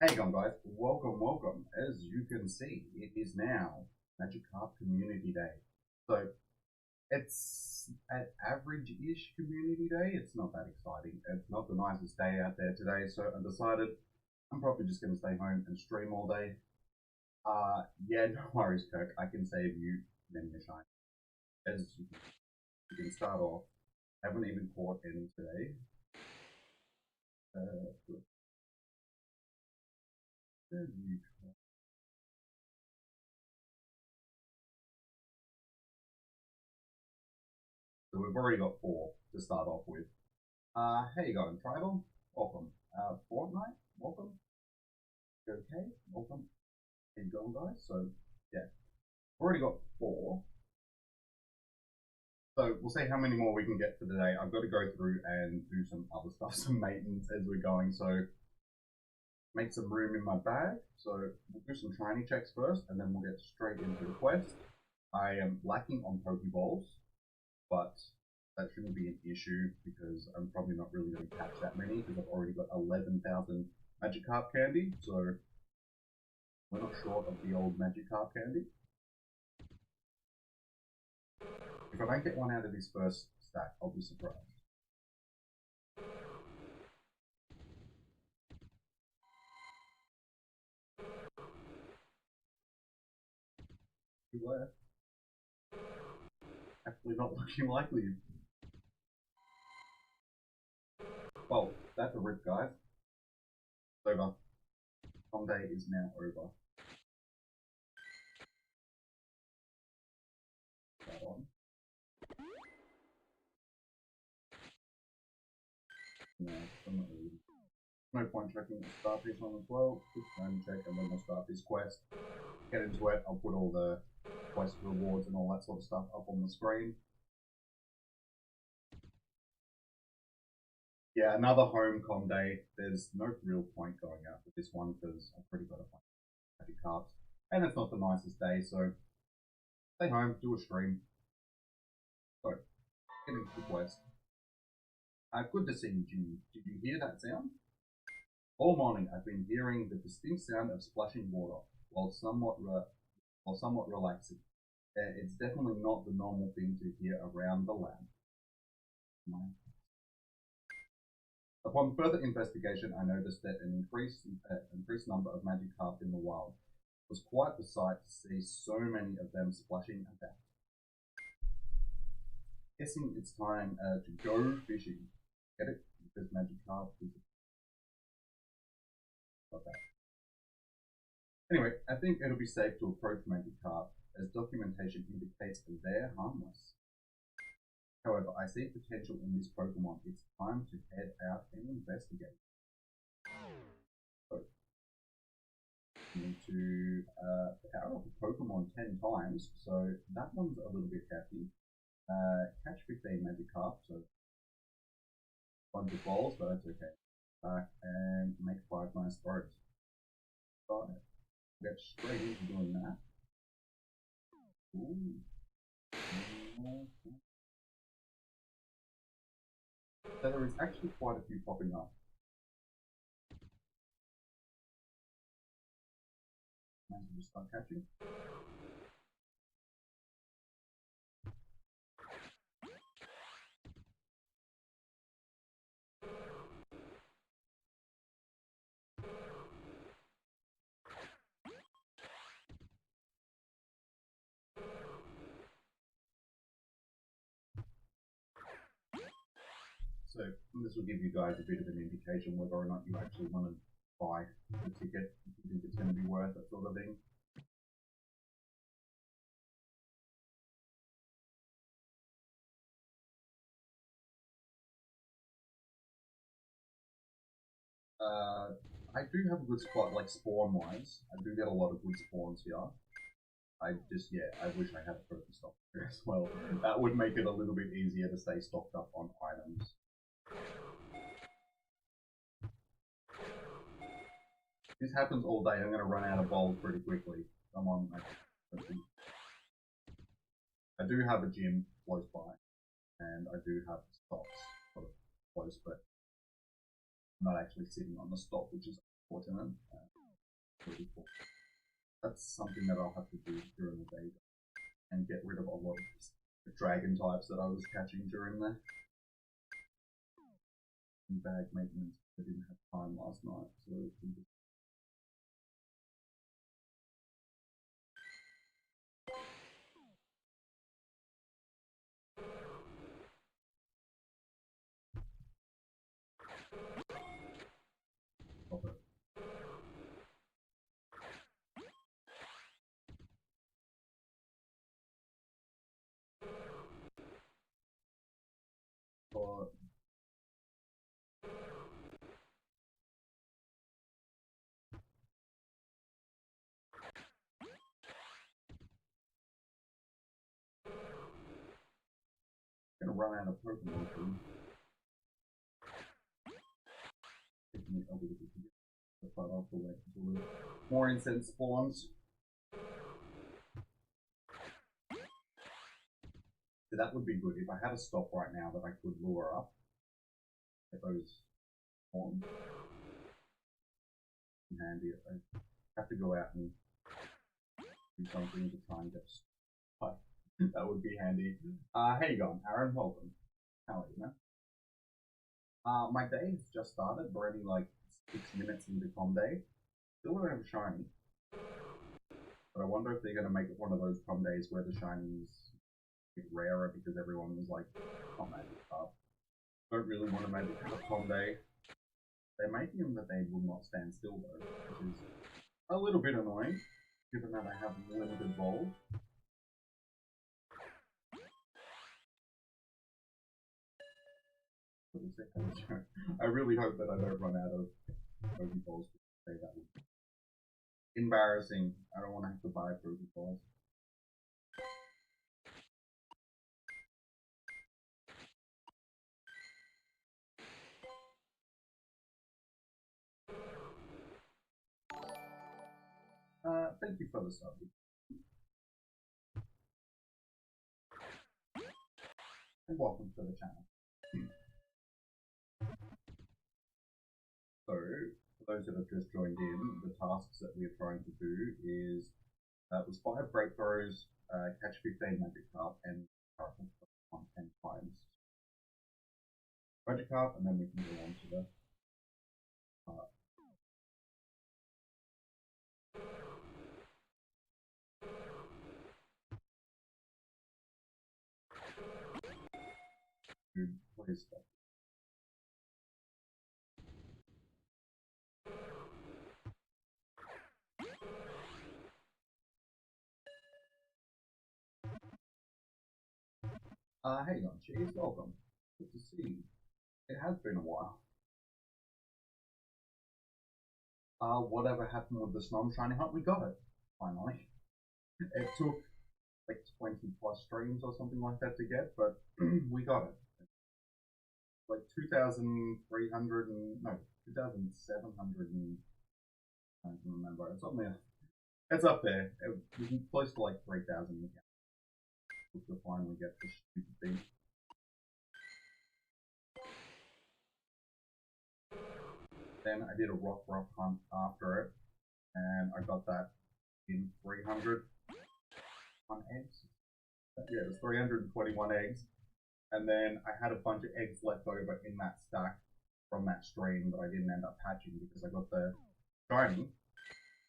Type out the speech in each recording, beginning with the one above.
Hey going guys, welcome. As you can see, it is now Magikarp Community Day. So it's an average-ish community day. It's not that exciting. It's not the nicest day out there today, so I decided I'm probably just gonna stay home and stream all day. Yeah, no worries, Kirk. I can save you many a shine. As you can start off, I haven't even caught any today. Good. So we've already got four to start off with. How you going, Tribal? Welcome. Fortnite, welcome. Okay, welcome. How you going, guys? So, yeah, we've already got four. So we'll see how many more we can get for today. I've got to go through and do some other stuff, some maintenance as we're going. So make some room in my bag. So we'll do some shiny checks first, and then we'll get straight into the quest. I am lacking on Pokeballs, but that shouldn't be an issue because I'm probably not really going to catch that many because I've already got 11,000 Magikarp candy, so we're not short of the old Magikarp candy. If I don't get one out of this first stack, I'll be surprised. Two left. Actually not looking likely. Well, that's a rip, guys. It's over. Sunday is now over. That on. No, I'm not really. No point checking the start piece on as well. Just time check and then we'll start this quest. Get into it. I'll put all the quest rewards and all that sort of stuff up on the screen. Yeah, another home com day. There's no real point going out for this one because I've already got a bunch of Magikarps. And it's not the nicest day, so stay home, do a stream. So, get into the quest. Good to see you, Jimmy. Did you hear that sound? All morning I've been hearing the distinct sound of splashing water, while somewhat relaxing. It's definitely not the normal thing to hear around the lab. Upon further investigation, I noticed that an increased number of Magikarp in the wild. It was quite the sight to see so many of them splashing about. Guessing it's time to go fishing. Get it? Because Magikarp is got that. Anyway, I think it'll be safe to approach Magikarp, as documentation indicates they're harmless. However, I see potential in this Pokemon. It's time to head out and investigate. So, you need to power up a Pokemon 10 times, so that one's a little bit hefty. Catch 15 Magikarp, so bunch of balls, but that's okay. And make 5 nice throws. So, get straight into doing that. Ooh. So there is actually quite a few popping up. Might as well just start catching. So this will give you guys a bit of an indication whether or not you actually want to buy the ticket, if you think it's going to be worth it, sort of thing. I do have a good spot, like spawn-wise. I do get a lot of good spawns here. I wish I had a further stock here as well. That would make it a little bit easier to stay stocked up on items. This happens all day. I'm going to run out of bowls pretty quickly. Come on, I do have a gym close by, and I do have stocks sort of close, but I'm not actually sitting on the stop, which is unfortunate. That's something that I'll have to do during the day and get rid of a lot of the dragon types that I was catching during the bag maintenance. I didn't have time last night, so okay. But I'm gonna run out of Pokemon food. Taking it a little bit to get the far off the way until more incense spawns. So that would be good if I had a stop right now that I could lure up. Get those spawns. Handy. I have to go out and do something to try and get stuff. That would be handy. How you going, Aaron? Welcome. How are you, man? My day has just started. We're only like 6 minutes into com day. Still don't have a shiny. But I wonder if they're going to make it one of those com days where the shinies get rarer because everyone was like, oh, Magikarp. Don't really want a Magikarp com day. They're making them that they will not stand still though, which is a little bit annoying, given that I have limited evolve. I really hope that I don't run out of Pokeballs to say that would be embarrassing. I don't want to have to buy Pokeballs. Thank you for the sub. And welcome to the channel. So, for those that have just joined in, the tasks that we're trying to do is it was 5 breakthroughs, catch 15 Magikarp, and on 10 times Magikarp, and then we can go on to the what is that? Hang on, cheese, welcome. Good to see you. It has been a while. Whatever happened with the Snom Shiny Hunt, we got it, finally. It took like 20 plus streams or something like that to get, but we got it. Like 2,300 and, no, 2,700 and, I don't remember, it's on there. It's up there. It was close to like 3,000 to finally get this stupid thing. Then I did a rock hunt after it, and I got that in 300 eggs. Yeah, it was 321 eggs. And then I had a bunch of eggs left over in that stack from that stream that I didn't end up hatching because I got the shiny.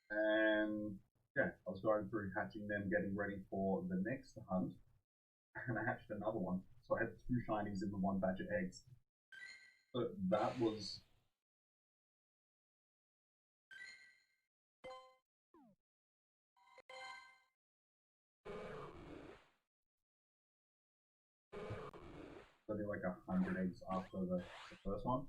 And yeah, I was going through hatching them, getting ready for the next hunt, and I hatched another one. So I had 2 shinies in the one batch of eggs. So that was something like 100 eggs after the first one.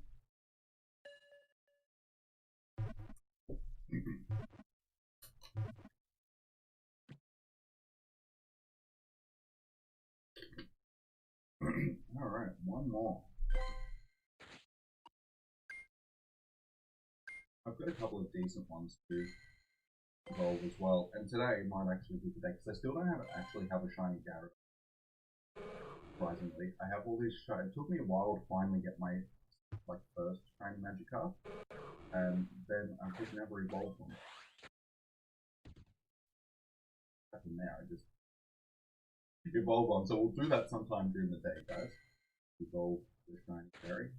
Alright, one more. I've got a couple of decent ones to evolve as well, and today might actually be the day because I still don't actually have a shiny Gyarados. Surprisingly, I have all these shiny. It took me a while to finally get my like first shiny Magikarp, and then I've just never evolved one. Nothing there, I just evolve on. So we'll do that sometime during the day, guys. Evolve the shiny berry.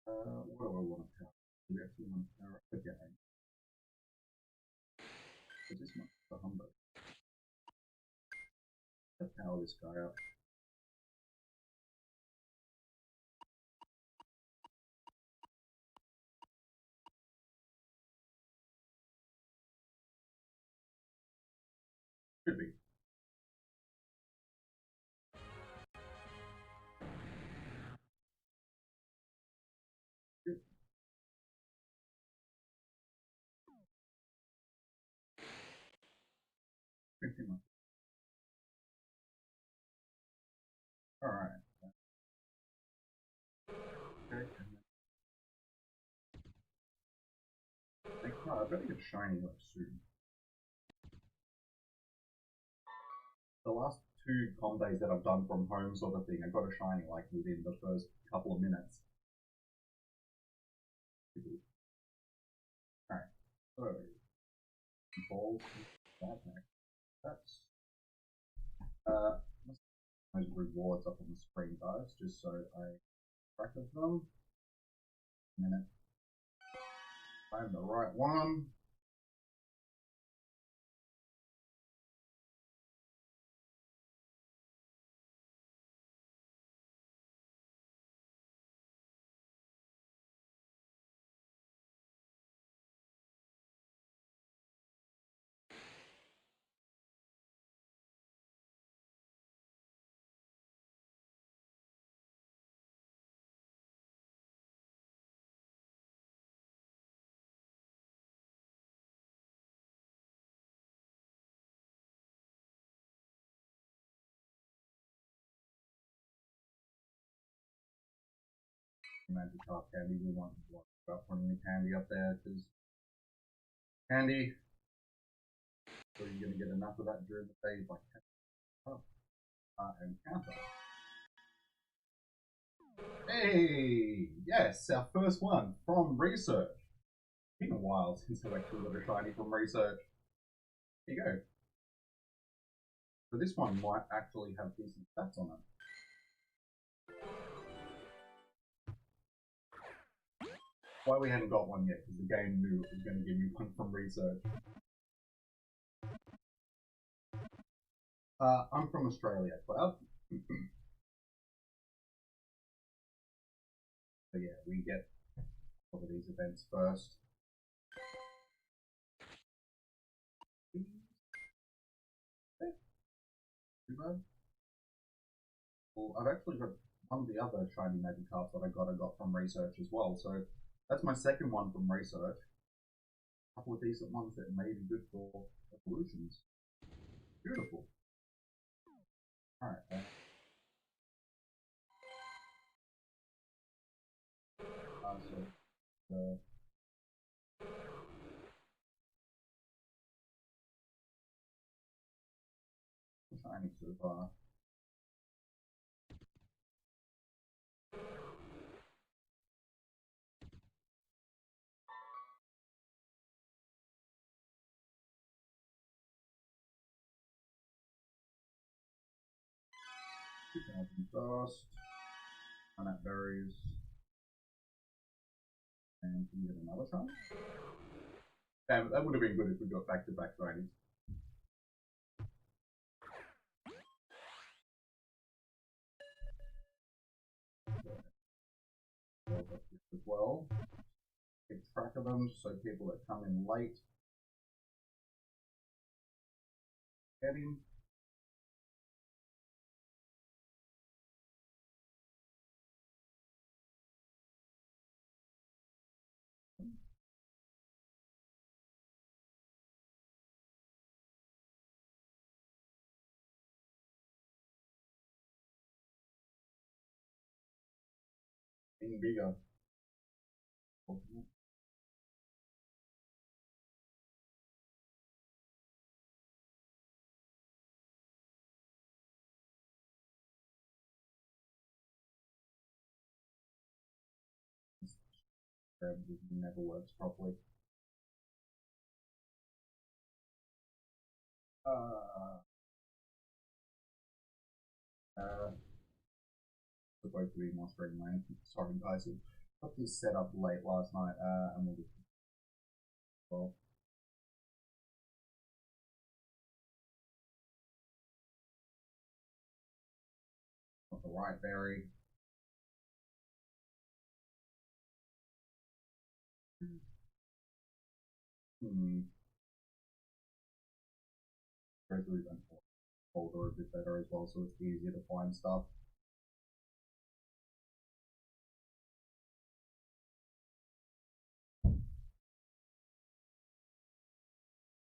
What do I want to power? Do we actually want to power up again? Is this much the Humbo? Let's power this guy up. Should be. Good. Pretty much. Alright. Okay. I better get shiny like soon. The last two com days that I've done from home sort of thing, I got a shiny like within the first couple of minutes. Alright, so balls, that's those rewards up on the screen, guys, just so I track of them. A minute. Find the right one. Magikarp candy. We want to about putting the candy up there because candy. So you're gonna get enough of that during the day by and counter. Hey, yes, our first one from research. It's been a while since I've actually got a shiny from research. There you go. So this one might actually have decent stats on it. Why we hadn't got one yet, because the game knew it was going to give me one from research. I'm from Australia, Cloud. So yeah, we get all of these events first. Well, I've actually got one of the other shiny Magikarps that I got from research as well. So that's my second one from research. A couple of decent ones that may be good for evolutions. Beautiful. Alright. So the shiny so far. Stardust, nut berries, and can we get another shiny? Damn, that would have been good if we got back-to-back shinies. As well, keep track of them so people that come in late get in. In bigger. It never works properly. Supposed to be more streamlined. Sorry guys, I got this set up late last night, and we'll just well. Not the right berry. Go through and folder a bit better as well, so it's easier to find stuff.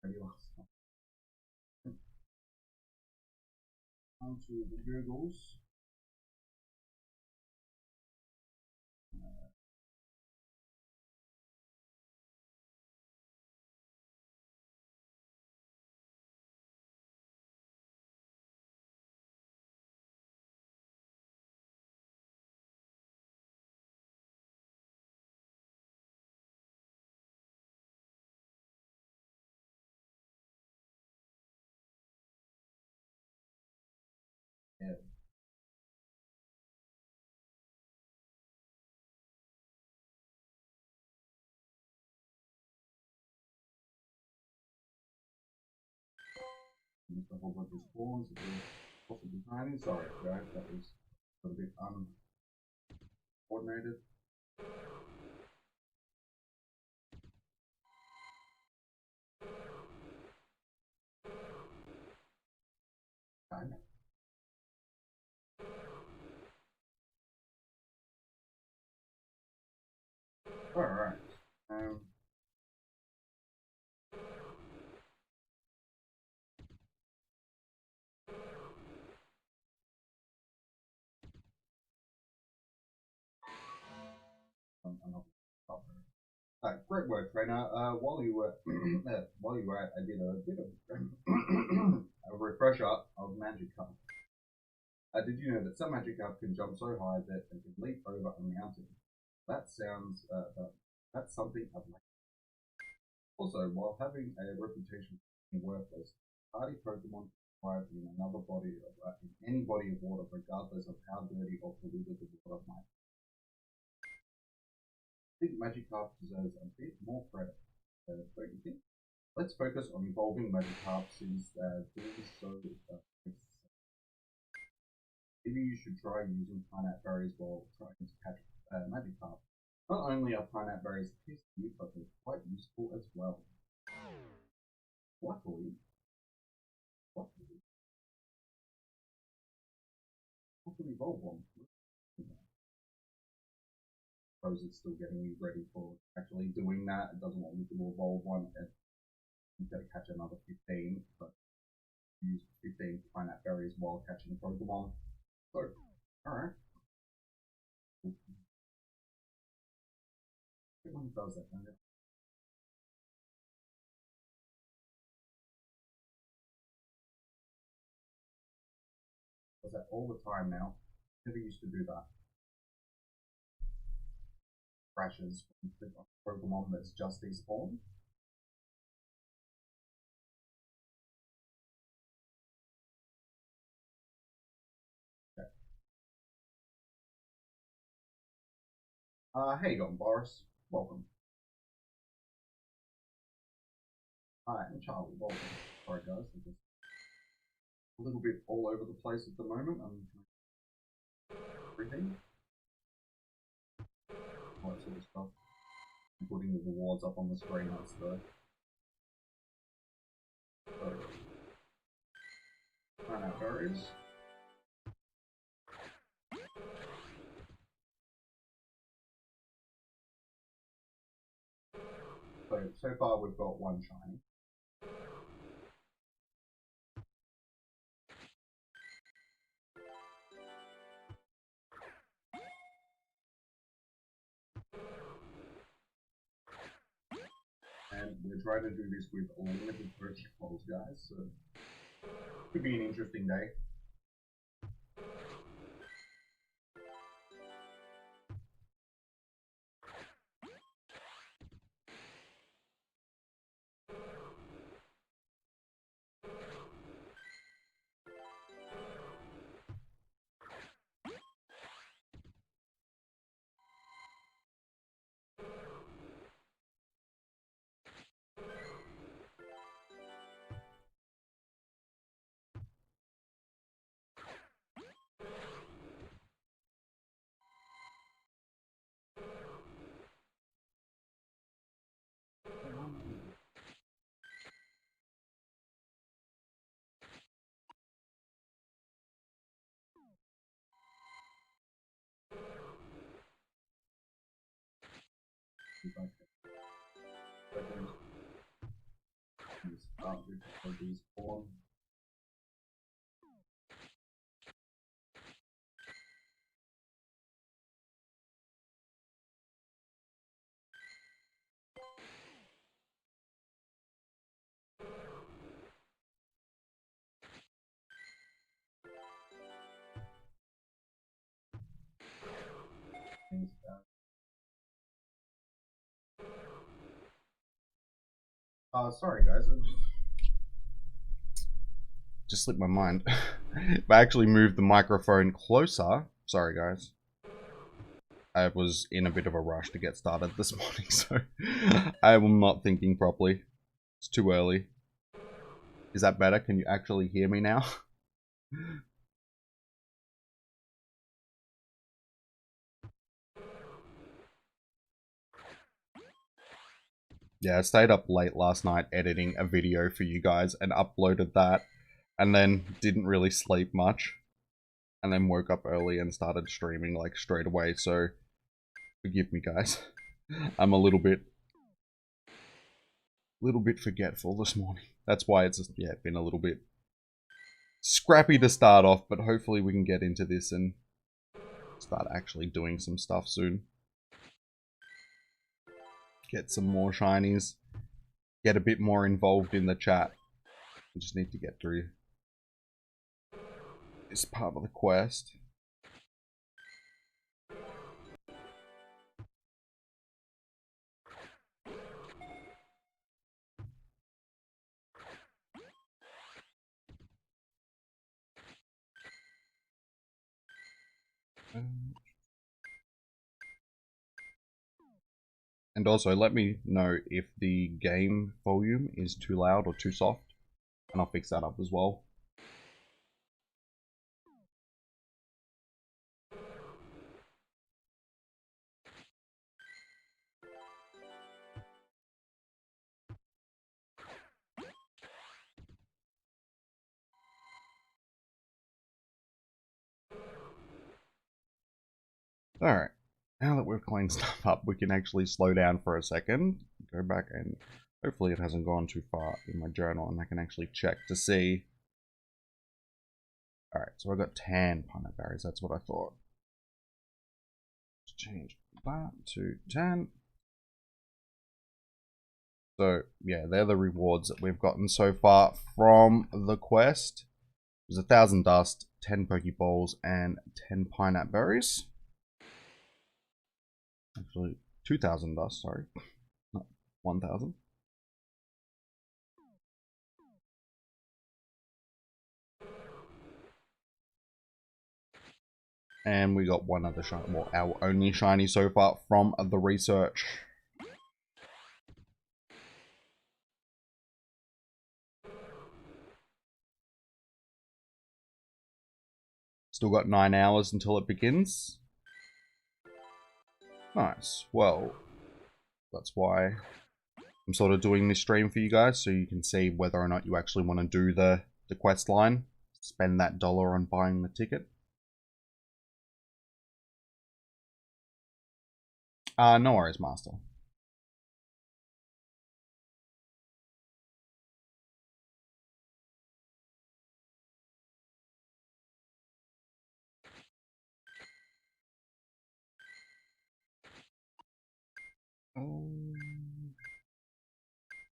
Maybe last time. Onto the Googles. Yeah. Missed a whole bunch of spawns that were possibly tiny. Sorry guys, that was a little bit uncoordinated. Alright. Great work, trainer. While you were at, I did a bit of a refresher of Magikarp. Did you know that some Magikarp can jump so high that they can leap over a mountain? That sounds that's something I'd like. Also, while having a reputation for being worthless, party Pokemon thrive in another body of in any body of water, regardless of how dirty or polluted the water might be. I think Magikarp deserves a bit more credit, don't you think? Let's focus on evolving Magikarp since doing so maybe you should try using pineapple berries while trying to catch Magikarp. Not only are pineapple berries tasty, but they're quite useful as well. Luckily, I can evolve one. I suppose it's still getting me ready for actually doing that. It doesn't want me to evolve one. I'm going to catch another 15, but use 15 pineapple berries while catching Pokemon. So, alright. Which one does that? Does that all the time now? Never used to do that. Crashes when you Pokemon that's just despawned. Okay. How you going, Boris? Welcome. Hi, I'm Charlie. Welcome. Sorry, guys. I'm just a little bit all over the place at the moment. I'm everything. All that sort of stuff. I'm putting the rewards up on the screen. That's the. Run out berries. So far we've got one shiny. And we're trying to do this with limited Pokeballs, guys, so could be an interesting day. if I can start with these form. Sorry guys, I just slipped my mind. If I actually moved the microphone closer, sorry guys. I was in a bit of a rush to get started this morning, so I am not thinking properly. It's too early. Is that better? Can you actually hear me now? Yeah, I stayed up late last night editing a video for you guys and uploaded that, and then didn't really sleep much, and then woke up early and started streaming like straight away, so forgive me guys. I'm a little bit forgetful this morning. That's why it's just, yeah, been a little bit scrappy to start off, but hopefully we can get into this and start actually doing some stuff soon. Get some more shinies. Get a bit more involved in the chat. We just need to get through this part of the quest. And also, let me know if the game volume is too loud or too soft, and I'll fix that up as well. Alright, now that we've cleaned stuff up, we can actually slow down for a second, go back, and hopefully it hasn't gone too far in my journal, and I can actually check to see. Alright, so I got 10 pineapple berries, that's what I thought. Let's change that to 10. So, yeah, they're the rewards that we've gotten so far from the quest. There's 1,000 dust, 10 Pokeballs, and 10 pineapple berries. Actually, 2,000 dust, sorry. Not 1,000. And we got one other shiny, well, our only shiny so far from the research. Still got 9 hours until it begins. Nice. Well, that's why I'm sort of doing this stream for you guys, so you can see whether or not you actually want to do the quest line. Spend that $1 on buying the ticket. No worries, Master.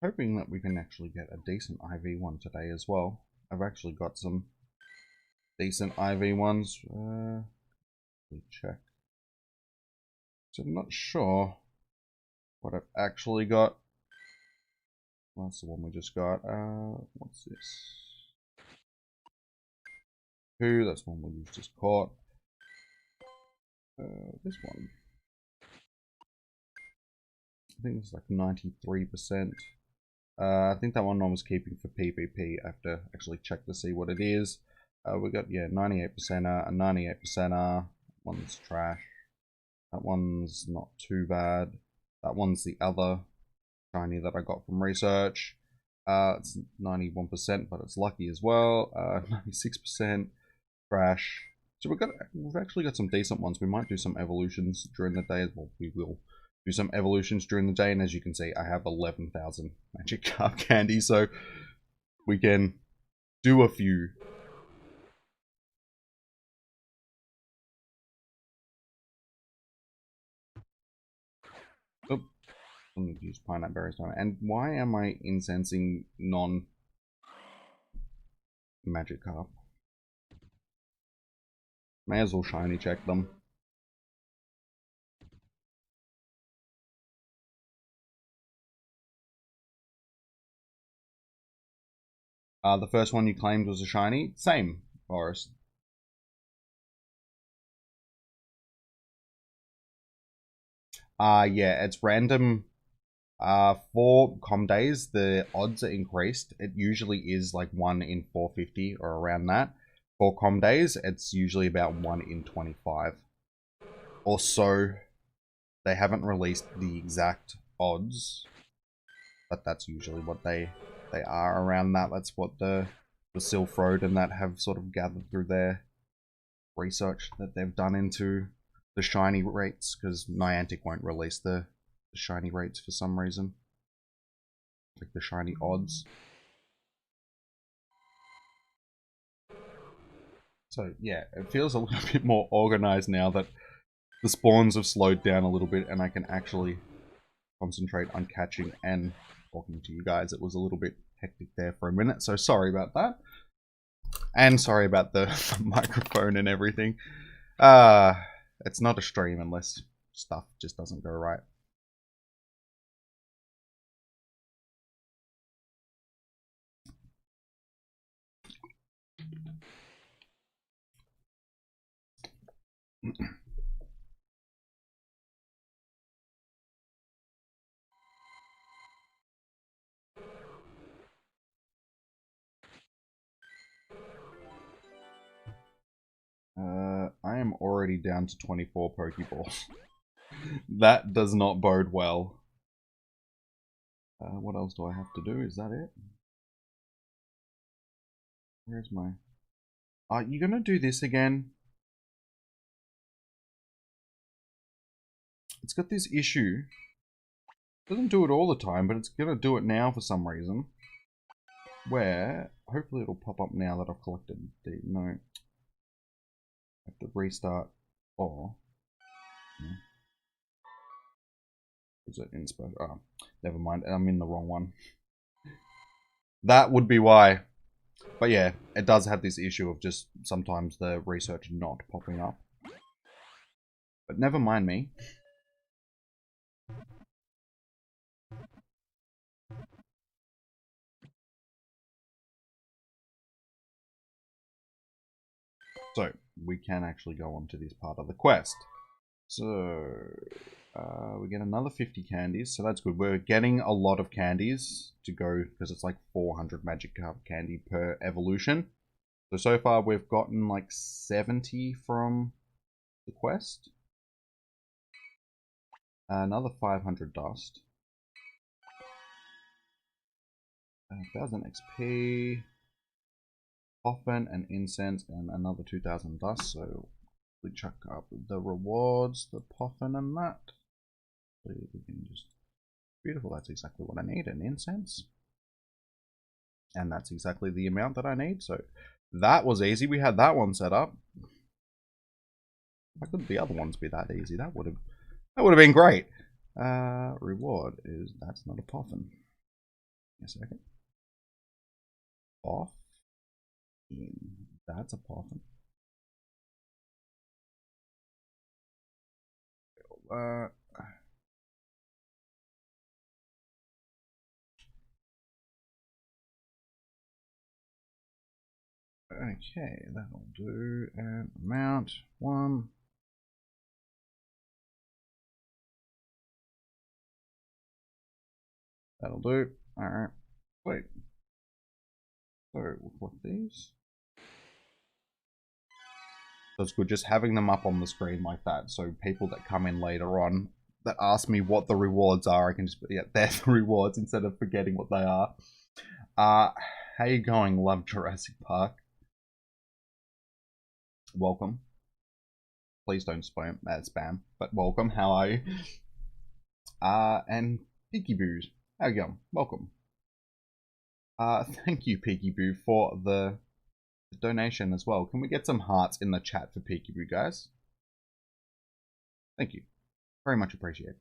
Hoping that we can actually get a decent IV one today as well. I've actually got some decent IV ones. Check. So I'm not sure what I've actually got. That's the one we just got. What's this? 2, that's one we just caught. This one. I think it's like 93%. I think that one I was keeping for PvP. I have to actually check to see what it is. We got, yeah, 98%er, a 98%er. One's trash. That one's not too bad. That one's the other shiny that I got from research. It's 91%, but it's lucky as well. 96% trash. So we've actually got some decent ones. We might do some evolutions during the day as well. We will do some evolutions during the day, and as you can see, I have 11,000 Magikarp candy, so we can do a few. Oh, I'm going to use pineapple berries now. And why am I incensing non-Magikarp? May as well shiny check them. The first one you claimed was a shiny. Same, Forest. Yeah, it's random. For com days, the odds are increased. It usually is like 1 in 450 or around that. For com days, it's usually about 1 in 25. Or so. They haven't released the exact odds, but that's usually what they are around that. That's what the Sylph Road and that have sort of gathered through their research that they've done into the shiny rates, because Niantic won't release the shiny rates for some reason. Like the shiny odds. So yeah, it feels a little bit more organized now that the spawns have slowed down a little bit and I can actually concentrate on catching and talking to you guys. It was a little bit hectic there for a minute, so sorry about that. And sorry about the microphone and everything. It's not a stream unless stuff just doesn't go right. I am already down to 24 Pokeballs. That does not bode well. What else do I have to do? Is that it? Where's my... Are you gonna do this again? It's got this issue. It doesn't do it all the time, but it's gonna do it now for some reason. Where, hopefully it'll pop up now that I've collected the... No. I have to restart. Or... No. Is it inspo? Oh, never mind. I'm in the wrong one. That would be why. But yeah, it does have this issue of just sometimes the research not popping up. But never mind me. So, we can actually go on to this part of the quest. So, we get another 50 candies, so that's good. We're getting a lot of candies to go, because it's like 400 Magikarp candy per evolution. So far we've gotten like 70 from the quest. Another 500 dust. 1000 XP. Coffin and incense and another 2000 dust, so we chuck up the rewards, the Poffin and that. So we can just... Beautiful, that's exactly what I need, an incense. And that's exactly the amount that I need, so that was easy. We had that one set up. Why couldn't the other ones be that easy? That would have been great. Reward is... That's not a Poffin. A second. Off. That's a Poffin. Okay, that'll do. And amount 1. That'll do. Alright. Wait. So we'll put these. That's good, just having them up on the screen like that, so people that come in later on that ask me what the rewards are, I can just, yeah, they're the rewards instead of forgetting what they are. How you going, Love Jurassic Park? Welcome. Please don't spam, but welcome, how are you? And Peekaboo, how you going? Welcome. Thank you, Peekaboo, for the donation as well. Can we get some hearts in the chat for Peekaboo, guys? Thank you. Very much appreciated.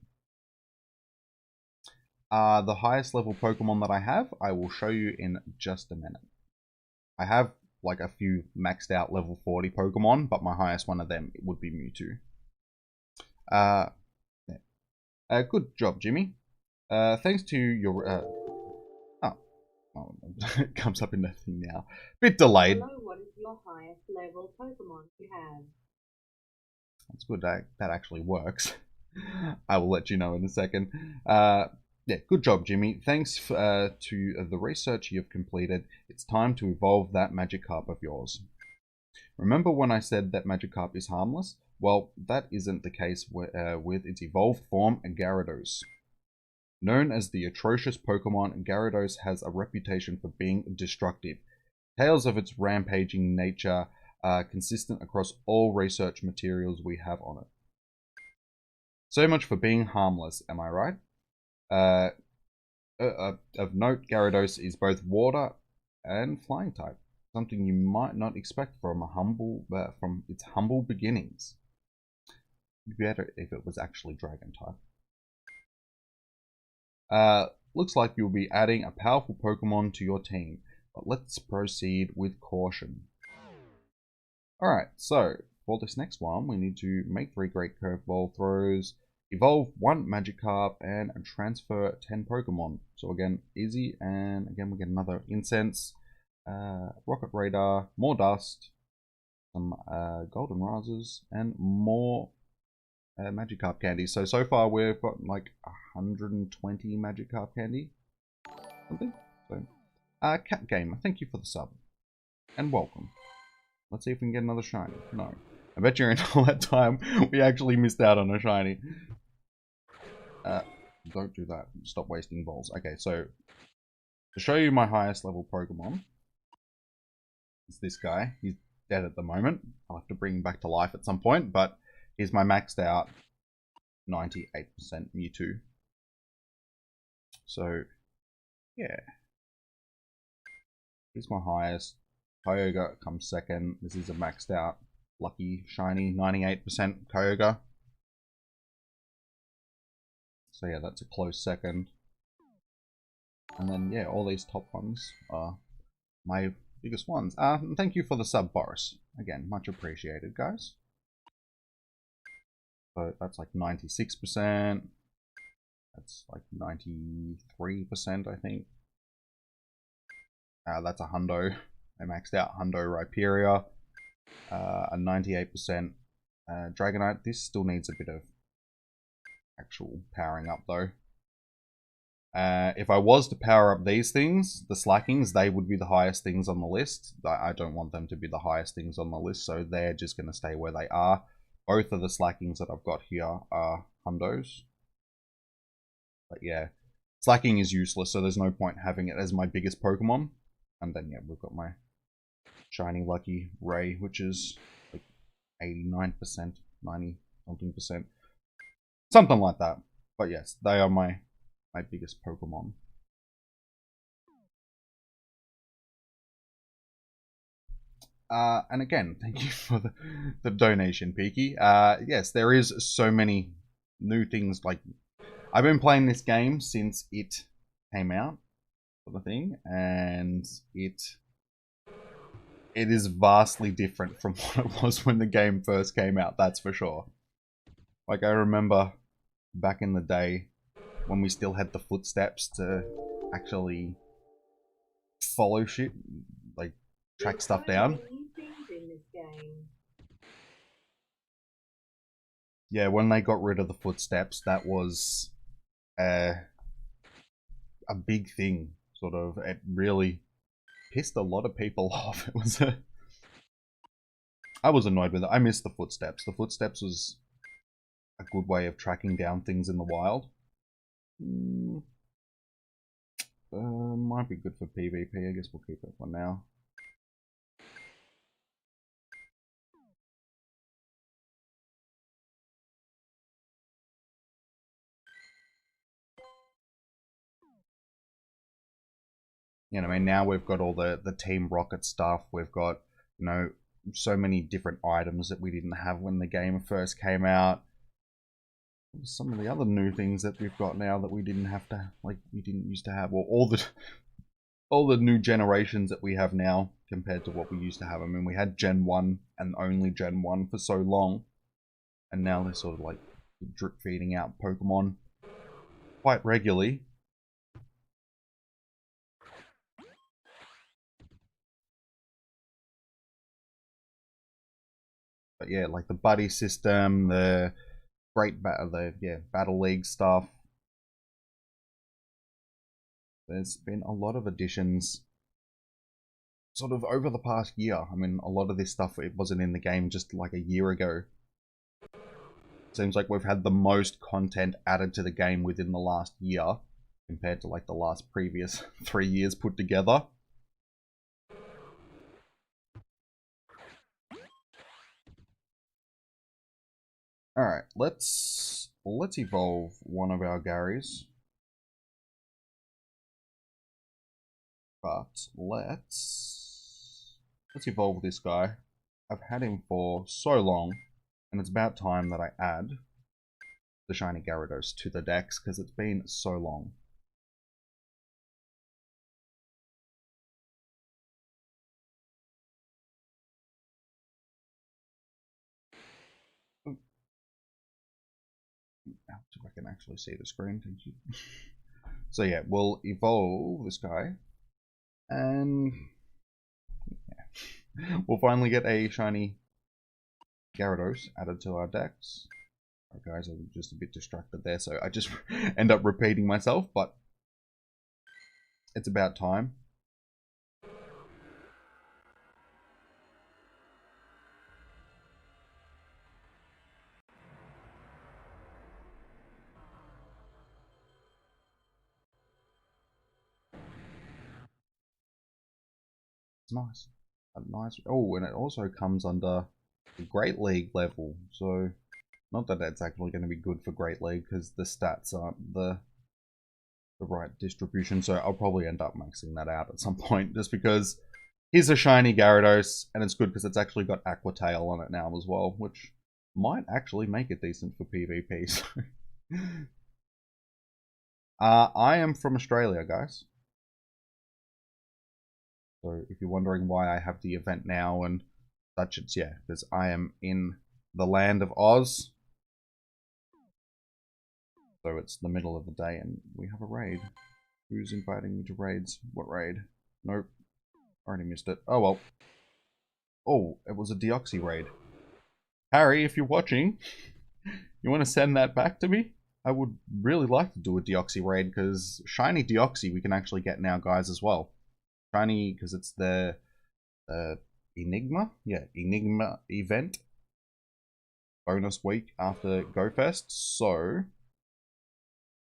The highest level Pokemon that I have, I will show you in just a minute. I have like a few maxed out level 40 Pokemon, but my highest one of them would be Mewtwo. Good job, Jimmy. Thanks to your... it comes up in the thing now. Bit delayed. Hello, what is your highest level Pokemon you have? That's good. That actually works. I will let you know in a second. Yeah, good job, Jimmy. Thanks to the research you've completed. It's time to evolve that Magikarp of yours. Remember when I said that Magikarp is harmless? Well, that isn't the case with its evolved form, Gyarados. Known as the atrocious Pokemon, Gyarados has a reputation for being destructive. Tales of its rampaging nature are consistent across all research materials we have on it. So much for being harmless, am I right? Of note, Gyarados is both water and flying type, something you might not expect from its humble beginnings. It'd be better if it was actually dragon type. Looks like you'll be adding a powerful Pokemon to your team, but let's proceed with caution. Alright, so for this next one, we need to make 3 Great Curveball throws, evolve 1 Magikarp, and transfer 10 Pokemon. So again, easy, and again we get another Incense, Rocket Radar, more Dust, some Golden Razors, and more Magikarp candy. So far we've got like 120 Magikarp candy. Something. So, Cat Gamer, thank you for the sub. And welcome. Let's see if we can get another shiny. No. I bet you in all that time we actually missed out on a shiny. Don't do that. Stop wasting balls. Okay, so to show you my highest level Pokemon, it's this guy. He's dead at the moment. I'll have to bring him back to life at some point, but here's my maxed out 98% Mewtwo. So, yeah. Here's my highest. Kyogre comes second. This is a maxed out, lucky, shiny, 98% Kyogre. So yeah, that's a close second. And then, yeah, all these top ones are my biggest ones. Thank you for the sub, Boris. Again, much appreciated, guys. So that's like 96%. That's like 93%, I think. That's a hundo. I maxed out hundo Rhyperior. A 98% Dragonite. This still needs a bit of actual powering up though. If I was to power up these things, the Slackings, they would be the highest things on the list. I don't want them to be the highest things on the list, so they're just going to stay where they are. Both of the Slackings that I've got here are hundos. But yeah, Slacking is useless, so there's no point having it as my biggest Pokemon. And then yeah, we've got my shiny lucky Ray, which is like 89%, 90 something percent. Something like that. But yes, they are my biggest Pokemon. And again, thank you for the donation, Peaky. Yes, there is so many new things. Like, I've been playing this game since it came out, sort of thing, and it is vastly different from what it was when the game first came out, that's for sure. Like, I remember back in the day when we still had the footsteps to actually follow shit, like track stuff down. Yeah, when they got rid of the footsteps, that was a big thing. Sort of, it really pissed a lot of people off. It was I was annoyed with it. I missed the footsteps. The footsteps was a good way of tracking down things in the wild. Might be good for PvP. I guess we'll keep it for now. you know, I mean, now we've got all the Team Rocket stuff. We've got, you know, so many different items that we didn't have when the game first came out. Some of the other new things that we've got now that we didn't have to, like, we didn't used to have, or all the new generations that we have now compared to what we used to have. I mean, we had Gen 1 and only Gen 1 for so long, and now they're sort of like drip feeding out Pokemon quite regularly. But yeah, like the buddy system, the Battle League stuff. There's been a lot of additions sort of over the past year. I mean, a lot of this stuff, it wasn't in the game just like a year ago. Seems like we've had the most content added to the game within the last year compared to like the last previous 3 years put together. Alright, let's evolve one of our Garys. But let's evolve this guy. I've had him for so long, and it's about time that I add the shiny Gyarados to the decks because it's been so long. So I can actually see the screen, thank you. So yeah, we'll evolve this guy, and yeah, we'll finally get a shiny Gyarados added to our decks. Right, guys, I'm just a bit distracted there, so I just end up repeating myself, but it's about time. It's nice. A nice. Oh, and it also comes under the Great League level. So, not that that's actually going to be good for Great League because the stats aren't the right distribution. So I'll probably end up maxing that out at some point, just because here's a shiny Gyarados, and it's good because it's actually got Aqua Tail on it now as well, which might actually make it decent for PvP. So. I am from Australia, guys. So if you're wondering why I have the event now and such, it's yeah, because I am in the land of Oz. So it's the middle of the day and we have a raid. Who's inviting me to raids? What raid? Nope. Already missed it. Oh well. Oh, it was a Deoxys raid. Harry, if you're watching, you want to send that back to me? I would really like to do a Deoxys raid because shiny Deoxys we can actually get now, guys, as well. Shiny because it's the Enigma? Yeah, Enigma event. Bonus week after GoFest. So,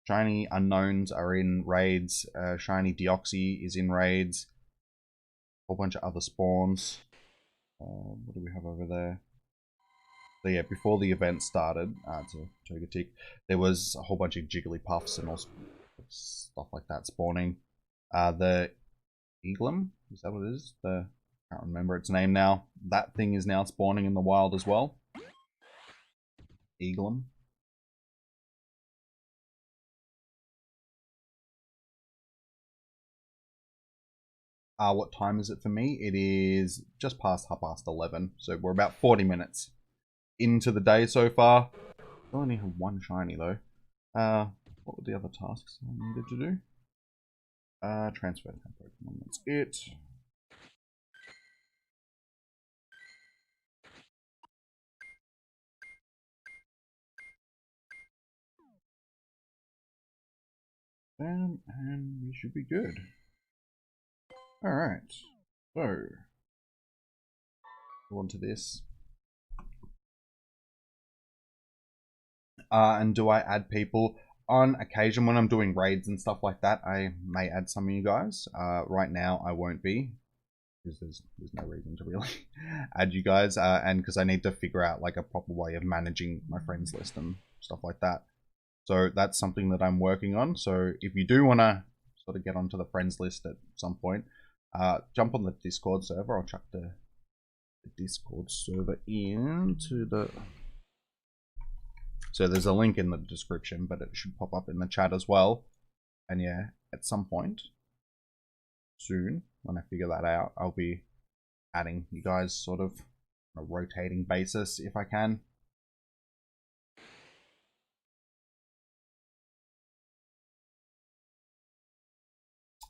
shiny unknowns are in raids. Shiny Deoxys is in raids. A whole bunch of other spawns. What do we have over there? So yeah, before the event started, it's a Togetic, there was a whole bunch of Jigglypuffs and all stuff like that spawning. The Eaglem, is that what it is? I can't remember its name now. That thing is now spawning in the wild as well. Eaglem. What time is it for me? It is just past 11:30, so we're about 40 minutes into the day so far. I only have one shiny though. What were the other tasks I needed to do? Transfer Pokemon, that's it. And we should be good. Alright, so go on to this. And do I add people? On occasion when I'm doing raids and stuff like that, I may add some of you guys. Right now I won't be, because there's no reason to really add you guys, and because I need to figure out like a proper way of managing my friends list and stuff like that. So that's something that I'm working on. So if you do want to sort of get onto the friends list at some point, jump on the Discord server. I'll chuck the Discord server into the... So there's a link in the description, but it should pop up in the chat as well. And yeah, at some point soon, when I figure that out, I'll be adding you guys sort of on a rotating basis if I can.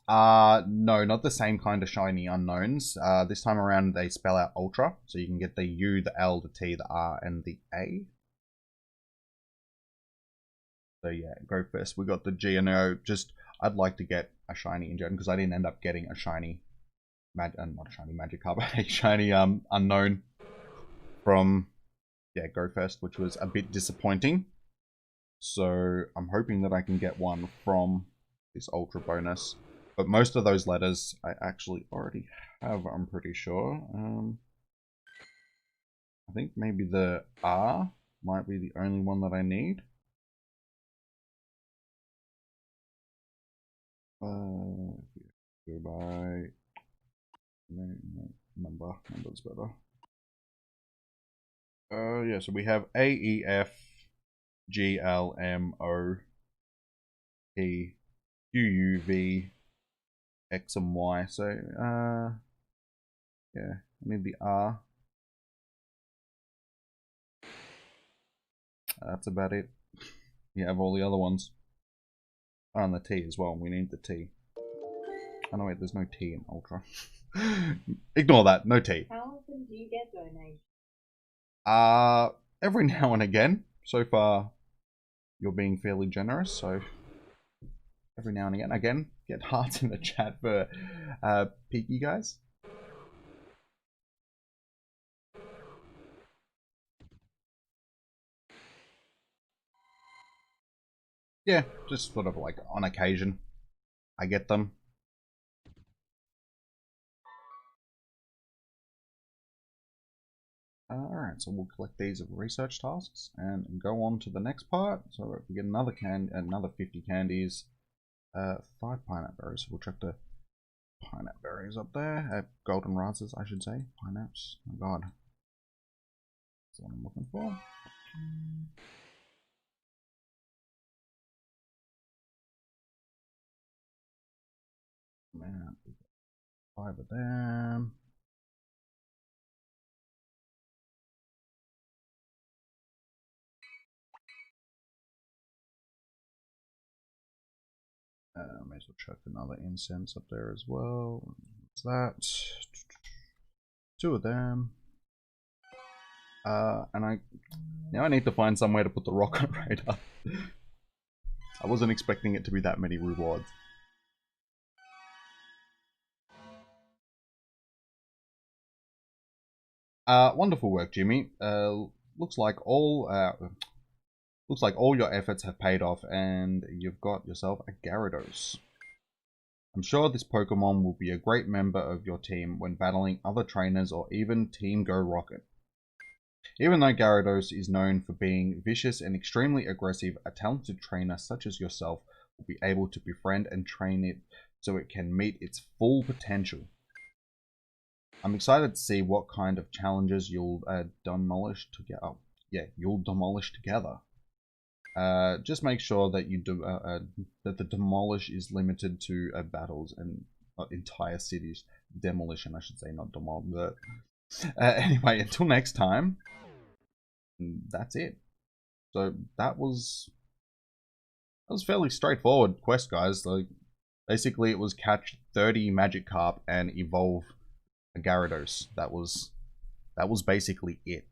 No, not the same kind of shiny unknowns. This time around they spell out Ultra, so you can get the U, the L, the T, the R, and the A. So yeah, go first. We got the G and O. Just, I'd like to get a shiny in general, because I didn't end up getting a shiny, not a shiny Magikarp, but a shiny unknown from, yeah, Go First, which was a bit disappointing. So I'm hoping that I can get one from this Ultra bonus. But most of those letters I actually already have, I'm pretty sure. I think maybe the R might be the only one that I need. Go by number's better. Yeah, so we have A, E, F, G, L, M, O, P, Q, U, V, X, and Y. So, yeah, I need the R. That's about it. You have all the other ones. Oh, and the T as well. We need the T. Oh no, wait, there's no T in Ultra. Ignore that, no T. How often do you get donations? Every now and again. So far, you're being fairly generous, so every now and again. Again, get hearts in the chat for Peaky guys. Yeah, just sort of like on occasion, I get them. Alright, so we'll collect these research tasks and go on to the next part. So if we get another 50 candies, 5 pineapple berries. We'll check the pineapple berries up there. Golden raspberries, I should say. Pineapples. Oh my god. That's what I'm looking for. Man, 5 of them. May as well chuck another incense up there as well. What's that? 2 of them. And now I need to find somewhere to put the rocket radar. I wasn't expecting it to be that many rewards. Wonderful work, Jimmy. Looks like all your efforts have paid off, and you've got yourself a Gyarados. I'm sure this Pokemon will be a great member of your team when battling other trainers or even Team Go Rocket. Even though Gyarados is known for being vicious and extremely aggressive, a talented trainer such as yourself will be able to befriend and train it so it can meet its full potential. I'm excited to see what kind of challenges you'll demolish together. Oh, yeah, you'll demolish together. Just make sure that that the demolish is limited to battles and not entire cities. Demolition, I should say, not demol. But anyway, until next time, that's it. So that was fairly straightforward quest, guys. Like, basically, it was catch 30 Magikarp and evolve a Gyarados. That was basically it.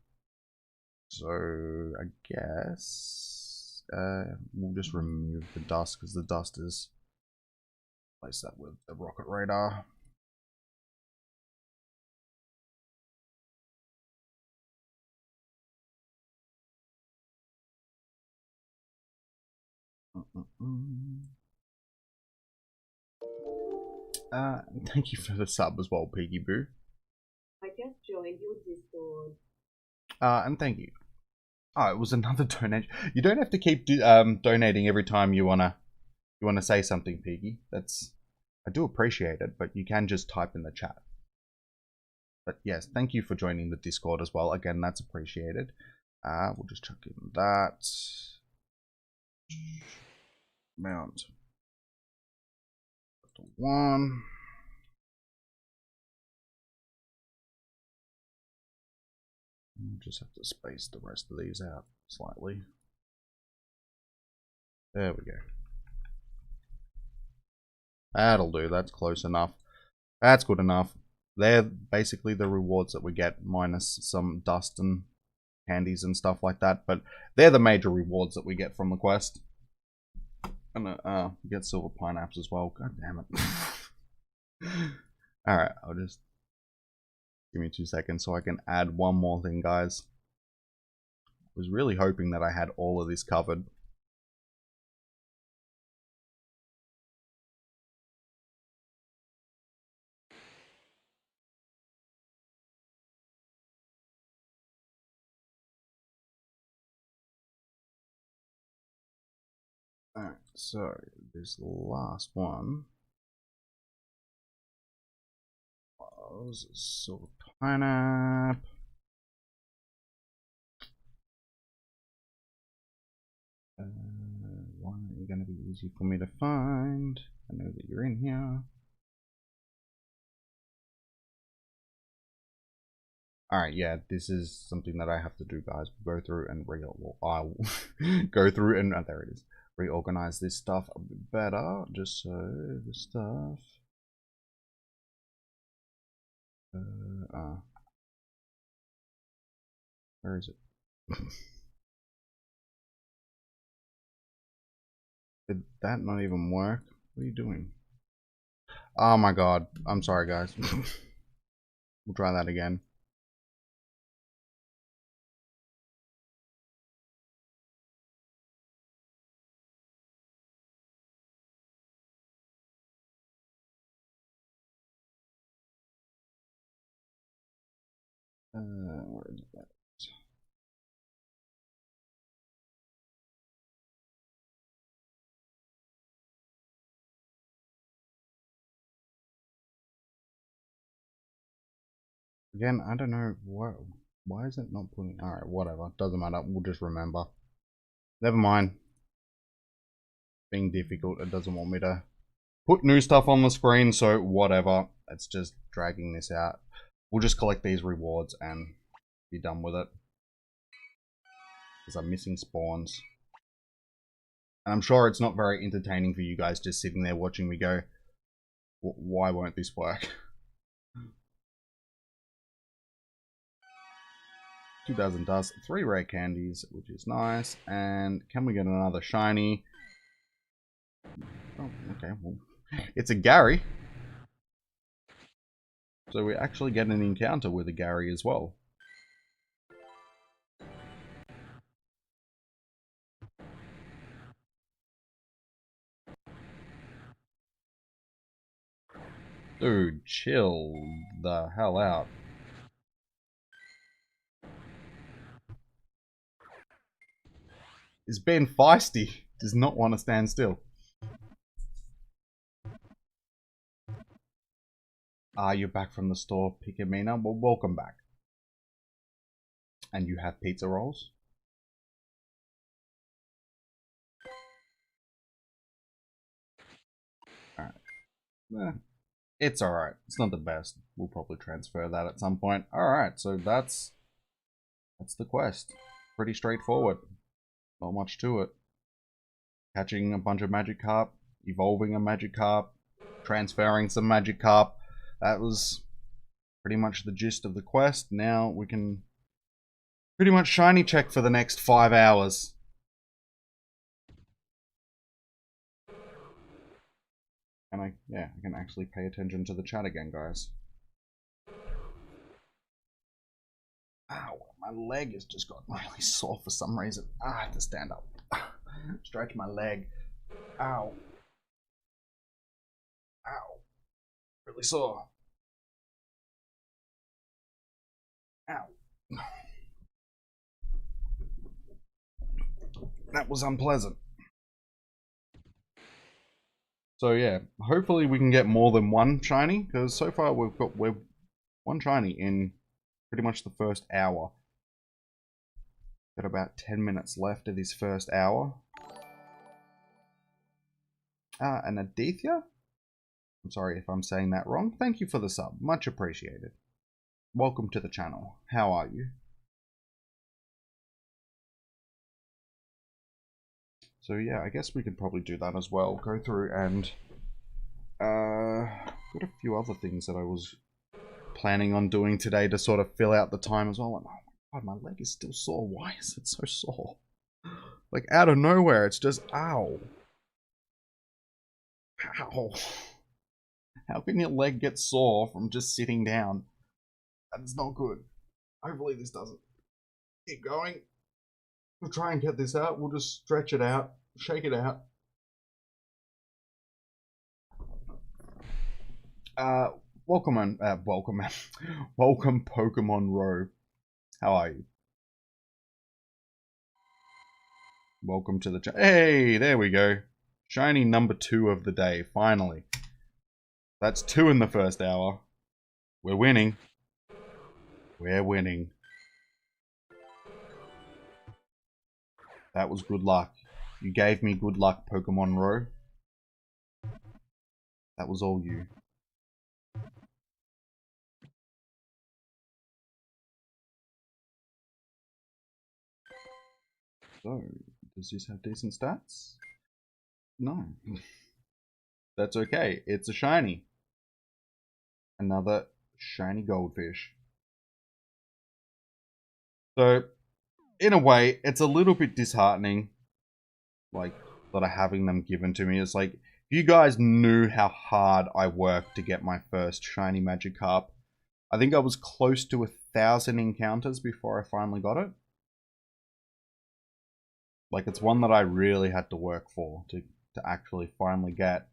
So I guess we'll just remove the dust, because the dust is, replace that with the rocket radar. Thank you for the sub as well, Piggy Boo. I just joined your Discord. And thank you. Oh, it was another donation. You don't have to keep donating every time you wanna You want to say something, Piggy? I do appreciate it, but you can just type in the chat. But yes, thank you for joining the Discord as well. Again, that's appreciated. We'll just chuck in that. Mount. 1. We'll just have to space the rest of these out slightly. There we go. That'll do. That's close enough. That's good enough. They're basically the rewards that we get, minus some dust and candies and stuff like that. But they're the major rewards that we get from the quest. And we get silver pineapples as well. God damn it. Alright, I'll just... Give me 2 seconds so I can add one more thing, guys. I was really hoping that I had all of this covered. Alright, so this last one was silver pineapple. Why aren't you going to be easy for me to find? I know that you're in here. Alright, yeah, this is something that I have to do, guys. We'll go through and I will go through and there it is. Reorganize this stuff a bit better, just so the stuff. Where is it? Did that not even work? What are you doing? Oh my god. I'm sorry, guys. We'll try that again. Where is that? Again, I don't know why is it not putting. Alright, whatever. Doesn't matter. We'll just remember. Never mind. Being difficult, it doesn't want me to put new stuff on the screen, so whatever. It's just dragging this out. We'll just collect these rewards and be done with it. Because I'm missing spawns. And I'm sure it's not very entertaining for you guys just sitting there watching me go, why won't this work? 2,000 dust, 3 rare candies, which is nice. And can we get another shiny? Oh, okay, well, it's a Gary. So we actually get an encounter with a Gary as well. Dude, chill the hell out. It's being feisty. Does not want to stand still. You're back from the store, Picamina. Well, welcome back. And you have pizza rolls? Alright. It's alright. It's not the best. We'll probably transfer that at some point. Alright, so that's the quest. Pretty straightforward. Not much to it. Catching a bunch of Magikarp, evolving a Magikarp, transferring some Magikarp. That was pretty much the gist of the quest. Now we can pretty much shiny check for the next 5 hours. And I can actually pay attention to the chat again, guys. Ow, my leg has just got really sore for some reason. I have to stand up. Stretch my leg. Ow. Ow. Really sore. Ow. That was unpleasant. So yeah, hopefully we can get more than one shiny, because so far we're one shiny in pretty much the first hour. Got about 10 minutes left of this first hour. And Aditya? I'm sorry if I'm saying that wrong. Thank you for the sub. Much appreciated. Welcome to the channel. How are you? So yeah, I guess we could probably do that as well. Go through and got a few other things that I was planning on doing today to sort of fill out the time as well. And, oh my god, my leg is still sore. Why is it so sore? Like out of nowhere, it's just ow. Ow. How can your leg get sore from just sitting down? That's not good. Hopefully this doesn't. Keep going. We'll try and get this out. We'll just stretch it out, shake it out. Welcome Pokemon Row. How are you? Welcome to the channel. Hey, there we go. Shiny number 2 of the day, finally. That's 2 in the first hour. We're winning. We're winning. That was good luck. You gave me good luck, Pokemon Row. That was all you. So, does this have decent stats? No. That's okay. It's a shiny. Another shiny goldfish. So, in a way, it's a little bit disheartening, like, that I'm having them given to me. It's like, if you guys knew how hard I worked to get my first shiny Magikarp, I think I was close to 1,000 encounters before I finally got it. Like, it's one that I really had to work for to actually finally get.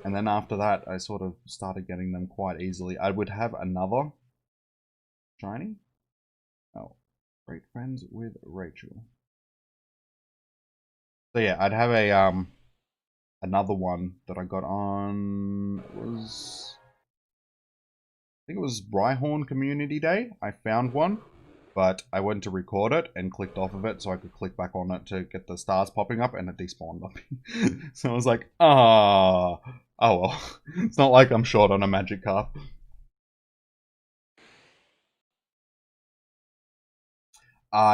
And then after that, I sort of started getting them quite easily. I would have another shiny. Oh, great friends with Rachel. So yeah, I'd have a another one that I got on I think it was Rhyhorn Community Day. I found one, but I went to record it and clicked off of it so I could click back on it to get the stars popping up, and it despawned on me. So I was like, oh well. It's not like I'm short on a Magikarp.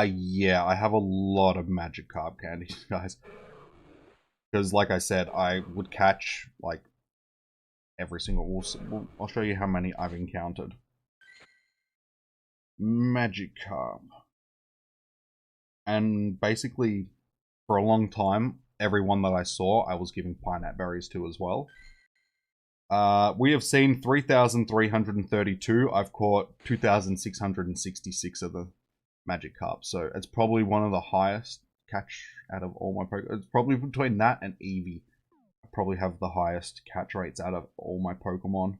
Yeah, I have a lot of Magikarp candies, guys. Because, like I said, I would catch, like, every single... I'll show you how many I've encountered. Magikarp. And basically, for a long time, everyone that I saw, I was giving pineapple berries to as well. We have seen 3,332. I've caught 2,666 of the Magikarp. So it's probably one of the highest catch out of all my Pokemon. It's probably between that and Eevee. I probably have the highest catch rates out of all my Pokemon.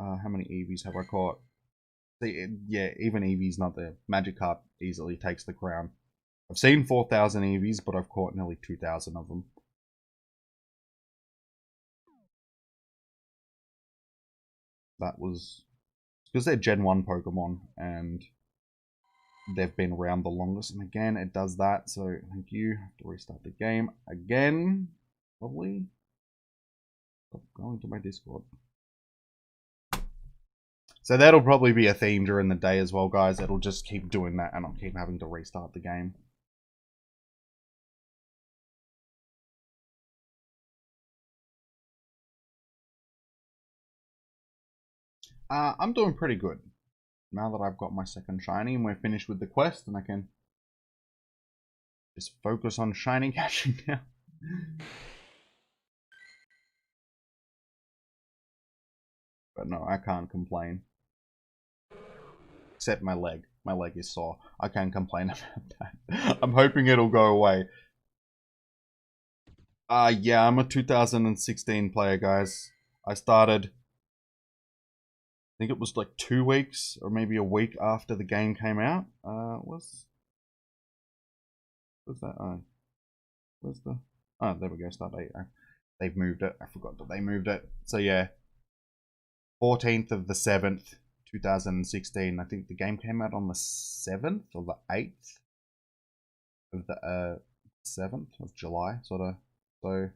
How many Eevees have I caught? See, yeah, even Eevee's not there. Magikarp easily takes the crown. I've seen 4,000 Eevees, but I've caught nearly 2,000 of them. That was because they're Gen 1 Pokemon, and they've been around the longest. And again, it does that, so thank you. I have to restart the game again. Lovely. Stop going to my Discord. So that'll probably be a theme during the day as well, guys. It'll just keep doing that, and I'll keep having to restart the game. I'm doing pretty good. Now that I've got my second shiny and we're finished with the quest, and I can just focus on shiny catching now. But no, I can't complain. Except my leg. My leg is sore. I can't complain about that. I'm hoping it'll go away. Yeah, I'm a 2016 player, guys. I started, I think it was like 2 weeks or maybe a week after the game came out. What's that? Where's the? Oh, there we go. Start date. they've moved it. I forgot that they moved it. So yeah, 14th of the 7th, 2016. I think the game came out on the 7th or the 8th of the 7th of July, sort of. So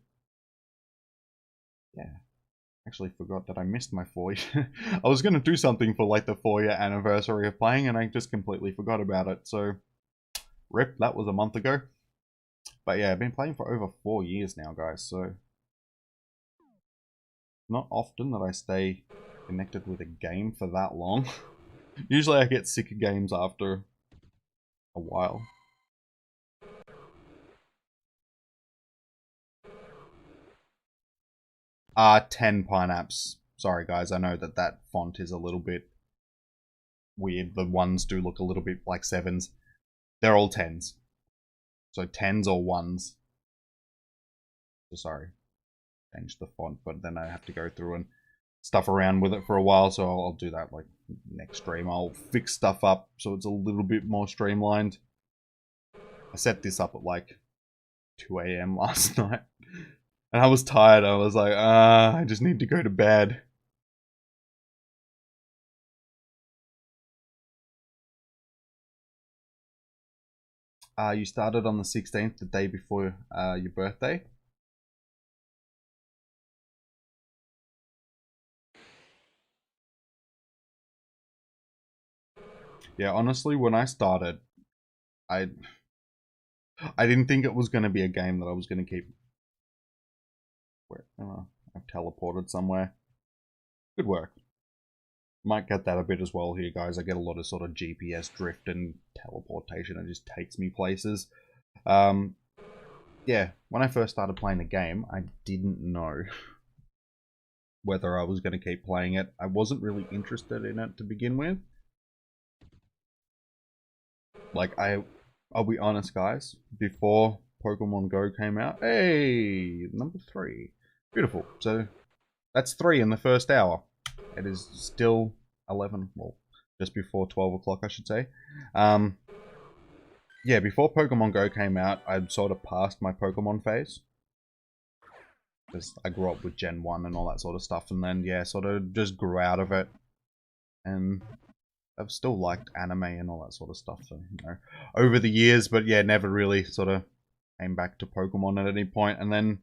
yeah, actually forgot that I missed my 4-year. I was gonna do something for like the 4-year anniversary of playing, and I just completely forgot about it. So rip, that was a month ago. But yeah, I've been playing for over 4 years now, guys. So not often that I stay connected with a game for that long. Usually I get sick of games after a while. 10 pineapps. Sorry guys, I know that that font is a little bit weird. The ones do look a little bit like 7s. They're all 10s. So 10s or 1s. So sorry. Change the font, but then I have to go through and stuff around with it for a while, so I'll do that like next stream. I'll fix stuff up so it's a little bit more streamlined. I set this up at like 2 AM last night, and I was tired. I was like, I just need to go to bed. You started on the 16th, the day before your birthday. Yeah, honestly, when I started, I didn't think it was going to be a game that I was going to keep. Where I've teleported somewhere. Good work. Might get that a bit as well here, guys. I get a lot of sort of GPS drift and teleportation. It just takes me places. Yeah, when I first started playing the game, I didn't know whether I was going to keep playing it. I wasn't really interested in it to begin with. Like, I'll be honest, guys. Before Pokemon Go came out, hey, number 3. Beautiful. So, that's 3 in the first hour. It is still 11, well, just before 12 o'clock, I should say. Yeah, before Pokemon Go came out, I'd sort of passed my Pokemon phase. Because I grew up with Gen 1 and all that sort of stuff, and then, yeah, sort of just grew out of it. And I've still liked anime and all that sort of stuff, so, you know, over the years, but yeah, never really sort of came back to Pokemon at any point. And then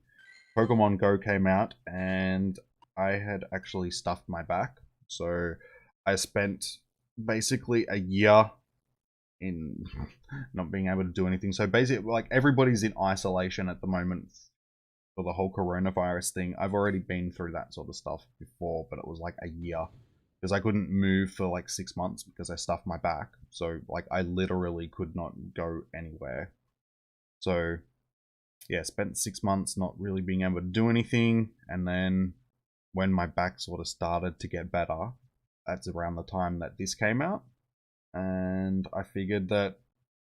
Pokemon Go came out, and I had actually stuffed my back. So I spent basically a year in not being able to do anything. So basically, like, everybody's in isolation at the moment for the whole coronavirus thing. I've already been through that sort of stuff before, but it was like a year. Because I couldn't move for like 6 months because I stuffed my back. So, like, I literally could not go anywhere. So, yeah, spent 6 months not really being able to do anything. And then when my back sort of started to get better, that's around the time that this came out. And I figured that,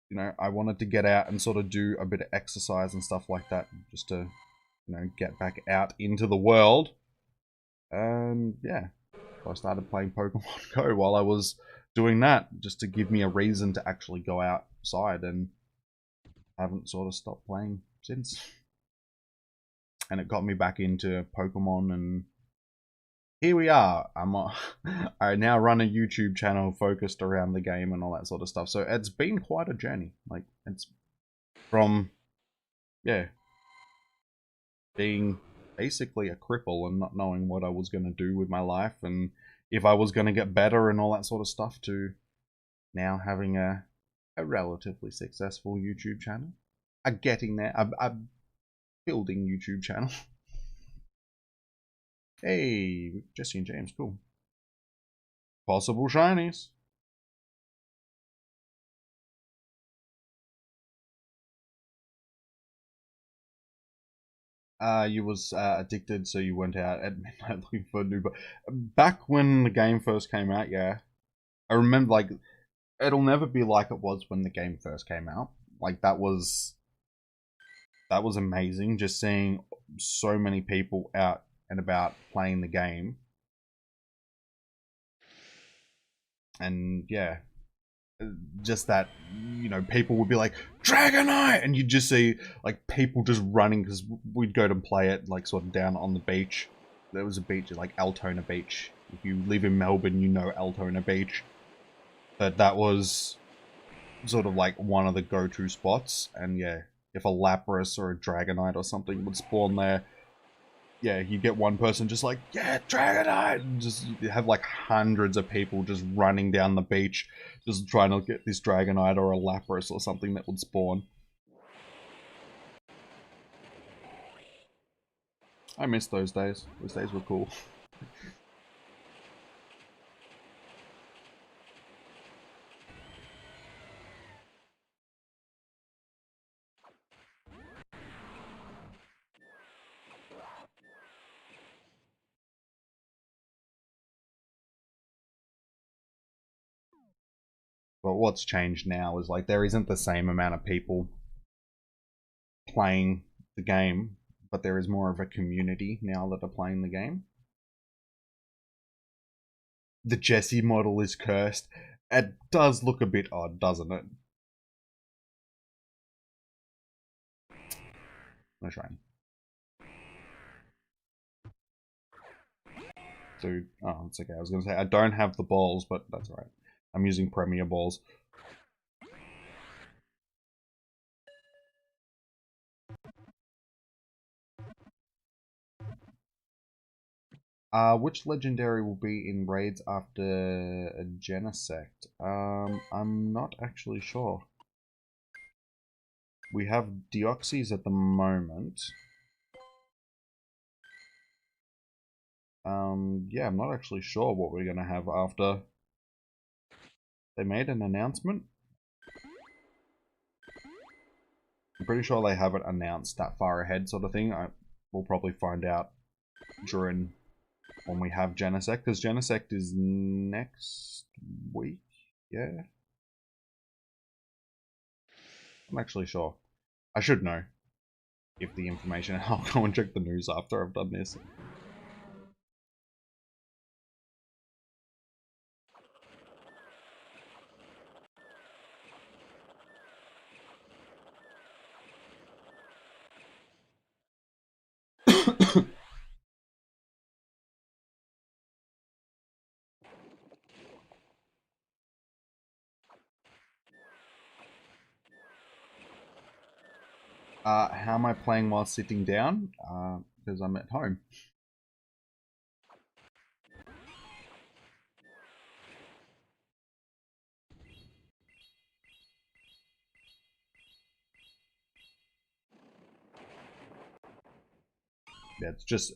you know, I wanted to get out and sort of do a bit of exercise and stuff like that. Just to, you know, get back out into the world. And, yeah. I started playing Pokemon Go while I was doing that, just to give me a reason to actually go outside, and I haven't sort of stopped playing since. And it got me back into Pokemon, and here we are. I now run a YouTube channel focused around the game and all that sort of stuff. So it's been quite a journey. Like, it's from, yeah, being basically a cripple and not knowing what I was going to do with my life and if I was going to get better and all that sort of stuff, to now having a relatively successful YouTube channel. I'm getting there. I'm building YouTube channel. Hey, Jesse and James, cool. Possible shinies. You was addicted, so you went out at midnight looking for a new. But back when the game first came out, yeah, I remember, like, it'll never be like it was when the game first came out. Like, that was amazing, just seeing so many people out and about playing the game. And yeah, just that, you know, people would be like, Dragonite! And you'd just see, like, people just running, because we'd go to play it, like, sort of down on the beach. There was a beach, like, Altona Beach. If you live in Melbourne, you know Altona Beach. But that was sort of, like, one of the go-to spots. And, yeah, if a Lapras or a Dragonite or something would spawn there, yeah, you get one person just like, yeah, Dragonite! And just you have like hundreds of people just running down the beach, just trying to get this Dragonite or a Lapras or something that would spawn. I miss those days. Those days were cool. But what's changed now is like there isn't the same amount of people playing the game, but there is more of a community now that are playing the game. The Jessie model is cursed. It does look a bit odd, doesn't it? No shame. Dude, oh, it's okay. I was going to say, I don't have the balls, but that's alright. I'm using Premier balls. Which legendary will be in raids after a Genesect? I'm not actually sure. We have Deoxys at the moment. Yeah, I'm not actually sure what we're gonna have after. They made an announcement. I'm pretty sure they haven't announced that far ahead, sort of thing. We'll probably find out during when we have Genesect, because Genesect is next week. Yeah, I'm actually sure. I should know if the information. I'll go and check the news after I've done this. How am I playing while sitting down? Because I'm at home. Yeah, it's just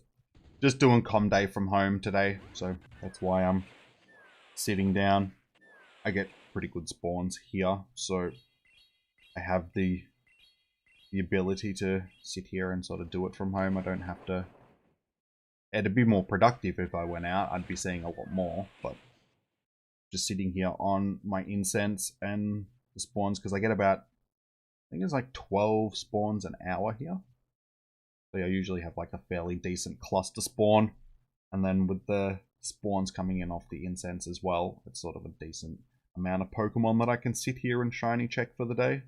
doing com day from home today, so that's why I'm sitting down. I get pretty good spawns here, so I have the ability to sit here and sort of do it from home. I don't have to. It'd be more productive if I went out. I'd be seeing a lot more, but just sitting here on my incense and the spawns, because I get about, I think it's like 12 spawns an hour here. So I usually have like a fairly decent cluster spawn, and then with the spawns coming in off the incense as well, it's sort of a decent amount of Pokemon that I can sit here and shiny check for the day.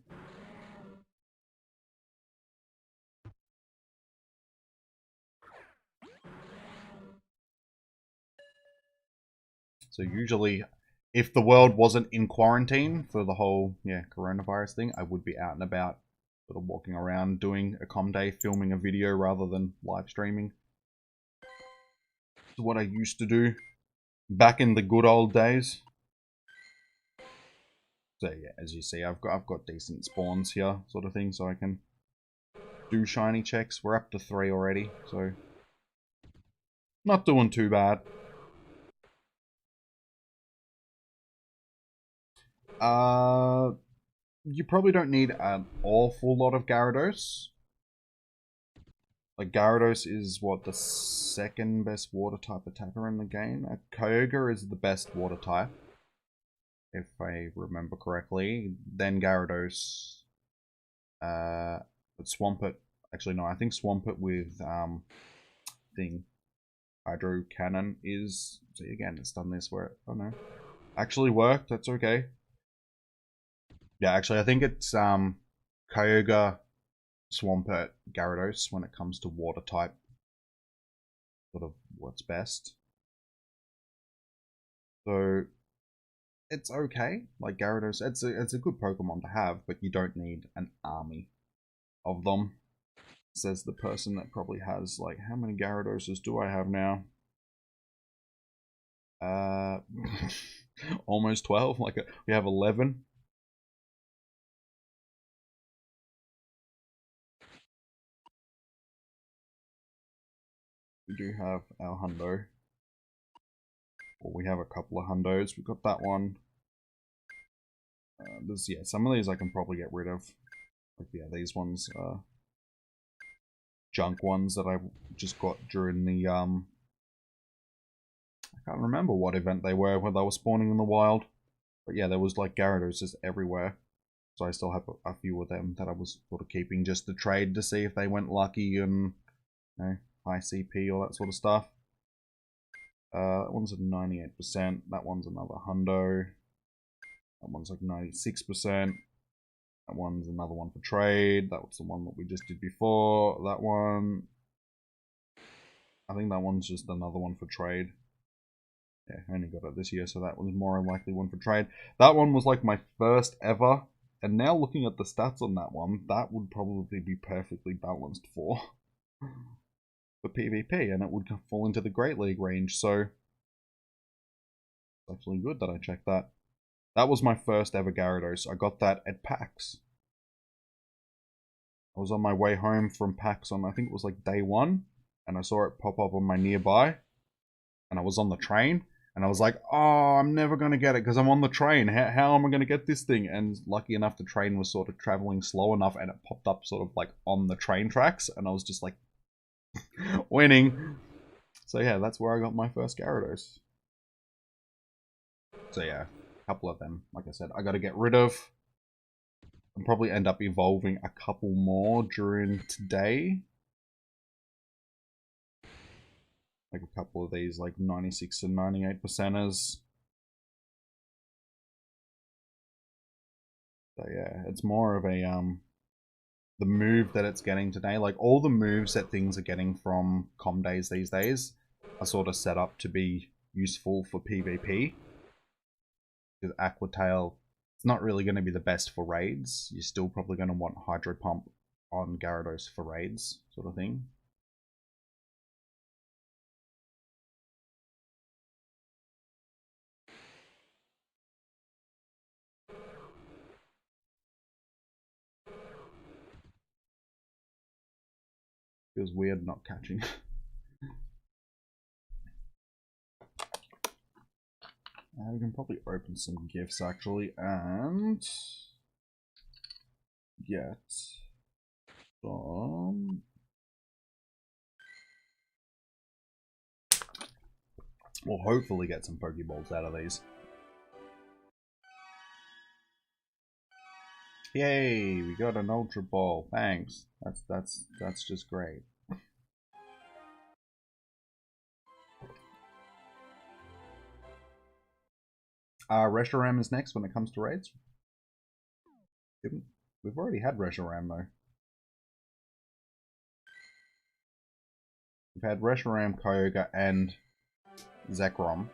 So usually, if the world wasn't in quarantine for the whole coronavirus thing, I would be out and about, sort of walking around, doing a com day, filming a video rather than live streaming. It's what I used to do back in the good old days. So yeah, as you see, I've got decent spawns here, sort of thing, so I can do shiny checks. We're up to 3 already, so not doing too bad. You probably don't need an awful lot of Gyarados. Like, Gyarados is, what, the second best water type attacker in the game? Kyogre is the best water type, if I remember correctly. Then Gyarados. But Swampert, actually no, I think Swampert with Hydro Cannon is, see again, it's done this where, oh no, actually worked, that's okay. Yeah, actually, I think it's Kyogre, Swampert, Gyarados when it comes to water type. Sort of what's best. So it's okay. Like Gyarados, it's a good Pokemon to have, but you don't need an army of them. Says the person that probably has like, how many Gyaradoses do I have now? Almost 12. Like we have 11. We do have our hundo. Well, we have a couple of hundos. We've got that one. Yeah, some of these I can probably get rid of. Like, yeah, these ones, junk ones that I just got during the, I can't remember what event they were when they were spawning in the wild. But yeah, there was like Gyarados just everywhere. So I still have a few of them that I was sort of keeping just to trade to see if they went lucky and, you know, high CP, all that sort of stuff. That one's at 98%. That one's another hundo. That one's like 96%. That one's another one for trade. That was the one that we just did before. That one, I think that one's just another one for trade. Yeah, I only got it this year, so that was more likely one for trade. That one was like my first ever. And now looking at the stats on that one, that would probably be perfectly balanced for PvP, and it would fall into the Great League range, so it's actually good that I checked that. That was my first ever Gyarados. I got that at PAX. I was on my way home from PAX on, I think it was like day 1, and I saw it pop up on my nearby, and I was on the train, and I was like, oh, I'm never going to get it because I'm on the train. How am I going to get this thing? And lucky enough, the train was sort of traveling slow enough, and it popped up sort of like on the train tracks, and I was just like, winning. So yeah, that's where I got my first Gyarados. So yeah, a couple of them, like I said, I got to get rid of. And probably end up evolving a couple more during today. Like a couple of these, like 96 and 98%ers. So yeah, it's more of a the move that it's getting today. Like all the moves that things are getting from Com Days these days are sort of set up to be useful for PvP. Because Aqua Tail, it's not really going to be the best for raids. You're still probably going to want Hydro Pump on Gyarados for raids, sort of thing. Feels weird not catching. We can probably open some gifts actually and get some. We'll hopefully get some Pokeballs out of these. Yay! We got an Ultra Ball. Thanks. That's just great. Reshiram is next when it comes to raids. We've already had Reshiram though. We've had Reshiram, Kyogre, and Zekrom.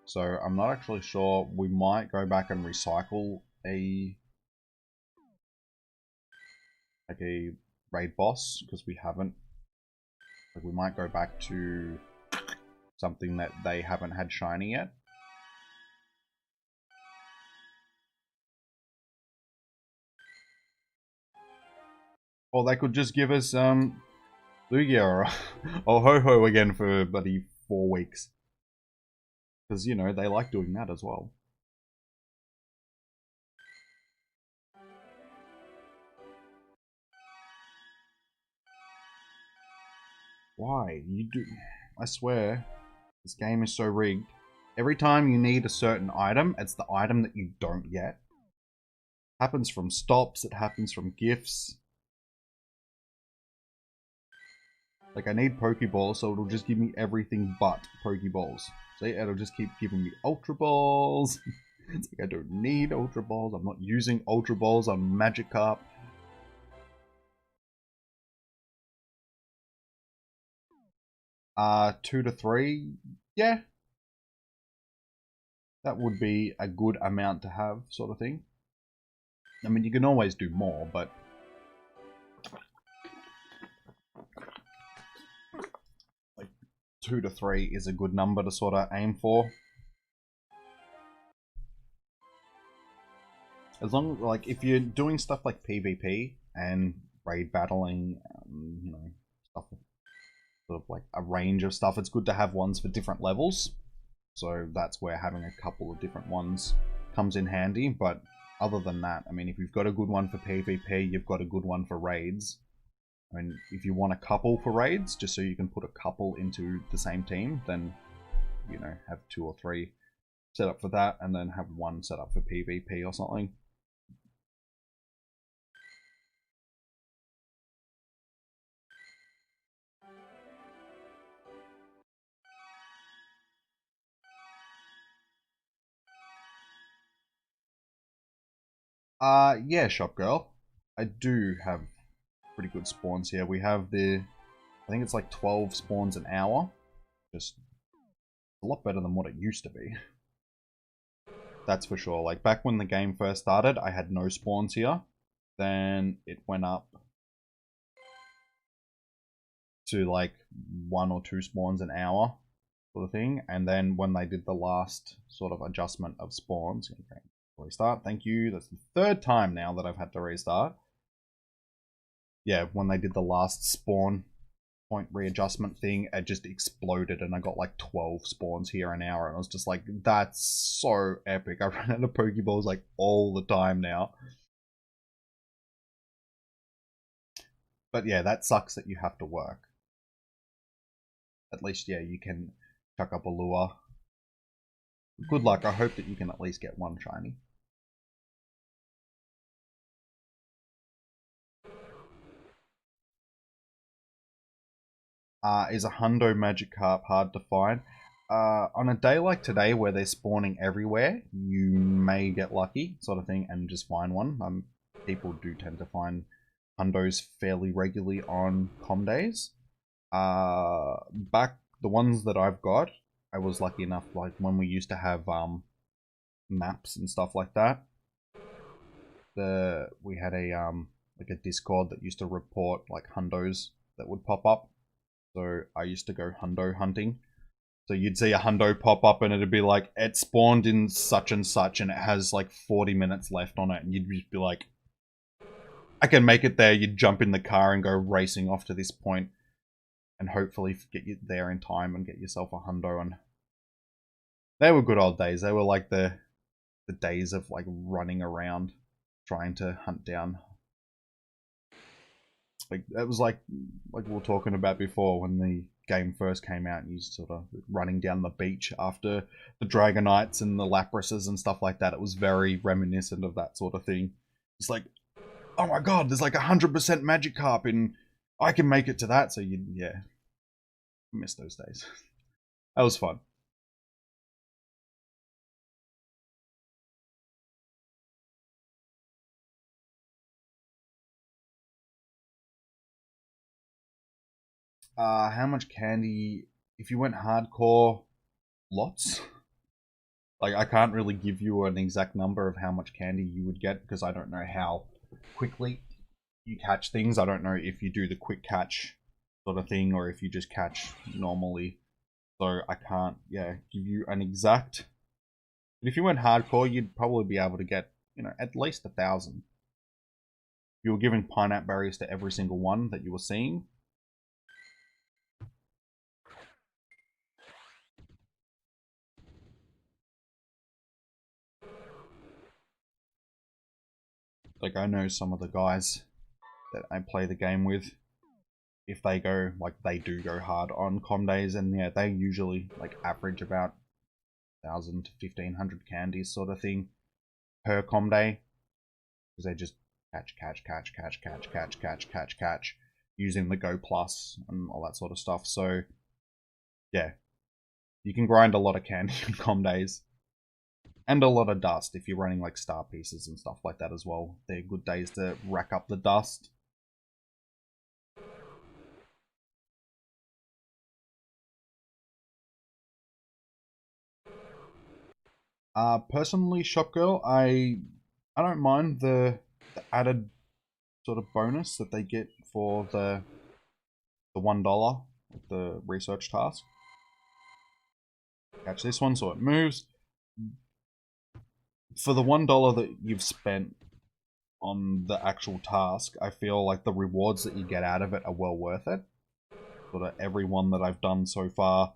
So I'm not actually sure. We might go back and recycle a raid boss because we haven't. Like we might go back to something that they haven't had shiny yet. Or they could just give us Lugia or Ho-Ho again for bloody 4 weeks. Because, you know, they like doing that as well. Why? You do... I swear, this game is so rigged. Every time you need a certain item, it's the item that you don't get. It happens from stops, it happens from gifts. Like, I need Pokeballs, so it'll just give me everything but Pokeballs. See, it'll just keep giving me Ultra Balls. It's like I don't need Ultra Balls. I'm not using Ultra Balls on Magikarp. Uh, 2 to 3, yeah. That would be a good amount to have, sort of thing. I mean, you can always do more, but... like, 2 to 3 is a good number to sort of aim for. As long, like, if you're doing stuff like PvP and raid battling, you know, stuff, sort of like a range of stuff, it's good to have ones for different levels. So that's where having a couple of different ones comes in handy. But other than that, I mean, if you've got a good one for PvP, you've got a good one for raids. I mean, if you want a couple for raids, just so you can put a couple into the same team, then, you know, have 2 or 3 set up for that, and then have 1 set up for PvP or something. Yeah, shop girl. I do have pretty good spawns here. We have I think it's like 12 spawns an hour. Just a lot better than what it used to be. That's for sure. Like, back when the game first started, I had no spawns here. Then it went up to like 1 or 2 spawns an hour, sort of thing. And then when they did the last sort of adjustment of spawns, okay, restart, thank you. That's the 3rd time now that I've had to restart. Yeah, when they did the last spawn point readjustment thing, it just exploded and I got like 12 spawns here an hour, and I was just like, that's so epic. I run out of Pokeballs like all the time now. But yeah, that sucks that you have to work. At least, yeah, you can chuck up a lure. Good luck. I hope that you can at least get 1 shiny. Is a Hundo Magikarp hard to find? On a day like today where they're spawning everywhere, you may get lucky, sort of thing, and just find one. People do tend to find Hundos fairly regularly on com days. Back, the ones that I've got, I was lucky enough, like when we used to have maps and stuff like that. We had a like a Discord that used to report like Hundos that would pop up. So I used to go Hundo hunting. So you'd see a Hundo pop up and it'd be like, it spawned in such and such and it has like 40 minutes left on it. And you'd just be like, I can make it there. You'd jump in the car and go racing off to this point and hopefully get you there in time and get yourself a Hundo. And they were good old days. They were like the days of like running around trying to hunt down. Like, it was like we were talking about before when the game first came out, and you sort of running down the beach after the Dragonites and the Laprases and stuff like that. It was very reminiscent of that sort of thing. It's like, oh my god, there's like 100% Magikarp and I can make it to that. So yeah, I miss those days. That was fun. How much candy? If you went hardcore, lots. Like, I can't really give you an exact number of how much candy you would get because I don't know how quickly you catch things. I don't know if you do the quick catch sort of thing or if you just catch normally. So I can't, yeah, give you an exact. But if you went hardcore, you'd probably be able to get, you know, at least 1,000. If you were giving pineapple berries to every single one that you were seeing. Like, I know some of the guys that I play the game with, if they go, like, they do go hard on com days, and yeah, they usually, like, average about 1,000 to 1,500 candies sort of thing per com day, because they just catch, using the Go Plus and all that sort of stuff. So, yeah, you can grind a lot of candy on com days. And a lot of dust if you're running like star pieces and stuff like that as well. They're good days to rack up the dust. Personally, Shopgirl, I don't mind the added sort of bonus that they get for the $1 with the research task. Catch this one so it moves. For the $1 that you've spent on the actual task, I feel like the rewards that you get out of it are well worth it. Sort of every one that I've done so far,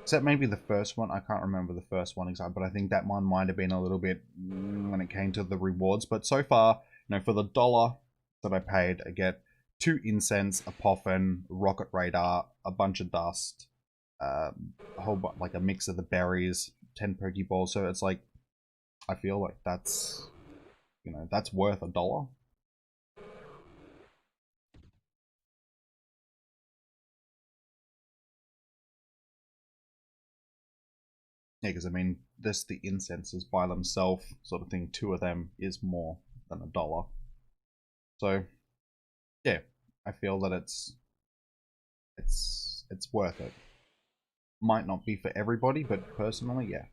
except maybe the first one. I can't remember the first one exactly, but I think that one might have been a little bit when it came to the rewards. But so far, for the $1 that I paid, I get 2 incense, a poffin, rocket radar, a bunch of dust, a whole bunch, like a mix of the berries, 10 Pokeballs. So it's like, I feel like that's, that's worth $1. Yeah, because I mean, the incenses by themselves, sort of thing, 2 of them is more than $1. So, yeah, I feel that it's worth it. Might not be for everybody, but personally, yeah,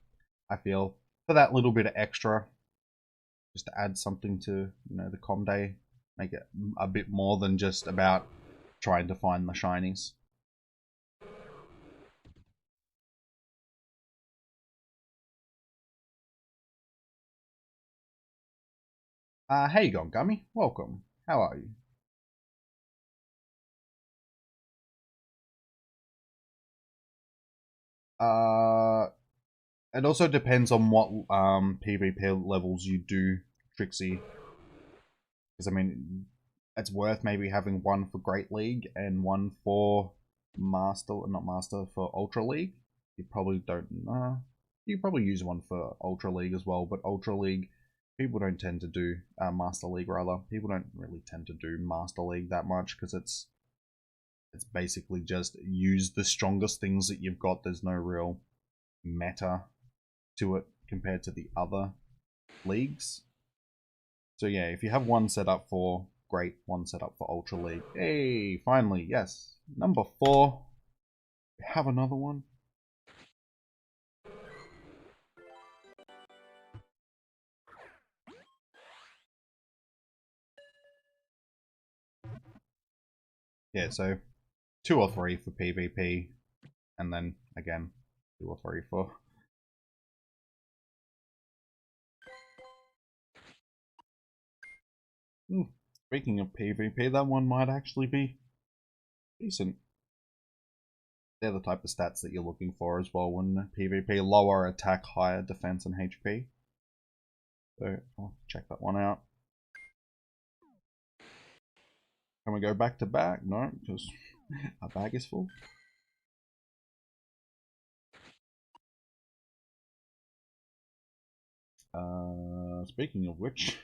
I feel for that little bit of extra, just to add something to the com day, make it a bit more than just about trying to find the shinies. Hey Gummy, welcome. How are you? It also depends on what PvP levels you do, Trixie. Because I mean, it's worth maybe having one for Great League and one for not Master, for Ultra League. You probably don't know. You probably use one for Ultra League as well, but Ultra League, people don't tend to do, Master League rather, people don't really tend to do Master League that much, because it's basically just use the strongest things that you've got. There's no real meta to it compared to the other leagues. So yeah, if you have one set up for Great, one set up for Ultra League. Hey, finally, yes. Number 4. We have another one. Yeah, so 2 or 3 for PvP, and then again 2 or 3 for. Speaking of PvP, that one might actually be decent. They're the type of stats that you're looking for as well when PvP. Lower attack, higher defense and HP. So I'll check that one out. Can we go back to back? No, because our bag is full. Speaking of which,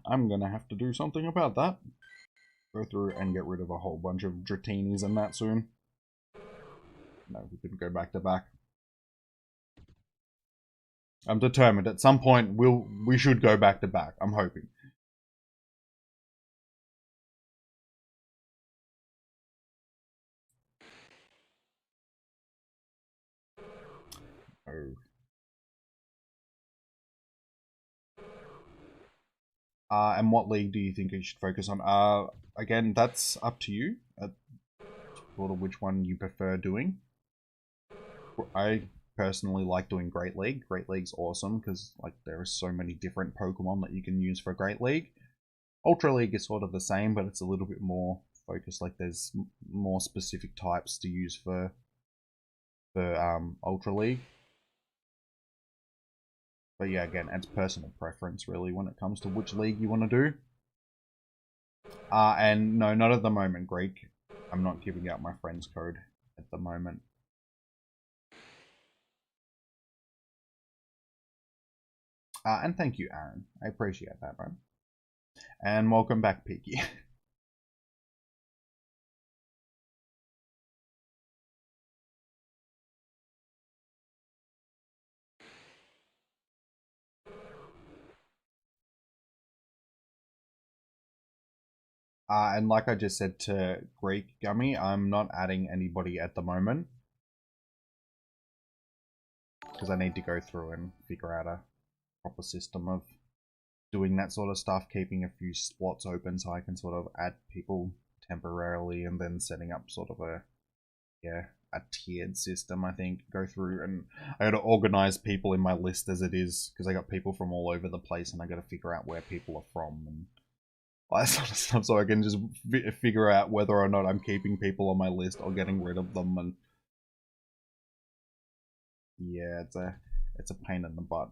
I'm gonna have to do something about that. Go through and get rid of a whole bunch of Dratinis and that soon. No, we couldn't go back to back. I'm determined. At some point, we should go back to back. I'm hoping. Oh. And what league do you think you should focus on? Again, that's up to you. Sort of which one you prefer doing. I personally like doing Great League. Great League's awesome because like there are so many different Pokemon that you can use for Great League. Ultra League is sort of the same, but it's a little bit more focused. Like there's more specific types to use for Ultra League. But yeah, again, it's personal preference really when it comes to which league you want to do. And no, not at the moment, Greek. I'm not giving out my friend's code at the moment. And thank you, Aaron. I appreciate that, man. And welcome back, Peaky. And like I just said to Greek Gummy, I'm not adding anybody at the moment. Because I need to go through and figure out a proper system of doing that sort of stuff, keeping a few slots open so I can sort of add people temporarily and then setting up sort of a tiered system, I think. Go through and I gotta organize people in my list as it is, because I got people from all over the place and I gotta figure out where people are from and all that sort of stuff, so I can just figure out whether or not I'm keeping people on my list or getting rid of them. And yeah, it's a pain in the butt.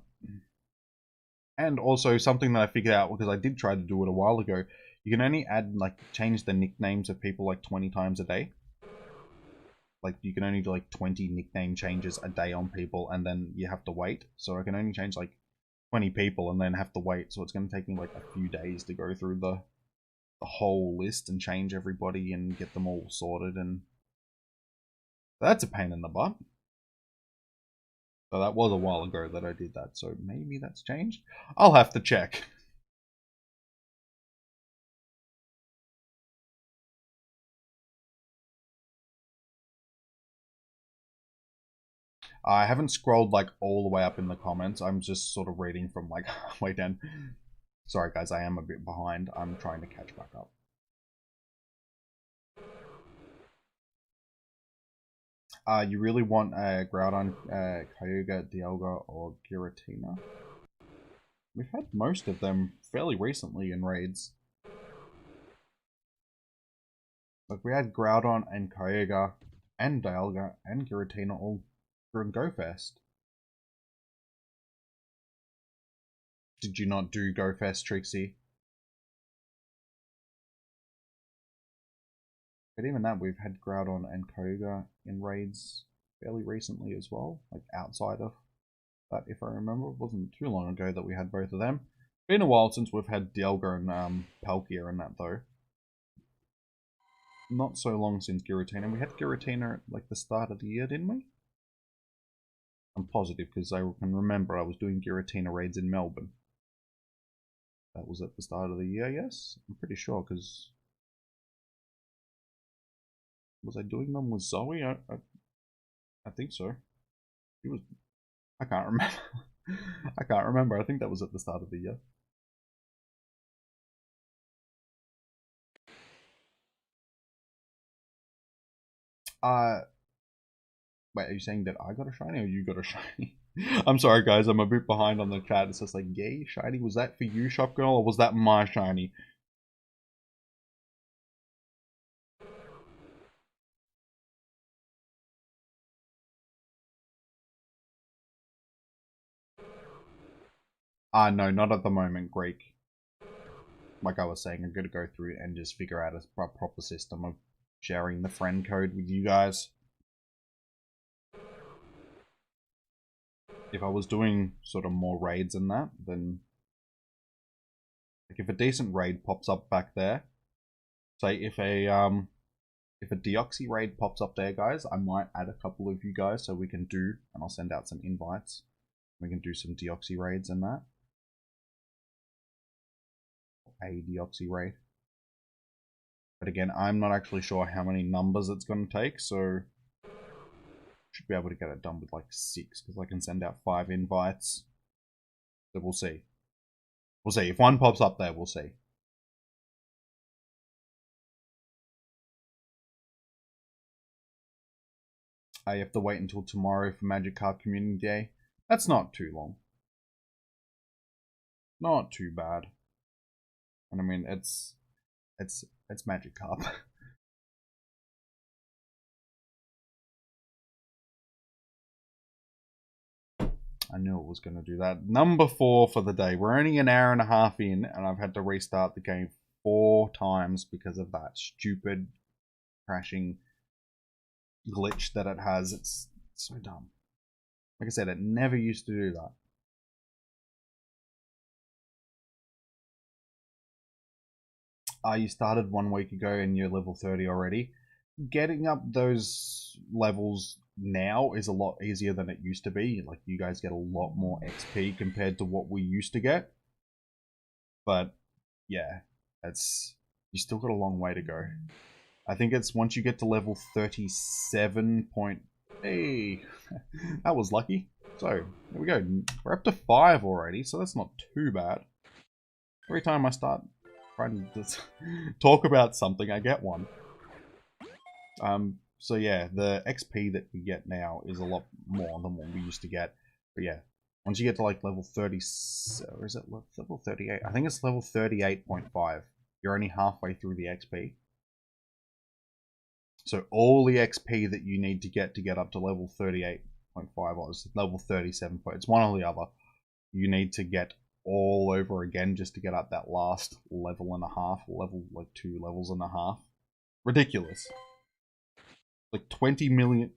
And also something that I figured out, because I did try to do it a while ago, you can only add, like, change the nicknames of people like 20 times a day. Like, you can only do like 20 nickname changes a day on people, and then you have to wait. So I can only change like 20 people and then have to wait. So it's going to take me like a few days to go through the whole list and change everybody and get them all sorted. And that's a pain in the butt. So that was a while ago that I did that. So maybe that's changed. I'll have to check. I haven't scrolled like all the way up in the comments. I'm just sort of reading from like halfway down. Sorry guys, I am a bit behind. I'm trying to catch back up. You really want Groudon, Kyogre, Dialga, or Giratina? We've had most of them fairly recently in raids. Like, we had Groudon and Kyogre and Dialga and Giratina all during GoFest. Did you not do GoFest, Trixie? But even that, we've had Groudon and Kyogre in raids fairly recently as well, like outside of that, if I remember. It wasn't too long ago that we had both of them. Been a while since we've had Dialga and Palkia and that, though. Not so long since Giratina. We had Giratina at like the start of the year, didn't we? I'm positive because I can remember I was doing Giratina raids in Melbourne. That was at the start of the year, yes? I'm pretty sure, because... Was I doing them with Zoe? I think so. It was... I can't remember. I can't remember. I think that was at the start of the year. Wait, are you saying that I got a shiny or you got a shiny? I'm sorry, guys. I'm a bit behind on the chat. It's just like, yay, shiny. Was that for you, Shop Girl, or was that my shiny? No, not at the moment, Greek. Like I was saying, I'm going to go through and just figure out a proper system of sharing the friend code with you guys. If I was doing sort of more raids than that, then... Like, if a decent raid pops up back there, say if a Deoxy raid pops up there, guys, I might add a couple of you guys so we can do, and I'll send out some invites. We can do some Deoxy raids and that. A Deoxy raid. But again, I'm not actually sure how many numbers it's going to take, so should be able to get it done with like 6, because I can send out 5 invites. So we'll see. We'll see. If one pops up there, we'll see. I have to wait until tomorrow for Magikarp Community Day. That's not too long. Not too bad. And I mean, it's Magikarp. I knew it was going to do that. Number 4 for the day. We're only an hour and a half in, and I've had to restart the game 4 times because of that stupid crashing glitch that it has. It's so dumb. Like I said, it never used to do that. You started 1 week ago and you're level 30 already. Getting up those levels now is a lot easier than it used to be. Like, you guys get a lot more XP compared to what we used to get. But yeah, it's You still got a long way to go. I think it's once you get to level 37 point... Hey, that was lucky. So, there we go. We're up to 5 already, so that's not too bad. Every time I start trying to talk about something, I get one. So yeah, the XP that we get now is a lot more than what we used to get. But yeah, once you get to like level 30, or is it level 38? I think it's level 38.5. You're only halfway through the XP. So all the XP that you need to get up to level 38.5, or is level 37, it's one or the other. You need to get all over again just to get up that last level and a half, level like 2 levels and a half. Ridiculous. Like 20 million.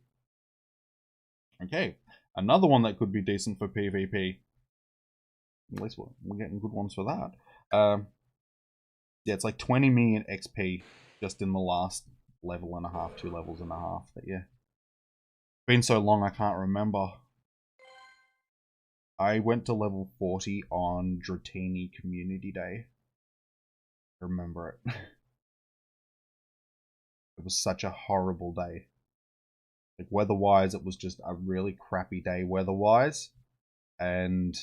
Okay, another one that could be decent for PvP. At least we're getting good ones for that. Yeah, it's like 20 million XP just in the last level and a half, 2 levels and a half. But yeah, been so long I can't remember. I went to level 40 on Dratini Community Day. I remember it. It was such a horrible day. Like, weather-wise, it was just a really crappy day weather-wise. And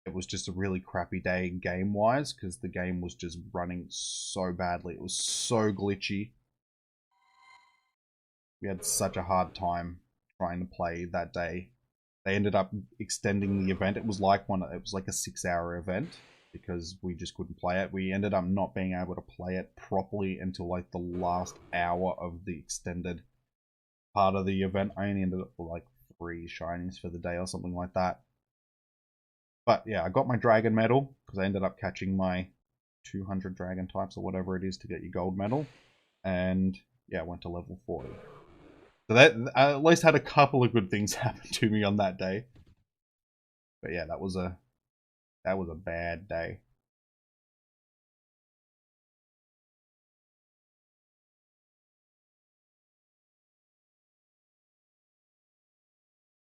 it was just a really crappy day game-wise, because the game was just running so badly. It was so glitchy. We had such a hard time trying to play that day. They ended up extending the event. It was like a 6-hour event, because we just couldn't play it. We ended up not being able to play it properly until like the last hour of the extended part of the event. I only ended up with like 3 shinies for the day or something like that. But yeah, I got my dragon medal because I ended up catching my 200 dragon types or whatever it is to get your gold medal. And yeah, I went to level 40. So that, I at least had a couple of good things happen to me on that day. But yeah, that was a bad day.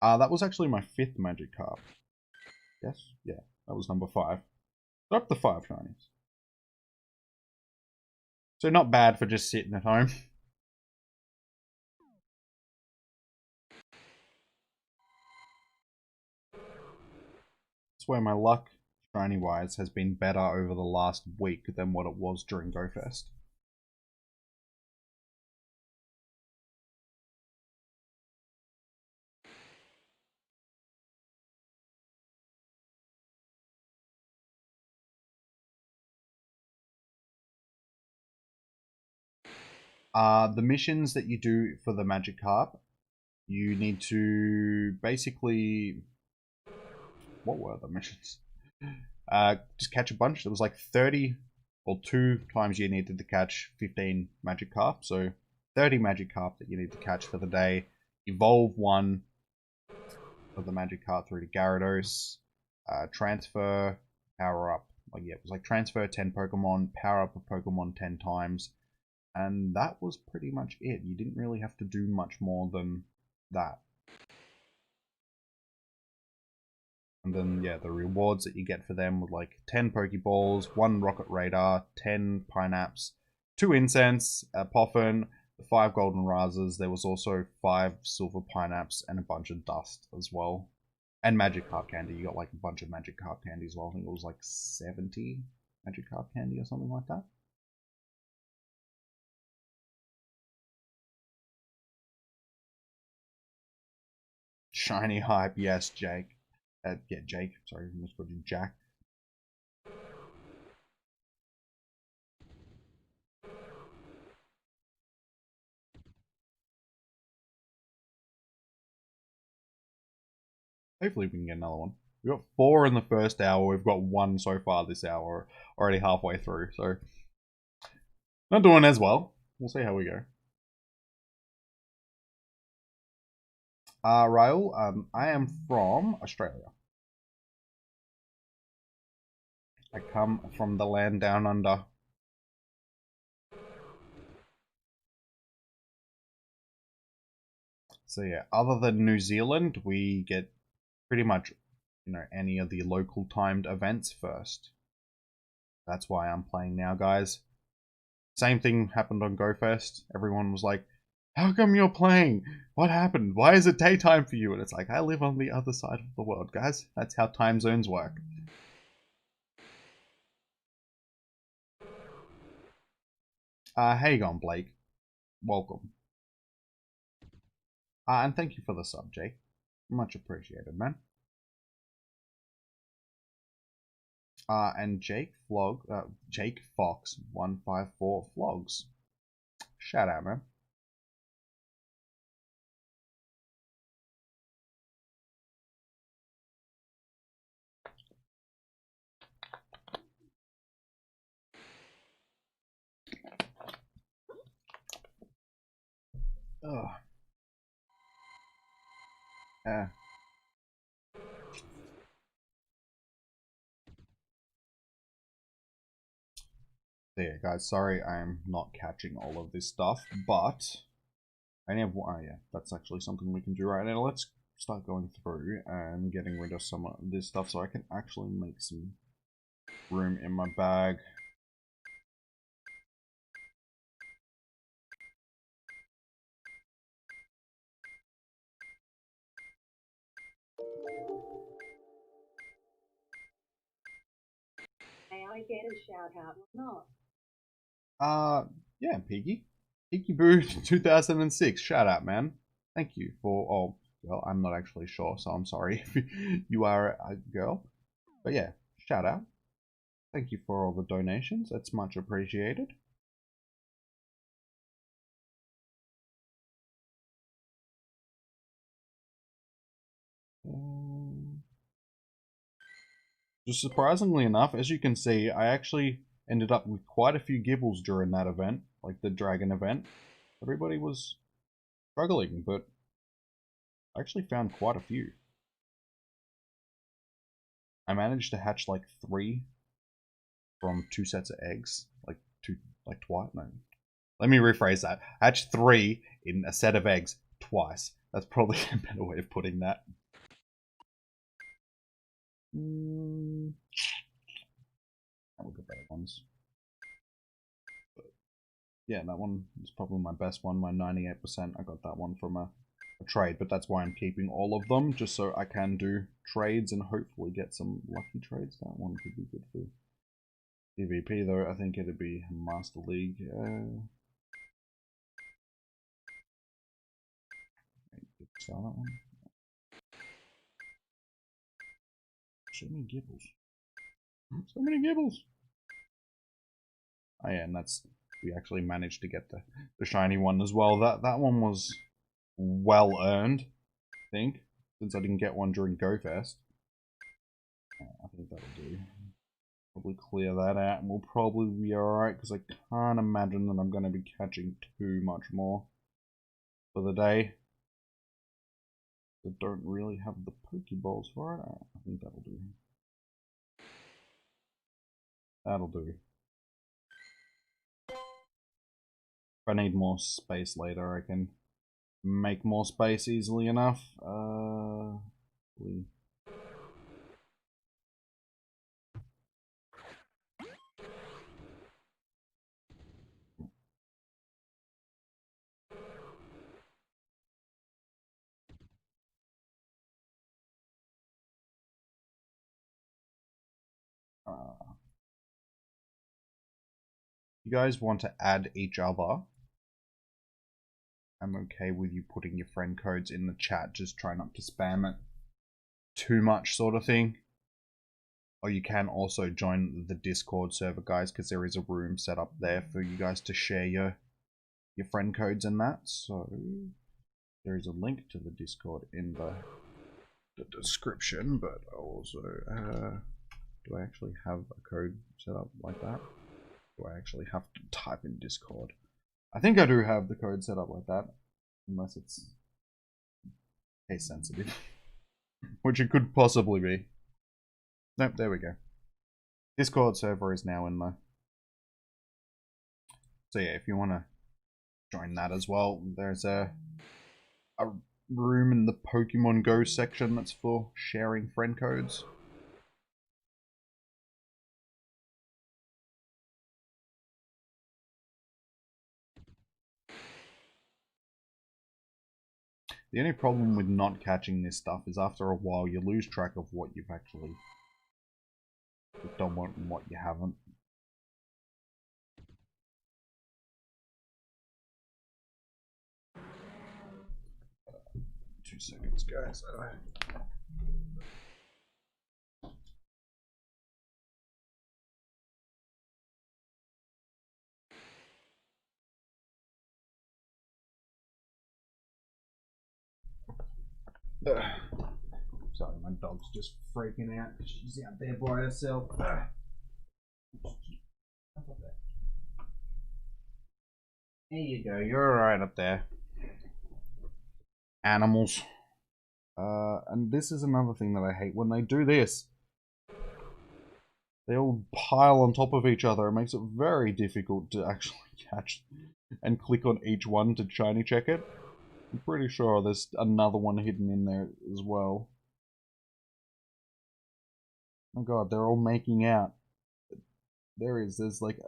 That was actually my 5th Magikarp. Yes? Yeah, that was number 5. So up to 5 shinies. So not bad for just sitting at home. That's where my luck, shiny-wise, has been better over the last week than what it was during GoFest. The missions that you do for the Magikarp, you need to basically... What were the missions? Just catch a bunch. There was like 30, or 2 times you needed to catch 15 Magikarp. So 30 Magikarp that you need to catch for the day. Evolve one of the Magikarp through to Gyarados. Transfer, power up. Like, yeah, it was like transfer 10 Pokemon, power up a Pokemon 10 times. And that was pretty much it. You didn't really have to do much more than that. And then, yeah, the rewards that you get for them were like 10 Pokeballs, 1 Rocket Radar, 10 Pineapps, 2 Incense, a Poffin, 5 Golden Razors. There was also 5 Silver Pineapps and a bunch of dust as well. And Magikarp Candy. You got like a bunch of Magikarp Candy as well. I think it was like 70 Magikarp Candy or something like that. Shiny hype, yes, Jake. Yeah, Jake. Sorry, I almost called you Jack. Hopefully we can get another one. We got 4 in the first hour. We've got 1 so far this hour. Already halfway through, so not doing as well. We'll see how we go. Raul, I am from Australia. I come from the land down under. So yeah, other than New Zealand, we get pretty much, any of the local timed events first. That's why I'm playing now, guys. Same thing happened on GoFest. Everyone was like, how come you're playing? What happened? Why is it daytime for you? And it's like, I live on the other side of the world, guys. That's how time zones work. How you going, Blake? Welcome. And thank you for the sub, Jake. Much appreciated, man. And Jake Fox 154 vlogs. Shout out, man. Ugh. Yeah. There, guys. Sorry, I'm not catching all of this stuff, but I have. Oh, yeah, that's actually something we can do right now. Let's start going through and getting rid of some of this stuff so I can actually make some room in my bag. May I get a shout out or not? Yeah, Piggy. Piggy Boo 2006. Shout out, man. Thank you for. Oh, well, I'm not actually sure, so I'm sorry if you are a girl. But yeah, shout out. Thank you for all the donations. That's much appreciated. Just surprisingly enough, as you can see, I actually ended up with quite a few gibbles during that event, like the dragon event. Everybody was struggling, but I actually found quite a few. I managed to hatch like 3 from 2 sets of eggs, like twice. No, let me rephrase that. Hatch 3 in a set of eggs twice. That's probably a better way of putting that. I'll look at better ones. But yeah, that one is probably my best one. My 98%. I got that one from a trade, but that's why I'm keeping all of them, just so I can do trades and hopefully get some lucky trades. That one could be good for PvP, though. I think it'd be Master League. Start that one. So many gibbles. So many gibbles. Oh yeah, and that's, we actually managed to get the shiny one as well. That one was well earned, I think, since I didn't get one during GoFest. I think that'll do. Probably clear that out and we'll probably be alright, because I can't imagine that I'm going to be catching too much more for the day. I don't really have the Pokeballs for it. I think that'll do. That'll do. If I need more space later, I can make more space easily enough. You guys want to add each other, I'm okay with you putting your friend codes in the chat. Just try not to spam it too much, sort of thing. Or you can also join the Discord server, guys, because there is a room set up there for you guys to share your friend codes and that. So there is a link to the Discord in the description, but also do I actually have a code set up like that? Do I actually have to type in Discord? I think I do have the code set up like that, unless it's case sensitive, which it could possibly be. Nope, there we go. Discord server is now in there. So yeah, if you want to join that as well, there's a room in the Pokemon Go section that's for sharing friend codes. The only problem with not catching this stuff is after a while you lose track of what you've actually done and what you haven't. Two seconds, guys. Sorry, my dog's just freaking out because she's out there by herself. There you go, you're alright up there. Animals. And this is another thing that I hate. When they do this, they all pile on top of each other. It makes it very difficult to actually catch and click on each one to shiny check it. I'm pretty sure there's another one hidden in there as well. Oh god, they're all making out. There's like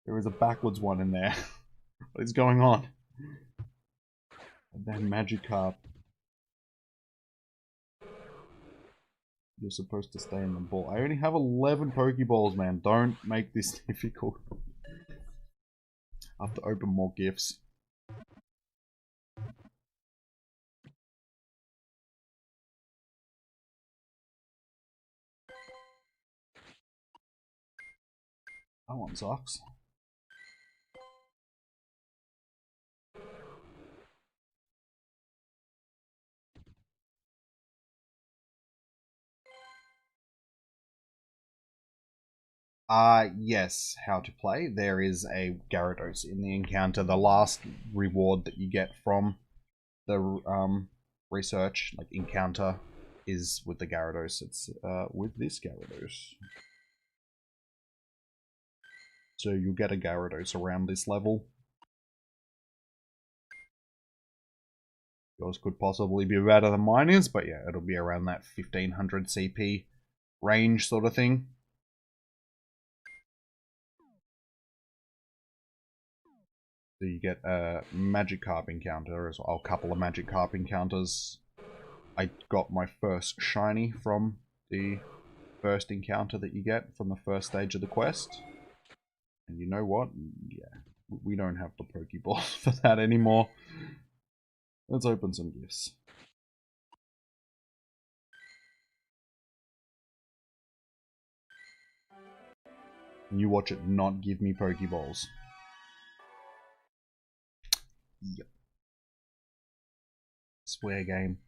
there is a backwards one in there. What is going on? And then Magikarp. You're supposed to stay in the ball. I only have 11 Pokeballs, man. Don't make this difficult. I have to open more gifts. That one sucks. Yes, how to play. There is a Gyarados in the encounter. The last reward that you get from the research, like encounter, is with the Gyarados. It's with this Gyarados. So you'll get a Gyarados around this level. Yours could possibly be better than mine is, but yeah, it'll be around that 1500 CP range sort of thing. So you get a Magikarp encounter as well, a couple of Magikarp encounters. I got my first shiny from the first encounter that you get from the first stage of the quest. And you know what? Yeah, we don't have the Pokeball for that anymore. Let's open some gifts. And you watch it not give me Pokeballs. Yep. Swear game.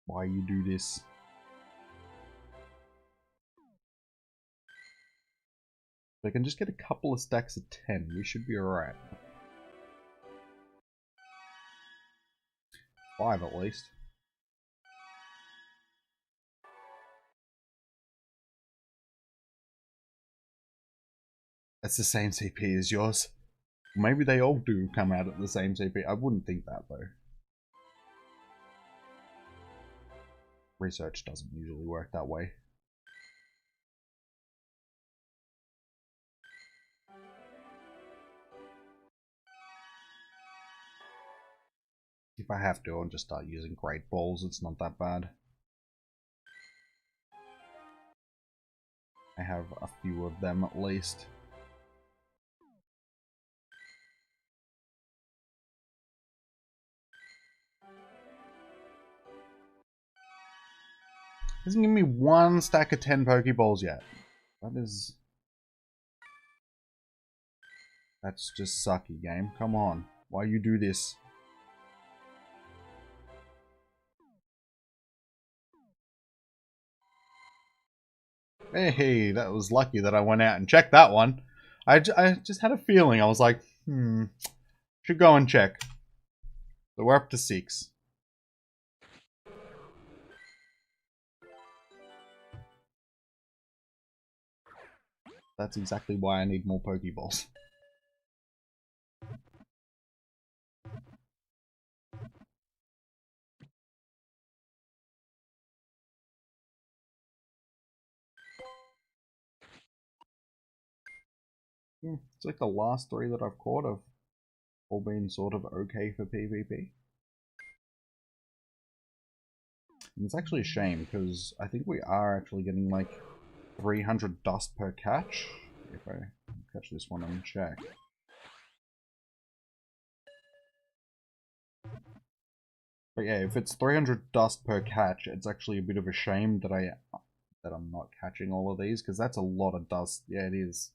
Why you do this? If I can just get a couple of stacks of 10, we should be alright. 5 at least. That's the same CP as yours. Maybe they all do come out at the same CP. I wouldn't think that though. Research doesn't usually work that way. If I have to, I'll just start using Great Balls. It's not that bad. I have a few of them at least. Hasn't given me one stack of 10 Pokeballs yet. That's just sucky, game. Come on. Why you do this? Hey, that was lucky that I went out and checked that one. I just had a feeling. I was like, should go and check. So we're up to 6. That's exactly why I need more Pokeballs. It's like the last 3 that I've caught of all been sort of okay for PvP. And it's actually a shame because I think we are actually getting like 300 dust per catch. If I catch this one and check. But yeah, if it's 300 dust per catch, it's actually a bit of a shame that I'm not catching all of these, because that's a lot of dust. Yeah, it is.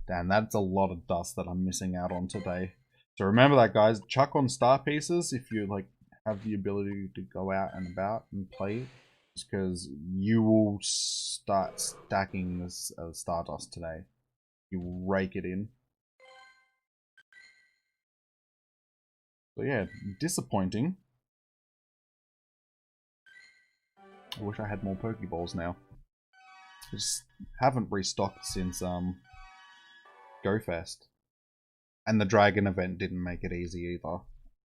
Damn, that's a lot of dust that I'm missing out on today. So remember that, guys. Chuck on star pieces if you like have the ability to go out and about and play, because you will start stacking this stardust today. You will rake it in. So yeah, disappointing. I wish I had more Pokeballs now. I just haven't restocked since GoFest. And the Dragon event didn't make it easy either,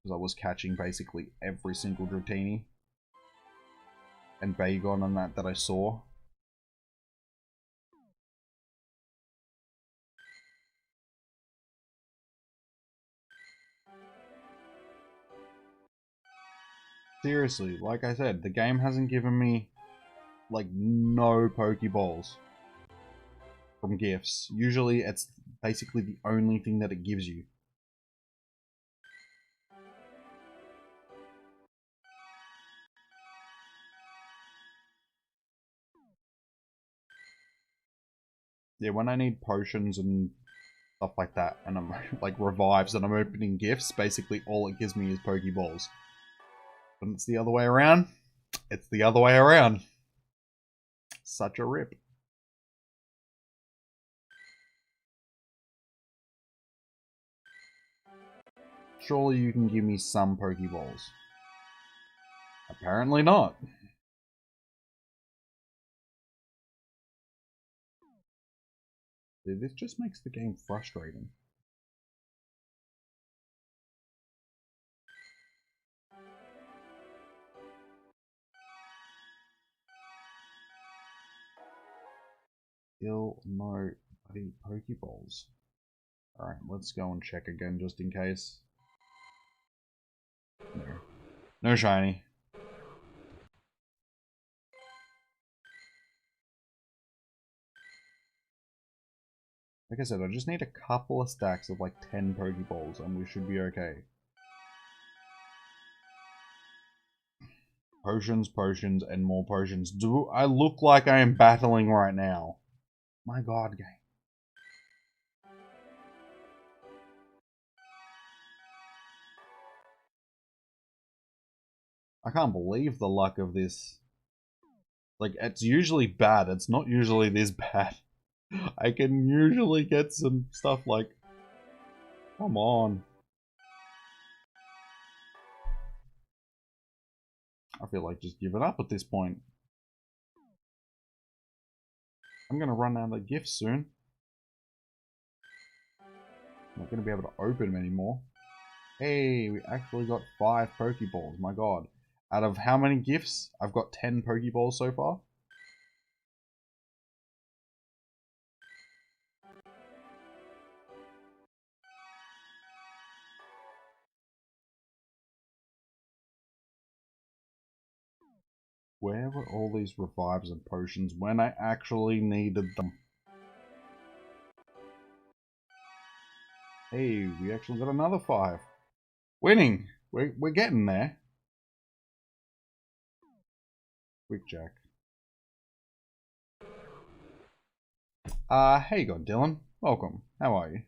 because I was catching basically every single Dratini and Bagon and that I saw. Seriously, like I said, the game hasn't given me like no Pokeballs from gifts. Usually it's basically the only thing that it gives you. Yeah, when I need potions and stuff like that, and I'm like revives and I'm opening gifts, basically all it gives me is Pokeballs. When it's the other way around, it's the other way around. Such a rip. Surely you can give me some Pokeballs. Apparently not. This just makes the game frustrating. Still no bloody Pokeballs. Alright, let's go and check again just in case. No. No shiny. Like I said, I just need a couple of stacks of like 10 Pokeballs and we should be okay. Potions, potions, and more potions. Do I look like I am battling right now? My god, game. I can't believe the luck of this. Like, it's usually bad. It's not usually this bad. I can usually get some stuff like... Come on. I feel like just giving up at this point. I'm gonna run out of gifts soon. I'm not gonna be able to open them anymore. Hey, we actually got 5 Pokeballs. My god. Out of how many gifts? I've got 10 Pokeballs so far. Where were all these revives and potions when I actually needed them? Hey, we actually got another 5. Winning! We're getting there. Quick Jack. Hey you going, Dylan? Welcome. How are you?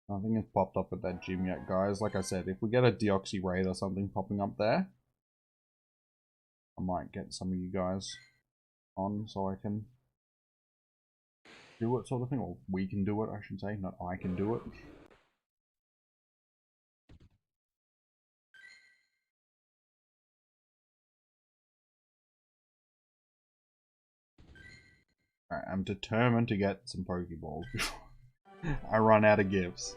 Nothing has popped up at that gym yet, guys. Like I said, if we get a Deoxys raid or something popping up there, I might get some of you guys on so I can do it, sort of thing. Or we can do it, I should say. Not I can do it. Alright, I'm determined to get some Pokeballs before I run out of gifts.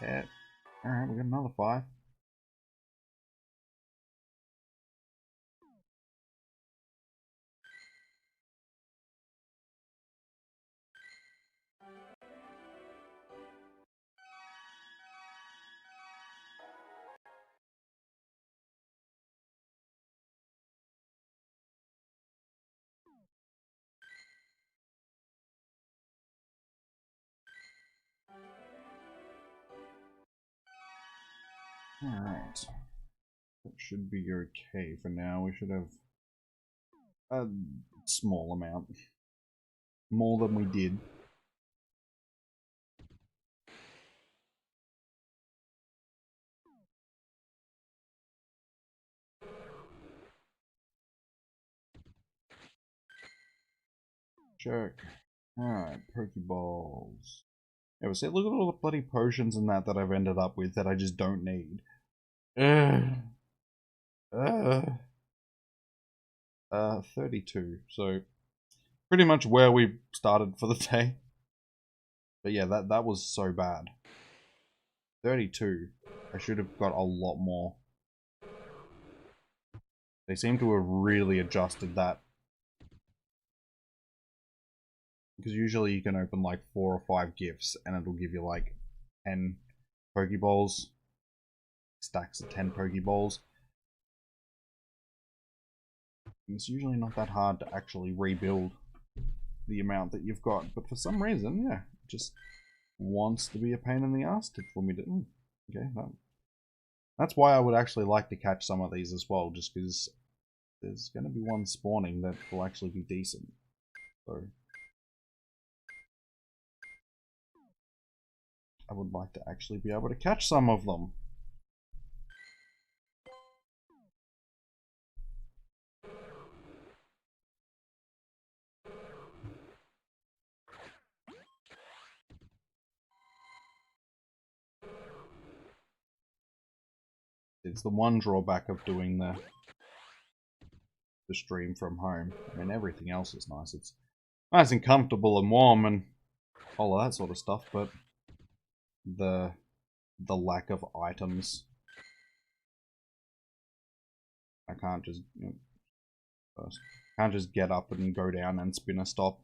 Yeah. Alright, we got another 5. Alright. That should be okay for now. We should have a small amount. More than we did. Check. Alright, Pokeballs. Yeah, but see, look at all the bloody potions and that I've ended up with that I just don't need. 32. So, pretty much where we started for the day. But yeah, that was so bad. 32. I should have got a lot more. They seem to have really adjusted that. Because usually you can open like 4 or 5 gifts and it'll give you like 10 Pokeballs. Stacks of 10 Pokeballs. And it's usually not that hard to actually rebuild the amount that you've got. But for some reason, yeah, it just wants to be a pain in the ass for me to... okay, that's why I would actually like to catch some of these as well, just because there's going to be one spawning that will actually be decent. So I would like to actually be able to catch some of them. It's the one drawback of doing the stream from home. I mean, everything else is nice. It's nice and comfortable and warm and all of that sort of stuff, but the lack of items. I can't just can't just get up and go down and spin a stop,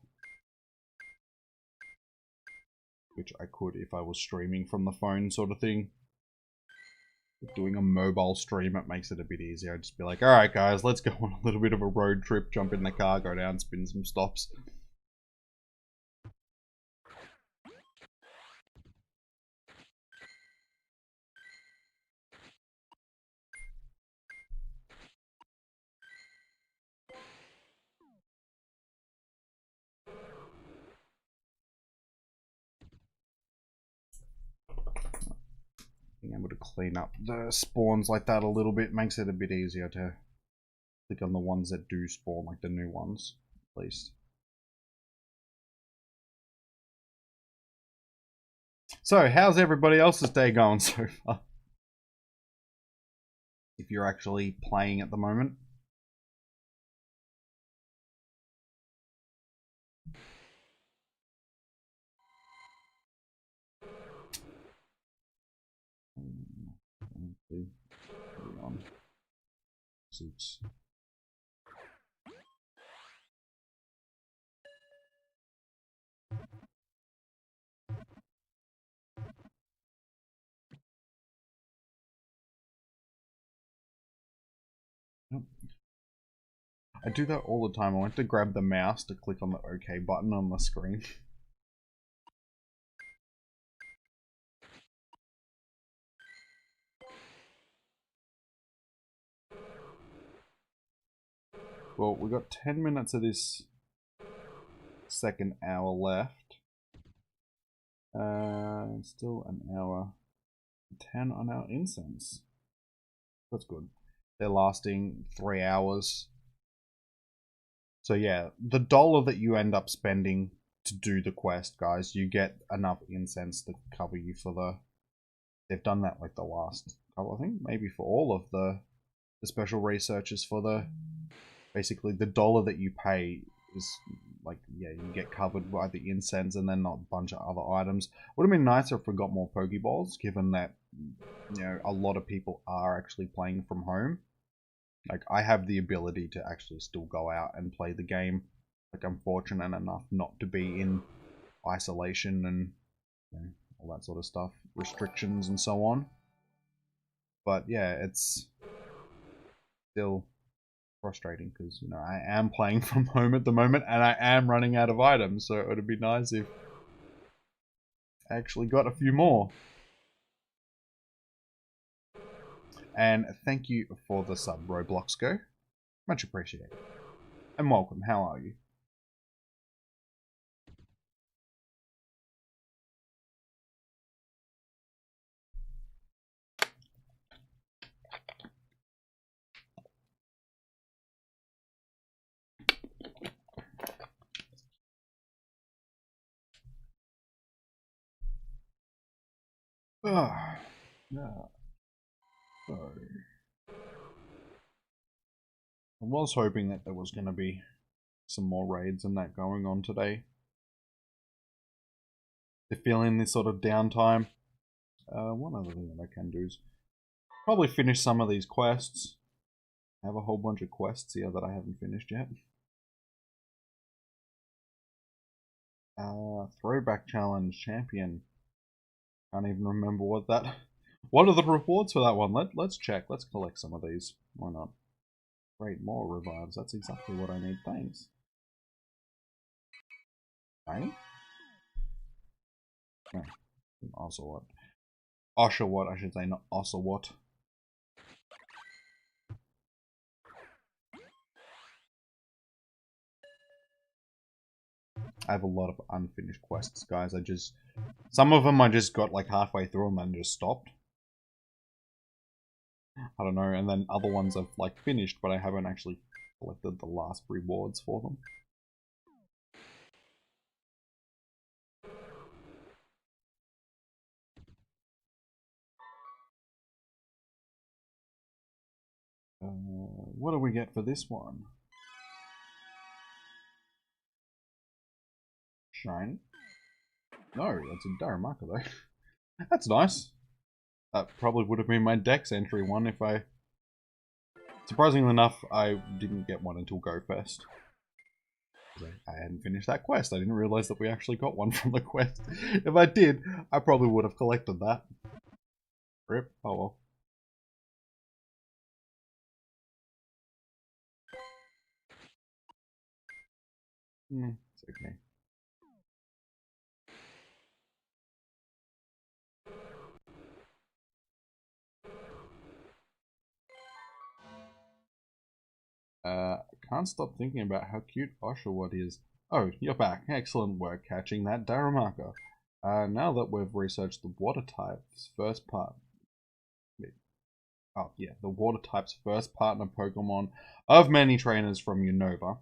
which I could if I was streaming from the phone, sort of thing. If doing a mobile stream, it makes it a bit easier. I'd just be like, alright guys, let's go on a little bit of a road trip, jump in the car, go down, spin some stops. Being able to clean up the spawns like that a little bit makes it a bit easier to click on the ones that do spawn, like the new ones, at least. So, how's everybody else's day going so far? If you're actually playing at the moment. Suits. I do that all the time. I went to grab the mouse to click on the OK button on the screen. Well, we got 10 minutes of this second hour left. Still an hour 10 on our incense. That's good. They're lasting 3 hours. So yeah, the $1 that you end up spending to do the quest, guys, you get enough incense to cover you for the... They've done that like the last couple, I think, maybe for all of the special researches for the... Basically, the $1 that you pay is like, yeah, you get covered by the incense and then not a bunch of other items. Would have been nicer if we got more Pokeballs, given that, you know, a lot of people are actually playing from home. Like, I have the ability to actually still go out and play the game. Like, I'm fortunate enough not to be in isolation and, you know, all that sort of stuff. Restrictions and so on. But, yeah, it's still frustrating because, you know, I am playing from home at the moment and I am running out of items, so it would be nice if I actually got a few more. And thank you for the sub, Roblox Go. Much appreciated. And welcome, how are you? Yeah. So, I was hoping that there was going to be some more raids and that going on today. To fill in this sort of downtime. One other thing that I can do is probably finish some of these quests. I have a whole bunch of quests here that I haven't finished yet. Throwback challenge champion. Can't even remember what that. What are the rewards for that one? Let's check. Let's collect some of these. Why not? Great, more revives. That's exactly what I need. Thanks. Shiny? No. Ocelot. Oshawott, I should say, not Ocelot. I have a lot of unfinished quests, guys. Some of them I just got like halfway through them and just stopped. I don't know, and then other ones I've like finished, but I haven't actually collected the last rewards for them. What do we get for this one? Shiny? No, that's a Darumaka though. That's nice. That probably would have been my Dex entry one if I... Surprisingly enough, I didn't get one until Go Fest. I hadn't finished that quest. I didn't realize that we actually got one from the quest. If I did, I probably would have collected that. Rip. Oh well. It's okay. Can't stop thinking about how cute Oshawott is. Oh, you're back. Excellent work catching that Darumaka. Now that we've researched the water type's first part... Oh, yeah, the water type's first partner Pokemon of many trainers from Unova,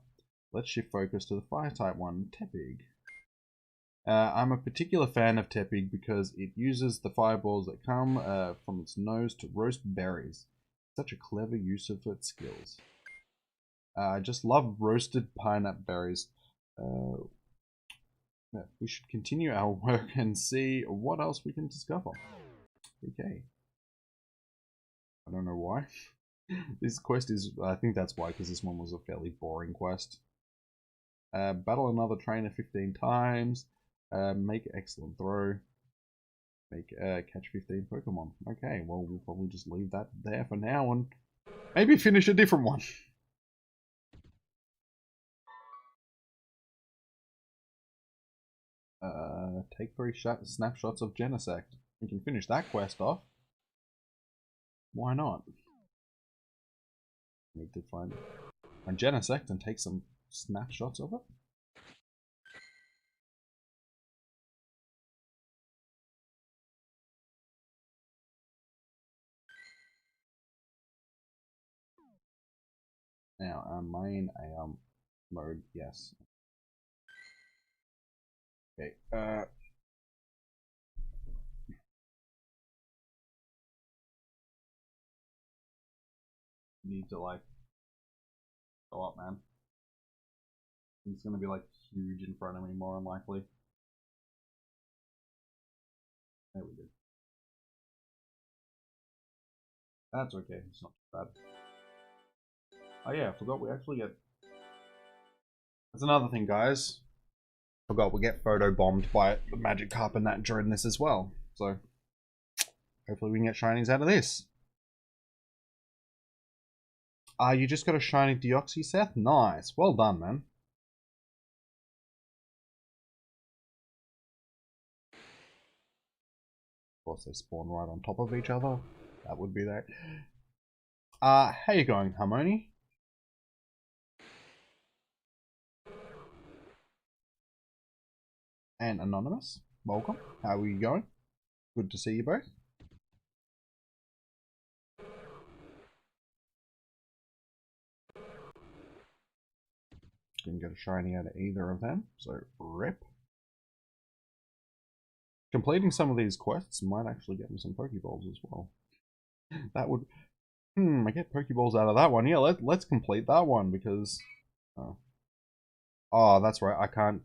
let's shift focus to the fire type one, Tepig. I'm a particular fan of Tepig because it uses the fireballs that come from its nose to roast berries. Such a clever use of its skills. I just love roasted pineapple berries. We should continue our work and see what else we can discover. Okay. I don't know why. This quest is... I think that's why, because this one was a fairly boring quest. Battle another trainer 15 times. Make excellent throw. Catch 15 Pokemon. Okay, well, we'll probably just leave that there for now and maybe finish a different one. Take 3 snapshots of Genesect. We can finish that quest off. Why not? Need to find a Genesect and take some snapshots of it. Now, our main mode, yes. Okay, need to like go up, man. It's gonna be like huge in front of me, more than likely. There we go. That's okay, it's not too bad. Oh yeah, I forgot we actually get... That's another thing, guys. Forgot we get photo bombed by the Magikarp and that during this as well. So, hopefully we can get shinies out of this. You just got a shiny Deoxys, Seth? Nice. Well done, man. Of course, they spawn right on top of each other. That would be that. How you going, Harmony? And Anonymous, welcome. How are you going? Good to see you both. Didn't get a shiny out of either of them, so rip. Completing some of these quests might actually get me some Pokeballs as well. That would... I get Pokeballs out of that one. Yeah, let's complete that one because... Oh, that's right, I can't...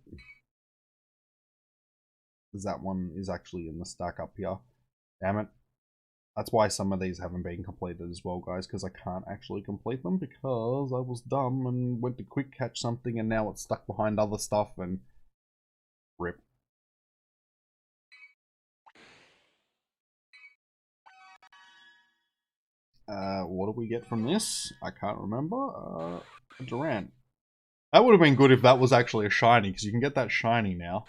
Because that one is actually in the stack up here. Damn it. That's why some of these haven't been completed as well, guys, because I can't actually complete them because I was dumb and went to quick catch something and now it's stuck behind other stuff and... Rip. What do we get from this? I can't remember. A Durant. That would have been good if that was actually a shiny, because you can get that shiny now.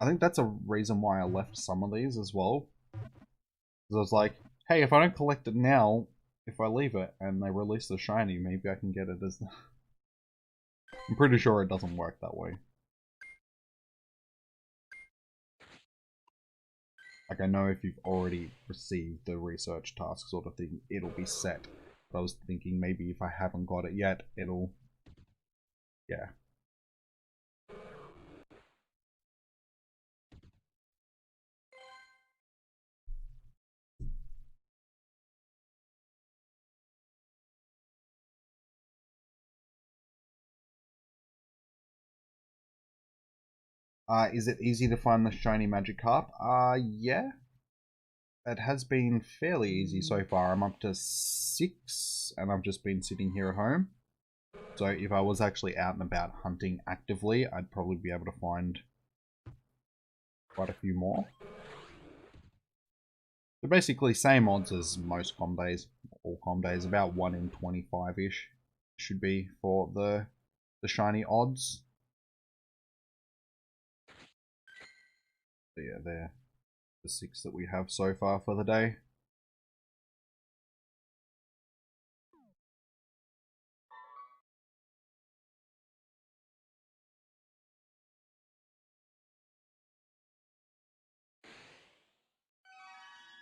I think that's a reason why I left some of these as well. Because I was like, hey, if I don't collect it now, if I leave it and they release the shiny, maybe I can get it as... I'm pretty sure it doesn't work that way. Like, I know if you've already received the research task sort of thing, it'll be set. But I was thinking maybe if I haven't got it yet, it'll... Yeah. Is it easy to find the shiny Magikarp? Yeah. It has been fairly easy so far. I'm up to 6, and I've just been sitting here at home. So if I was actually out and about hunting actively, I'd probably be able to find quite a few more. They're basically same odds as most com days, all com days, about 1 in 25-ish should be for the shiny odds. So yeah, they're the 6 that we have so far for the day.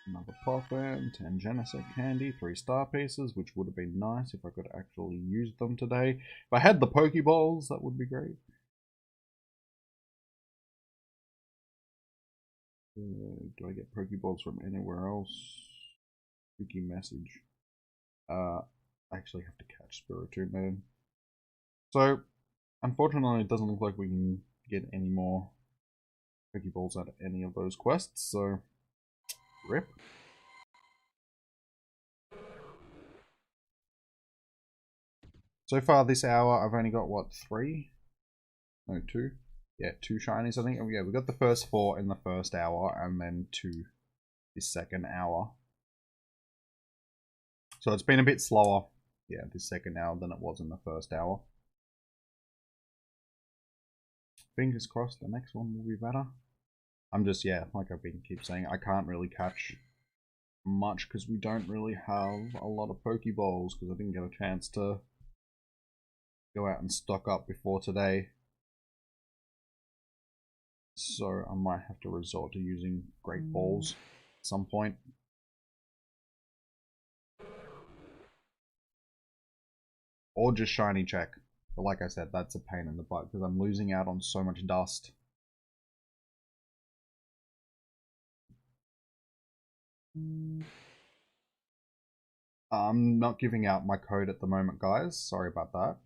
Another Poffin, 10 Genesect Candy, 3 Star Pieces, which would have been nice if I could actually use them today. If I had the Pokeballs, that would be great. Do I get Pokeballs from anywhere else? Spooky message. I actually have to catch Spiritomb Man. So, unfortunately, it doesn't look like we can get any more Pokeballs out of any of those quests, so rip. So far this hour, I've only got, what, 3? No, 2? Yeah, 2 shinies, I think. Oh, yeah, we got the first 4 in the first hour, and then 2 this second hour. So it's been a bit slower, yeah, this second hour than it was in the first hour. Fingers crossed the next one will be better. I'm just, yeah, like I've been keep saying, I can't really catch much because we don't really have a lot of Pokeballs because I didn't get a chance to go out and stock up before today. So I might have to resort to using Great Balls at some point. Or just Shiny check. But like I said, that's a pain in the butt because I'm losing out on so much dust. I'm not giving out my code at the moment, guys. Sorry about that.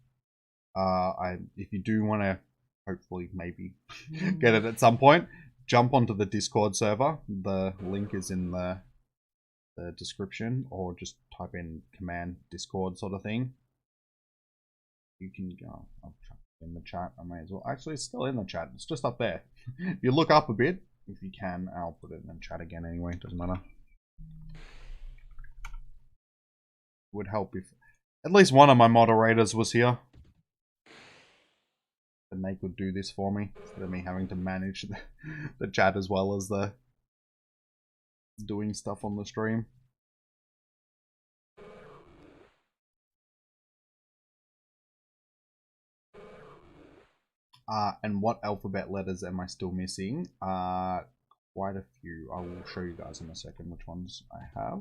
If you do want to, hopefully, maybe get it at some point, jump onto the Discord server. The link is in the description, or just type in command Discord sort of thing. You can go. I'll chuck it in the chat. I may as well. Actually, it's still in the chat. It's just up there. If you look up a bit, if you can, I'll put it in the chat again anyway. Doesn't matter. Would help if at least one of my moderators was here. But and they could do this for me instead of me having to manage the chat as well as the doing stuff on the stream. And what alphabet letters am I still missing? Quite a few. I will show you guys in a second which ones I have.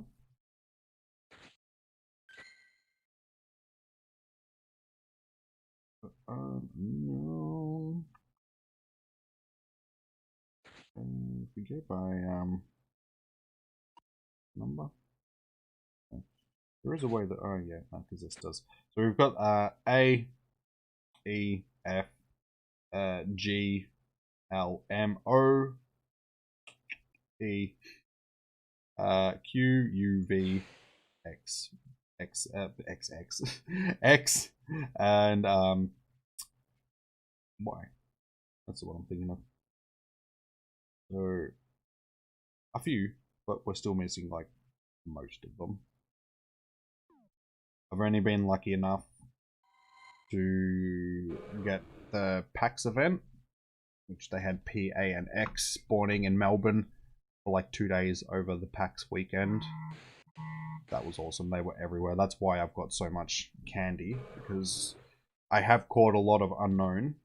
No. If we go by number. There is a way that, oh yeah, because this does. So we've got A, E, F, G, L, M, O, P, Q, U, V, X, X, X, and Y. That's what I'm thinking of. So a few, but we're still missing like most of them. I've only been lucky enough to get the PAX event, which they had P, A, and X spawning in Melbourne for like 2 days over the PAX weekend. That was awesome. They were everywhere. That's why I've got so much candy, because I have caught a lot of unknown.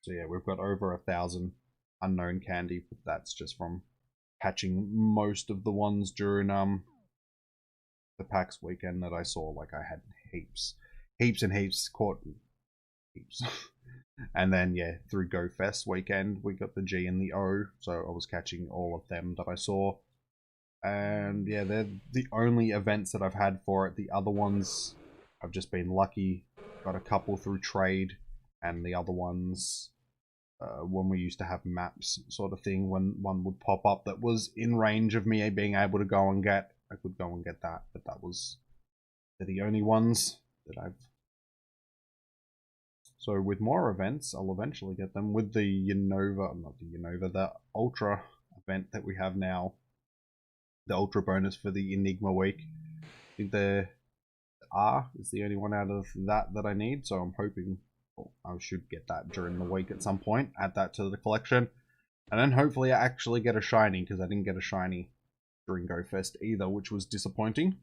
So yeah, we've got over 1,000 unknown candy, but that's just from catching most of the ones during the PAX weekend that I saw. Like I had heaps and heaps, caught heaps. And then yeah, through Go Fest weekend we got the G and the O, so I was catching all of them that I saw. And yeah, they're the only events that I've had for it. The other ones I've just been lucky, got a couple through trade, and the other ones when we used to have maps sort of thing, when one would pop up that was in range of me being able to go and get, I could go and get that, but they're the only ones that I've. So with more events, I'll eventually get them. With the the Ultra event that we have now, the Ultra bonus for the Enigma week, I think the R is the only one out of that I need, so I'm hoping I should get that during the week at some point, add that to the collection, and then hopefully I actually get a shiny, because I didn't get a shiny during Go Fest either, which was disappointing.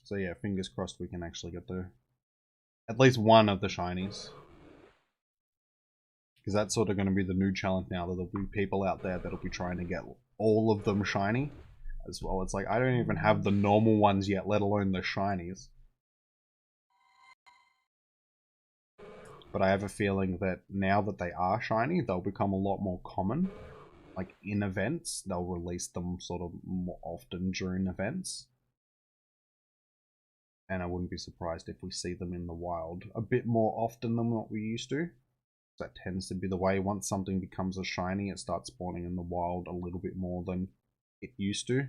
So yeah, fingers crossed we can actually get at least one of the shinies, because that's sort of going to be the new challenge now, that there'll be people out there that'll be trying to get all of them shiny as well. It's like, I don't even have the normal ones yet, let alone the shinies. But I have a feeling that now that they are shiny, they'll become a lot more common. Like in events, they'll release them sort of more often during events. And I wouldn't be surprised if we see them in the wild a bit more often than what we used to. That tends to be the way. Once something becomes a shiny, it starts spawning in the wild a little bit more than it used to.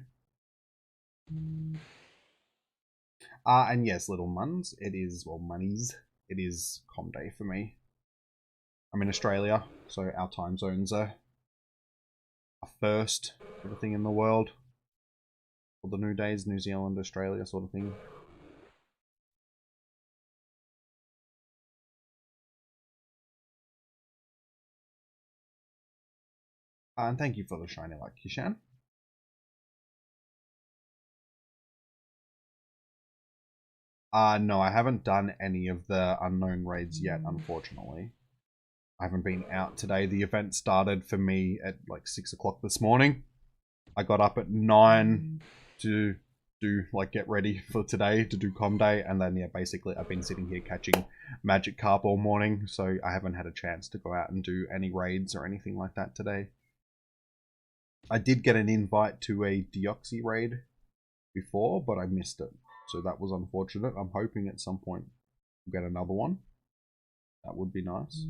And yes, little muns, it is, well, monies, it is com day for me. I'm in Australia, so our time zones are a first sort of thing in the world. For the new days, New Zealand, Australia sort of thing. And thank you for the shiny like Kishan. No, I haven't done any of the unknown raids yet, unfortunately. I haven't been out today. The event started for me at like 6 o'clock this morning. I got up at 9 to do, like, get ready for today to do com day, and then yeah, basically I've been sitting here catching Magikarp all morning, so I haven't had a chance to go out and do any raids or anything like that today. I did get an invite to a Deoxys raid before, but I missed it, so that was unfortunate. I'm hoping at some point we'll get another one. That would be nice.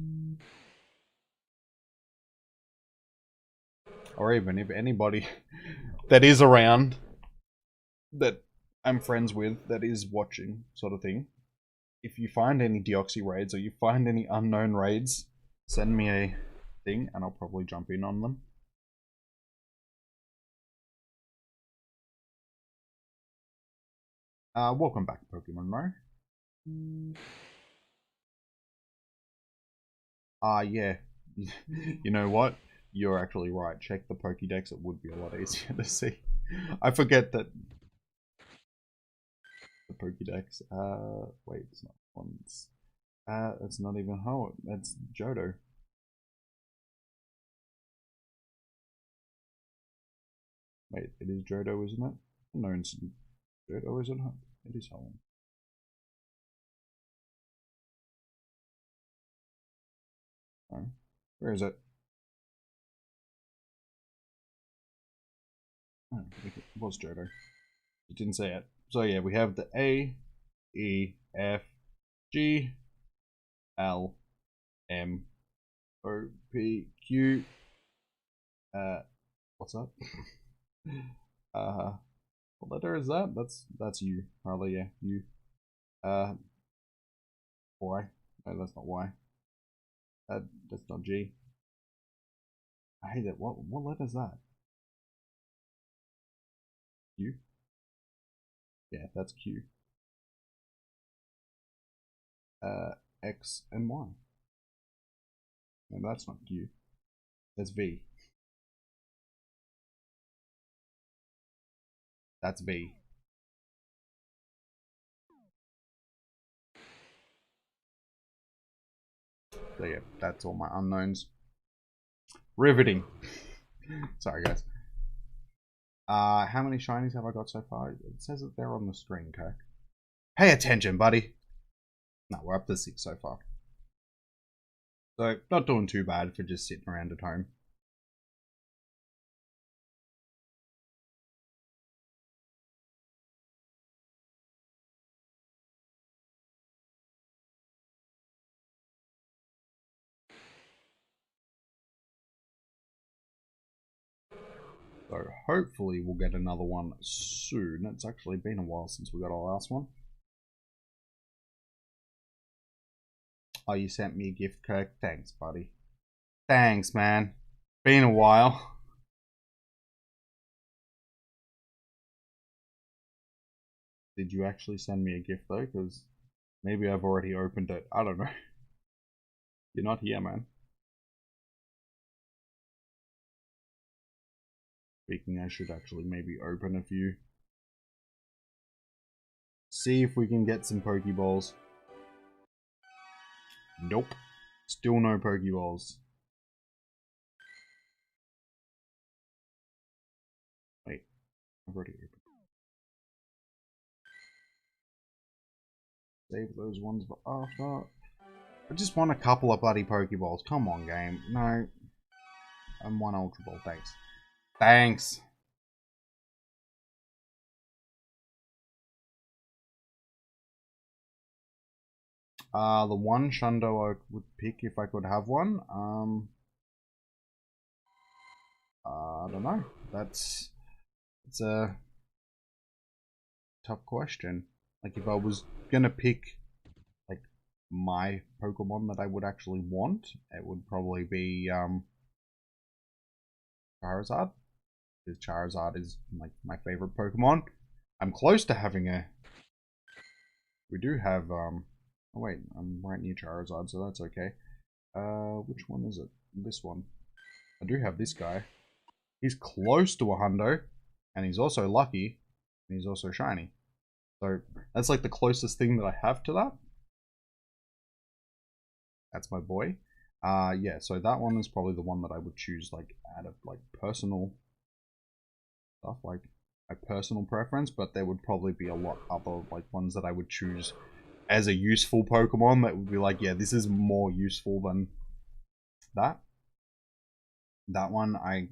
Or even if anybody that is around, that I'm friends with, that is watching, sort of thing, if you find any Deoxys raids or you find any unknown raids, send me a thing and I'll probably jump in on them. Welcome back, Pokemon Mo. Yeah. You know what? You're actually right. Check the Pokédex. It would be a lot easier to see. I forget that the Pokédex. Wait, it's not once. It's not even Ho. That's Johto. Wait, it is Johto, isn't it? No, it's Johto, isn't it? It is Ho. Oh, where is it? Oh, it was Johto. It didn't say it. So yeah, we have the A, E, F, G, L, M, O, P, Q. What's that? What letter is that? That's U. Probably, yeah, U. Y. No, that's not Y. That's not G. I hate it. What letter is that? Q. Yeah, that's Q. X and Y. And that's not Q. That's V. That's V. So yeah, that's all my unknowns. Riveting. Sorry, guys. How many shinies have I got so far? It says that they're on the screen, Kirk. Pay attention, buddy. No, we're up to 6 so far. So, not doing too bad for just sitting around at home. So hopefully we'll get another one soon. It's actually been a while since we got our last one. Oh, you sent me a gift, Kirk? Thanks, buddy. Thanks, man. Been a while. Did you actually send me a gift, though? Because maybe I've already opened it. I don't know. You're not here, man. Speaking, I should actually maybe open a few. See if we can get some Pokeballs. Nope. Still no Pokeballs. Wait, I've already opened. Save those ones for after. I just want a couple of bloody Pokeballs. Come on, game. No. I'm one Ultra Ball. Thanks. Thanks. The one Shundo I would pick if I could have one. I don't know. It's a tough question. Like if I was gonna pick like my Pokemon that I would actually want, it would probably be Charizard. Because Charizard is like my favorite Pokemon. I'm close to having a. We do have Oh wait, I'm right near Charizard, so that's okay. Which one is it? This one. I do have this guy. He's close to a hundo, and he's also lucky, and he's also shiny. So that's like the closest thing that I have to that. That's my boy. Yeah, so that one is probably the one that I would choose, like out of like personal stuff, like my personal preference. But there would probably be a lot other like ones that I would choose as a useful Pokemon that would be like, yeah, this is more useful than that. That one I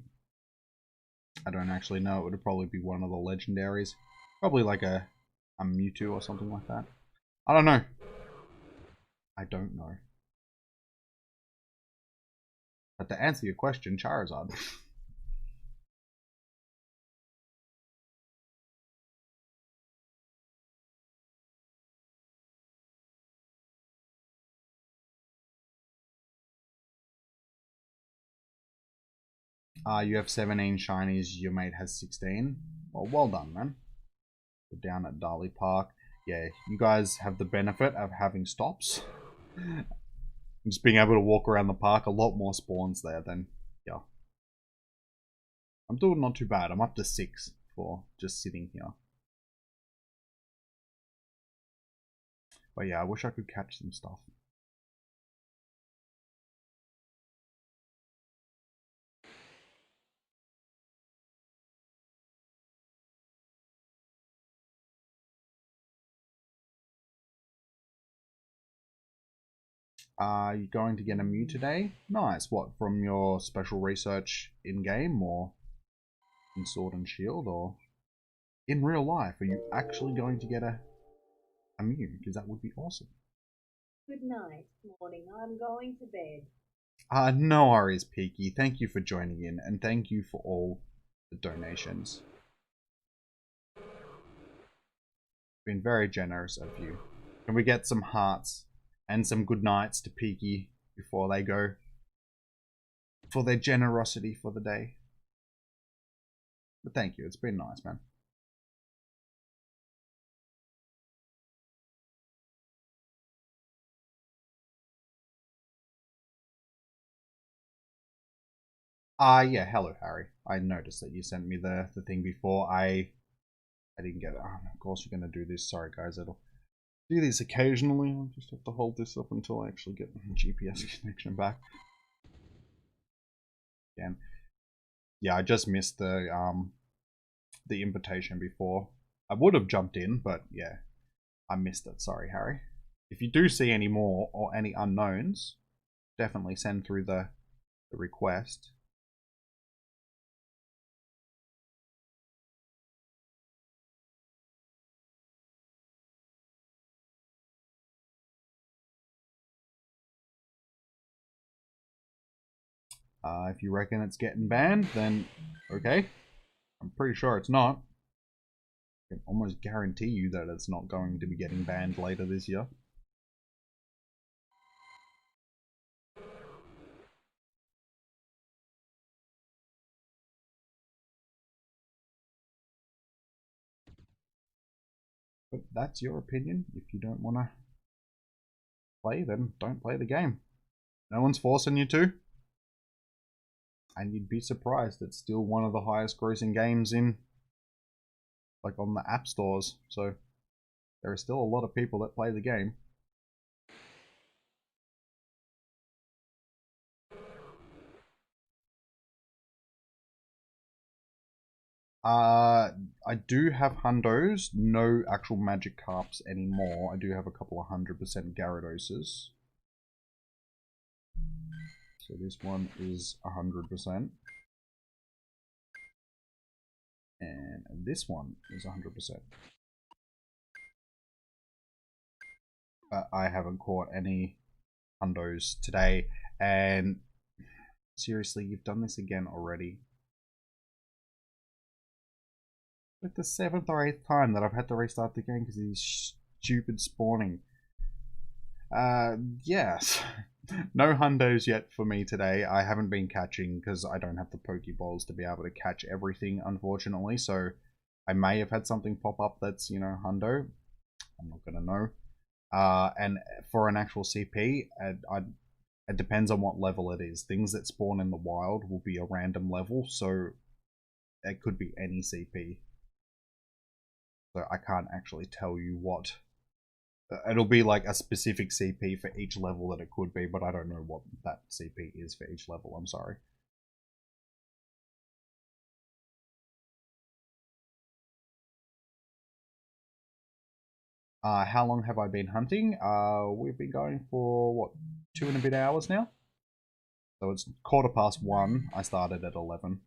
don't actually know. It would probably be one of the legendaries. Probably like a Mewtwo or something like that. I don't know. I don't know. But to answer your question, Charizard. You have 17 shinies, your mate has 16. Well done, man. down at Darley Park. Yeah, you guys have the benefit of having stops. Just being able to walk around the park, a lot more spawns there than, yeah. I'm doing not too bad. I'm up to 6 for just sitting here. But yeah, I wish I could catch some stuff. Are you going to get a Mew today? Nice. What, from your special research in-game, or in Sword and Shield, or in real life? Are you actually going to get a Mew? Because that would be awesome. Good night, morning. I'm going to bed. No worries, Peaky. Thank you for joining in, and thank you for all the donations. Been very generous of you. Can we get some hearts and some good nights to Peaky before they go? For their generosity for the day. But thank you, it's been nice, man. Yeah, hello Harry. I noticed that you sent me the thing before. I didn't get it. Oh, of course you're gonna do this. Sorry guys, I'll do this occasionally. I'll just have to hold this up until I actually get the GPS connection back. Again. Yeah, I just missed the invitation before. I would have jumped in, but yeah, I missed it. Sorry, Harry. If you do see any more or any unknowns, definitely send through the request. If you reckon it's getting banned, then okay. I'm pretty sure it's not. I can almost guarantee you that it's not going to be getting banned later this year. But that's your opinion. If you don't want to play, then don't play the game. No one's forcing you to. And you'd be surprised, it's still one of the highest grossing games in, like, on the app stores. So there are still a lot of people that play the game. I do have hundos, no actual Magikarps anymore. I do have a couple of 100% Gyaradoses. So this one is 100%. And this one is 100%. I haven't caught any hundos today, and seriously, you've done this again already. Like the 7th or 8th time that I've had to restart the game because of these stupid spawning. Yes. No hundos yet for me today. I haven't been catching because I don't have the Pokeballs to be able to catch everything, unfortunately. So I may have had something pop up that's, you know, hundo. I'm not gonna know. And for an actual CP, it depends on what level it is. Things that spawn in the wild will be a random level, so it could be any CP. So I can't actually tell you what. It'll be like a specific CP for each level that it could be, but I don't know what that CP is for each level, I'm sorry. How long have I been hunting? We've been going for, what, 2 and a bit hours now? So it's 1:15. I started at 11.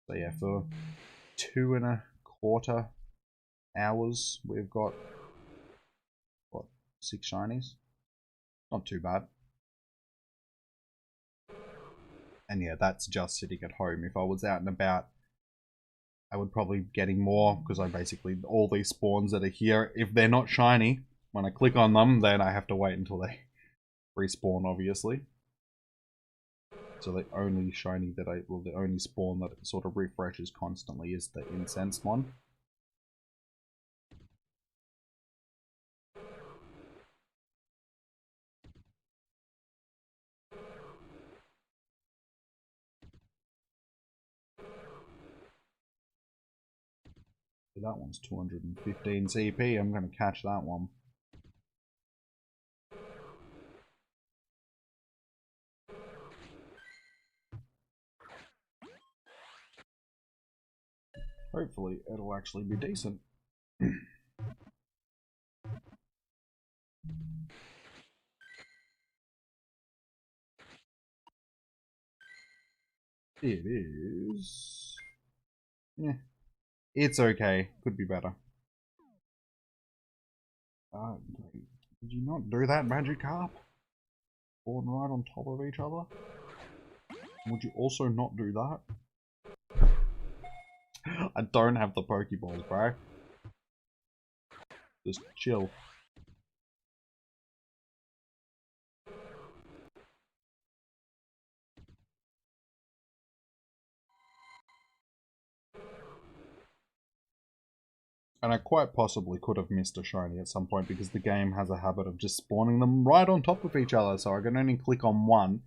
So yeah, for 2.25 hours, we've got, what, 6 shinies? Not too bad. And yeah, that's just sitting at home. If I was out and about, I would probably be getting more, because I basically, all these spawns that are here, if they're not shiny, when I click on them, then I have to wait until they respawn, obviously. So the only shiny that the only spawn that sort of refreshes constantly is the incense one. That one's 215 CP. I'm going to catch that one. Hopefully, it'll actually be decent. It is... Yeah. It's okay. Could be better. Did you not do that, Magikarp? Born right on top of each other? Would you also not do that? I don't have the Pokeballs, bro. Just chill. And I quite possibly could have missed a shiny at some point because the game has a habit of just spawning them right on top of each other, so I can only click on one.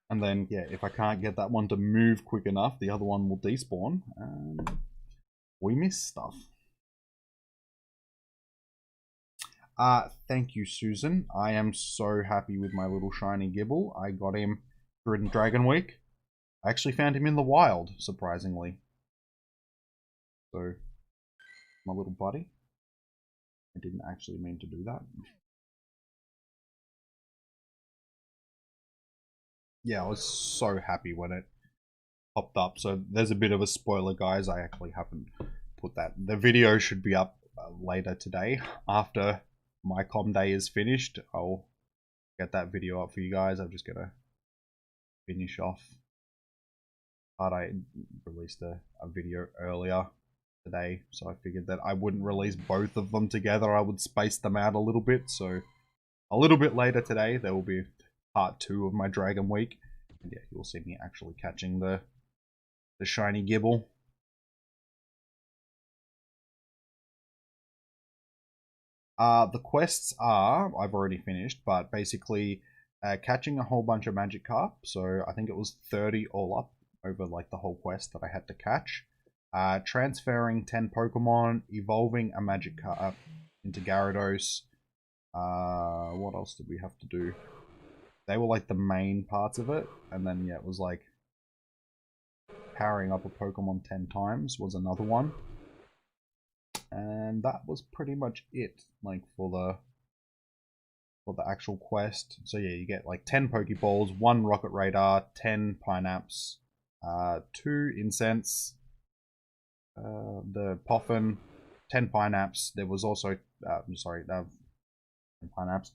And then, yeah, if I can't get that one to move quick enough, the other one will despawn, and we miss stuff. Thank you, Susan. I am so happy with my little shiny Gibble. I got him during Dragon Week. I actually found him in the wild, surprisingly. So, my little buddy. I didn't actually mean to do that. Yeah, I was so happy when it popped up. So there's a bit of a spoiler, guys. I actually haven't put that. The video should be up later today. After my com day is finished, I'll get that video up for you guys. I'm just gonna finish off. But I released a video earlier today, so I figured that I wouldn't release both of them together. I would space them out a little bit. So a little bit later today, there will be part 2 of my Dragon Week, and yeah, you'll see me actually catching the shiny Gibble. The quests are, I've already finished, but basically catching a whole bunch of Magikarp. So I think it was 30 all up over like the whole quest that I had to catch. Transferring 10 Pokemon, evolving a Magikarp into Gyarados. What else did we have to do? They were like the main parts of it, and then yeah, it was like powering up a Pokemon 10 times was another one. And that was pretty much it, like for the actual quest. So yeah, you get like 10 Pokeballs, 1 Rocket Radar, 10 Pineapps, 2 Incense, the Poffin, 10 Pineapps. There was also, 10 Pineapps,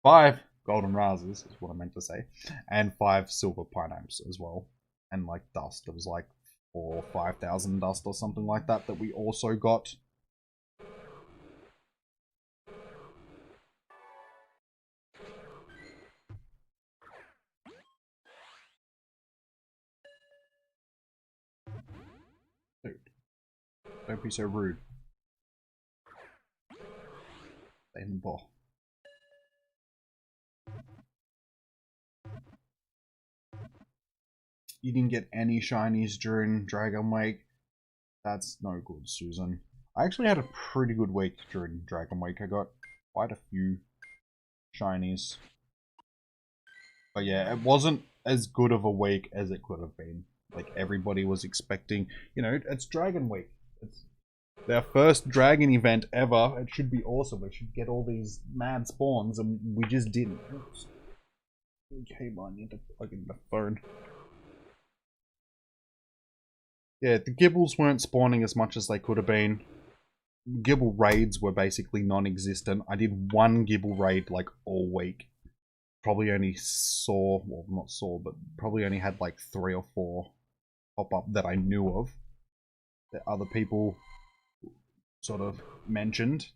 5 Golden Razors is what I meant to say, and 5 Silver Pineapps as well. And like dust, it was like 4,000 or 5,000 dust or something like that that we also got. Dude, don't be so rude. Stay in the ball. You didn't get any shinies during Dragon Week. That's no good, Susan. I actually had a pretty good week during Dragon Week. I got quite a few shinies. But yeah, it wasn't as good of a week as it could have been. Like everybody was expecting, you know, it's Dragon Week. It's their first dragon event ever. It should be awesome. We should get all these mad spawns, and we just didn't. Oops. Okay, I need to plug in the phone. Yeah, the Gibbles weren't spawning as much as they could have been. Gibble raids were basically non-existent. I did 1 Gibble raid like all week. Probably only saw, well not saw, but probably only had like 3 or 4 pop up that I knew of. That other people sort of mentioned.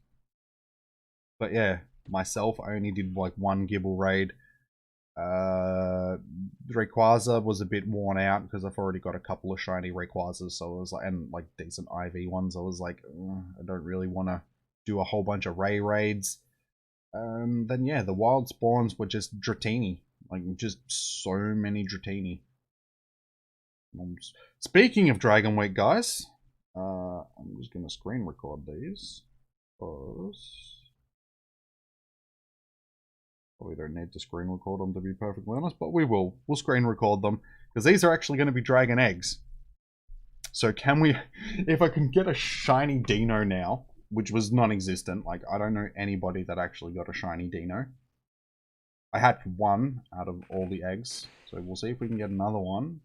But yeah, myself, I only did like 1 Gibble raid. Rayquaza was a bit worn out because I've already got a couple of shiny Rayquazas, so I was like, and like decent IV ones. I was like, I don't really want to do a whole bunch of Ray raids. Then yeah, the wild spawns were just Dratini, like just so many Dratini. Speaking of Dragon Week, guys, I'm just going to screen record these. Because probably don't need to screen record them to be perfectly honest, but we will. We'll screen record them. Because these are actually going to be dragon eggs. So can we, if I can get a shiny Dino now, which was non-existent, like I don't know anybody that actually got a shiny Dino. I had one out of all the eggs, so we'll see if we can get another one.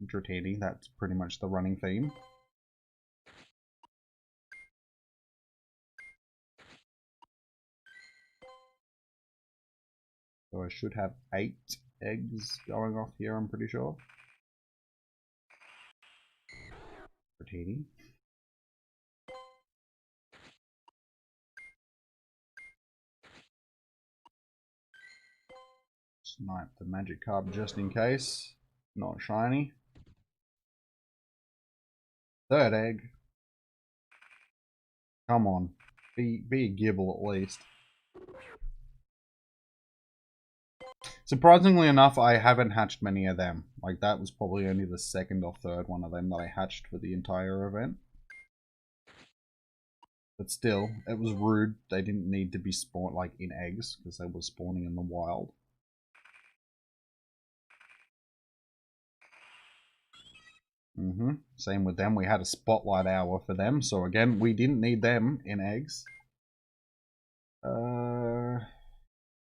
Dratini, that's pretty much the running theme. So I should have 8 eggs going off here, I'm pretty sure. Dratini. Snipe the Magikarp just in case. Not shiny. 3rd egg. Come on. Be a Gibble at least. Surprisingly enough, I haven't hatched many of them. Like, that was probably only the 2nd or 3rd one of them that I hatched for the entire event. But still, it was rude. They didn't need to be spawned, like, in eggs, because they were spawning in the wild. Same with them. We had a spotlight hour for them, so again, we didn't need them in eggs.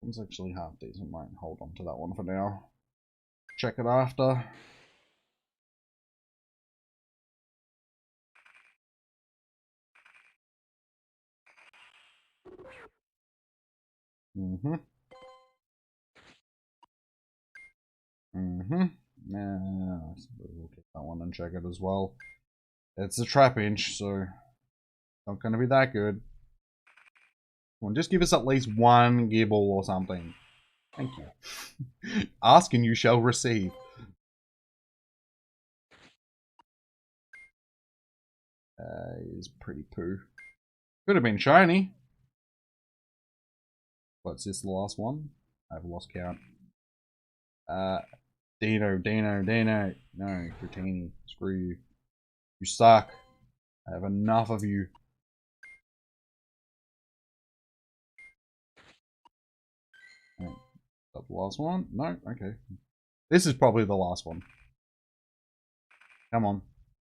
One's actually half decent. Might hold on to that one for now. Check it after. We'll get that one and check it as well. It's a trap inch, so not going to be that good. Come on, just give us at least one Gibble or something. Thank you. Ask and you shall receive. Is pretty poo. Could have been shiny. What's this, the last one? I've lost count. Dino. No, Dratini. Screw you. You suck. I have enough of you. Is that the last one? No? Okay. This is probably the last one. Come on.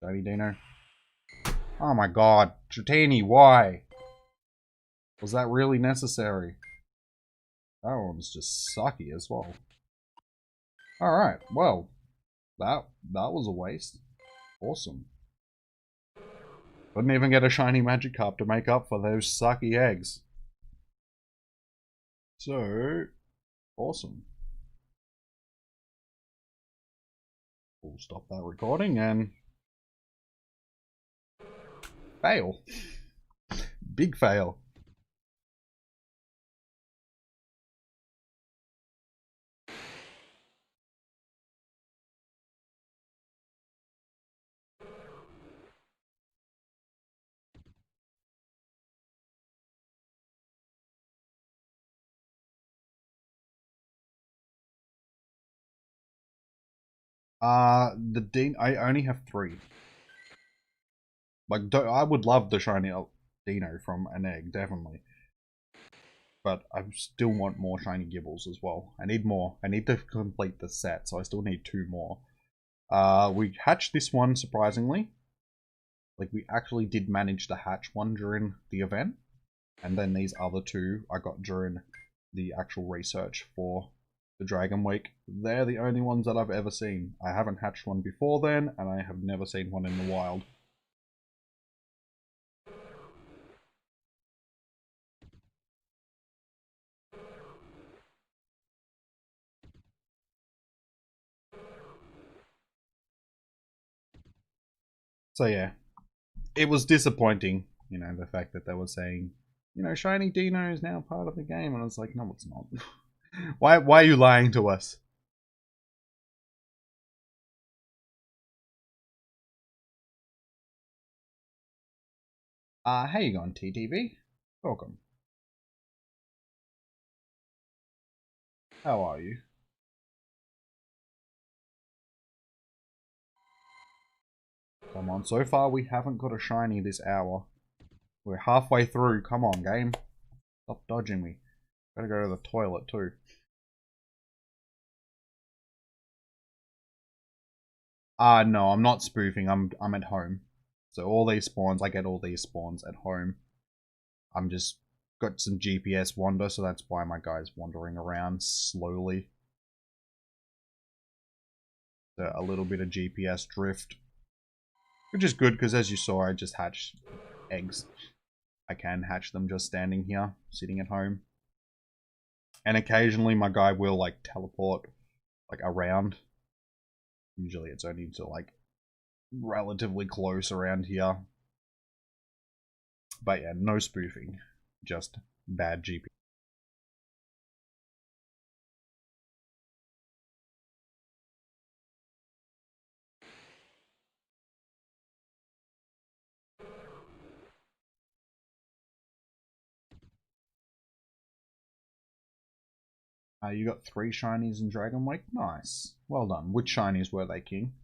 Shiny Dino. Oh my god. Dratini, why? Was that really necessary? That one's just sucky as well. Alright, well. That was a waste. Awesome. Couldn't even get a shiny Magikarp to make up for those sucky eggs. So, awesome. We'll stop that recording and fail. Big fail. The Dean, I only have 3. Like, I would love the shiny Dino from an egg, definitely. But I still want more shiny Gibbles as well. I need more. I need to complete the set, so I still need 2 more. We hatched this one, surprisingly. Like, we actually did manage to hatch one during the event. And then these other 2 I got during the actual research for the Dragon Week. They're the only ones that I've ever seen. I haven't hatched one before then, and I have never seen one in the wild. So yeah, it was disappointing, you know, the fact that they were saying, you know, Shiny Dino is now part of the game, and I was like, no, it's not. Why are you lying to us? How you going, TTV? Welcome. How are you? Come on, so far we haven't got a shiny this hour. We're halfway through. Come on, game. Stop dodging me. Gotta go to the toilet too. No, I'm not spoofing. I'm at home. So all these spawns, I get all these spawns at home. I'm just got some GPS wander, so that's why my guy's wandering around slowly. So a little bit of GPS drift. Which is good, because as you saw, I just hatched eggs. I can hatch them just standing here, sitting at home. And occasionally my guy will, like, teleport, like, around. Usually it's only to, like, relatively close around here. But yeah, no spoofing. Just bad GPS. You got 3 shinies in Dragon Week? Nice. Well done. Which shinies were they, King?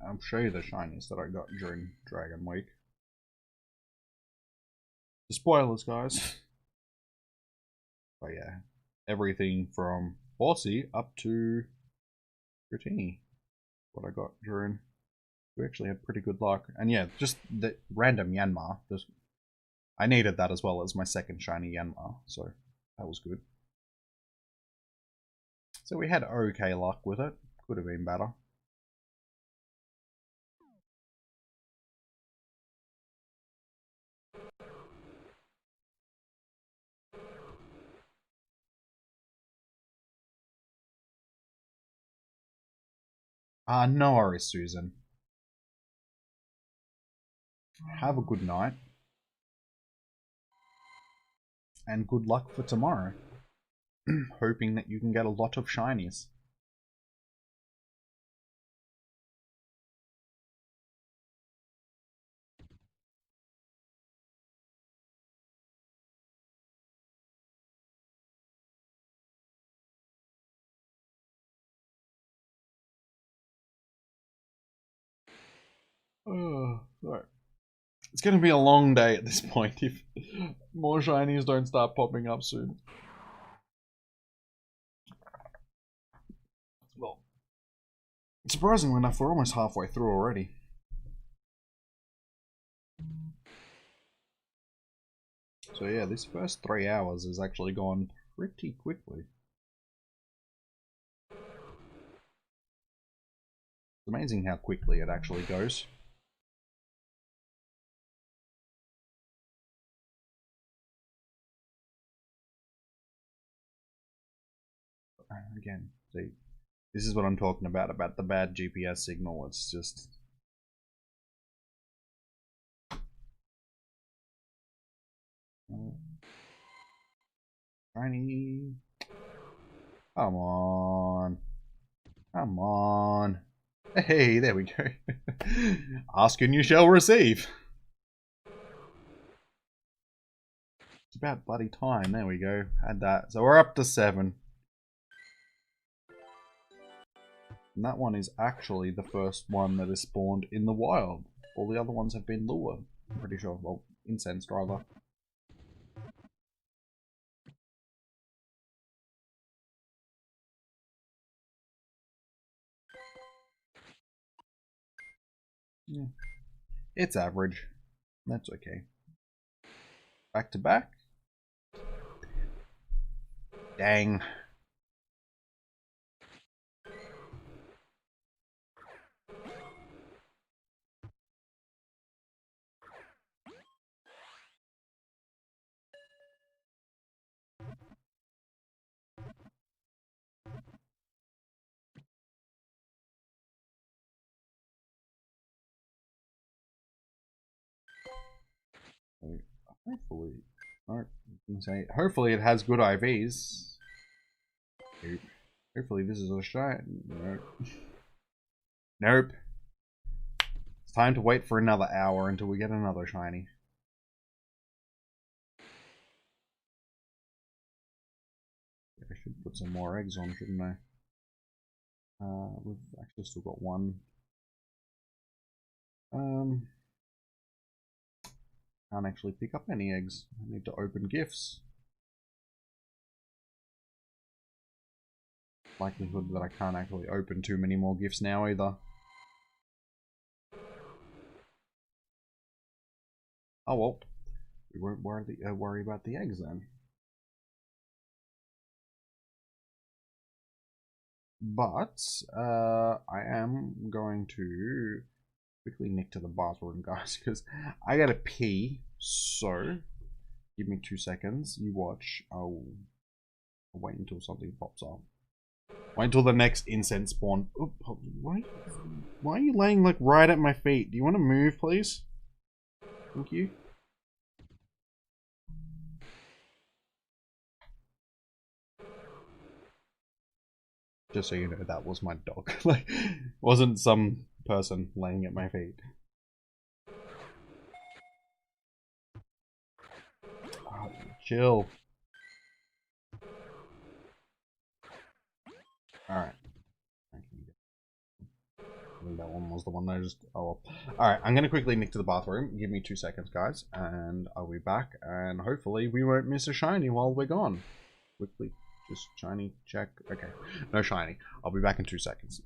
I'll show you the shinies that I got during Dragon Week. The spoilers, guys. But yeah, everything from Horsey up to Dratini. What I got during. We actually had pretty good luck. And yeah, just the random Yanma. I needed that as well as my second shiny Yanma, so that was good. So we had okay luck with it. Could have been better. No worries, Susan. Have a good night. And good luck for tomorrow. Hoping that you can get a lot of shinies. Oh, right. It's going to be a long day at this point if more shinies don't start popping up soon. Well, surprisingly enough, we're almost halfway through already. So yeah, this first 3 hours has actually gone pretty quickly. It's amazing how quickly it actually goes. Again, see, this is what I'm talking about the bad GPS signal. It's just... Shiny. Come on. Come on. Hey, there we go. Ask and you shall receive. It's about bloody time. There we go. Had that. So we're up to 7. And that one is actually the first one that is spawned in the wild. All the other ones have been lure. I'm pretty sure. Well, incensed rather. Yeah. It's average. That's okay. Back to back. Dang. Hopefully, hopefully it has good IVs. Hopefully this is a shot. Nope. Nope. It's time to wait for another hour until we get another shiny. I should put some more eggs on, shouldn't I? We've actually still got one. Can't actually pick up any eggs. I need to open gifts. Likelihood that I can't actually open too many more gifts now either. Oh well, we won't worry about the eggs then. But I am going to quickly nick to the bathroom, guys, because I gotta pee. So give me 2 seconds. You watch. I'll wait until something pops up. Wait until the next incense spawn. Oop, why are you laying like right at my feet? Do you want to move, please? Thank you. Just so you know, that was my dog. Like, wasn't some person laying at my feet. Oh, chill. Alright. I think that one was the one that I just... Oh, well. Alright, I'm going to quickly nick to the bathroom. Give me 2 seconds, guys. And I'll be back. And hopefully we won't miss a shiny while we're gone. Quickly. Just shiny, check. Okay. No shiny. I'll be back in 2 seconds.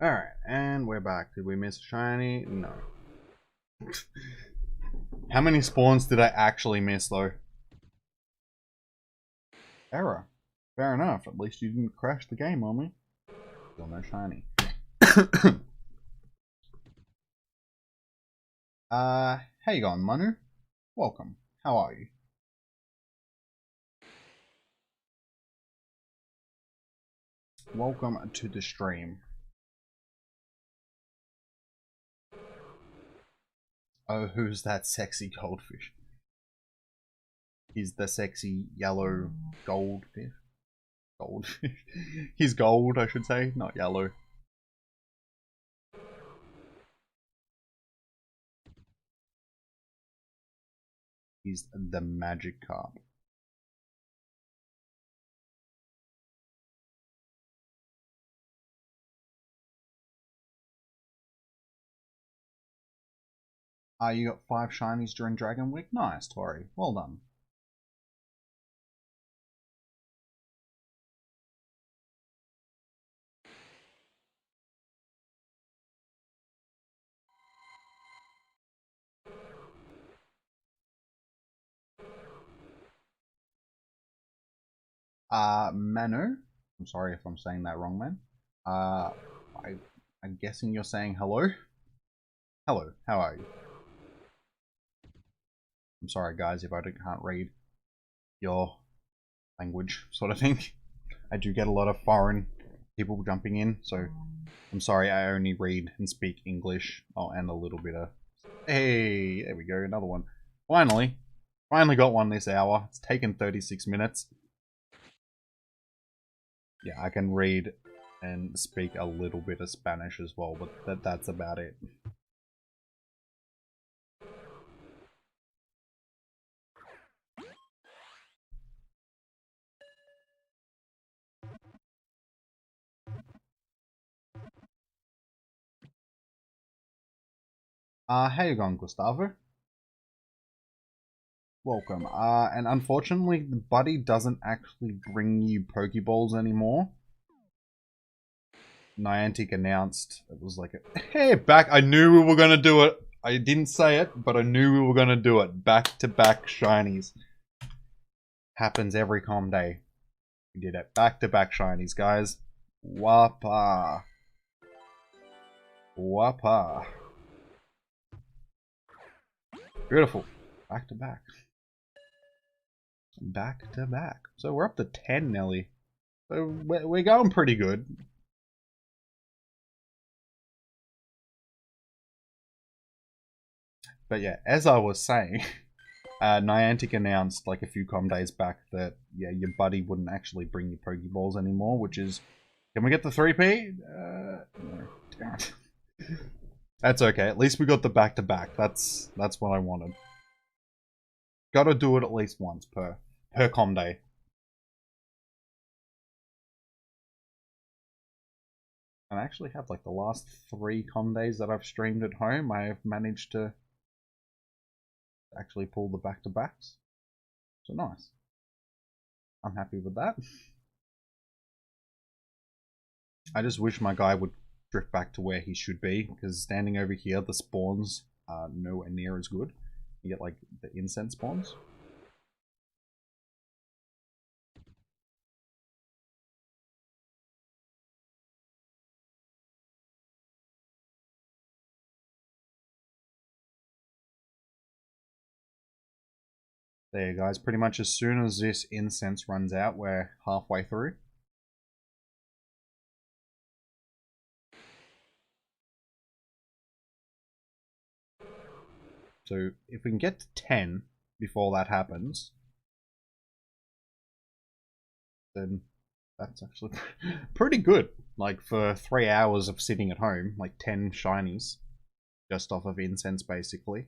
Alright, and we're back. Did we miss a shiny? No. How many spawns did I actually miss, though? Error. Fair enough. At least you didn't crash the game on me. Still no shiny. How you going, Manu? Welcome. How are you? Welcome to the stream. Oh, who's that sexy goldfish? He's the sexy yellow goldfish. Goldfish. He's gold, I should say, not yellow. He's the Magikarp. You got 5 shinies during Dragon Week? Nice, Tori. Well done. Manu? I'm sorry if I'm saying that wrong, man. I'm guessing you're saying hello? Hello, how are you? I'm sorry, guys, if I can't read your language, sort of thing. I do get a lot of foreign people jumping in, so I'm sorry, I only read and speak English. Oh, and a little bit of... Hey, there we go, another one. Finally got one this hour. It's taken 36 minutes. Yeah, I can read and speak a little bit of Spanish as well, but that's about it. How you going, Gustavo? Welcome. And unfortunately, the buddy doesn't actually bring you Pokeballs anymore. Niantic announced it was like, hey, back. I knew we were gonna do it. I didn't say it, but I knew we were gonna do it. Back-to-back shinies. Happens every com day. We did it. Back-to-back shinies, guys. Wappa. Wappa. Beautiful. Back-to-back. Back-to-back. So we're up to 10, Nelly. So we're going pretty good. But yeah, as I was saying, Niantic announced like a few com days back that, yeah, your buddy wouldn't actually bring you Pokeballs anymore, which is... Can we get the 3P? No. Damn it. That's okay. At least we got the back-to-back. That's what I wanted. Gotta do it at least once per com day. And I actually have like the last 3 com days that I've streamed at home, I have managed to actually pull the back-to-backs. So nice. I'm happy with that. I just wish my guy would drift back to where he should be, because standing over here, the spawns are nowhere near as good. You get like the incense spawns. There you guys, pretty much as soon as this incense runs out, we're halfway through. So if we can get to 10 before that happens, then that's actually pretty good. Like for 3 hours of sitting at home, like 10 shinies just off of incense basically.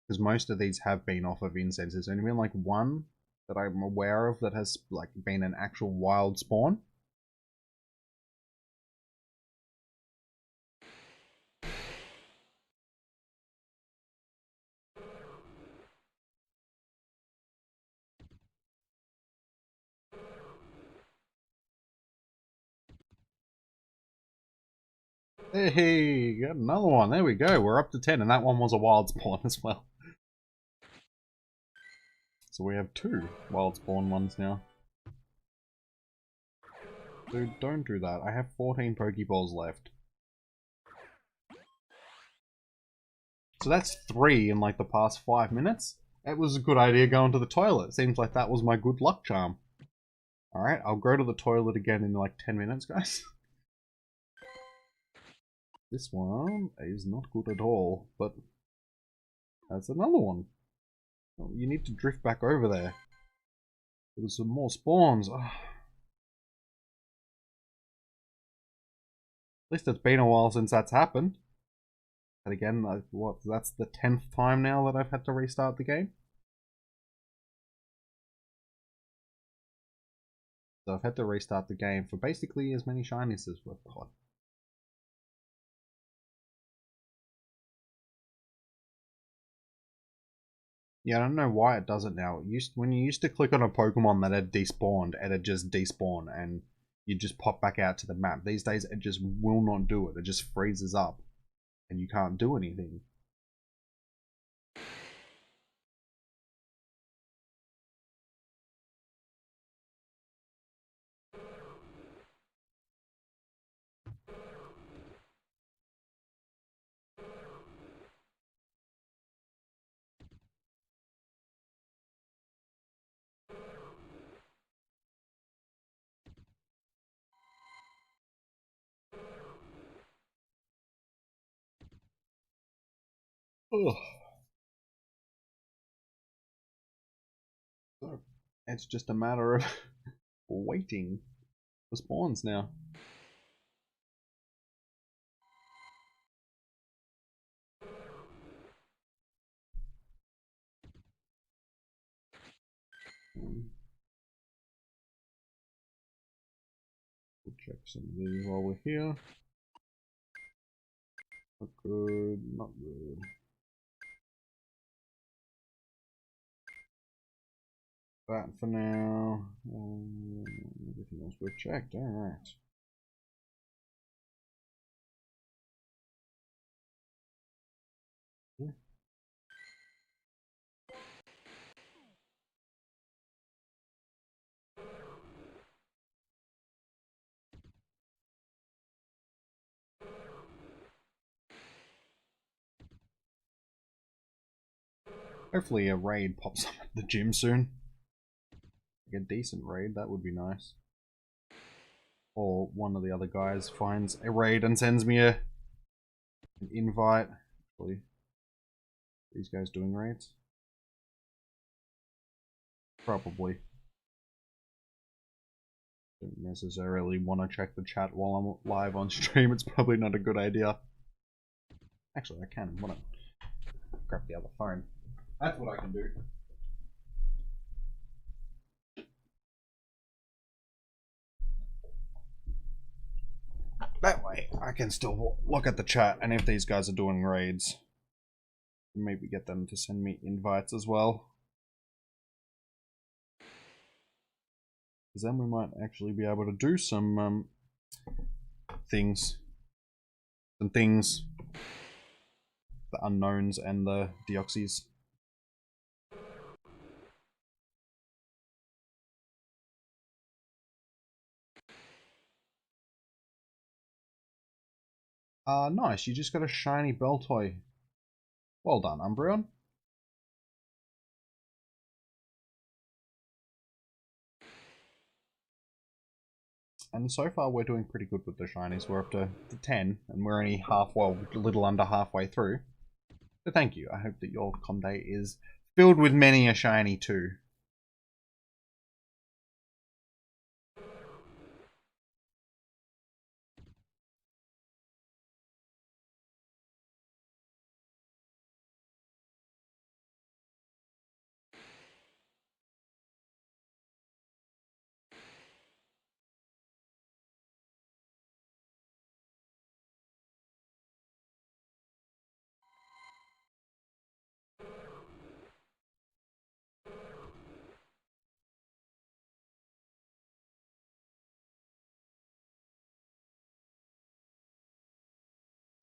Because most of these have been off of incense. There's only been like one that I'm aware of that has like been an actual wild spawn. Hey, got another one. There we go. We're up to 10, and that one was a wild spawn as well. So we have 2 wild spawn ones now. Dude, don't do that. I have 14 Pokeballs left. So that's 3 in like the past 5 minutes. It was a good idea going to the toilet. Seems like that was my good luck charm. Alright, I'll go to the toilet again in like 10 minutes, guys. This one is not good at all, but that's another one. Oh, you need to drift back over there. There's some more spawns. Oh. At least it's been a while since that's happened. And again, what? That's the 10th time now that I've had to restart the game. So I've had to restart the game for basically as many shinies as we've got. Yeah, I don't know why it does it now. When you used to click on a Pokemon that had despawned, it'd just despawn and you just pop back out to the map. These days, it just will not do it. It just freezes up and you can't do anything. Ugh. So, it's just a matter of waiting for spawns now. We'll check some of these while we're here. Not good, not good. That for now. Everything else we've checked, alright. Yeah. Hopefully a raid pops up at the gym soon. Like a decent raid, that would be nice. Or one of the other guys finds a raid and sends me an invite. Actually, these guys doing raids? Probably. Don't necessarily want to check the chat while I'm live on stream. It's probably not a good idea. Actually, I can. Want to grab the other phone? That's what I can do. That way, I can still look at the chat, and if these guys are doing raids, maybe get them to send me invites as well. Because then we might actually be able to do some things. Some things. The unknowns and the deoxys. Nice, you just got a shiny Beltoy. Well done, Umbreon. And so far we're doing pretty good with the shinies. We're up to 10, and we're only well, a little under halfway through. So thank you. I hope that your com day is filled with many a shiny too.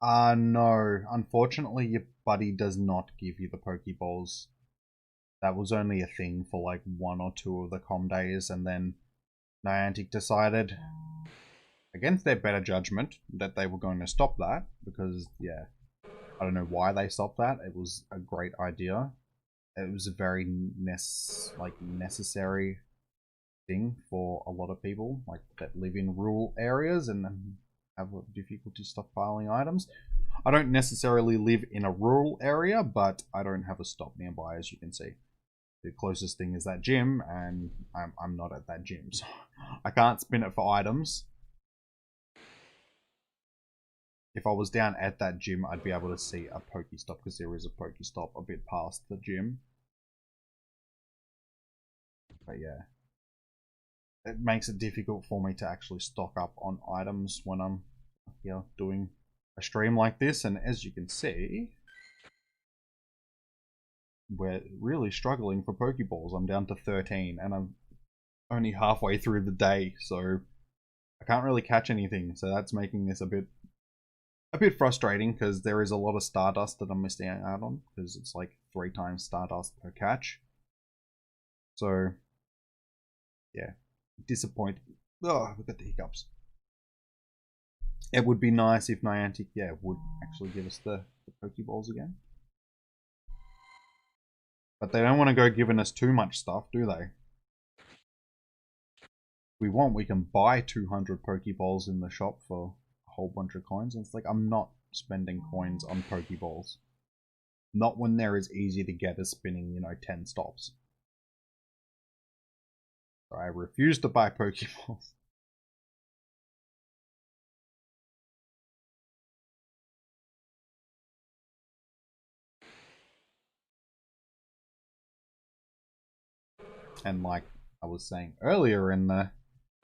No. Unfortunately, your buddy does not give you the Pokeballs. That was only a thing for like 1 or 2 of the com days, and then Niantic decided, against their better judgment, that they were going to stop that, because, yeah, I don't know why they stopped that. It was a great idea. It was a very necessary thing for a lot of people, like, that live in rural areas and have difficulty stockpiling items. I don't necessarily live in a rural area, but I don't have a stop nearby, as you can see. The closest thing is that gym, and I'm not at that gym, so I can't spin it for items. If I was down at that gym, I'd be able to see a Pokestop, because there is a Pokestop a bit past the gym. But yeah, it makes it difficult for me to actually stock up on items when I'm here doing a stream like this. And as you can see, we're really struggling for Pokeballs. I'm down to 13, and I'm only halfway through the day, so I can't really catch anything. So that's making this a bit frustrating, because there is a lot of Stardust that I'm missing out on, because it's like 3 times Stardust per catch. So yeah, disappointing. Oh, look at the hiccups. It would be nice if Niantic, yeah, would actually give us the Pokeballs again. But they don't want to go giving us too much stuff, do they? If we want, we can buy 200 Pokeballs in the shop for a whole bunch of coins. And it's like, I'm not spending coins on Pokeballs. Not when they're as easy to get as spinning, 10 stops. So I refuse to buy Pokeballs. And like I was saying earlier in the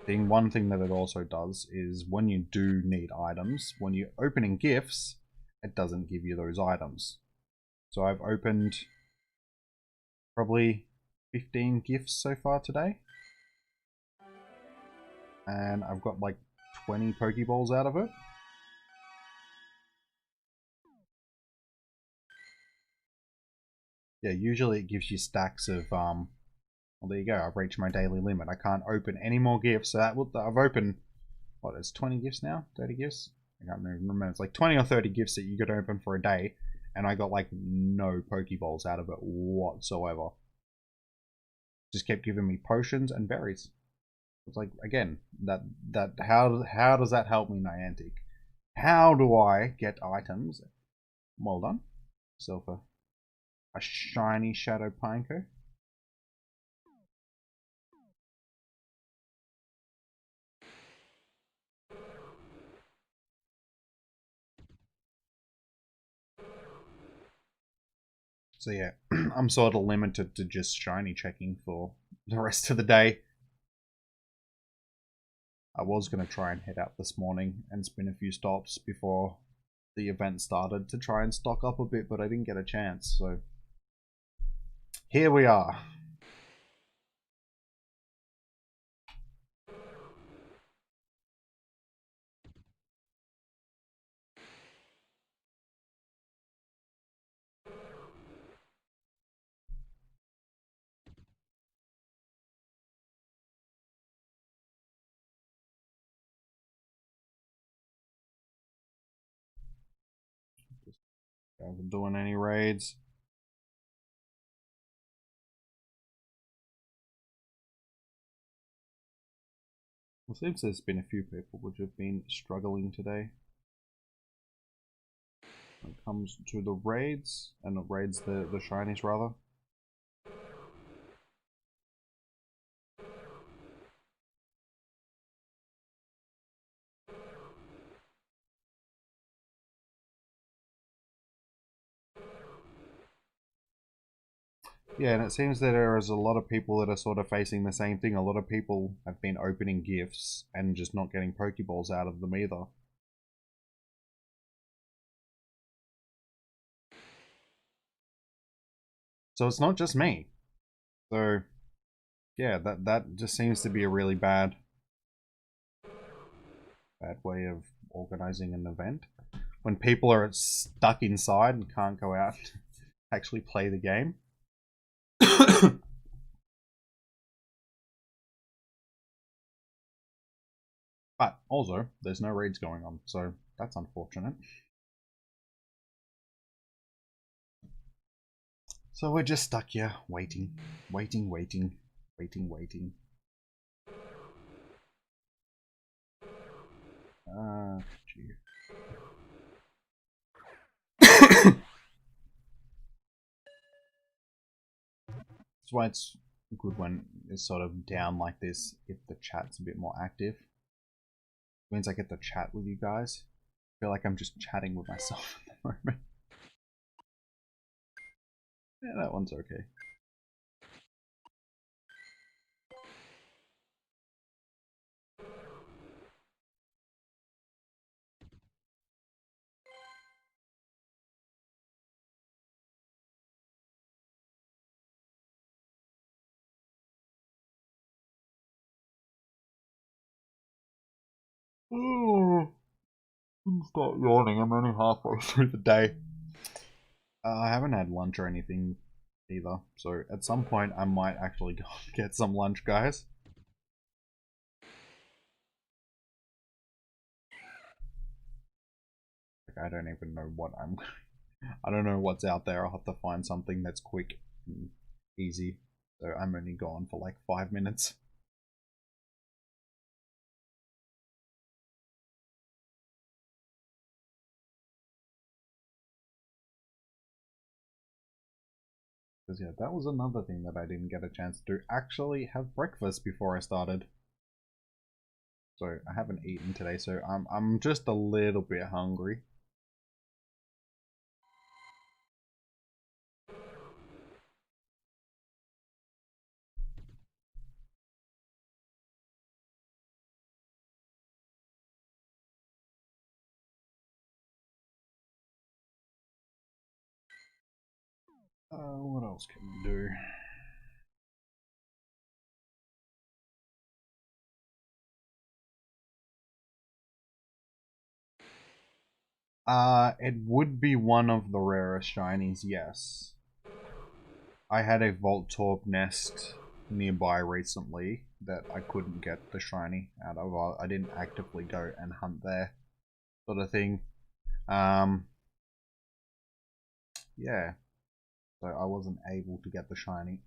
thing, one thing that it also does is when you do need items, when you're opening gifts, it doesn't give you those items. So I've opened probably 15 gifts so far today. And I've got like 20 Pokeballs out of it. Yeah, usually it gives you stacks of, well, there you go, I've reached my daily limit. I can't open any more gifts, so I've opened, what, it's 20 gifts now? 30 gifts? I can't remember, it's like 20 or 30 gifts that you could open for a day, and I got like no Pokeballs out of it whatsoever. Just kept giving me potions and berries. It's like, again, how does that help me, Niantic? How do I get items? Well done. Myself a shiny Shadow Pineco. So yeah, I'm sort of limited to just shiny checking for the rest of the day. I was going to try and head out this morning and spin a few stops before the event started to try and stock up a bit, but I didn't get a chance, so here we are. Haven't doing any raids. It seems there's been a few people which have been struggling today when it comes to the raids, and not raids, the shinies rather. Yeah, and it seems that there is a lot of people that are sort of facing the same thing. A lot of people have been opening gifts and just not getting Pokeballs out of them either. So it's not just me. So yeah, that just seems to be a really bad way of organizing an event. When people are stuck inside and can't go out and actually play the game. But also, there's no raids going on, so that's unfortunate. So we're just stuck here, waiting. Gee. That's why it's good when it's sort of down like this, if the chat's a bit more active. It means I get to chat with you guys. I feel like I'm just chatting with myself at the moment. Yeah, that one's okay. Oh, start yawning. I'm only halfway through the day. I haven't had lunch or anything either, so at some point I might actually go get some lunch, guys. Like, I don't even know what I don't know what's out there. I'll have to find something that's quick and easy. So I'm only gone for like 5 minutes. Because yeah, that was another thing that I didn't get a chance to do. Actually have breakfast before I started. So I haven't eaten today, so I'm just a little bit hungry. What else can we do? It would be one of the rarest shinies, yes. I had a Voltorb nest nearby recently that I couldn't get the shiny out of. I didn't actively go and hunt there, sort of thing. Yeah, so I wasn't able to get the shiny,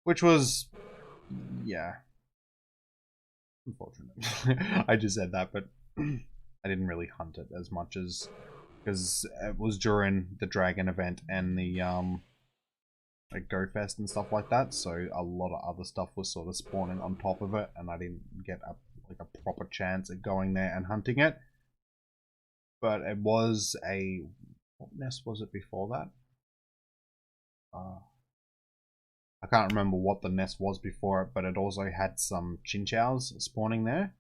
which was, yeah, unfortunate. I just said that, but I didn't really hunt it as much as, because it was during the dragon event and the like Go Fest and stuff like that, so a lot of other stuff was sort of spawning on top of it, and I didn't get a proper chance at going there and hunting it. But it was a, what nest was it before that? I can't remember what the nest was before it, but it also had some Chinchows spawning there,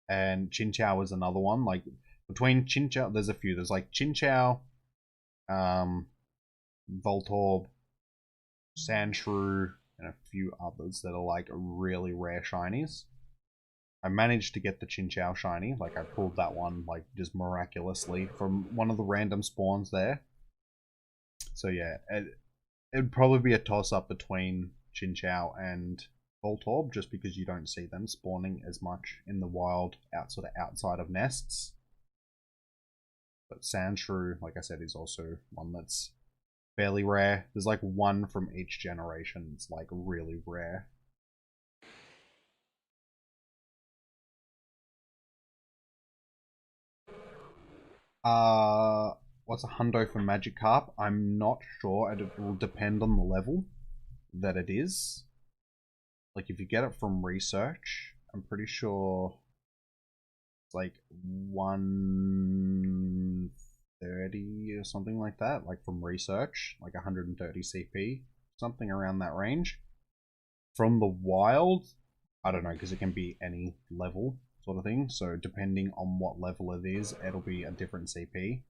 and Chinchou is another one. Like between Chinchou, there's a few. There's like Chinchou, Voltorb, Sandshrew, and a few others that are like really rare shinies. I managed to get the Chinchou shiny, like I pulled that one like just miraculously from one of the random spawns there. So yeah, it'd probably be a toss up between Chinchou and Voltorb, just because you don't see them spawning as much in the wild outside of nests. But Sandshrew, like I said, is also one that's fairly rare. There's like one from each generation. It's like really rare. What's a hundo for Magikarp? I'm not sure. It will depend on the level that it is. Like if you get it from research, I'm pretty sure it's like 130 or something like that. Like from research, like 130 CP, something around that range. From the wild, I don't know, because it can be any level sort of thing. So depending on what level it is, it'll be a different CP.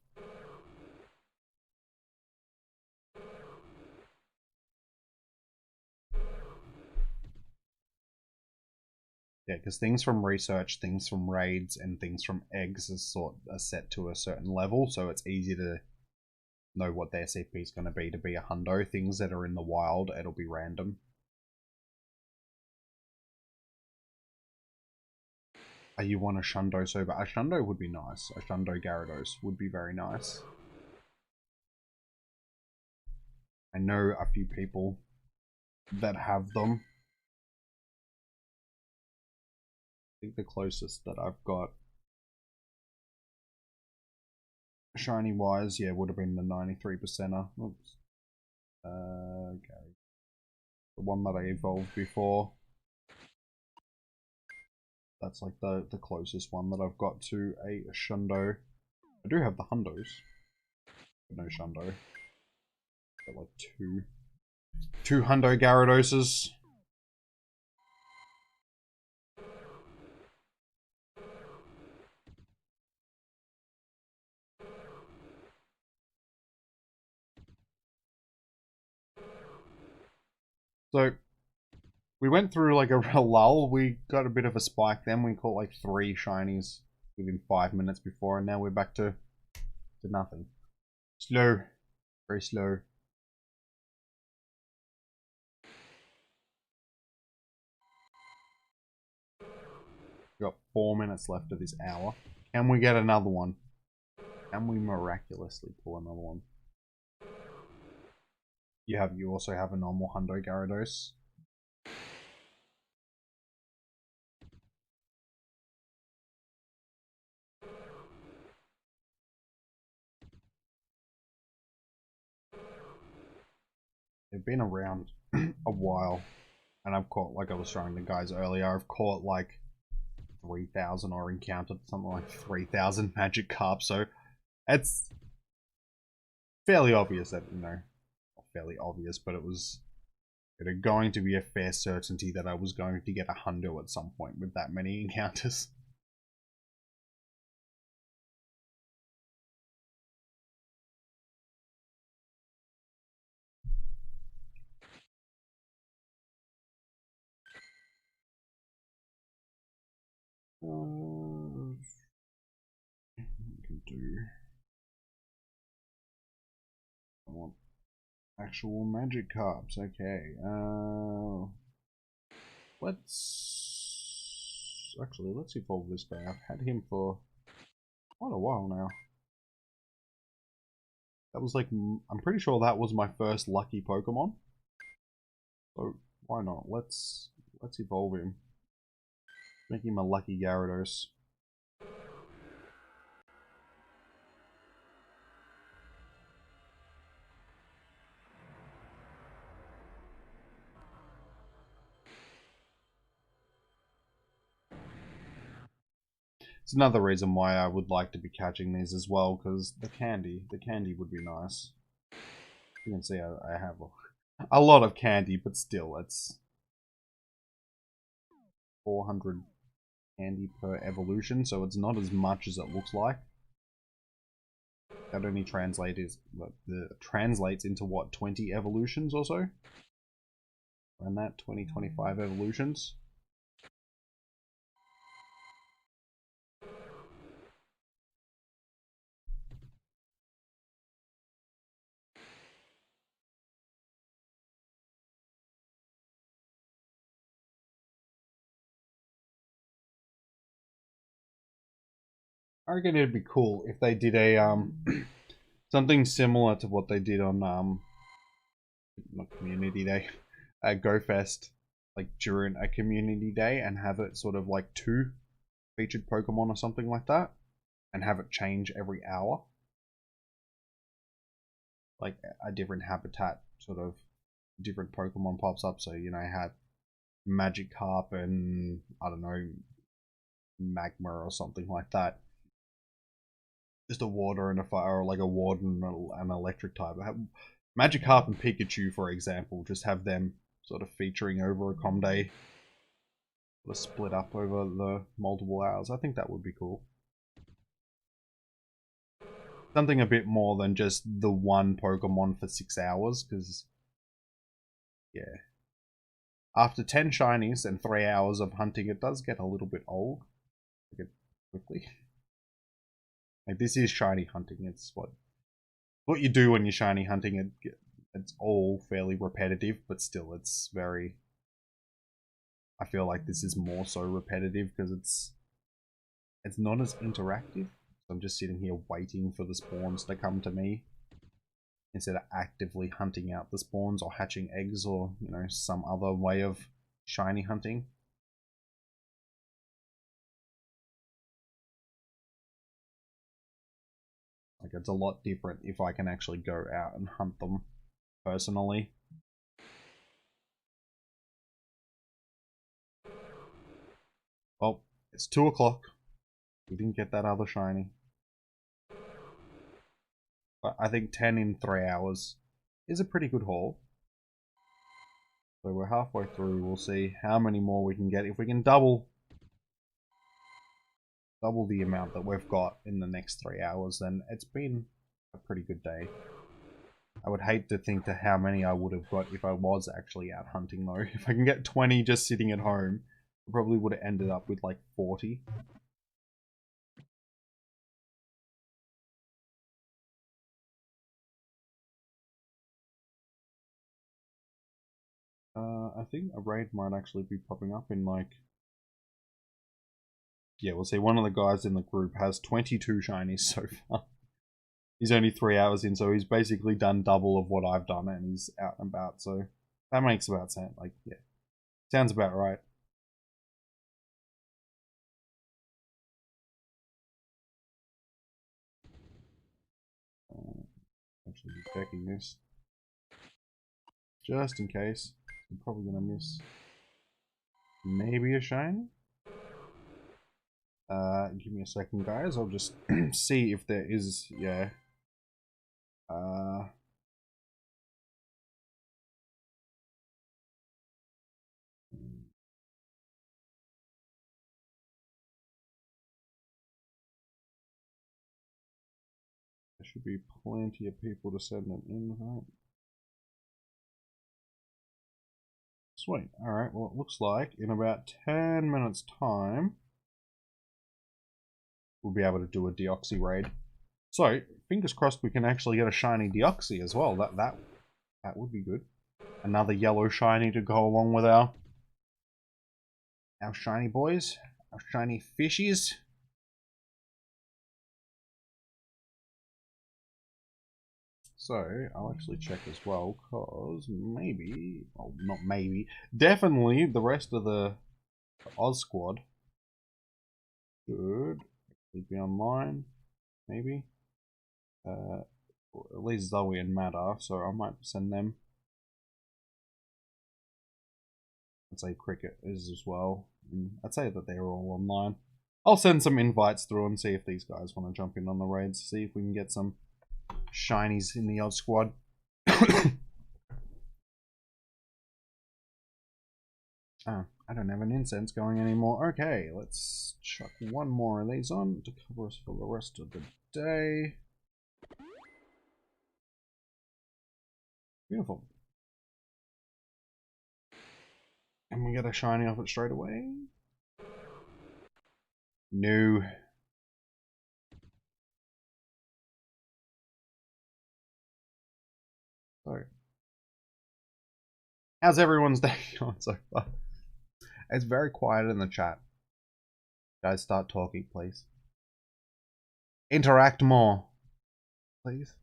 Yeah, because things from research, things from raids, and things from eggs are set to a certain level, so it's easy to know what their CP is going to be a hundo. Things that are in the wild, it'll be random. You want a Shundo sober? A Shundo would be nice. A Shundo Gyarados would be very nice. I know a few people that have them. I think the closest that I've got shiny wise, yeah, would have been the 93%er. Oops. Okay. The one that I evolved before. That's like the closest one that I've got to a Shundo. I do have the Hundos, but no Shundo. Got like two Hundo Gyaradoses. So we went through like a lull. We got a bit of a spike then. We caught like 3 shinies within 5 minutes before, and now we're back to nothing. Slow. Very slow. We've got 4 minutes left of this hour. Can we get another one? Can we miraculously pull another one? You also have a normal Hundo Gyarados. they've been around a while, and I've caught, like I was showing the guys earlier, I've caught like 3,000 or encountered something like 3,000 Magikarp, so it's fairly obvious that, you know, not fairly obvious, but it was going to be a fair certainty that I was going to get a hundo at some point with that many encounters. Can do. I want actual Magikarps. Okay. Let's evolve this guy. I've had him for quite a while now. That was like, I'm pretty sure that was my first lucky Pokemon. So why not? Let's evolve him. Make him a lucky Gyarados. It's another reason why I would like to be catching these as well, because the candy would be nice. You can see I have a lot of candy, but still, it's 400 candy per evolution, so it's not as much as it looks like. That only translates into what, 20 evolutions or so? Around that, 20-25 evolutions. I reckon it'd be cool if they did a something similar to what they did on not Community Day, GoFest, like during a Community Day, and have it sort of like 2 featured Pokemon or something like that, and have it change every hour, like a different habitat, sort of different Pokemon pops up. So, you know, have Magikarp and I don't know, Magma or something like that. Just a water and a fire, or like a water and an electric type. Magikarp and Pikachu, for example, just have them sort of featuring over a com day, sort of split up over the multiple hours. I think that would be cool. Something a bit more than just the one Pokemon for 6 hours, because, yeah. After 10 shinies and 3 hours of hunting, it does get a little bit old. Quickly. Like, this is shiny hunting. It's what you do when you're shiny hunting. It's all fairly repetitive, but still, it's very... I feel like this is more so repetitive because it's not as interactive. So I'm just sitting here waiting for the spawns to come to me, instead of actively hunting out the spawns or hatching eggs, or, you know, some other way of shiny hunting. Like, it's a lot different if I can actually go out and hunt them personally. Well, it's 2 o'clock. We didn't get that other shiny. But I think 10 in 3 hours is a pretty good haul. So we're halfway through. We'll see how many more we can get. If we can double the amount that we've got in the next 3 hours, then it's been a pretty good day. I would hate to think to how many I would have got if I was actually out hunting, though. If I can get 20 just sitting at home, I probably would have ended up with like 40. I think a raid might actually be popping up in like... Yeah, we'll see. One of the guys in the group has 22 shinies so far. He's only 3 hours in, so he's basically done double of what I've done, and he's out and about, so that makes about sense. Like, yeah, sounds about right. Actually, checking this. Just in case. I'm probably gonna miss maybe a shiny. Give me a second, guys. I'll just see if there is, yeah. There should be plenty of people to send an invite. Sweet. Alright, well, it looks like in about 10 minutes' time, we'll be able to do a Deoxys raid. So, fingers crossed we can actually get a shiny Deoxys as well. That would be good. Another yellow shiny to go along with our shiny boys, our shiny fishies. So, I'll actually check as well, because maybe, well, not maybe, definitely the rest of the Oz squad should be online, maybe. At least Zoe and Matt are, so I might send them. I'd say Cricket is as well. And I'd say that they're all online. I'll send some invites through and see if these guys want to jump in on the raids, see if we can get some shinies in the Oz squad. Oh, I don't have an incense going anymore. Okay, let's chuck one more of these on to cover us for the rest of the day. Beautiful. And we get a shiny off it straight away. No. So, how's everyone's day going so far? It's very quiet in the chat. Guys, start talking, please. Interact more, please.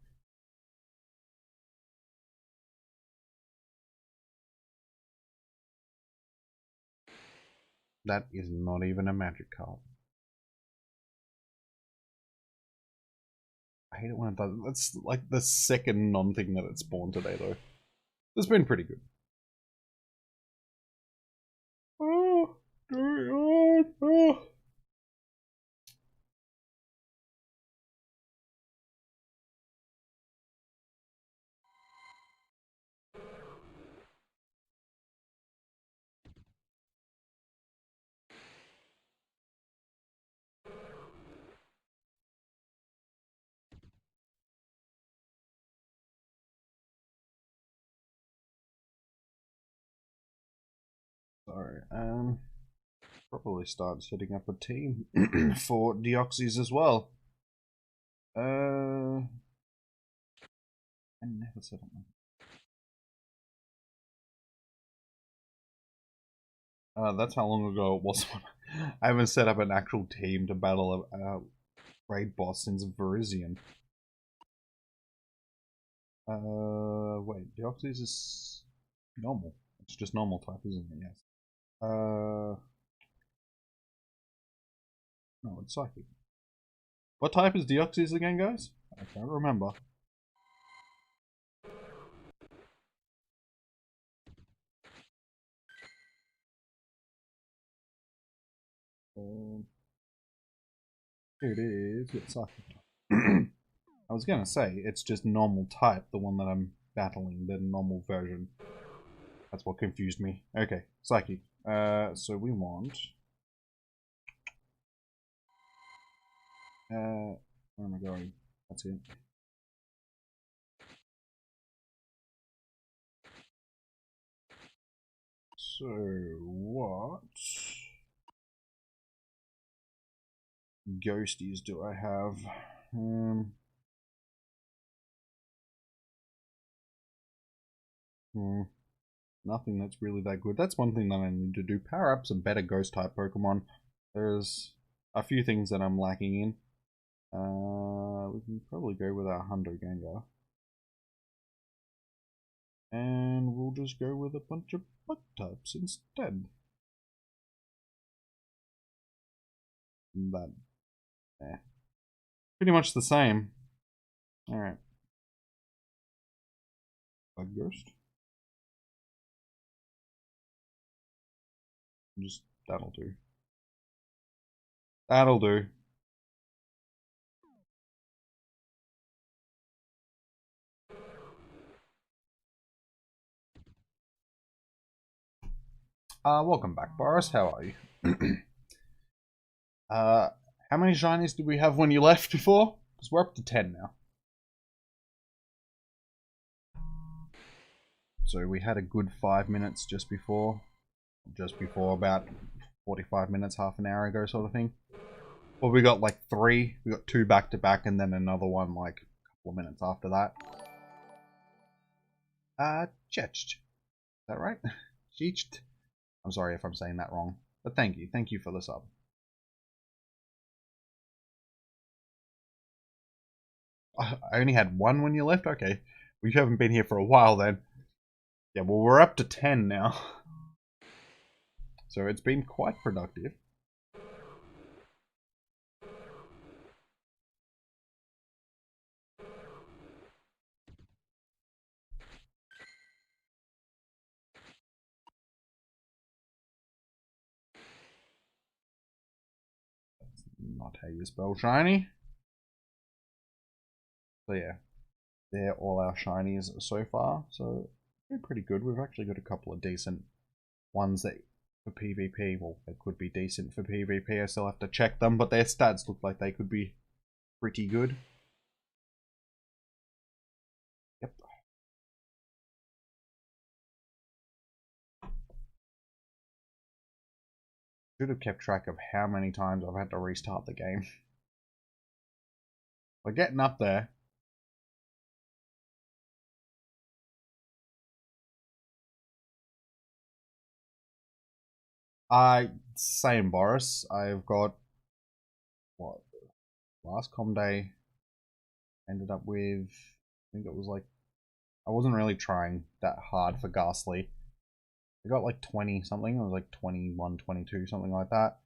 That is not even a Magikarp. I hate it when it does. That's like the second non-thing that it spawned today, though. It's been pretty good. Oh, oh. Sorry, probably start setting up a team for Deoxys as well. I never set up one. That's how long ago it was. I haven't set up an actual team to battle a raid boss since Verizion. Wait, Deoxys is normal. It's just normal type, isn't it? Yes. No, it's psychic. What type is Deoxys again, guys? I can't remember. It is. It's psychic. I was gonna say it's just normal type, the one that I'm battling, the normal version. That's what confused me. Okay, psychic. So we want. Where am I going? That's it. So what ghosties do I have? Nothing that's really that good. That's one thing that I need to do. Power up some better ghost type Pokemon. There's a few things that I'm lacking in. We can probably go with our Hundo Gengar. And we'll just go with a bunch of bug types instead. That, pretty much the same. Alright. Bug Ghost. Just, that'll do. That'll do. Welcome back, Boris. How are you? How many shinies did we have when you left before? Because we're up to 10 now. So we had a good 5 minutes just before about 45 minutes, half an hour ago sort of thing. Well, we got like 3. We got 2 back to back and then another one like a couple of minutes after that. Checht. Is that right? Checht. I'm sorry if I'm saying that wrong. But thank you. Thank you for the sub. I only had 1 when you left? Okay. We haven't been here for a while then. Yeah, well, we're up to 10 now. So it's been quite productive. That's not how you spell shiny. So yeah, they're all our shinies so far. So they're pretty good. We've actually got a couple of decent ones that for PvP. Well, they could be decent for PvP. I still have to check them, but their stats look like they could be pretty good. Yep. Should have kept track of how many times I've had to restart the game. We're getting up there. Same Boris. I've got what last com day ended up with. I think it was like I wasn't really trying that hard for Ghastly. I got like 20 something. It was like 21, 22, something like that.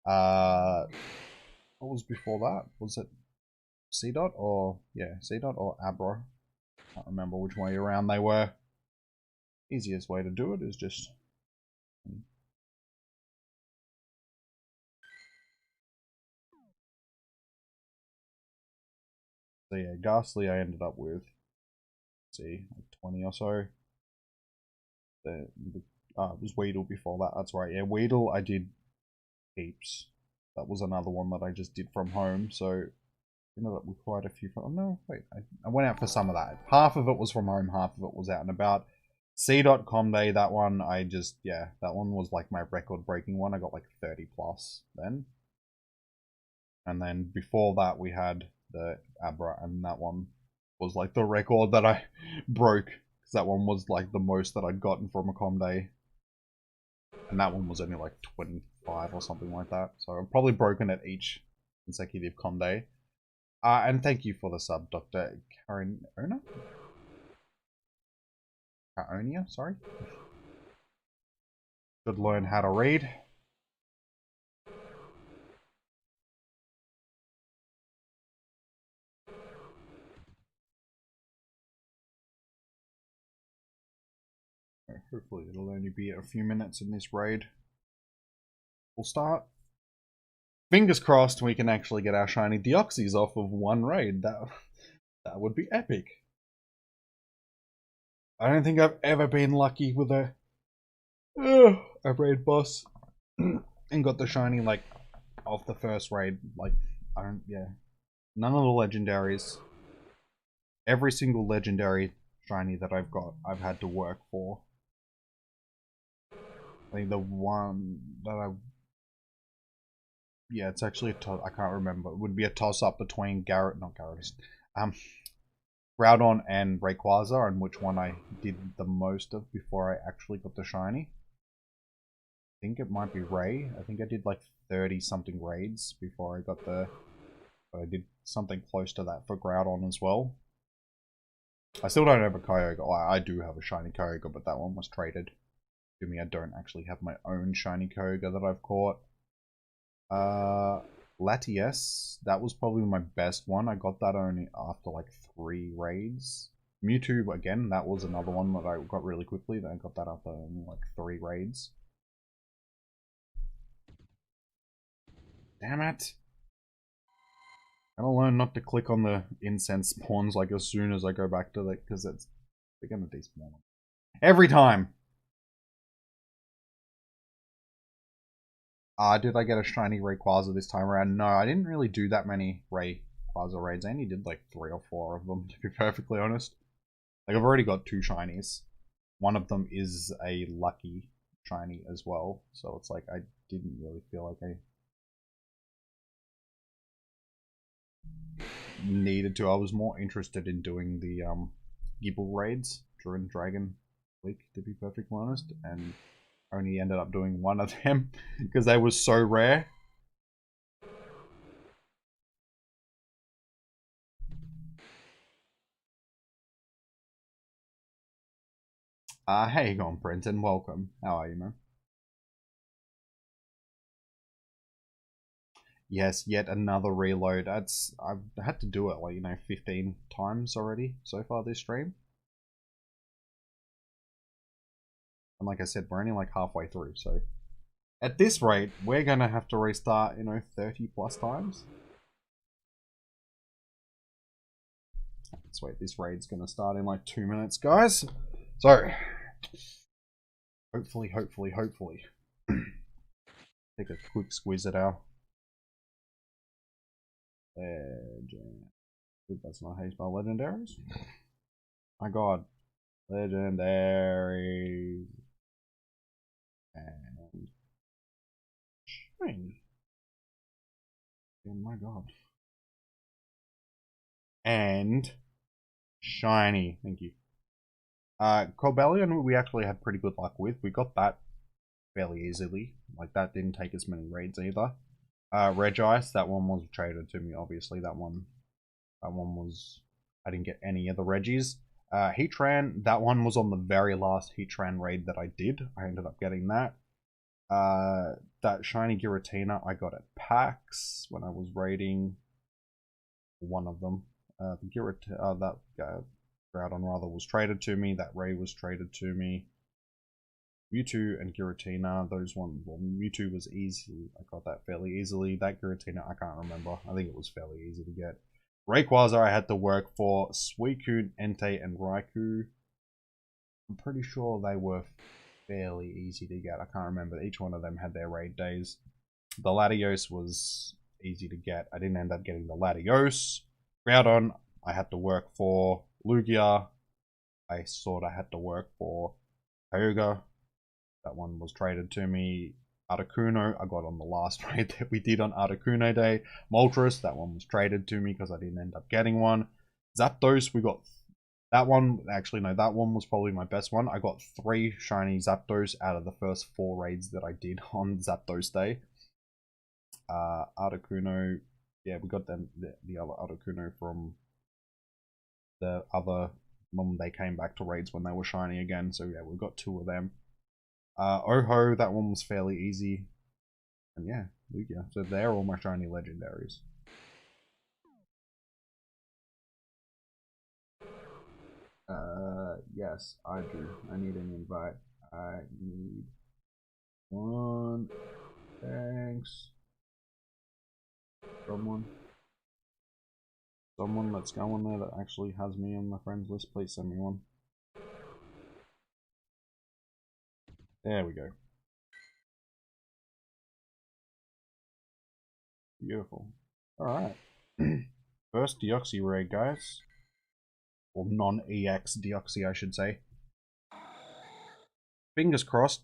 What was before that? Was it C dot or yeah, C dot or Abra? Can't remember which way around they were. Easiest way to do it is just. So yeah, Ghastly I ended up with, let's see, like 20 or so. It was Weedle before that, that's right. Yeah, Weedle I did heaps. That was another one that I just did from home, so ended up with quite a few. Oh no, wait, I went out for some of that. Half of it was from home, half of it was out and about. C.com day, that one I just, yeah, that one was like my record breaking one. I got like 30 plus then. And then before that we had the Abra, and that one was like the record that I broke. Because that one was like the most that I'd gotten from a com day. And that one was only like 25 or something like that. So I've probably broken it each consecutive com day. And thank you for the sub, Dr. Karen Ona? Kaonia, sorry. Should learn how to read. Hopefully it'll only be a few minutes in this raid. We'll start. Fingers crossed we can actually get our shiny Deoxys off of one raid. That would be epic. I don't think I've ever been lucky with a raid boss and got the shiny like off the first raid. Like yeah. None of the legendaries. Every single legendary shiny that I've got, I've had to work for. I think the one that yeah, it's actually a toss. I can't remember. It would be a toss-up between Gyarados, Groudon and Rayquaza, and which one I did the most of before I actually got the shiny. I think it might be Ray. I think I did like 30-something raids before I got the... But I did something close to that for Groudon as well. I still don't have a Kyogre. I do have a shiny Kyogre, but that one was traded to me. I don't actually have my own shiny Kyogre that I've caught. Latias, that was probably my best one. I got that only after like 3 raids. Mewtwo, again, that was another one that I got really quickly. Then I got that after only like 3 raids. Damn it. I'm gonna learn not to click on the incense spawns like as soon as I go back to that, because they're gonna despawn them. Every time! Did I get a shiny Rayquaza this time around? No, I didn't really do that many Rayquaza raids. I only did like 3 or 4 of them, to be perfectly honest. Like, I've already got 2 shinies. One of them is a lucky shiny as well, so it's like I didn't really feel like I needed to. I was more interested in doing the Gible raids during Dragon Week, to be perfectly honest, and only ended up doing 1 of them because they were so rare. Hey, you going, Brenton? Welcome. How are you, man? Yes, yet another reload. I've had to do it like, 15 times already so far this stream. And like I said, we're only like halfway through, so at this rate, we're gonna have to restart, 30 plus times. Let's wait, this raid's gonna start in like 2 minutes, guys. So, hopefully. Take a quick squeeze at our legend. That's not how you spell legendaries. My god. Legendary. And shiny. Oh my god. And shiny. Thank you. Corbellion we actually had pretty good luck with. We got that fairly easily. Like, that didn't take as many raids either. Regice, that one was traded to me, obviously. That one was... I didn't get any of the Regis. Heatran, that one was on the very last Heatran raid that I did. I ended up getting that. That shiny Giratina I got at PAX when I was raiding one of them. The that Groudon rather was traded to me. That Ray was traded to me. Mewtwo and Giratina, those ones, well, Mewtwo was easy. I got that fairly easily. That Giratina, I can't remember. I think it was fairly easy to get. Rayquaza, I had to work for. Suicune, Entei, and Raikou. I'm pretty sure they were fairly easy to get. I can't remember. Each one of them had their raid days. The Latios was easy to get. I didn't end up getting the Latios. Groudon, I had to work for. Lugia, I sort of had to work for. Kyogre, that one was traded to me. Articuno, I got on the last raid that we did on Articuno Day. Moltres, that one was traded to me because I didn't end up getting one. Zapdos, we got that one. Actually, no, that one was probably my best one. I got 3 shiny Zapdos out of the first 4 raids that I did on Zapdos Day. Articuno, yeah, we got the other Articuno from the other when they came back to raids when they were shiny again. So yeah, we got 2 of them. Oho, that one was fairly easy. And yeah, Lugia. So they're all my shiny legendaries. Yes, I do. I need an invite. I need one. Thanks. Someone that's going there that actually has me on my friends list, please send me one. There we go. Beautiful. Alright. First Deoxys raid, guys. Or non-EX Deoxys, I should say. Fingers crossed.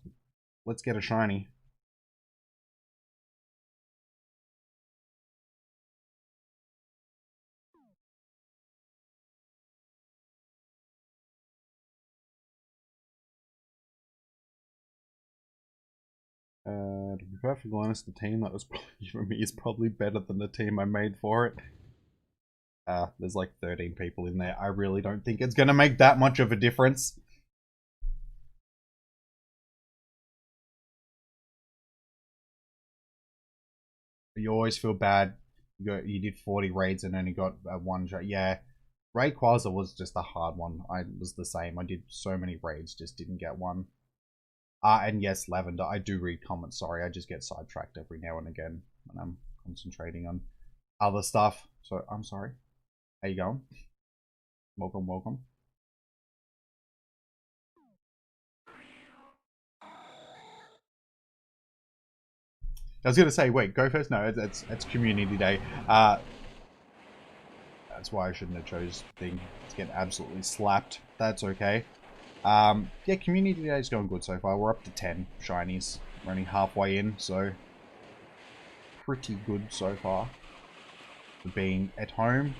Let's get a shiny. To be perfectly honest, the team that was for me is probably better than the team I made for it. There's like 13 people in there. I really don't think it's gonna make that much of a difference. You always feel bad. You did 40 raids and only got one shot. Yeah, Rayquaza was just a hard one. I was the same. I did so many raids, just didn't get one. And yes, Lavender, I do read comments. Sorry, I just get sidetracked every now and again when I'm concentrating on other stuff. So I'm sorry. How you going? Welcome, welcome. I was gonna say, wait, go first. No, it's Community Day. That's why I shouldn't have chose thing to get absolutely slapped. That's okay. Yeah, Community Day is going good so far. We're up to 10 shinies. We're only halfway in, so pretty good so far. For being at home.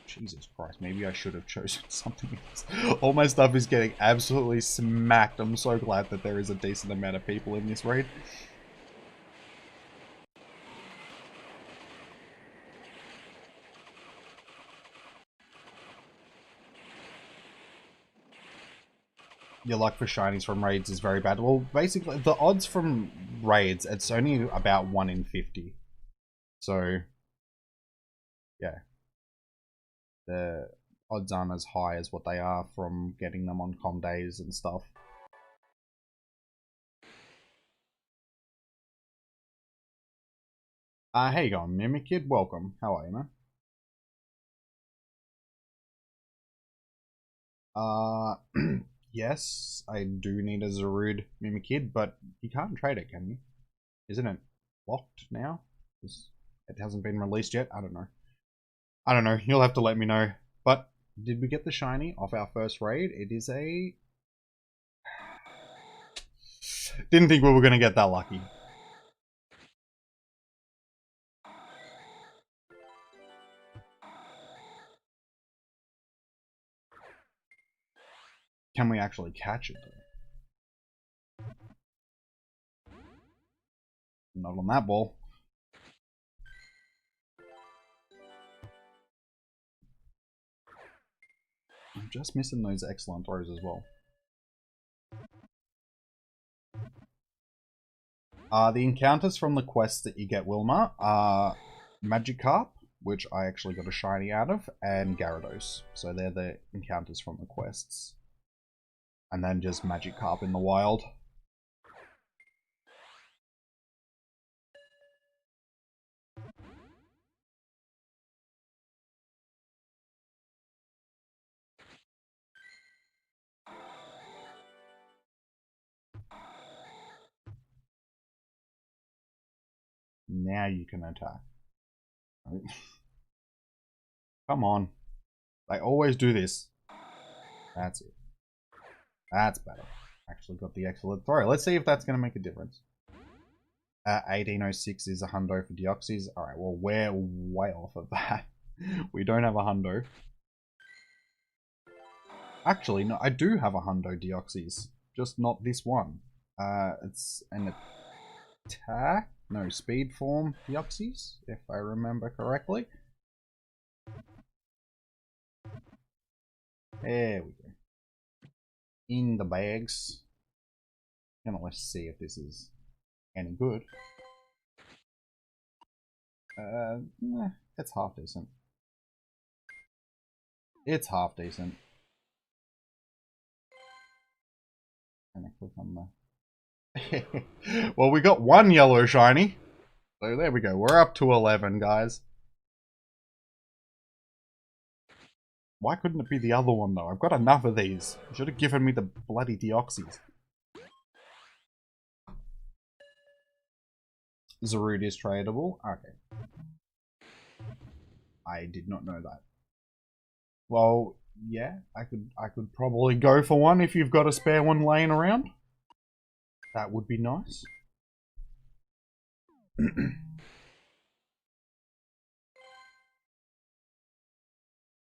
Jesus Christ, maybe I should have chosen something else. All my stuff is getting absolutely smacked. I'm so glad that there is a decent amount of people in this raid. Your luck for shinies from raids is very bad. Well, basically, the odds from raids, it's only about 1 in 50. So, yeah. The odds aren't as high as what they are from getting them on com days and stuff. How you going, Mimic Kid? Welcome. How are you, man? Yes, I do need a Zarude Mimikid, but you can't trade it, can you? Isn't it locked now? It hasn't been released yet? I don't know. I don't know. You'll have to let me know. But did we get the shiny off our first raid? It is a... Didn't think we were going to get that lucky. Can we actually catch it, though? Not on that ball. I'm just missing those excellent throws as well. The encounters from the quests that you get, Wilma, are Magikarp, which I actually got a shiny out of, and Gyarados. So they're the encounters from the quests. And then just Magikarp in the wild. Now you can attack. Come on. They always do this. That's it. That's better. Actually got the excellent throw. Let's see if that's going to make a difference. 1806 is a hundo for Deoxys. Alright, well, we're way off of that. We don't have a hundo. Actually, no, I do have a hundo Deoxys. Just not this one. It's an attack? No, speed form Deoxys, if I remember correctly. There we go. In the bags. And let's see if this is any good. It's half decent. It's half decent. And I click on the... Well, we got one yellow shiny. So there we go. We're up to 11, guys. Why couldn't it be the other one, though? I've got enough of these. You should have given me the bloody Deoxys. Zarude is tradable. Okay. I did not know that. Well, yeah, I could probably go for one if you've got a spare one laying around. That would be nice.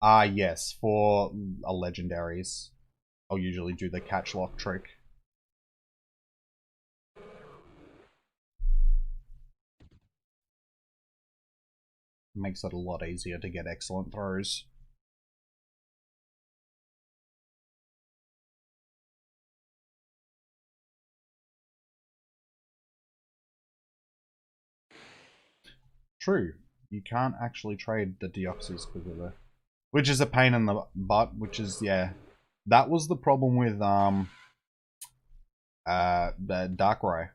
Yes, for legendaries. I'll usually do the catch lock trick. Makes it a lot easier to get excellent throws. True. You can't actually trade the Deoxys because of the... Which is a pain in the butt, which is, yeah. That was the problem with, the Darkrai.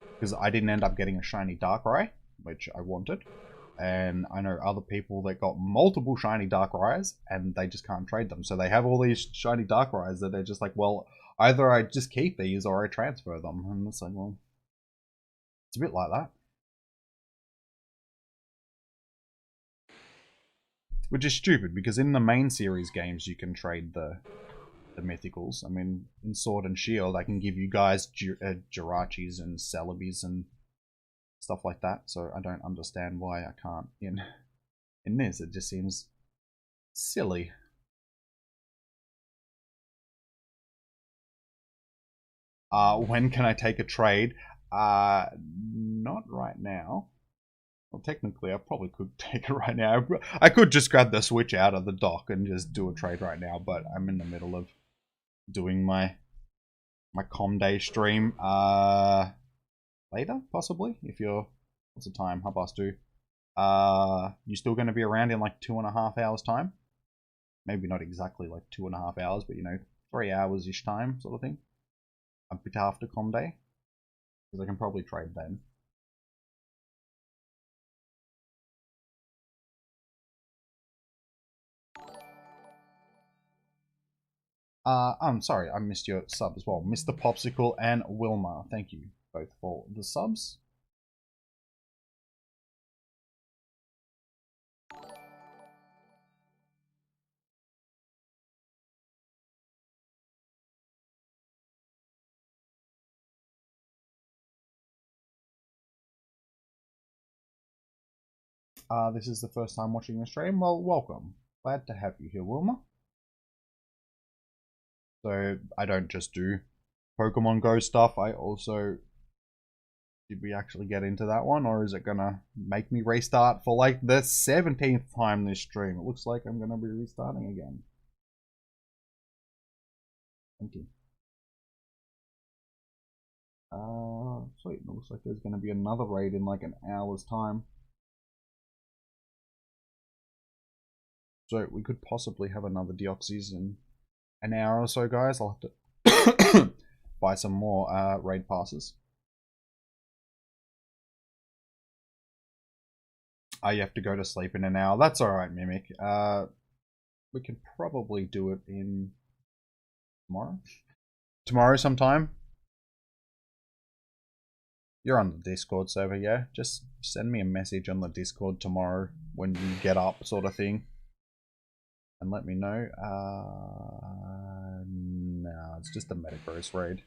because I didn't end up getting a shiny Darkrai, which I wanted. And I know other people that got multiple shiny Darkrai's and they just can't trade them. So they have all these shiny Darkrai's that they're just like, well, either I just keep these or I transfer them. And it's like, well, it's a bit like that. Which is stupid, because in the main series games you can trade the mythicals. I mean, in Sword and Shield, I can give you guys Jirachis and Celebes and stuff like that. So I don't understand why I can't in this. It just seems silly. When can I take a trade? Not right now. Well, technically, I probably could take it right now. I could just grab the Switch out of the dock and just do a trade right now, but I'm in the middle of doing my Comday stream. Later, possibly, if you're... What's the time? 2:30. You still going to be around in like 2.5 hours time? Maybe not exactly like 2.5 hours, but 3 hours-ish time, sort of thing. A bit after Comday, because I can probably trade then. I'm sorry, I missed your sub as well. Mr. Popsicle and Wilma, thank you both for the subs. This is the first time watching the stream. Well, welcome. Glad to have you here, Wilma. So, I don't just do Pokemon Go stuff, I also... Did we actually get into that one, or is it gonna make me restart for like the 17th time this stream? It looks like I'm gonna be restarting again. Thank you. Sweet. It looks like there's gonna be another raid in like an hour's time. So we could possibly have another Deoxys in an hour or so, guys. I'll have to buy some more raid passes. Oh, you have to go to sleep in an hour. That's alright, Mimic. We can probably do it in tomorrow? Tomorrow sometime? You're on the Discord server, yeah? Just send me a message on the Discord tomorrow when you get up, sort of thing. And let me know. No, it's just a Metagross raid.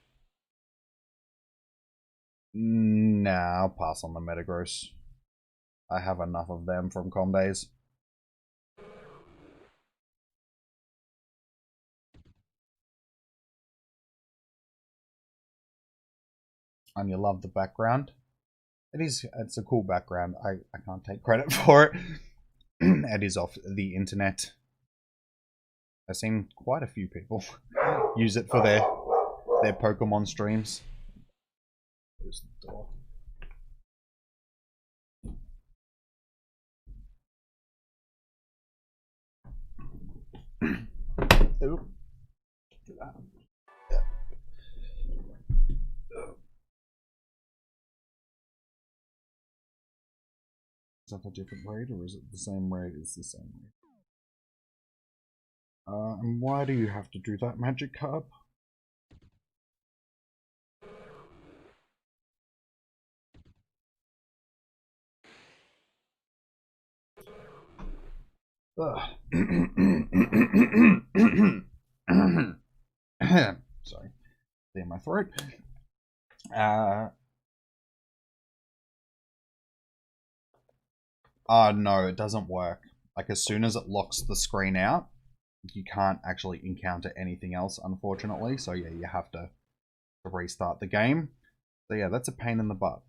Nah, I'll pass on the Metagross. I have enough of them from Com days. And you love the background. It's a cool background. I can't take credit for it. It is off the internet. I've seen quite a few people use it for their Pokemon streams. Close the door. Ooh. Is that a different raid, or is it the same raid? It's the same raid. And why do you have to do that, Magikarp? Sorry, clear my throat. No, it doesn't work. Like, as soon as it locks the screen out, you can't actually encounter anything else, unfortunately. So yeah, you have to restart the game. So yeah, that's a pain in the butt.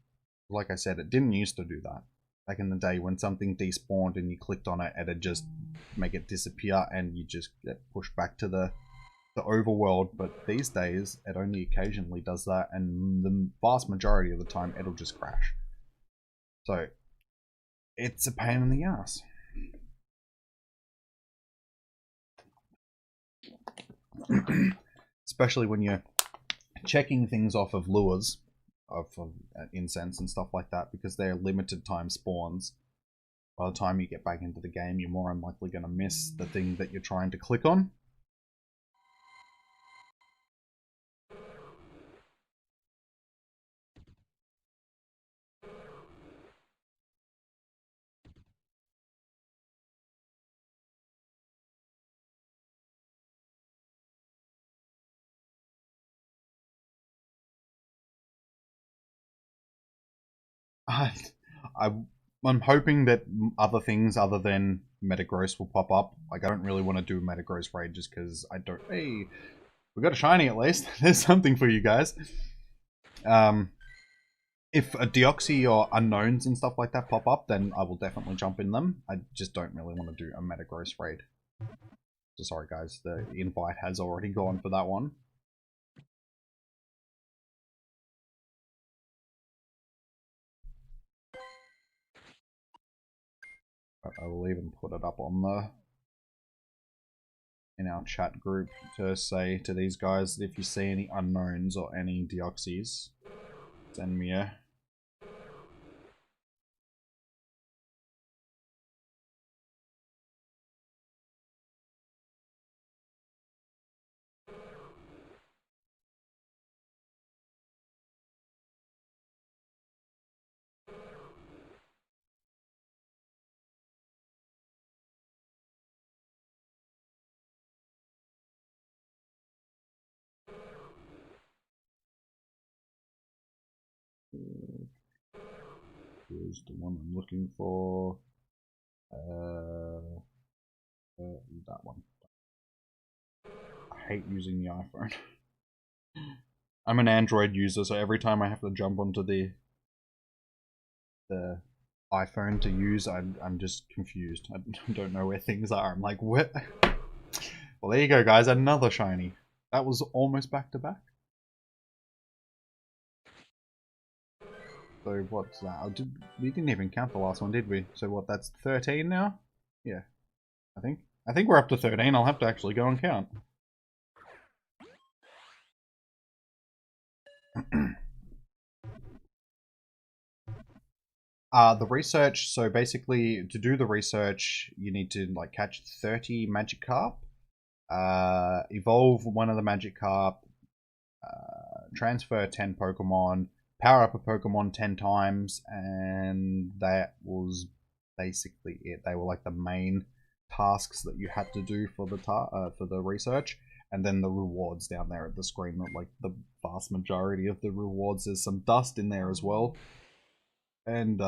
Like I said, it didn't used to do that. Back in the day when something despawned and you clicked on it, it'd just make it disappear and you just get pushed back to the overworld. But these days, it only occasionally does that, and the vast majority of the time, it'll just crash. So, it's a pain in the ass. Especially when you're checking things off of lures of incense and stuff like that, because they're limited time spawns. By the time you get back into the game, you're more unlikely going to miss the thing that you're trying to click on. I'm hoping that other things other than Metagross will pop up. Like, I don't really want to do a Metagross raid just because I don't... Hey, we got a shiny at least. There's something for you guys. If a Deoxys or Unknowns and stuff like that pop up, then I will definitely jump in them. I just don't really want to do a Metagross raid. So sorry guys, the invite has already gone for that one. I will even put it up on the in our chat group to say to these guys that if you see any Unknowns or any Deoxys, send me a here's the one I'm looking for. That one. I hate using the iPhone. I'm an Android user, so every time I have to jump onto the iPhone to use, I'm just confused. I don't know where things are. I'm like, what? Well, there you go, guys. Another shiny. That was almost back to back. So what's that? We didn't even count the last one, did we? So what? That's 13 now. Yeah, I think we're up to 13. I'll have to actually go and count. The research, so basically to do the research, you need to like catch 30 Magikarp, evolve one of the Magikarp, transfer 10 Pokemon, power up a Pokemon 10 times, and that was basically it. They were like the main tasks that you had to do for the research, and then the rewards down there at the screen. Like the vast majority of the rewards, there's some dust in there as well. And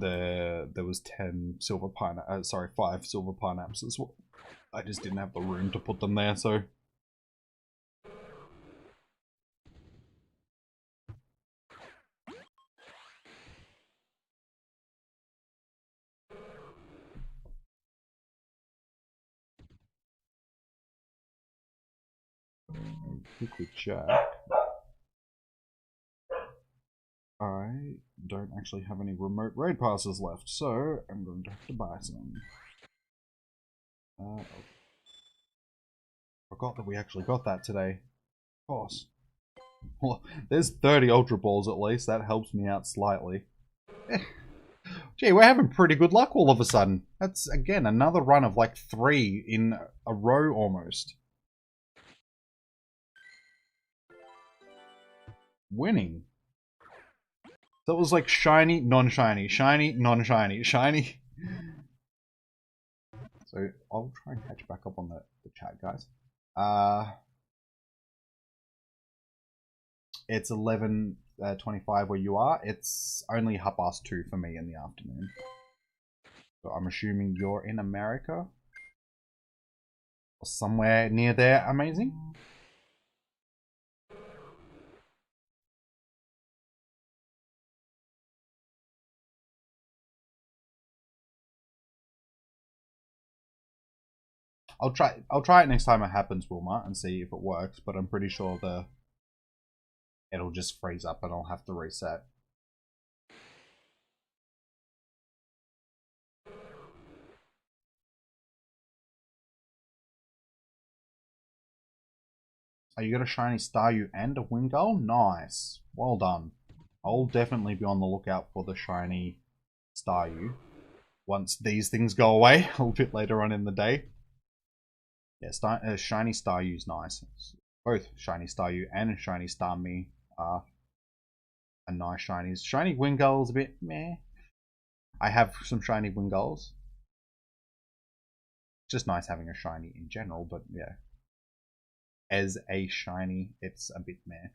there was 10 silver pine, sorry, 5 silver pineapples as well. I just didn't have the room to put them there, so. Quickly check. I don't actually have any remote raid passes left, so I'm going to have to buy some. Forgot that we actually got that today. Of course. Well, there's 30 Ultra Balls at least. That helps me out slightly. Gee, we're having pretty good luck all of a sudden. That's, again, another run of like 3 in a row almost. Winning. So it was like shiny, non-shiny, shiny, non-shiny, shiny. So I'll try and catch back up on the chat, guys. It's 11:25 where you are. It's only 2:30 for me in the afternoon. So I'm assuming you're in America? Or somewhere near there, amazing? I'll try it next time it happens, Wilma, and see if it works, but I'm pretty sure it'll just freeze up and I'll have to reset. Oh, you got a shiny Staryu and a Wingull? Nice. Well done. I'll definitely be on the lookout for the shiny Staryu once these things go away a little bit later on in the day. Yeah, shiny Staryu's nice. Both shiny Staryu and shiny Starmie are nice shinies. Shiny Wingull's a bit meh. I have some shiny Wingulls. Just nice having a shiny in general, but yeah. As a shiny, it's a bit meh.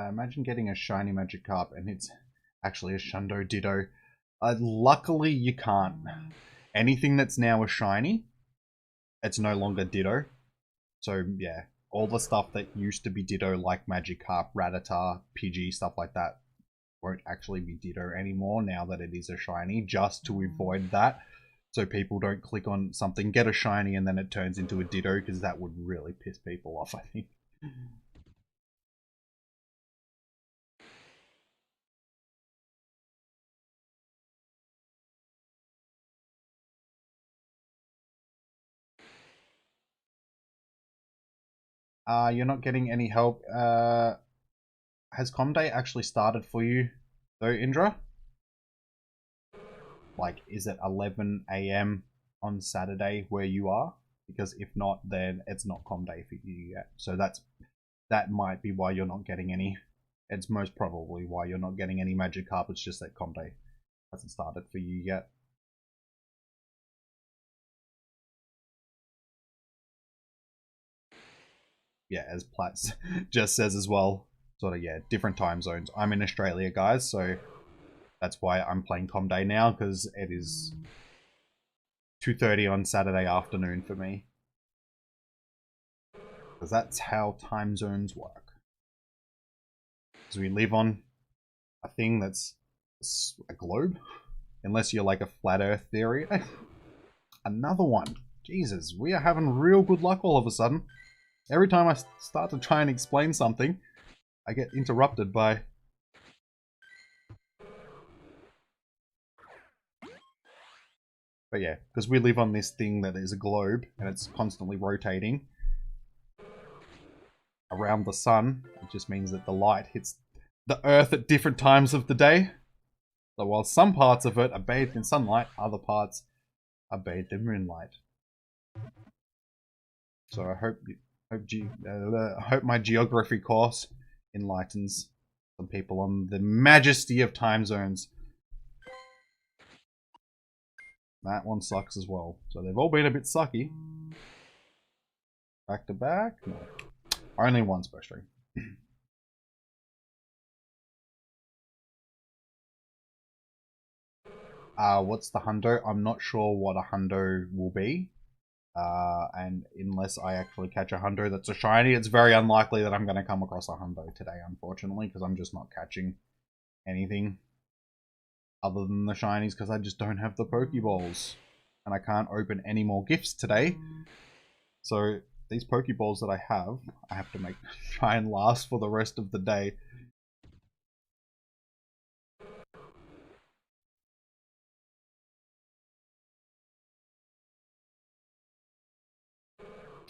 Imagine getting a shiny Magikarp and it's actually a Shundo Ditto. Luckily, you can't. Anything that's now a shiny, it's no longer Ditto. So, yeah, all the stuff that used to be Ditto, like Magikarp, Rattata, Pidgey, stuff like that, won't actually be Ditto anymore now that it is a shiny, just to avoid that. So people don't click on something, get a shiny, and then it turns into a Ditto, because that would really piss people off, I think. You're not getting any help. Has Comday actually started for you, though, Indra? Like, is it 11 a.m. on Saturday where you are? Because if not, then it's not Comday for you yet. So that might be why you're not getting any. It's most probably why you're not getting any Magikarp. It's just that Comday hasn't started for you yet. Yeah, as Platts just says as well. Sort of, yeah, different time zones. I'm in Australia, guys, so that's why I'm playing Comday now, because it is 2:30 on Saturday afternoon for me. Because that's how time zones work. Because we live on a thing that's a globe. Unless you're like a flat earth theory. Another one. Jesus, we are having real good luck all of a sudden. Every time I start to try and explain something, I get interrupted by... But yeah, because we live on this thing that is a globe, and it's constantly rotating around the sun. It just means that the light hits the earth at different times of the day. So while some parts of it are bathed in sunlight, other parts are bathed in moonlight. So I hope my geography course enlightens some people on the majesty of time zones. That one sucks as well. So they've all been a bit sucky. Back to back? No. Only one special. What's the hundo? I'm not sure what a hundo will be. And unless I actually catch a hundo that's a shiny, it's very unlikely that I'm going to come across a hundo today, unfortunately, because I'm just not catching anything other than the shinies, because I just don't have the Pokeballs. And I can't open any more gifts today. So these Pokeballs that I have to try and last for the rest of the day.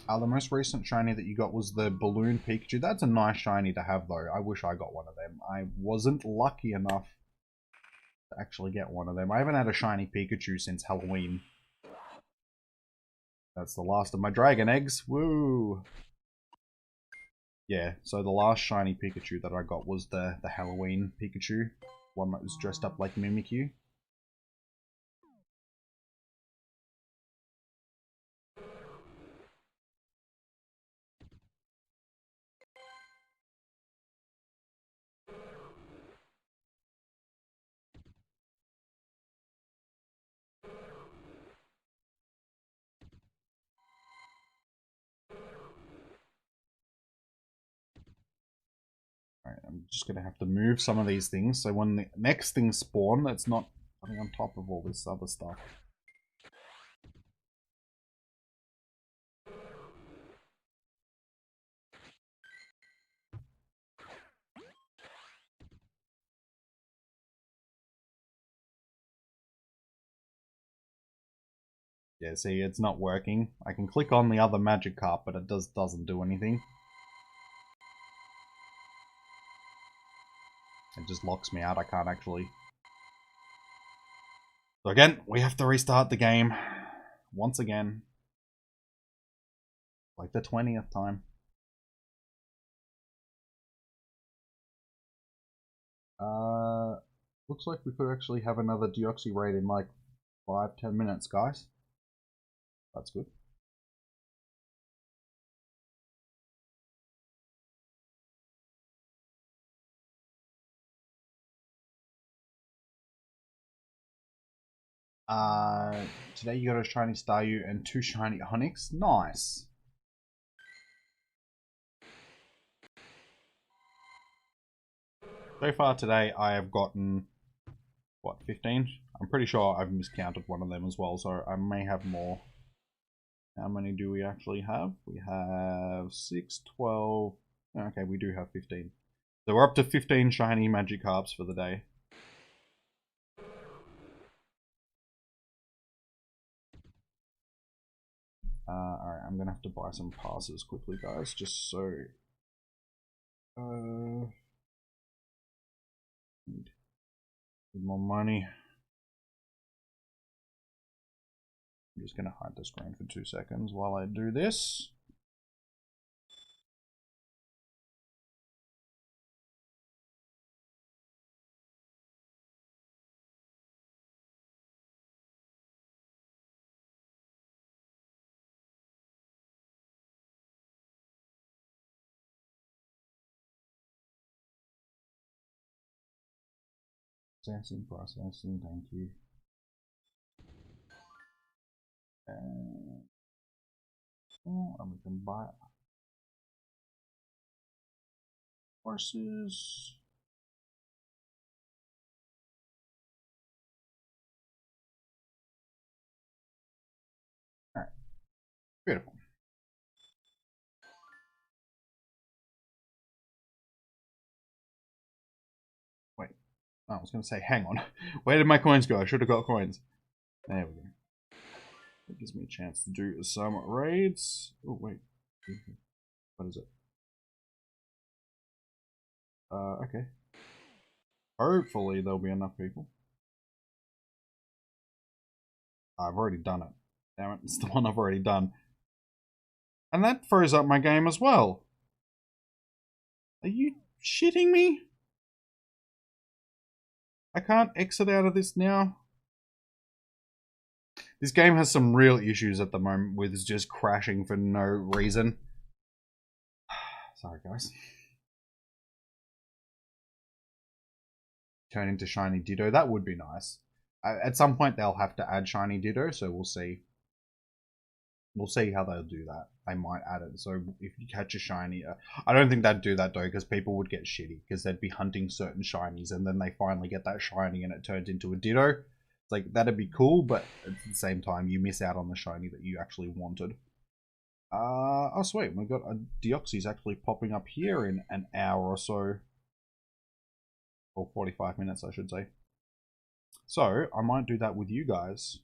The most recent shiny that you got was the Balloon Pikachu. That's a nice shiny to have, though. I wish I got one of them. I wasn't lucky enough to actually get one of them. I haven't had a shiny Pikachu since Halloween. That's the last of my dragon eggs. Woo! Yeah, so the last shiny Pikachu that I got was the Halloween Pikachu. One that was dressed up like Mimikyu. Alright, I'm just going to have to move some of these things so when the next things spawn, that's not coming on top of all this other stuff. Yeah, see, it's not working. I can click on the other Magikarp, but it doesn't do anything. It just locks me out. I can't actually. So again, we have to restart the game once again. Like the 20th time. Looks like we could actually have another Deoxys raid in like 5-10 minutes, guys. That's good. Today you got a shiny Staryu and 2 shiny Onyx. Nice. So far today I have gotten, what, 15? I'm pretty sure I've miscounted one of them as well, so I may have more. How many do we actually have? We have 6, 12... Okay, we do have 15. So we're up to 15 shiny Magikarps for the day. Alright, I'm gonna have to buy some passes quickly, guys, just so... Need more money. I'm just gonna hide the screen for 2 seconds while I do this. Processing, thank you. And we can buy horses. Alright. Beautiful. Wait. Oh, I was going to say, hang on. Where did my coins go? I should have got coins. There we go. That gives me a chance to do some raids. Oh, wait. What is it? Okay. Hopefully there'll be enough people. I've already done it. Damn it, it's the one I've already done. And that froze up my game as well. Are you shitting me? I can't exit out of this now. This game has some real issues at the moment with just crashing for no reason. Sorry, guys. Turn into Shiny Ditto. That would be nice. At some point, they'll have to add Shiny Ditto, so we'll see. We'll see how they'll do that. They might add it. So if you catch a shiny, I don't think they'd do that though, because people would get shitty because they'd be hunting certain shinies, and then they finally get that shiny and it turns into a Ditto. It's like that'd be cool, but at the same time, you miss out on the shiny that you actually wanted. Oh sweet, we've got a Deoxys actually popping up here in an hour or so, or 45 minutes, I should say. So I might do that with you guys.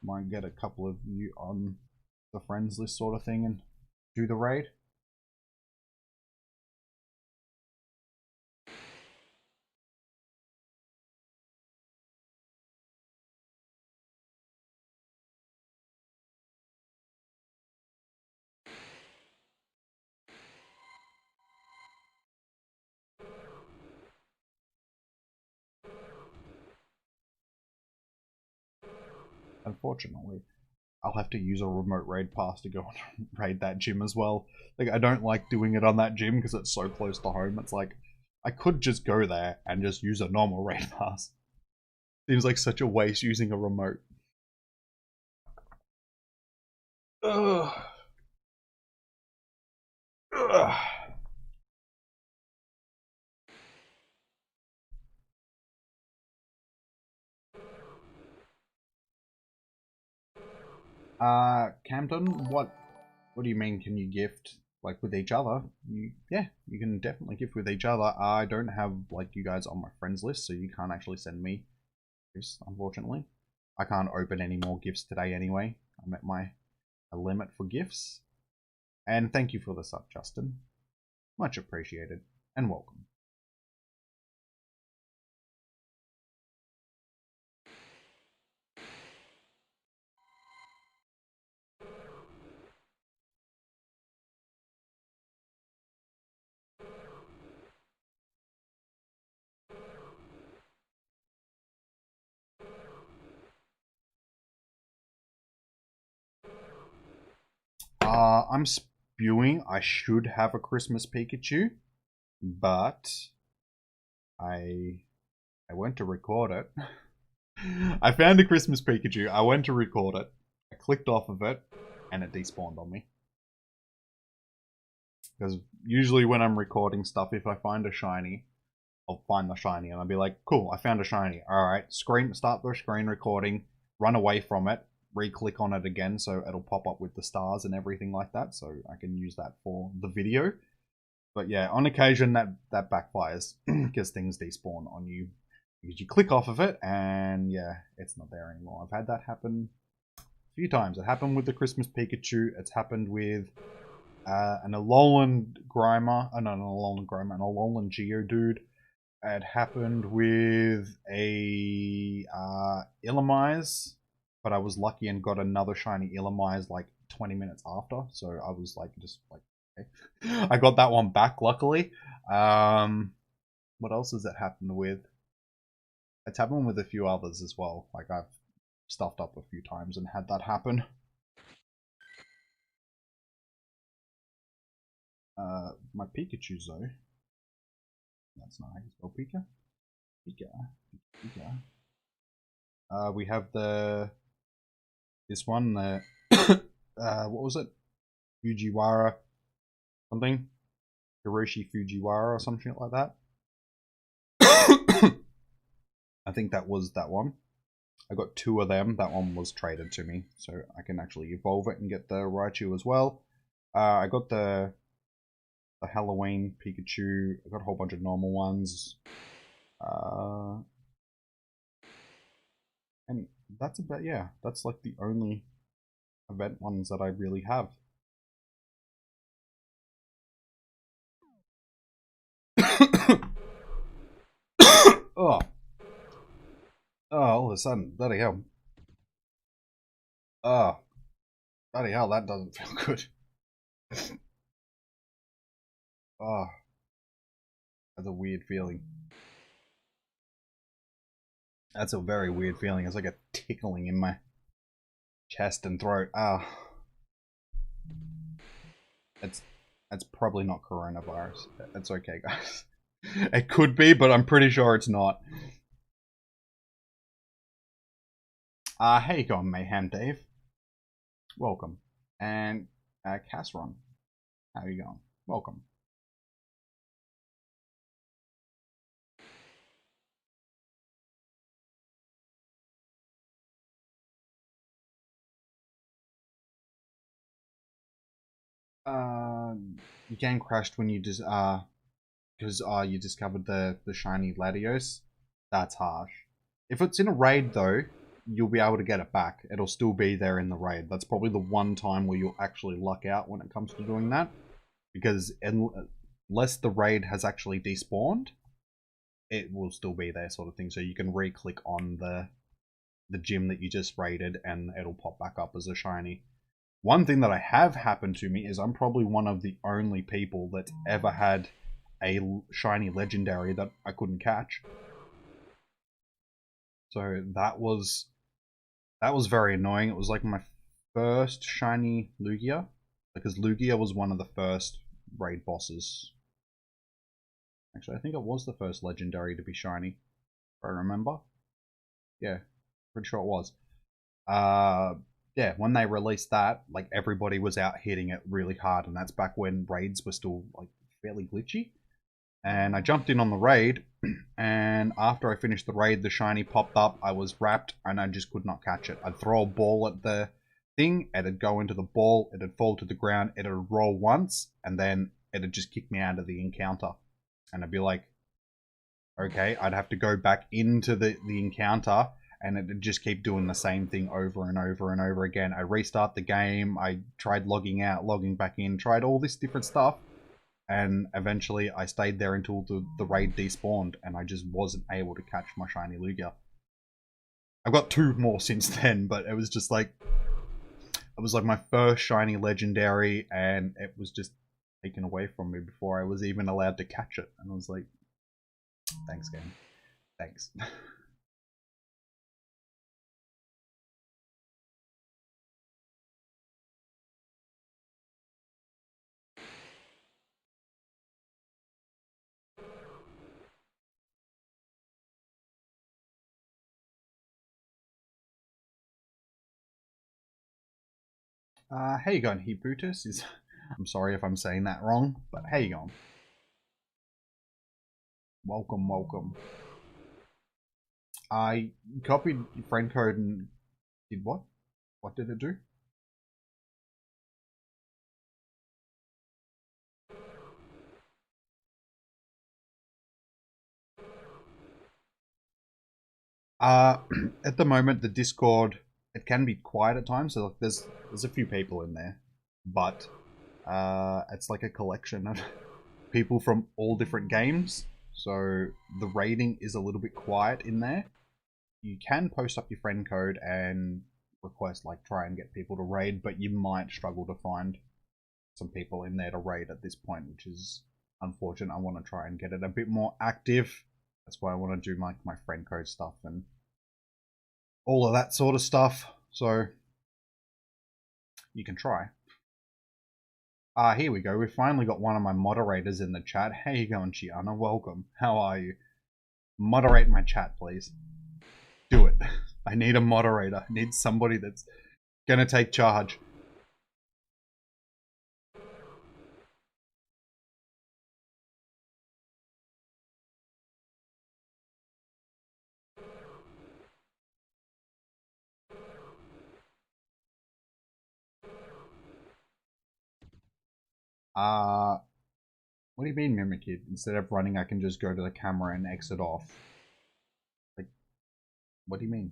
Might get a couple of you on the friends list sort of thing and do the raid. Unfortunately, I'll have to use a remote raid pass to go and raid that gym as well. Like, I don't like doing it on that gym because it's so close to home. It's like, I could just go there and just use a normal raid pass. Seems like such a waste using a remote. Ugh. Ugh. Camden, what do you mean, can you gift, like, with each other? Yeah, you can definitely gift with each other. I don't have, like, you guys on my friends list, so you can't actually send me gifts, unfortunately. I can't open any more gifts today anyway. I'm at my limit for gifts. And thank you for the sub, Justin. Much appreciated, and welcome. I'm spewing. I should have a Christmas Pikachu, but I went to record it. I found a Christmas Pikachu. I went to record it. I clicked off of it, and it despawned on me. Because usually when I'm recording stuff, if I find a shiny, I'll find the shiny, and I'll be like, cool, I found a shiny. Alright, start the screen recording, run away from it, re-click on it again so it'll pop up with the stars and everything like that, so I can use that for the video. But yeah, on occasion that backfires because things despawn on you because you click off of it and yeah, it's not there anymore. I've had that happen a few times. It happened with the Christmas Pikachu. It's happened with an Alolan Grimer, an Alolan Geodude. It happened with a Illumise, but I was lucky and got another shiny Illumise like 20 minutes after, so I was like, just like, okay. I got that one back, luckily. What else has it happened with? It's happened with a few others as well. Like, I've stuffed up a few times and had that happen. My Pikachu's though. That's not how you spell Pika. Pika. We have this one, the what was it? Fujiwara something? Hiroshi Fujiwara or some shit like that. I think that was that one. I got 2 of them. That one was traded to me, so I can actually evolve it and get the Raichu as well. I got the Halloween Pikachu. I got a whole bunch of normal ones. And that's about, yeah, that's like the only event ones that I really have. Oh. Oh, all of a sudden, bloody hell. Oh. Bloody hell, that doesn't feel good. Oh. That's a weird feeling. That's a very weird feeling. It's like a tickling in my chest and throat. Ah. It's probably not coronavirus. It's okay, guys. It could be, but I'm pretty sure it's not. How you going, Mayhem Dave? Welcome. And Casron, how you going? Welcome. Your game crashed when you just because you discovered the shiny Latios. That's harsh. If it's in a raid though, you'll be able to get it back. It'll still be there in the raid. That's probably the one time where you'll actually luck out when it comes to doing that, because unless the raid has actually despawned, it will still be there, sort of thing. So you can re-click on the gym that you just raided and it'll pop back up as a shiny. One thing that I have happened to me is I'm probably one of the only people that ever had a shiny legendary that I couldn't catch. So that was very annoying. It was like my first shiny Lugia, because Lugia was one of the first raid bosses. Actually, I think it was the first legendary to be shiny, if I remember. Yeah, pretty sure it was. yeah, when they released that, like everybody was out hitting it really hard, and that's back when raids were still like fairly glitchy. And I jumped in on the raid, and after I finished the raid, the shiny popped up. I was wrapped, and I just could not catch it. I'd throw a ball at the thing, it'd go into the ball, it'd fall to the ground, it'd roll once, and then it'd just kick me out of the encounter. And I'd be like, okay, I'd have to go back into the encounter, and it'd just keep doing the same thing over and over and over again. I restart the game, I tried logging out, logging back in, tried all this different stuff, and eventually I stayed there until the raid despawned, and I just wasn't able to catch my shiny Lugia. I've got 2 more since then, but it was just like, it was like my first shiny legendary, and it was just taken away from me before I was even allowed to catch it. And I was like, thanks, game. Thanks. How you going, Hebrutus? I'm sorry if I'm saying that wrong, but how you going? Welcome, welcome. I copied your friend code and did what? What did it do? At the moment, the Discord, it can be quiet at times. So like, there's a few people in there, but it's like a collection of people from all different games. So the rating is a little bit quiet in there. You can post up your friend code and request, like, try and get people to raid, but you might struggle to find some people in there to raid at this point, which is unfortunate. I want to try and get it a bit more active. That's why I want to do my friend code stuff and all of that sort of stuff. So you can try. Here we go. We've finally got one of my moderators in the chat. How you going, Chiana? Welcome. How are you? Moderate my chat, please. Do it. I need a moderator. I need somebody that's gonna take charge. What do you mean, Mimikid? Instead of running, I can just go to the camera and exit off. Like, what do you mean?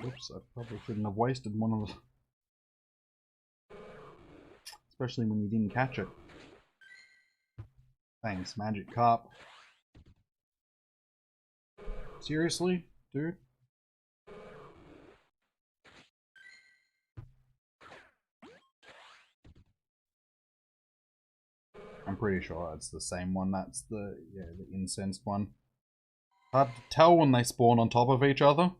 Oops, I probably shouldn't have wasted one of the... Especially when you didn't catch it. Thanks, Magikarp. Seriously, dude? I'm pretty sure that's the same one. That's the incensed one. Hard to tell when they spawn on top of each other.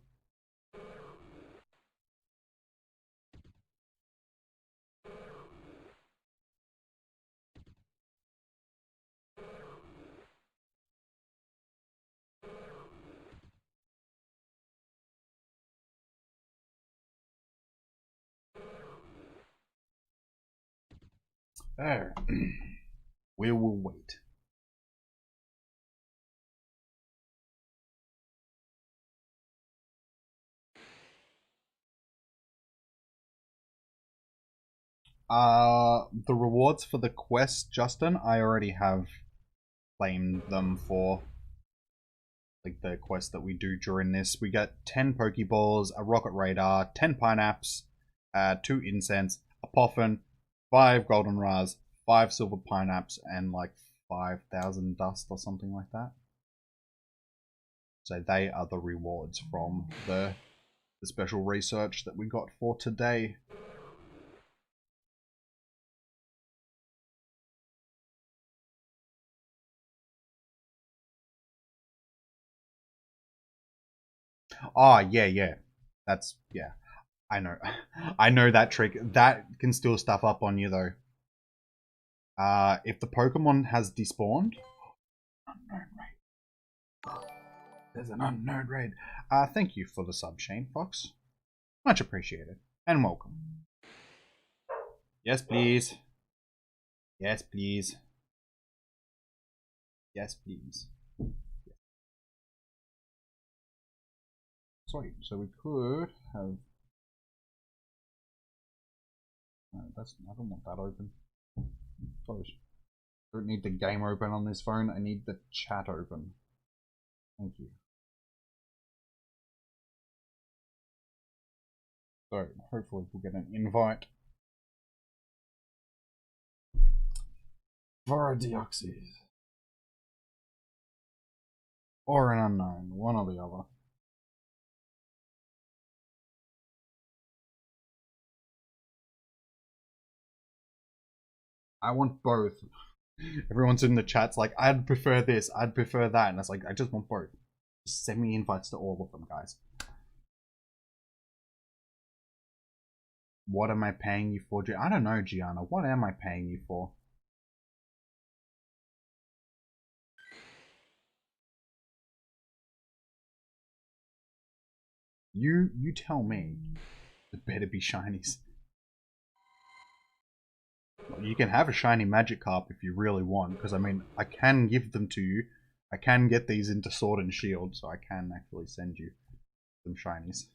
There. We will wait. The rewards for the quest, Justin, I already have claimed them for, like, the quest that we do during this. We get 10 Pokeballs, a Rocket Radar, 10 Pineaps, 2 Incense, a Poffin, 5 Goldenraz, 5 Silver Pineaps, and like 5,000 Dust or something like that. So they are the rewards from the special research that we got for today. Oh, yeah. That's, yeah. I know. I know that trick. That can still stuff up on you, though. If the Pokemon has despawned, Unknown raid. There's an unknown raid. Thank you for the sub, Shane Fox. Much appreciated. And welcome. Yes, please. Yes, please. Yes, please. Sweet. So we could have. No, I don't want that open. Close. I don't need the game open on this phone. I need the chat open. Thank you. So hopefully we'll get an invite for a Deoxys. Or an unknown, one or the other. I want both. Everyone's in the chats like, I'd prefer this, I'd prefer that, and it's like, I just want both. Just send me invites to all of them, guys. What am I paying you for? I don't know, Gianna. What am I paying you for? You tell me. It better be shinies. You can have a shiny Magikarp if you really want, because I mean, I can give them to you. I can get these into Sword and Shield, so I can actually send you some shinies.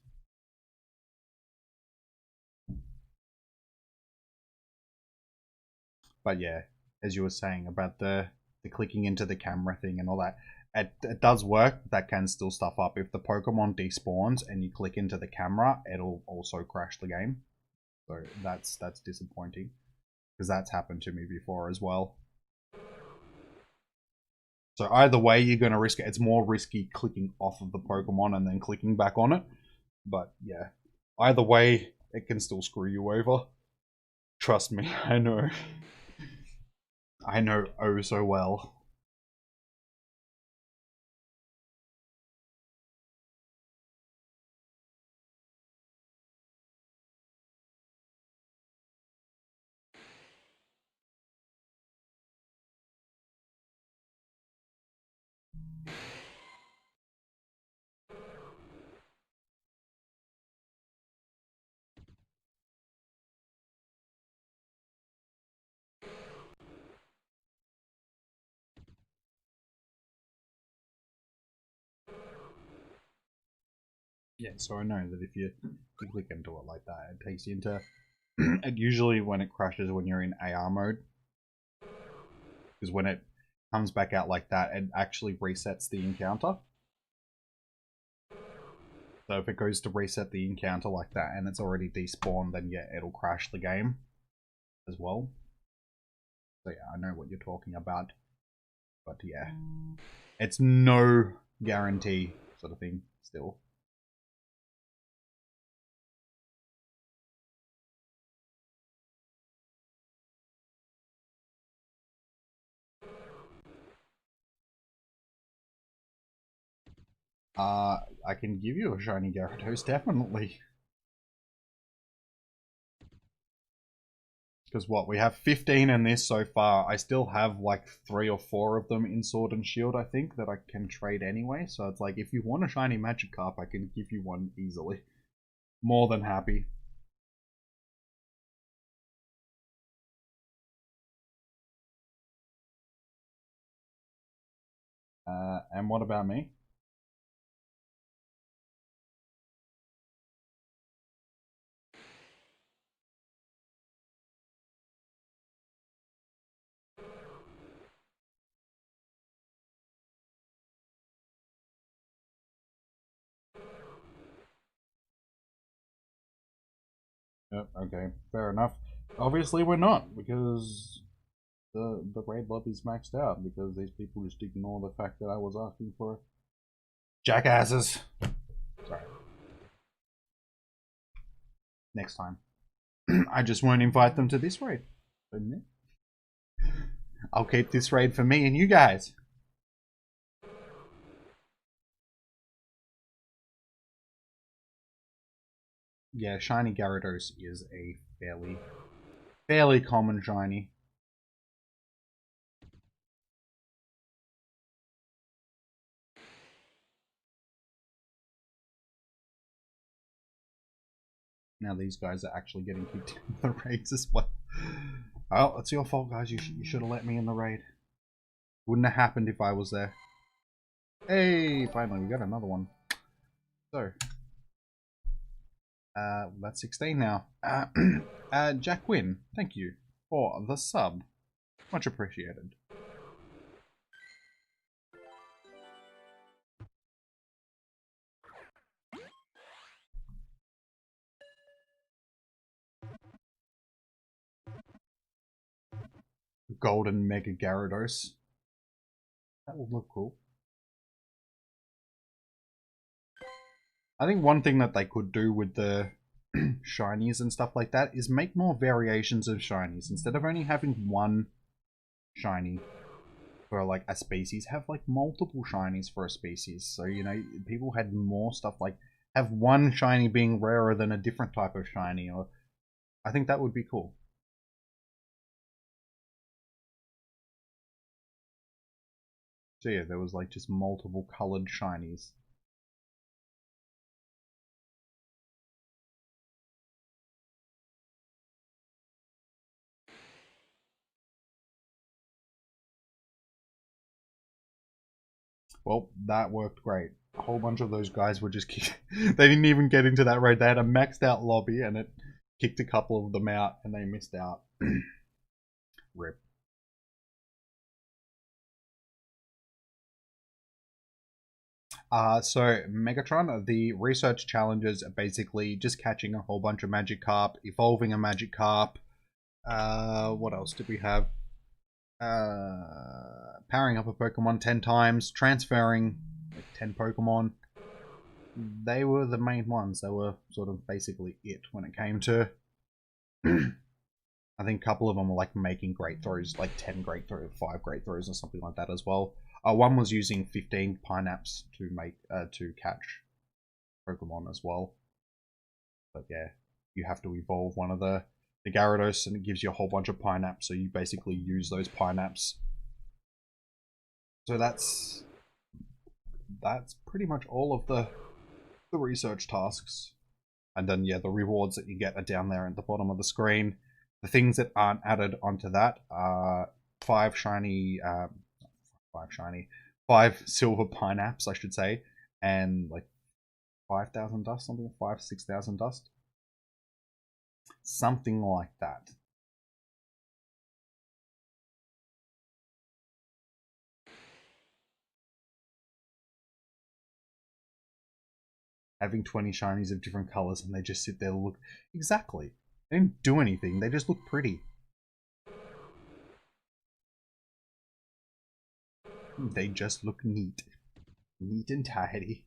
But yeah, as you were saying about the clicking into the camera thing and all that, it does work. That can still stuff up. If the Pokemon despawns and you click into the camera, it'll also crash the game. So that's disappointing, because that's happened to me before as well. So either way, you're going to risk it. It's more risky clicking off of the Pokemon and then clicking back on it. But yeah, either way, it can still screw you over. Trust me, I know. I know oh so well. Yeah, so I know that if you click into it like that, it takes you into... it usually, when it crashes when you're in AR mode, because when it comes back out like that, it actually resets the encounter. So if it goes to reset the encounter like that and it's already despawned, then yeah, it'll crash the game as well. So yeah, I know what you're talking about. But yeah, it's no guarantee sort of thing still. I can give you a shiny Gyarados, definitely. Because what, we have 15 in this so far. I still have like 3 or 4 of them in Sword and Shield, I think, that I can trade anyway. So it's like, if you want a shiny Magikarp, I can give you one easily. More than happy. And what about me? Yep, okay, fair enough. Obviously we're not, because the raid lobby's maxed out, because these people just ignore the fact that I was asking for jackasses. Sorry. Next time. I just won't invite them to this raid. I'll keep this raid for me and you guys. Yeah, shiny Gyarados is a fairly common shiny. Now these guys are actually getting kicked in the raids as well. Oh, it's your fault, guys. You should have let me in the raid. Wouldn't have happened if I was there. Hey, finally we got another one. So, that's 16 now. Jack Wynn, thank you for the sub. Much appreciated. Golden Mega Gyarados. That will look cool. I think one thing that they could do with the shinies and stuff like that is make more variations of shinies. Instead of only having one shiny for like a species, have like multiple shinies for a species. So, you know, people had more stuff like have one shiny being rarer than a different type of shiny, or I think that would be cool. So yeah, there was like just multiple colored shinies. Well, that worked great. A whole bunch of those guys were just kicked. They didn't even get into that raid. They had a maxed out lobby and it kicked a couple of them out and they missed out. Rip. So Megatron, the research challenges are basically just catching a whole bunch of Magikarp, evolving a Magikarp. What else did we have? Powering up a Pokemon 10 times, transferring like 10 Pokemon. They were the main ones. They were sort of basically it when it came to... I think a couple of them were like making great throws, like 10 great throws, 5 great throws or something like that as well. One was using 15 Pineaps to make to catch Pokemon as well. But yeah, you have to evolve one of the Gyarados and it gives you a whole bunch of Pineaps, so you basically use those Pineaps. So that's pretty much all of the research tasks. And then yeah, the rewards that you get are down there at the bottom of the screen. The things that aren't added onto that are 5 silver Pineaps, I should say, and like 5,000 dust, something, 6,000 dust. Something like that. Having 20 shinies of different colors and they just sit there and look... Exactly. They didn't do anything, they just look pretty. They just look neat. Neat and tidy.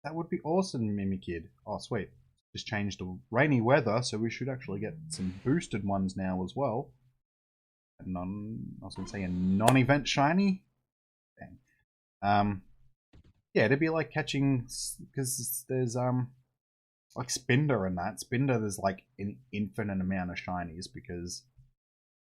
That would be awesome, Mimikid. Oh, sweet. Just changed to rainy weather, so we should actually get some boosted ones now as well. I was going to say a non-event shiny? Dang. Yeah, it'd be like catching... Because there's, like Spinder and that. Spinder, there's like an infinite amount of shinies because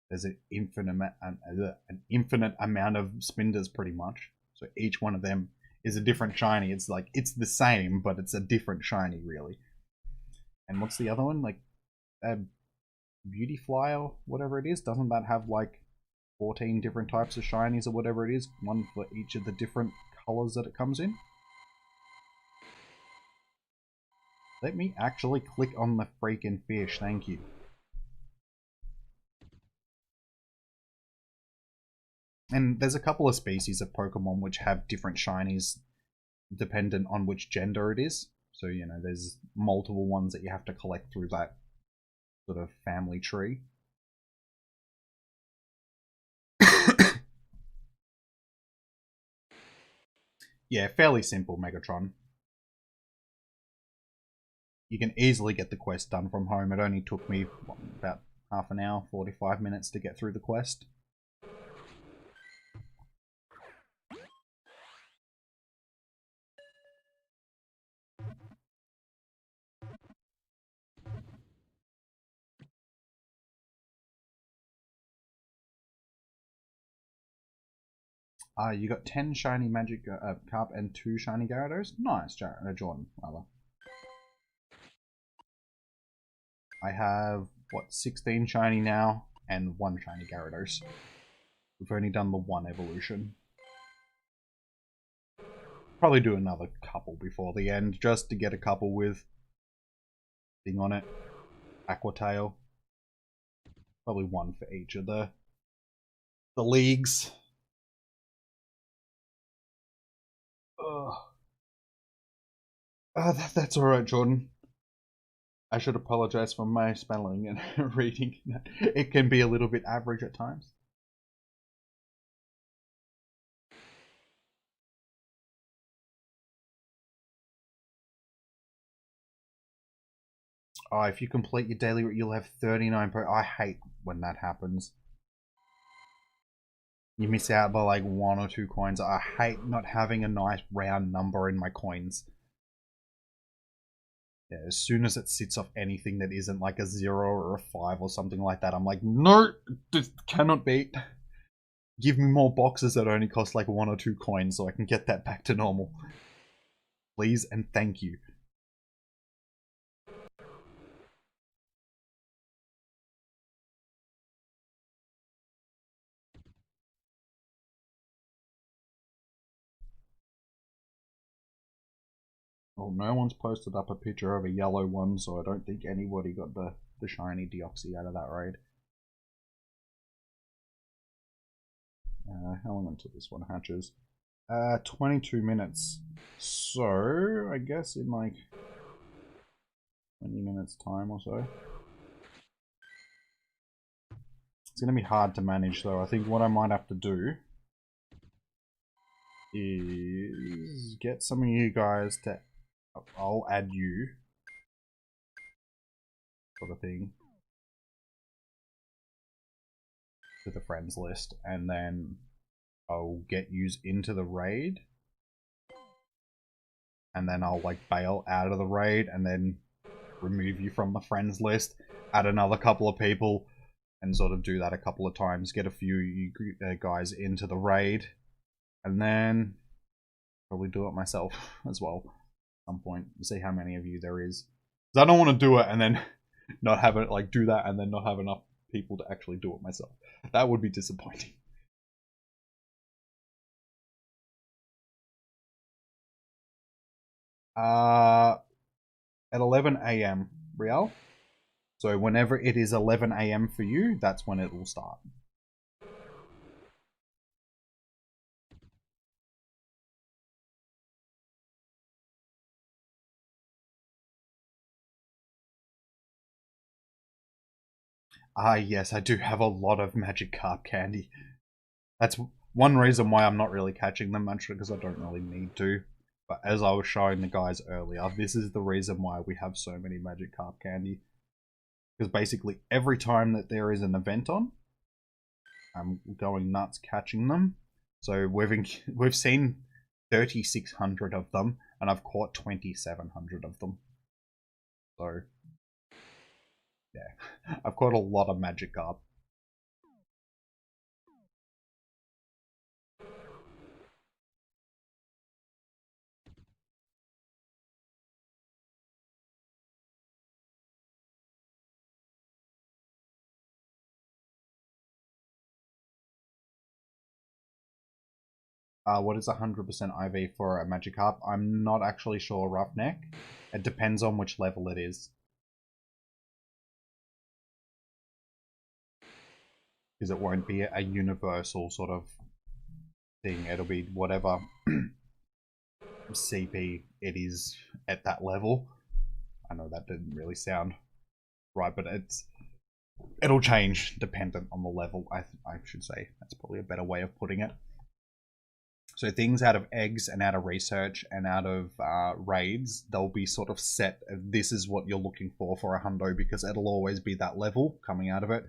there's an infinite amount of Spinders pretty much. So each one of them is a different shiny. It's like, it's the same, but it's a different shiny, really. And what's the other one? Like, Beautyfly or whatever it is? Doesn't that have like 14 different types of shinies or whatever it is? One for each of the different colors that it comes in? Let me actually click on the freaking fish, thank you. And there's a couple of species of Pokemon which have different shinies dependent on which gender it is. So, you know, there's multiple ones that you have to collect through that sort of family tree. Yeah, fairly simple, Megatron. You can easily get the quest done from home. It only took me about half an hour, 45 minutes to get through the quest. You got 10 shiny Magikarp and 2 shiny Gyarados. Nice, Jordan, rather. I have, what, 16 shiny now, and 1 shiny Gyarados. We've only done the 1 evolution. Probably do another couple before the end, just to get a couple with thing on it. Aqua Tail. Probably 1 for each of the leagues. That's alright, Jordan. I should apologize for my spelling and reading. It can be a little bit average at times. Oh, if you complete your daily route, you'll have 39 I hate when that happens. You miss out by like 1 or 2 coins. I hate not having a nice round number in my coins. Yeah, as soon as it sits off anything that isn't like a 0 or a 5 or something like that, I'm like, no, this cannot be. Give me more boxes that only cost like 1 or 2 coins so I can get that back to normal. Please and thank you. Well, no one's posted up a picture of a yellow one, so I don't think anybody got the shiny Deoxys out of that raid. How long until this one hatches? 22 minutes. So, I guess in like 20 minutes time or so. It's going to be hard to manage though. I think what I might have to do is get some of you guys to... I'll add you sort of thing to the friends list, and then I'll get yous into the raid, and then I'll like bail out of the raid and then remove you from the friends list, add another couple of people, and sort of do that a couple of times, get a few you guys into the raid, and then probably do it myself as well at some point, see how many of you there is. Because I don't want to do it and then not have it, like do that and then not have enough people to actually do it myself. That would be disappointing. At 11 AM, Riel. So whenever it is 11 AM for you, that's when it will start. Ah, yes, I do have a lot of Magikarp candy. That's one reason why I'm not really catching them much, because I don't really need to. But as I was showing the guys earlier, this is the reason why we have so many Magikarp candy. Because basically every time that there is an event on, I'm going nuts catching them. So we've seen 3,600 of them, and I've caught 2,700 of them. So yeah, I've caught a lot of Magikarp. What is 100% IV for a Magikarp? I'm not actually sure, Roughneck. It depends on which level it is. Because it won't be a universal sort of thing. It'll be whatever CP it is at that level. I know that didn't really sound right, but it'll change dependent on the level, I should say. That's probably a better way of putting it. So things out of eggs and out of research and out of raids, they'll be sort of set. This is what you're looking for a hundo, because it'll always be that level coming out of it.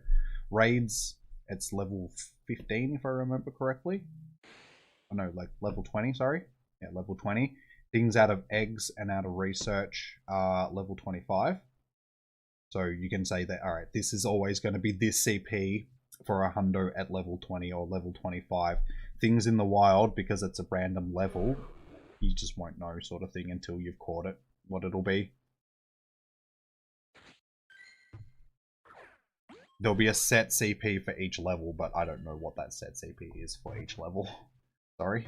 Raids, it's level 15 if I remember correctly. Oh no, like level 20, sorry. Yeah, level 20. Things out of eggs and out of research are level 25. So you can say that, alright, this is always going to be this CP for a hundo at level 20 or level 25. Things in the wild, because it's a random level, you just won't know sort of thing until you've caught it, what it'll be. There'll be a set CP for each level, but I don't know what that set CP is for each level. Sorry.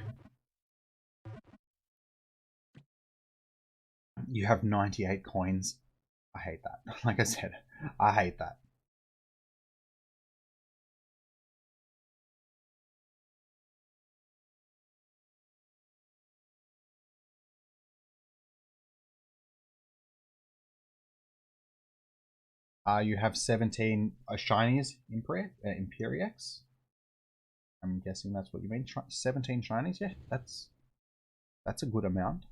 You have 98 coins. I hate that. Like I said, I hate that. You have 17 shinies in Imperiex. I'm guessing that's what you mean. 17 shinies? Yeah, that's a good amount.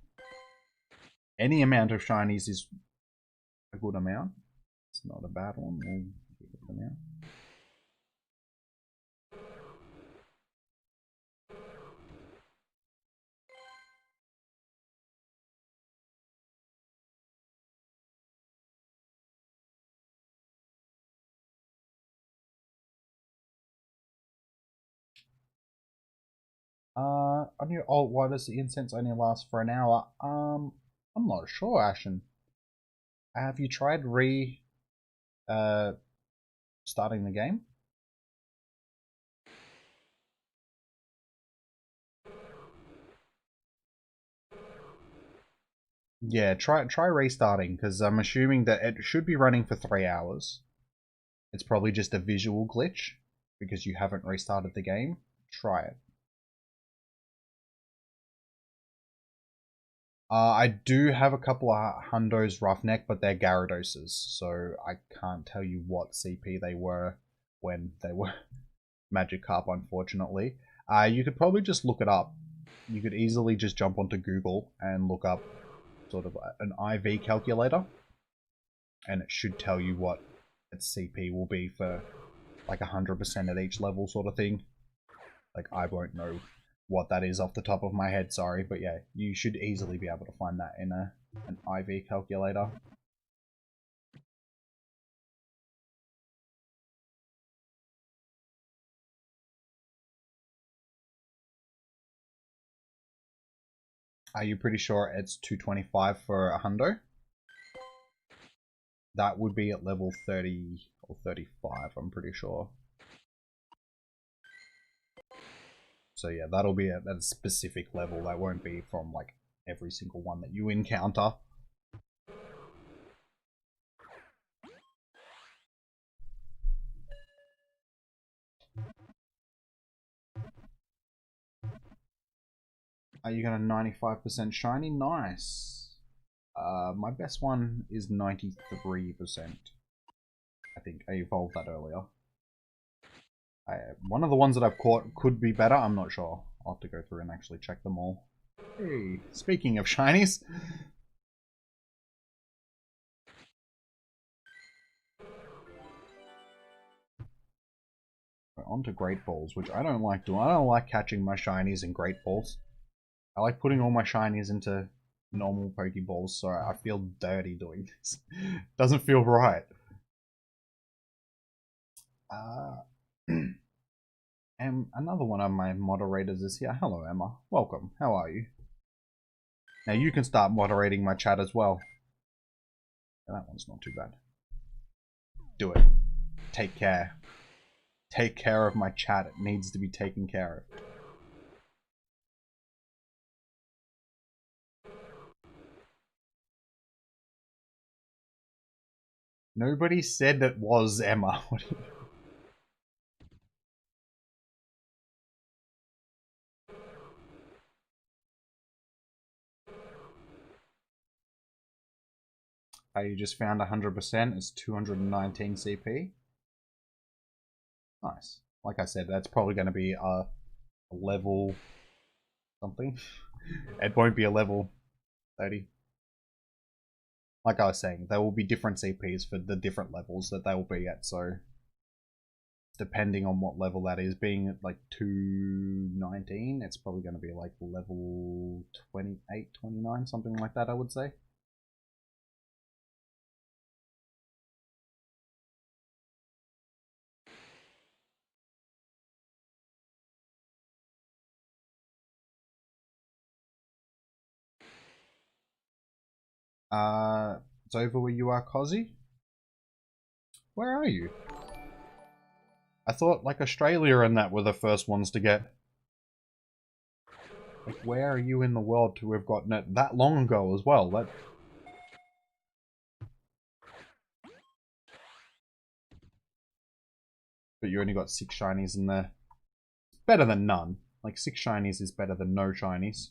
Any amount of shinies is a good amount. It's not a bad one. We'll give them out. Why does the incense only last for an hour? I'm not sure, Ashen. Have you tried starting the game? Yeah, try restarting, because I'm assuming that it should be running for 3 hours. It's probably just a visual glitch, because you haven't restarted the game. Try it. I do have a couple of Hundos Roughneck, but they're Gyaradoses, so I can't tell you what CP they were when they were Magikarp, unfortunately. You could probably just look it up. You could easily just jump onto Google and look up sort of an IV calculator, and it should tell you what its CP will be for like 100% at each level sort of thing. Like, I won't know what that is off the top of my head, sorry, but yeah, you should easily be able to find that in an IV calculator. Are you pretty sure it's 225 for a hundo? That would be at level 30 or 35, I'm pretty sure. So yeah, that'll be at a specific level. That won't be from like every single one that you encounter. You got a 95% shiny? Nice. My best one is 93%. I think I evolved that earlier. One of the ones that I've caught could be better, I'm not sure. I'll have to go through and actually check them all. Hey, speaking of shinies. We're on to Great Balls, which I don't like doing. I don't like catching my shinies in Great Balls. I like putting all my shinies into normal Pokeballs, so I feel dirty doing this. Doesn't feel right. And another one of my moderators is here. Hello, Emma. Welcome. How are you? Now you can start moderating my chat as well. Yeah, that one's not too bad. Do it. Take care. Take care of my chat. It needs to be taken care of. Nobody said it was Emma. You just found 100%. It's 219 CP. Nice. Like I said, that's probably going to be a level something. It won't be a level 30. Like I was saying, there will be different CPs for the different levels that they will be at, so depending on what level that is, being at like 219, it's probably going to be like level 28, 29, something like that, I would say. It's over where you are, Cozzy? Where are you? I thought, like, Australia and that were the first ones to get... Like, where are you in the world to have gotten it that long ago as well? That... But you only got 6 shinies in there. Better than none. Like, 6 shinies is better than no shinies.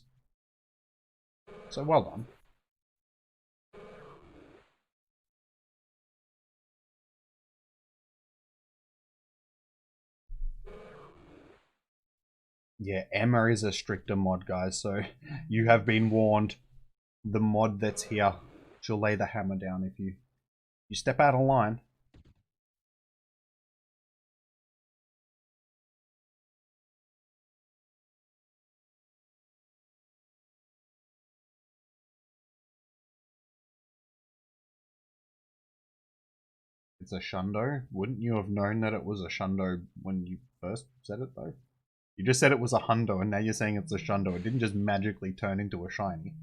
So, well done. Yeah, Emma is a stricter mod, guys, so you have been warned. The mod that's here, she'll lay the hammer down if you step out of line. It's a shundo. Wouldn't you have known that it was a shundo when you first said it, though? You just said it was a hundo, and now you're saying it's a shundo. It didn't just magically turn into a shiny.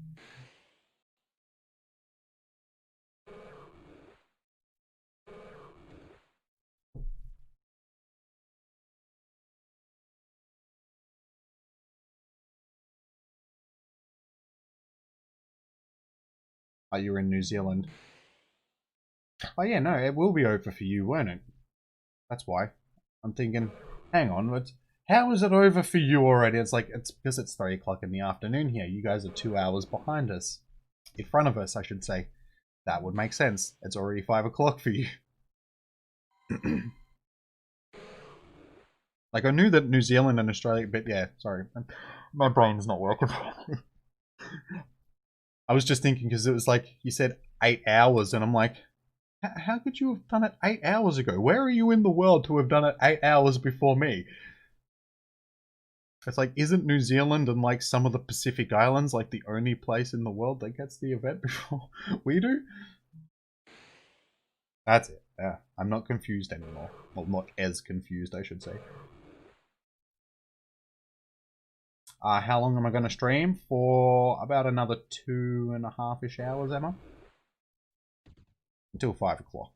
Oh, you're in New Zealand. Oh yeah, no, it will be over for you, won't it? That's why. I'm thinking, hang on, but how is it over for you already? It's like, it's because it's 3 o'clock in the afternoon here. You guys are 2 hours behind us. In front of us, I should say. That would make sense. It's already 5 o'clock for you. Like, I knew that New Zealand and Australia, but yeah, sorry. My brain's not working properly. I was just thinking, because it was like, you said 8 hours, and I'm like, how could you have done it 8 hours ago? Where are you in the world to have done it 8 hours before me? It's like, isn't New Zealand and like some of the Pacific Islands like the only place in the world that gets the event before we do? That's it. Yeah, I'm not confused anymore. Well, not as confused, I should say. How long am I going to stream? For about another 2.5-ish hours, Emma? Until 5 o'clock.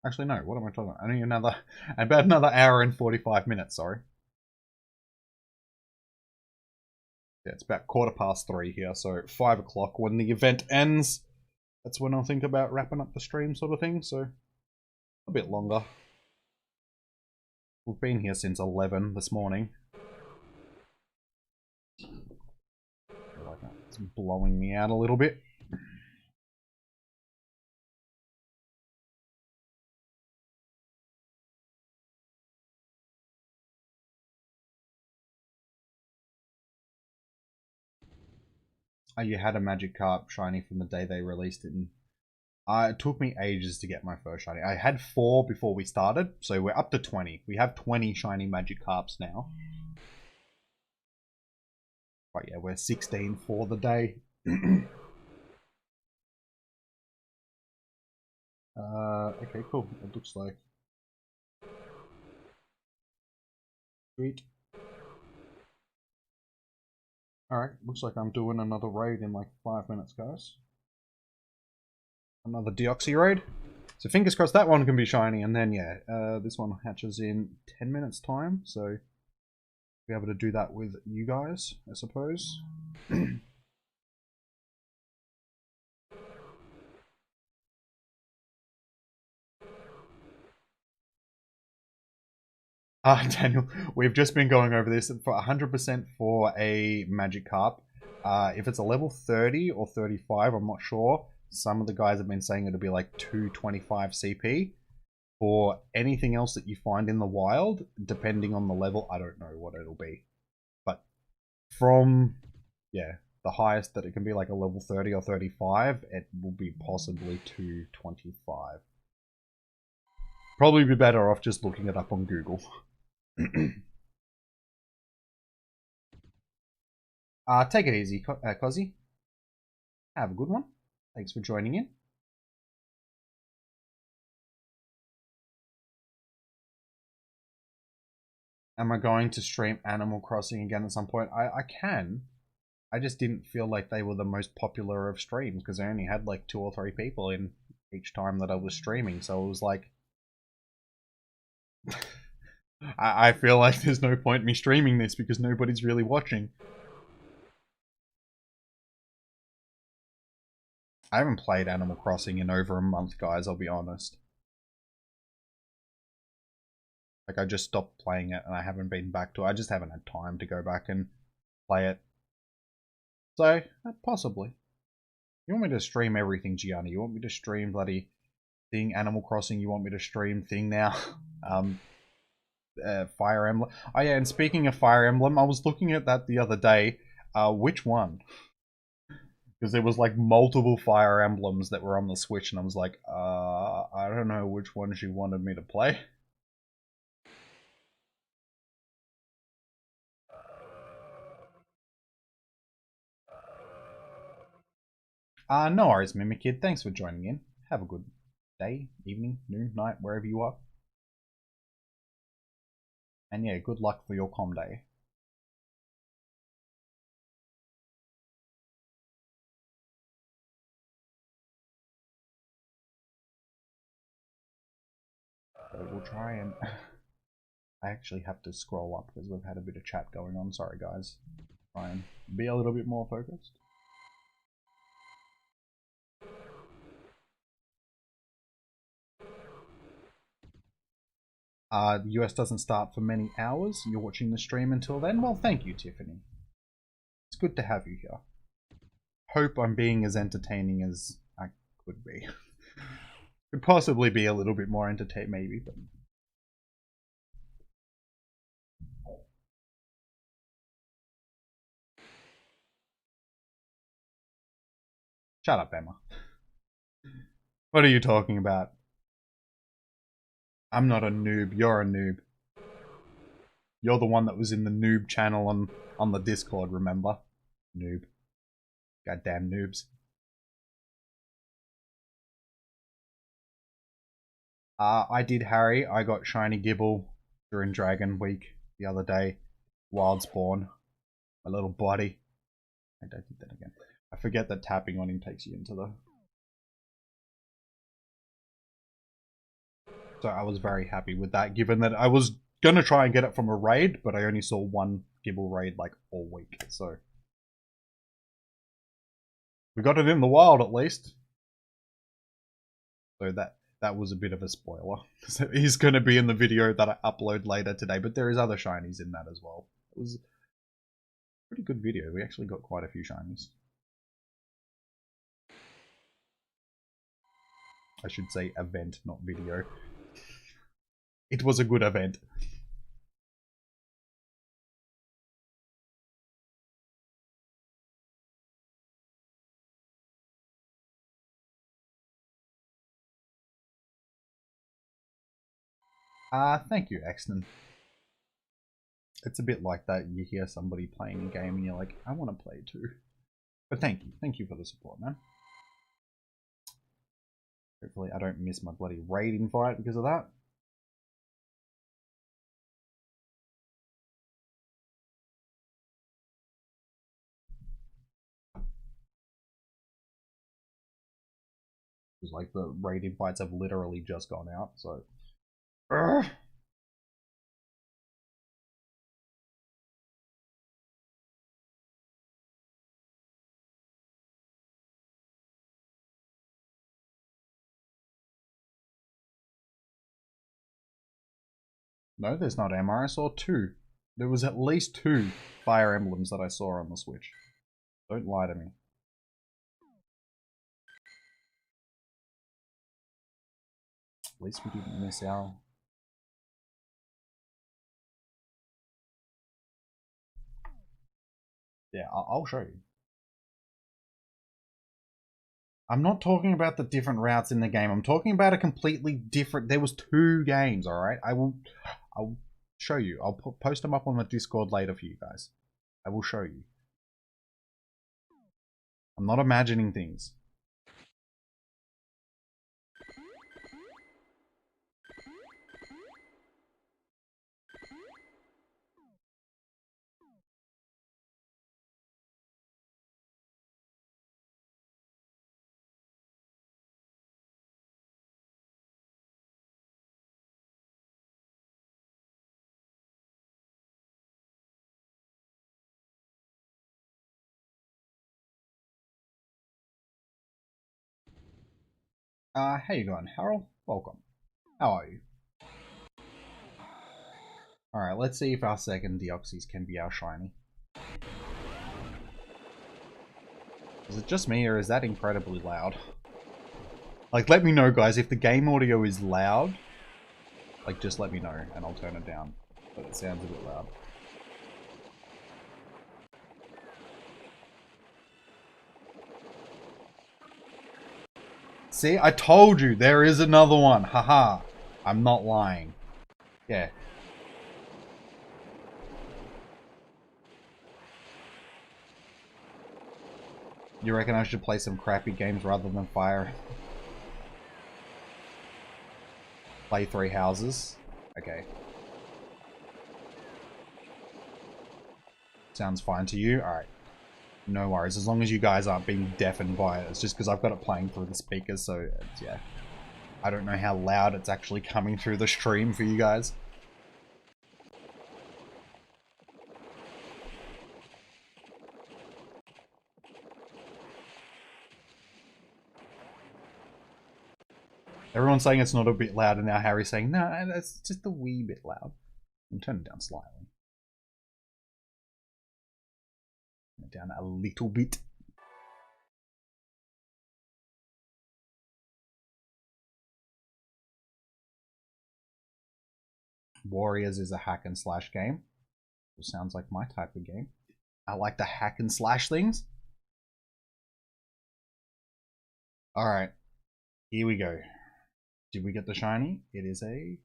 Actually, no, what am I talking about? Only about another hour and 45 minutes, sorry. Yeah, it's about 3:15 here, so 5 o'clock when the event ends. That's when I'll think about wrapping up the stream sort of thing, so a bit longer. We've been here since 11 this morning. It's blowing me out a little bit. Oh, you had a Magikarp shiny from the day they released it. And it took me ages to get my first shiny. I had 4 before we started, so we're up to 20. We have 20 shiny Magikarps now. But yeah, we're 16 for the day. Okay, cool. It looks like... Sweet. Alright, looks like I'm doing another raid in like 5 minutes, guys. Another Deoxys raid. So fingers crossed that one can be shiny, and then yeah, this one hatches in 10 minutes time, so be able to do that with you guys, I suppose. Daniel, we've just been going over this for 100% for a Magikarp. If it's a level 30 or 35, I'm not sure. Some of the guys have been saying it'll be like 225 CP. For anything else that you find in the wild, depending on the level, I don't know what it'll be. But from, yeah, the highest that it can be, like a level 30 or 35, it will be possibly 225. Probably be better off just looking it up on Google. Take it easy, Cozzy. Have a good one. Thanks for joining in. Am I going to stream Animal Crossing again at some point? I can. I just didn't feel like they were the most popular of streams because I only had like 2 or 3 people in each time that I was streaming. So it was like, I feel like there's no point in me streaming this because nobody's really watching. I haven't played Animal Crossing in over a month, guys, I'll be honest. Like, I just stopped playing it and I haven't been back to it. I just haven't had time to go back and play it. So, possibly. You want me to stream everything, Gianni? You want me to stream bloody Thing, Animal Crossing? You want me to stream Thing now? Fire Emblem. Oh yeah, and speaking of Fire Emblem, I was looking at that the other day. Which one? Because there was like multiple Fire Emblems that were on the Switch, and I was like, I don't know which one she wanted me to play. No worries, Mimikid. Thanks for joining in. Have a good day, evening, noon, night, wherever you are. And yeah, good luck for your com day. So we'll try and... I actually have to scroll up because we've had a bit of chat going on. Sorry, guys. Try and be a little bit more focused. The US doesn't start for many hours. You're watching the stream until then? Well, thank you, Tiffany. It's good to have you here. Hope I'm being as entertaining as I could be. Could possibly be a little bit more entertaining, maybe, but... Shut up, Emma. What are you talking about? I'm not a noob. You're a noob. You're the one that was in the noob channel on the Discord, remember? Noob. Goddamn noobs. I did, Harry. I got Shiny Gibble during Dragon Week the other day. Wildspawn. My little buddy. I don't think that again. I forget that tapping on him takes you into the... So I was very happy with that, given that I was gonna try and get it from a raid, but I only saw one Gibble raid like all week, so... We got it in the wild at least. So that was a bit of a spoiler. So he's going to be in the video that I upload later today, but there is other shinies in that as well. It was a pretty good video. We actually got quite a few shinies. I should say event, not video. It was a good event. Thank you, Exton. It's a bit like that. You hear somebody playing a game and you're like, I want to play too. But thank you. Thank you for the support, man. Hopefully I don't miss my bloody raid invite because of that. Because like the raid invites have literally just gone out, so... Urgh. No, there's not Emma. I saw 2. There was at least 2 Fire Emblems that I saw on the Switch. Don't lie to me. At least we didn't miss our... Yeah, I'll show you. I'm not talking about the different routes in the game. I'm talking about a completely different... There was 2 games, alright? I'll show you. I'll post them up on the Discord later for you guys. I will show you. I'm not imagining things. How you going, Harold? Welcome. How are you? Alright, let's see if our second Deoxys can be our shiny. Is it just me, or is that incredibly loud? Like, let me know, guys, if the game audio is loud, like, just let me know, and I'll turn it down. But it sounds a bit loud. See, I told you, there is another one. Haha. I'm not lying. Yeah. You reckon I should play some crappy games rather than fire? Play 3 houses? Okay. Sounds fine to you? Alright. No worries, as long as you guys aren't being deafened by it. It's just because I've got it playing through the speakers, so it's, yeah. I don't know how loud it's actually coming through the stream for you guys. Everyone's saying it's not a bit loud, and now Harry's saying, no, it's just a wee bit loud. I'm turning it down slightly. Turn it down a little bit. Warriors is a hack and slash game. It sounds like my type of game. I like to hack and slash things. Alright. Here we go. Did we get the shiny? It is a...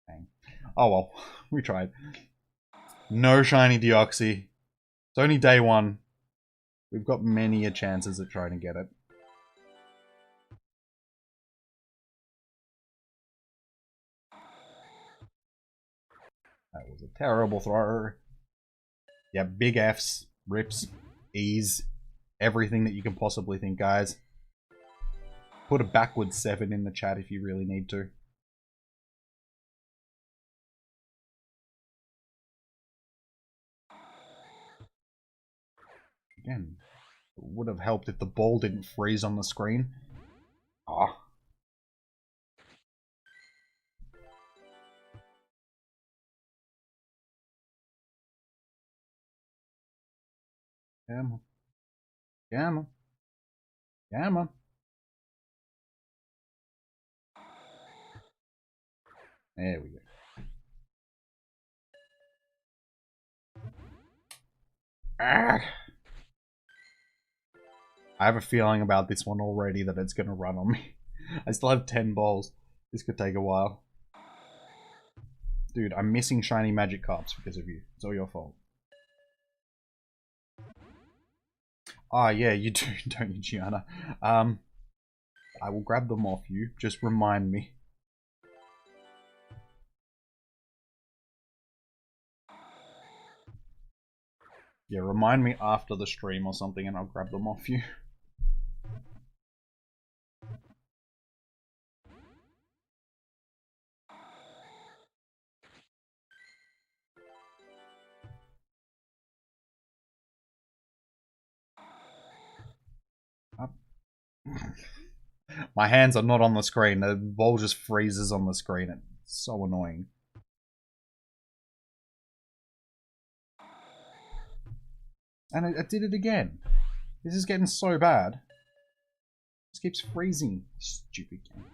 Dang. Oh well, we tried. No shiny Deoxy. It's only day 1. We've got many a chances at trying to get it. That was a terrible throw. Yeah, big Fs, rips, E's, everything that you can possibly think, guys. Put a backwards 7 in the chat if you really need to. Again, it would have helped if the ball didn't freeze on the screen. Ah. Come on. Come on. Come on. There we go. Ah. I have a feeling about this one already that it's going to run on me. I still have 10 balls. This could take a while. Dude, I'm missing shiny Magikarps because of you. It's all your fault. Ah, yeah, you do, don't you, Gianna? I will grab them off you. Just remind me. Yeah, remind me after the stream or something and I'll grab them off you. My hands are not on the screen. The ball just freezes on the screen. It's so annoying. And it did it again. This is getting so bad. It just keeps freezing. Stupid game.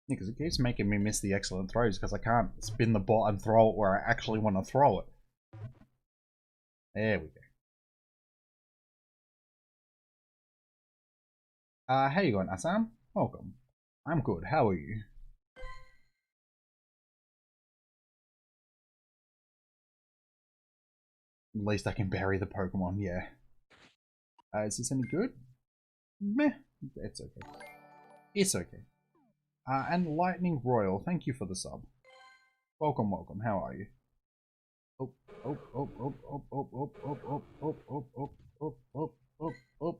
Because it keeps making me miss the excellent throws because I can't spin the ball and throw it where I actually want to throw it. There we go. How you going, Assam? Welcome. I'm good. How are you? At least I can bury the Pokemon, yeah. Is this any good? Meh. It's okay. It's okay. And Lightning Royal, thank you for the sub. Welcome, welcome. How are you? Oh, oh, oh, oh, oh, oh, oh, oh, oh, oh, oh, oh, oh, oh, oh, oh.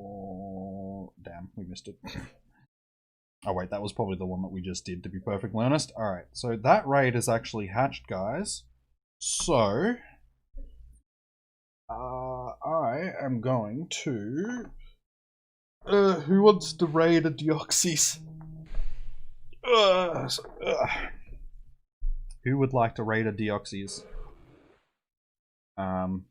Oh, damn, we missed it. Oh wait, that was probably the one that we just did, to be perfectly honest. Alright, so that raid is actually hatched, guys. So, I am going to... who wants to raid a Deoxys? Who would like to raid a Deoxys? I'll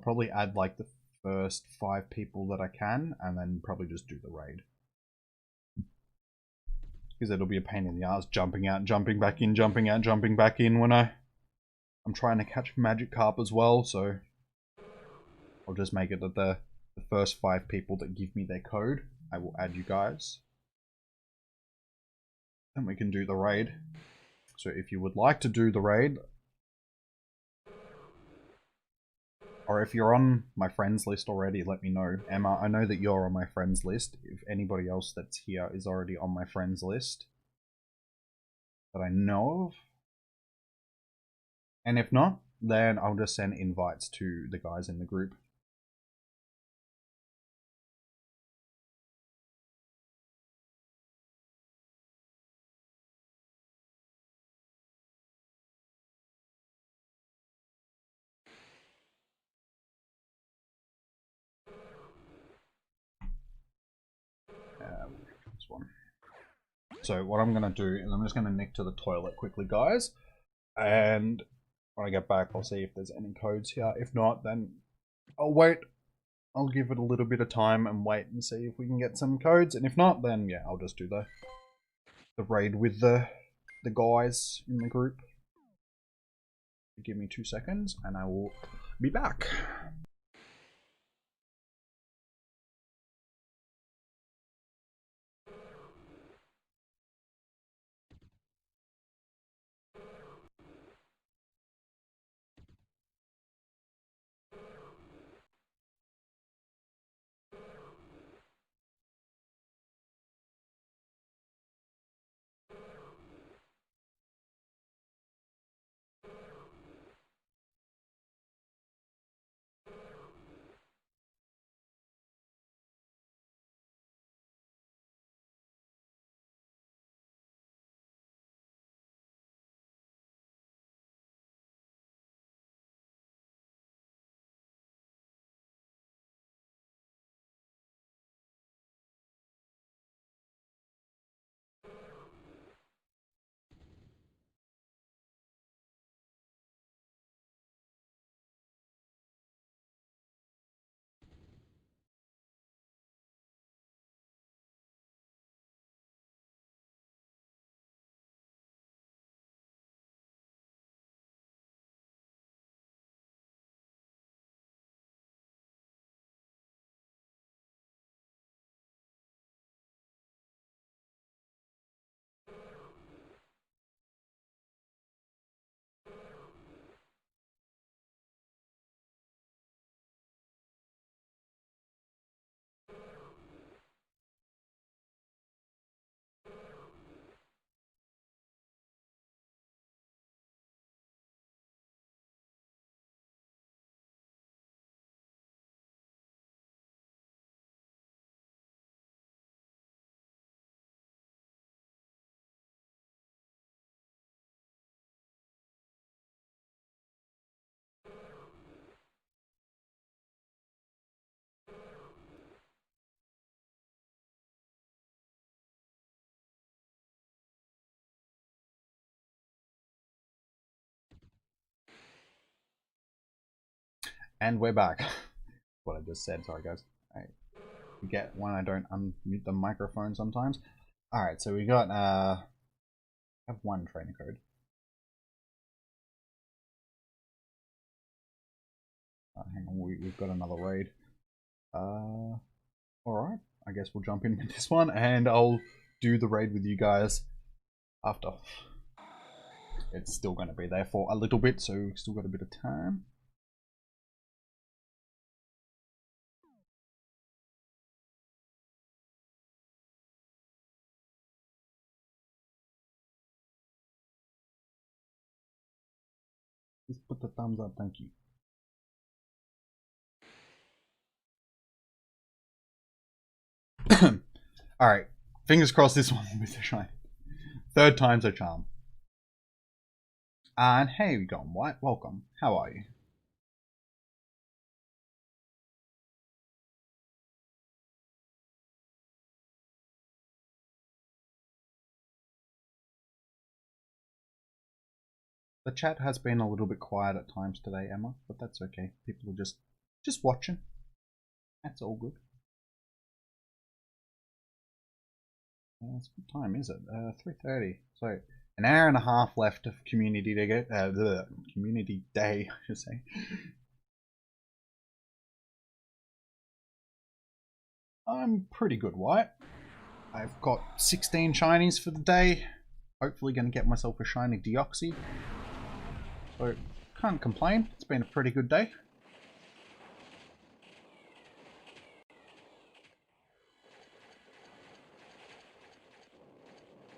probably add like the first 5 people that I can, and then probably just do the raid. Because it'll be a pain in the ass jumping out, jumping back in, jumping out, jumping back in when I'm trying to catch Magikarp as well, so I'll just make it that the first 5 people that give me their code, I will add you guys. And we can do the raid. So if you would like to do the raid, or if you're on my friends list already, let me know. Emma, I know that you're on my friends list. If anybody else that's here is already on my friends list that I know of. And if not, then I'll just send invites to the guys in the group. This one. So what I'm going to do is I'm just going to nick to the toilet quickly, guys. And when I get back, I'll see if there's any codes here. If not, then I'll wait. I'll give it a little bit of time and wait and see if we can get some codes. And if not, then yeah, I'll just do the raid with the guys in the group. Give me 2 seconds and I will be back. And we're back. What I just said, sorry guys. I forget when I don't unmute the microphone sometimes. Alright, so we got I have 1 trainer code. Hang on, we've got another raid. Alright, I guess we'll jump in with this one and I'll do the raid with you guys after. It's still going to be there for a little bit, so we've still got a bit of time. Just put the thumbs up, thank you. Alright, fingers crossed this one will be the shine. Third time's a charm. And hey, we got White, welcome. How are you? The chat has been a little bit quiet at times today, Emma, but that's okay. People are just watching. That's all good. What time is it? 3:30. So an hour and a half left of community day. Community day, I should say. I'm pretty good, White. I've got 16 shinies for the day. Hopefully going to get myself a shiny Deoxys. So can't complain. It's been a pretty good day.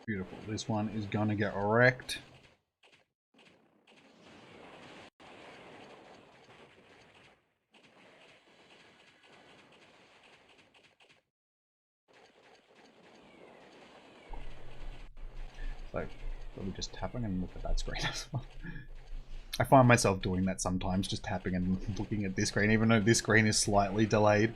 Beautiful. This one is gonna get wrecked. So, probably just tapping and look at that screen as well. I find myself doing that sometimes, just tapping and looking at this screen, even though this screen is slightly delayed.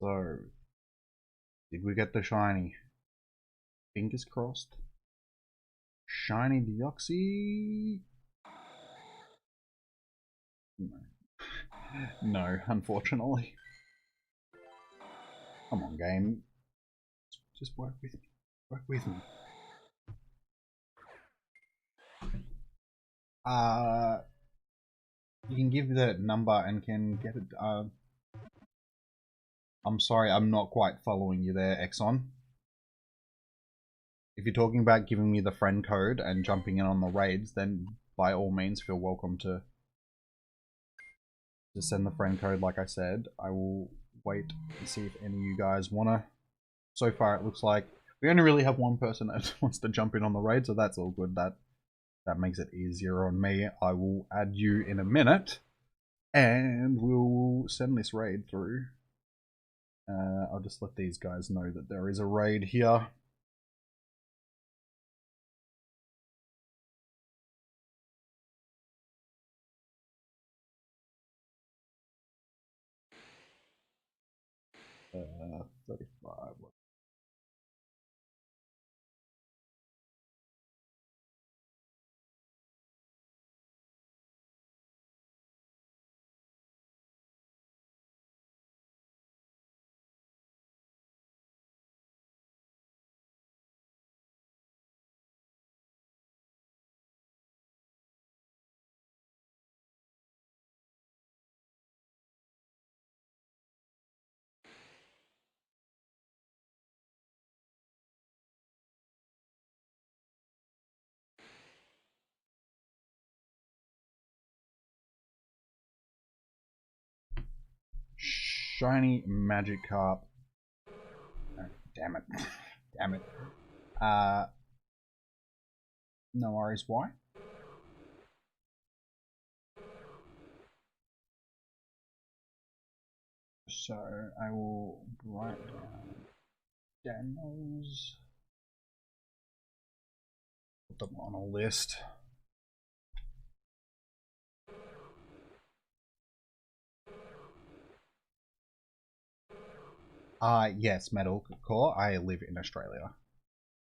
So, did we get the shiny? Fingers crossed. Shiny Deoxys? No. No, unfortunately. Come on, game. Just work with me. Work with me. You can give the number and can get it. I'm sorry, I'm not quite following you there, Exxon. If you're talking about giving me the friend code and jumping in on the raids, then by all means feel welcome to send the friend code like I said. I will wait and see if any of you guys wanna. So far it looks like we only really have one person that wants to jump in on the raid, so that's all good. That makes it easier on me. I will add you in a minute and we'll send this raid through. I'll just let these guys know that there is a raid here. Uh, 35. Shiny Magikarp. Oh, damn it. Damn it. No worries, why? So I will write down Daniels. Put them on a list. Yes, Metal Core. I live in Australia,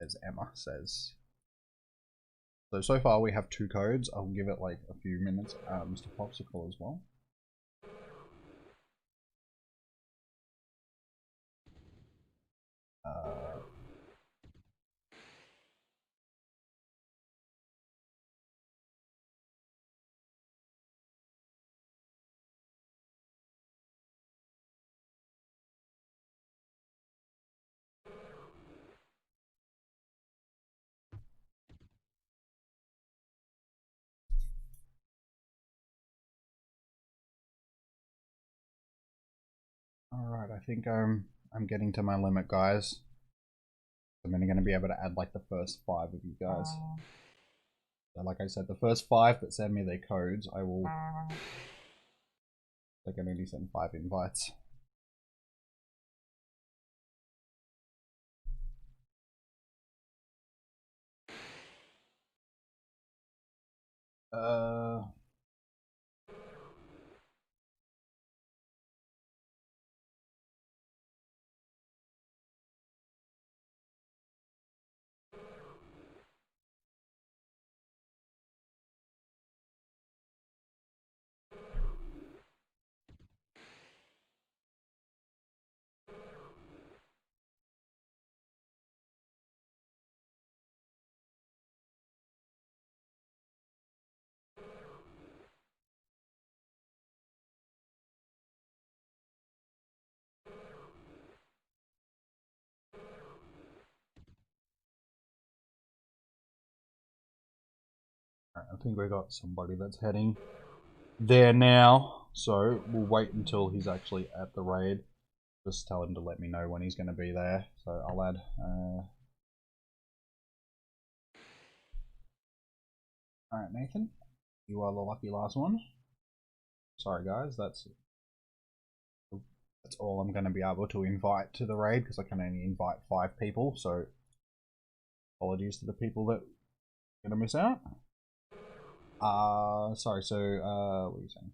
as Emma says. So far we have 2 codes. I'll give it like a few minutes. Mr. Popsicle as well. Alright, I think I'm getting to my limit, guys. I'm only going to be able to add like the first 5 of you guys. So like I said, the first 5 that send me their codes, I will... They can only send 5 invites. I think we got somebody that's heading there now, so we'll wait until he's actually at the raid. Just tell him to let me know when he's going to be there. So I'll add... Alright, Nathan, you are the lucky last one. Sorry guys, that's all I'm going to be able to invite to the raid, because I can only invite 5 people, so apologies to the people that are going to miss out. Sorry, so, what are you saying?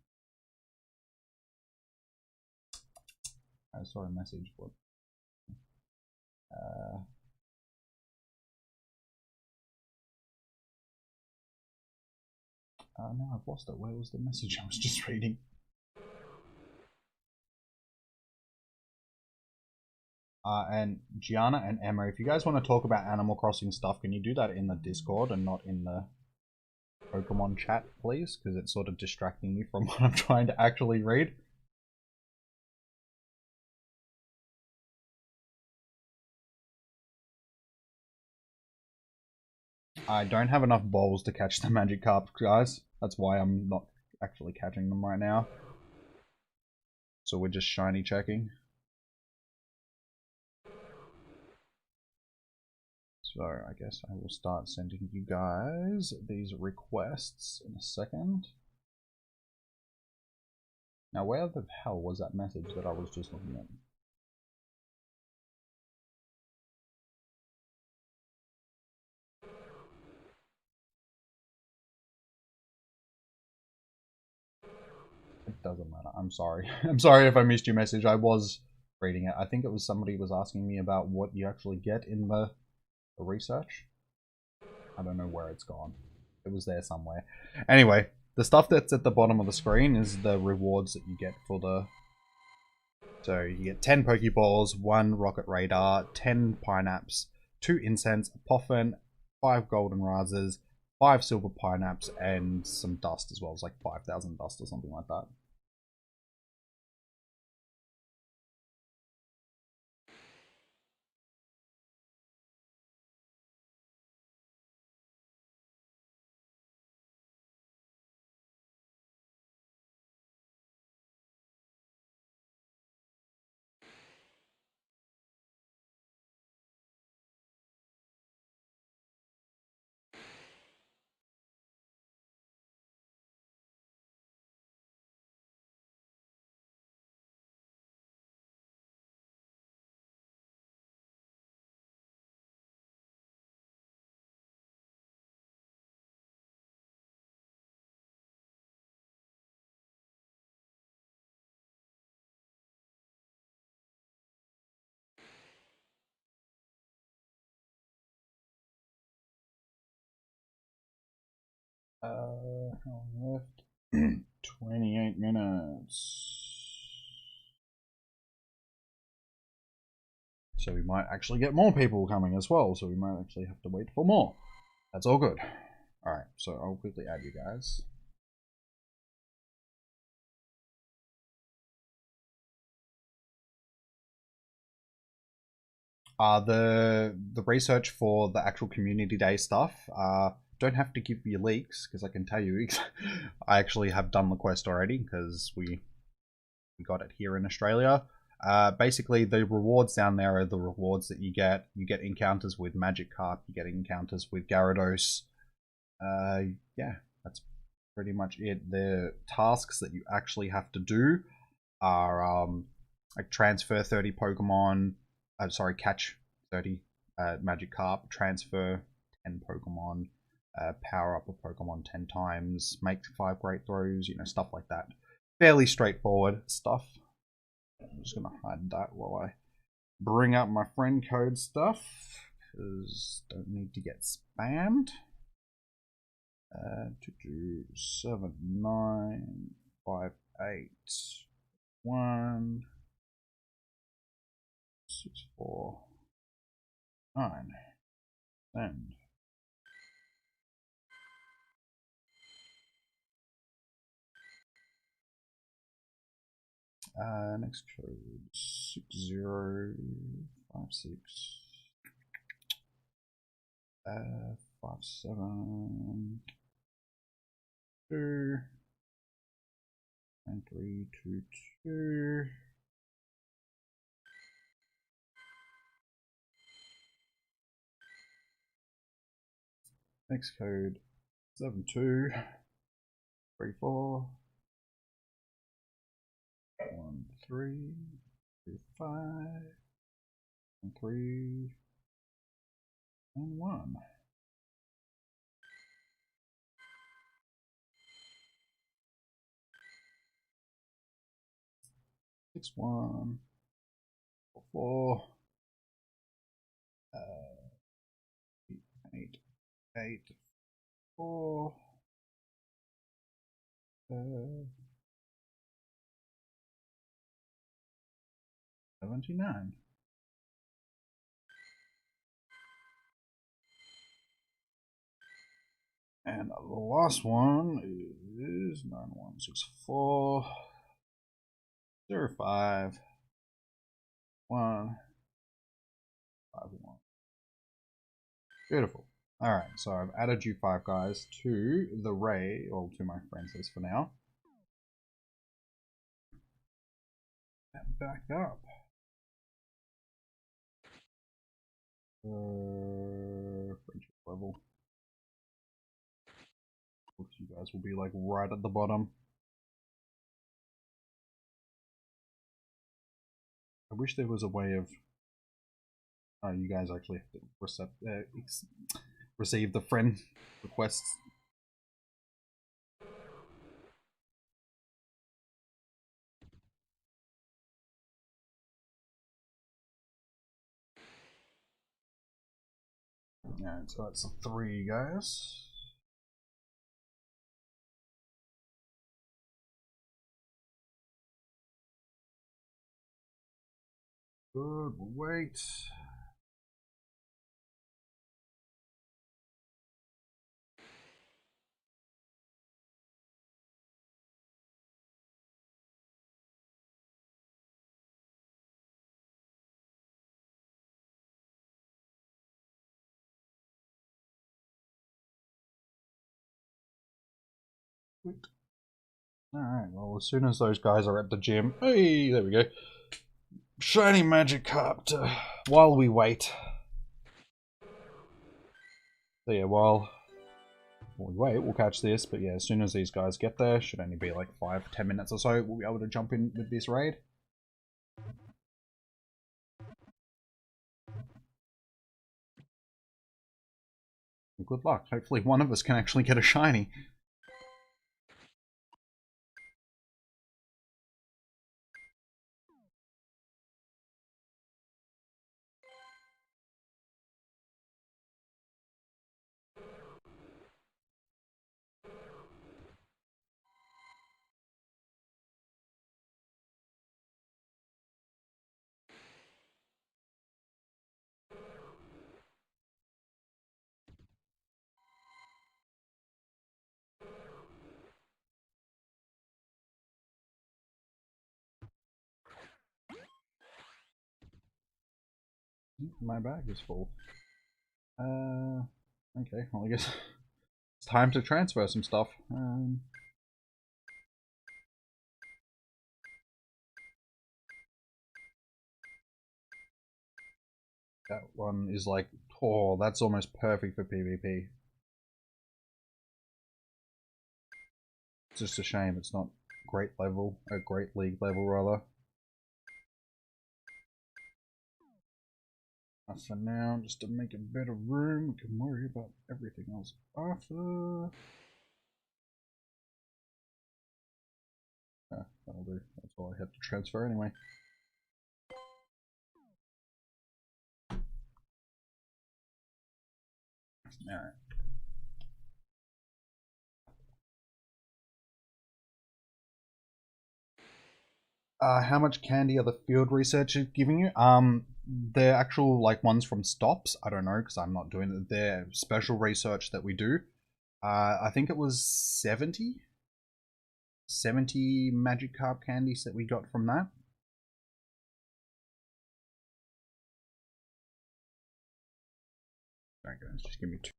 I saw a message, but... no, I've lost it. Where was the message I was just reading? And Gianna and Emma, if you guys want to talk about Animal Crossing stuff, can you do that in the Discord and not in the Pokemon chat, please? Because it's sort of distracting me from what I'm trying to actually read. I don't have enough balls to catch the Magikarp, guys. That's why I'm not actually catching them right now. So we're just shiny checking. So I guess I will start sending you guys these requests in a second. Now where the hell was that message that I was just looking at? It doesn't matter. I'm sorry. I'm sorry if I missed your message. I was reading it. I think it was somebody was asking me about what you actually get in the research. I don't know where it's gone. It was there somewhere. Anyway, the stuff that's at the bottom of the screen is the rewards that you get for the... So you get 10 Pokeballs, 1 Rocket Radar, 10 Pineapps, 2 Incense, a Poffin, 5 Golden Razes, 5 Silver Pineapps, and some dust as well. It's like 5,000 dust or something like that. How long left? 28 minutes. So we might actually get more people coming as well, so we might actually have to wait for more. That's all good. Alright, so I'll quickly add you guys. The research for the actual community day stuff, don't have to give you leaks, because I can tell you I actually have done the quest already, because we got it here in Australia. Basically, the rewards down there are the rewards that you get. You get encounters with Magikarp, you get encounters with Gyarados. Yeah, that's pretty much it. The tasks that you actually have to do are like transfer 30 Pokemon, sorry, catch 30 Magikarp, transfer 10 Pokemon, power up a Pokemon 10 times, make 5 great throws, you know, stuff like that. Fairly straightforward stuff. I'm just gonna hide that while I bring up my friend code stuff, because don't need to get spammed. 7 9 5 8 1 6 4 9 send. Next code 6056 57 2 and 322. Next code 7234 1 3 2 5 and 3 and 1. Six 1 4 8 8 4 79. And the last one is 9164 05 1 5 1. Beautiful. Alright, so I've added you 5 guys to the raid, or to my friends list for now. And back up. Friendship level. Looks you guys will be like right at the bottom. I wish there was a way of you guys actually have to receive the friend requests. Alright, so that's 3 guys. Good, we'll wait. Alright, well, as soon as those guys are at the gym, hey, there we go. Shiny Magikarp while we wait. So yeah, while we wait, we'll catch this, but yeah, as soon as these guys get there, should only be like 5-10 minutes or so, we'll be able to jump in with this raid. Good luck. Hopefully one of us can actually get a shiny. My bag is full. Okay, well I guess it's time to transfer some stuff. That one is like, oh, that's almost perfect for PvP. It's just a shame it's not great level, a great league level rather. For now, just to make a better room, we can worry about everything else after. That'll do. That's all I had to transfer anyway. Alright. How much candy are the field researchers giving you? They're actual like ones from stops. I don't know because I'm not doing it. They're special research that we do. I think it was 70 Magikarp candies that we got from that. Alright guys, just give me 2.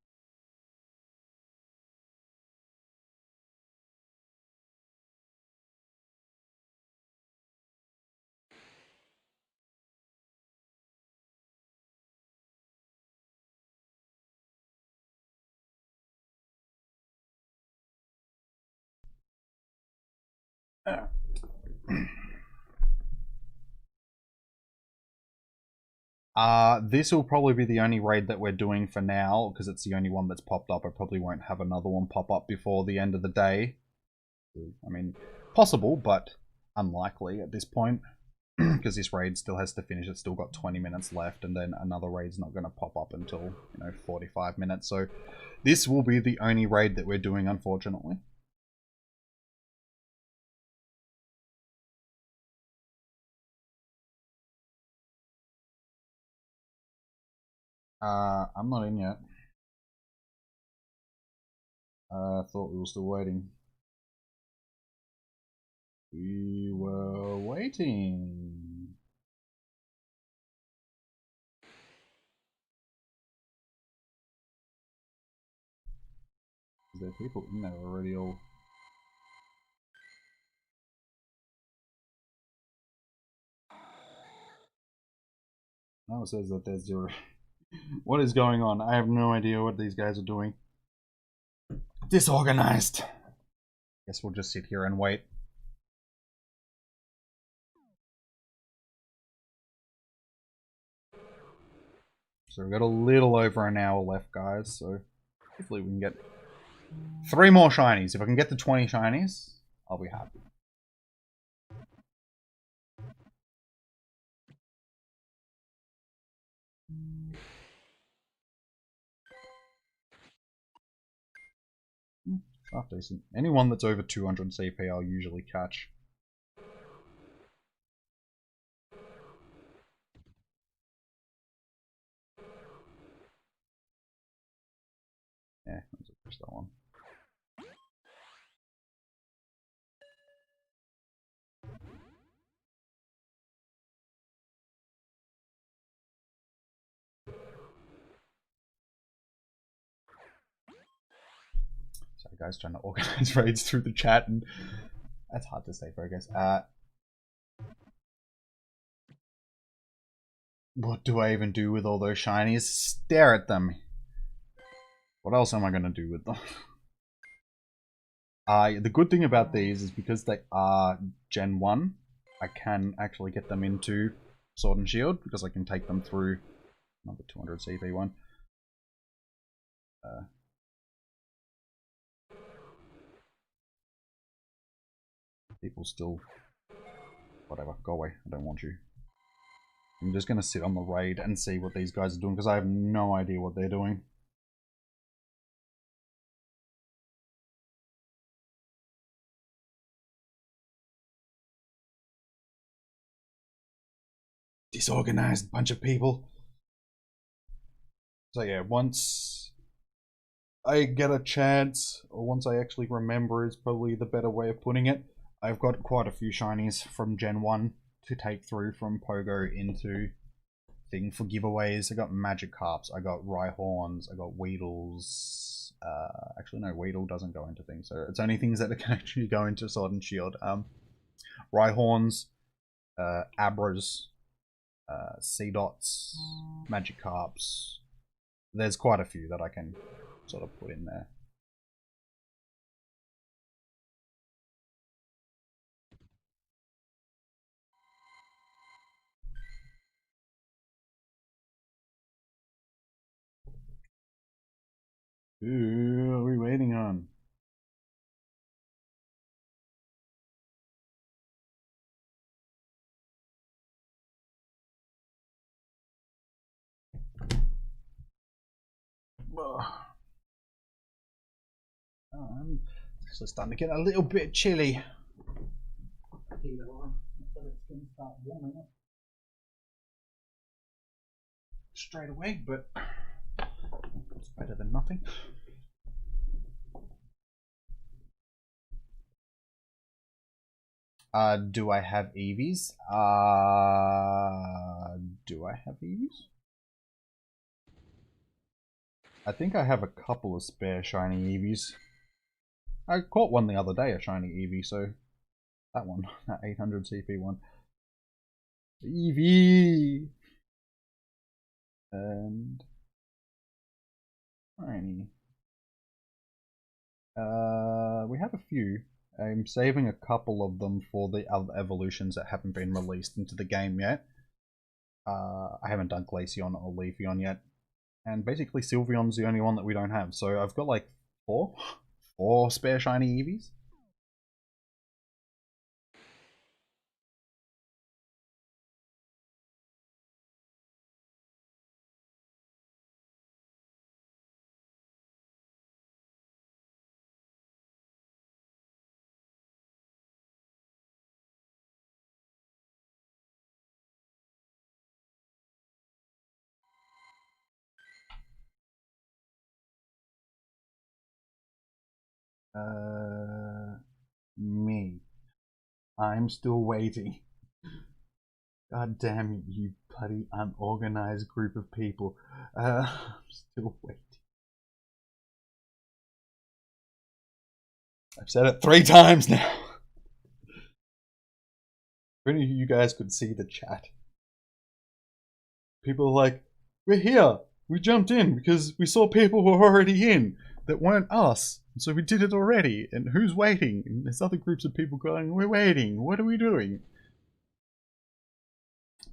This will probably be the only raid that we're doing for now, because it's the only one that's popped up. I probably won't have another one pop up before the end of the day. I mean, possible, but unlikely at this point, because this raid still has to finish. It's still got 20 minutes left, and then another raid's not going to pop up until, 45 minutes. So this will be the only raid that we're doing, unfortunately. I'm not in yet. I thought we were still waiting. We were waiting. Is there people in there already all? Now it says that there's 0. What is going on? I have no idea what these guys are doing. Disorganized. Guess we'll just sit here and wait. So we've got a little over an hour left, guys. So hopefully we can get 3 more shinies. If I can get the 20 shinies, I'll be happy. Half decent. Anyone that's over 200 CP, I'll usually catch. Yeah, let's push that one. Sorry guys, trying to organize raids through the chat, and that's hard to stay focused. What do I even do with all those shinies? Stare at them. What else am I going to do with them? The good thing about these is because they are Gen 1, I can actually get them into Sword and Shield, because I can take them through another 200 CP one. People still... Whatever, go away, I don't want you. I'm just going to sit on the raid and see what these guys are doing, because I have no idea what they're doing. Disorganized bunch of people. So yeah, once I get a chance, or once I actually remember is probably the better way of putting it, I've got quite a few shinies from Gen 1 to take through from Pogo into thing for giveaways. I got Magikarps, I got Rhyhorns, I got Weedles. Actually no, Weedle doesn't go into things, so it's only things that can actually go into Sword and Shield. Rhyhorns, Abras, Seadots, Magikarps. There's quite a few that I can sort of put in there. Who are we waiting on? It's actually starting to get a little bit chilly. It's going to start warming up straight away, but it's better than nothing. Do I have Eevees? Do I have Eevees? I think I have a couple of spare shiny Eevees. I caught one the other day, a shiny Eevee, so that one, that 800 CP one. Eevee! And shiny. We have a few. I'm saving a couple of them for the other evolutions that haven't been released into the game yet. I haven't done Glaceon or Leafeon yet. And basically Sylveon's the only one that we don't have. So I've got like four spare shiny Eevees. Me. I'm still waiting. God damn it, you bloody unorganized group of people. I'm still waiting. I've said it 3 times now. If any of you guys could see the chat. People are like, we're here. We jumped in because we saw people who were already in that weren't us. So we did it already. And who's waiting? And there's other groups of people going, we're waiting. What are we doing?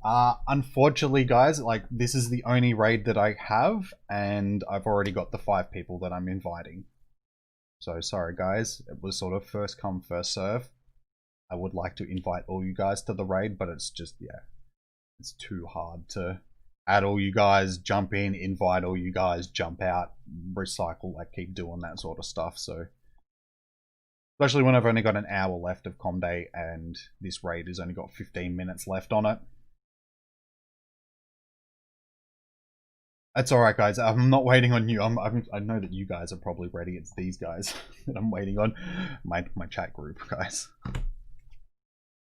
Unfortunately, guys, like, this is the only raid that I have, and I've already got the 5 people that I'm inviting. So, sorry, guys. It was sort of first come, first serve. I would like to invite all you guys to the raid, but it's just, yeah, it's too hard to add all you guys, jump in, invite all you guys, jump out, recycle, like, keep doing that sort of stuff, so. Especially when I've only got an hour left of Com Day, and this raid has only got 15 minutes left on it. That's alright, guys. I'm not waiting on you. I know that you guys are probably ready. It's these guys that I'm waiting on. My chat group, guys.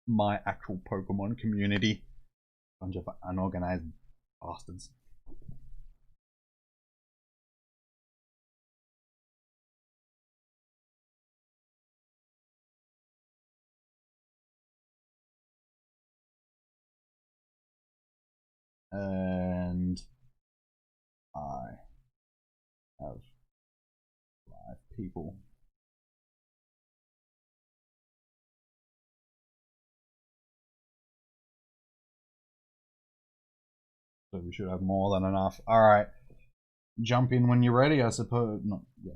My actual Pokemon community. Bunch of unorganized bastards. And I have 5 people. So we should have more than enough. Alright. Jump in when you're ready, I suppose. No, yeah.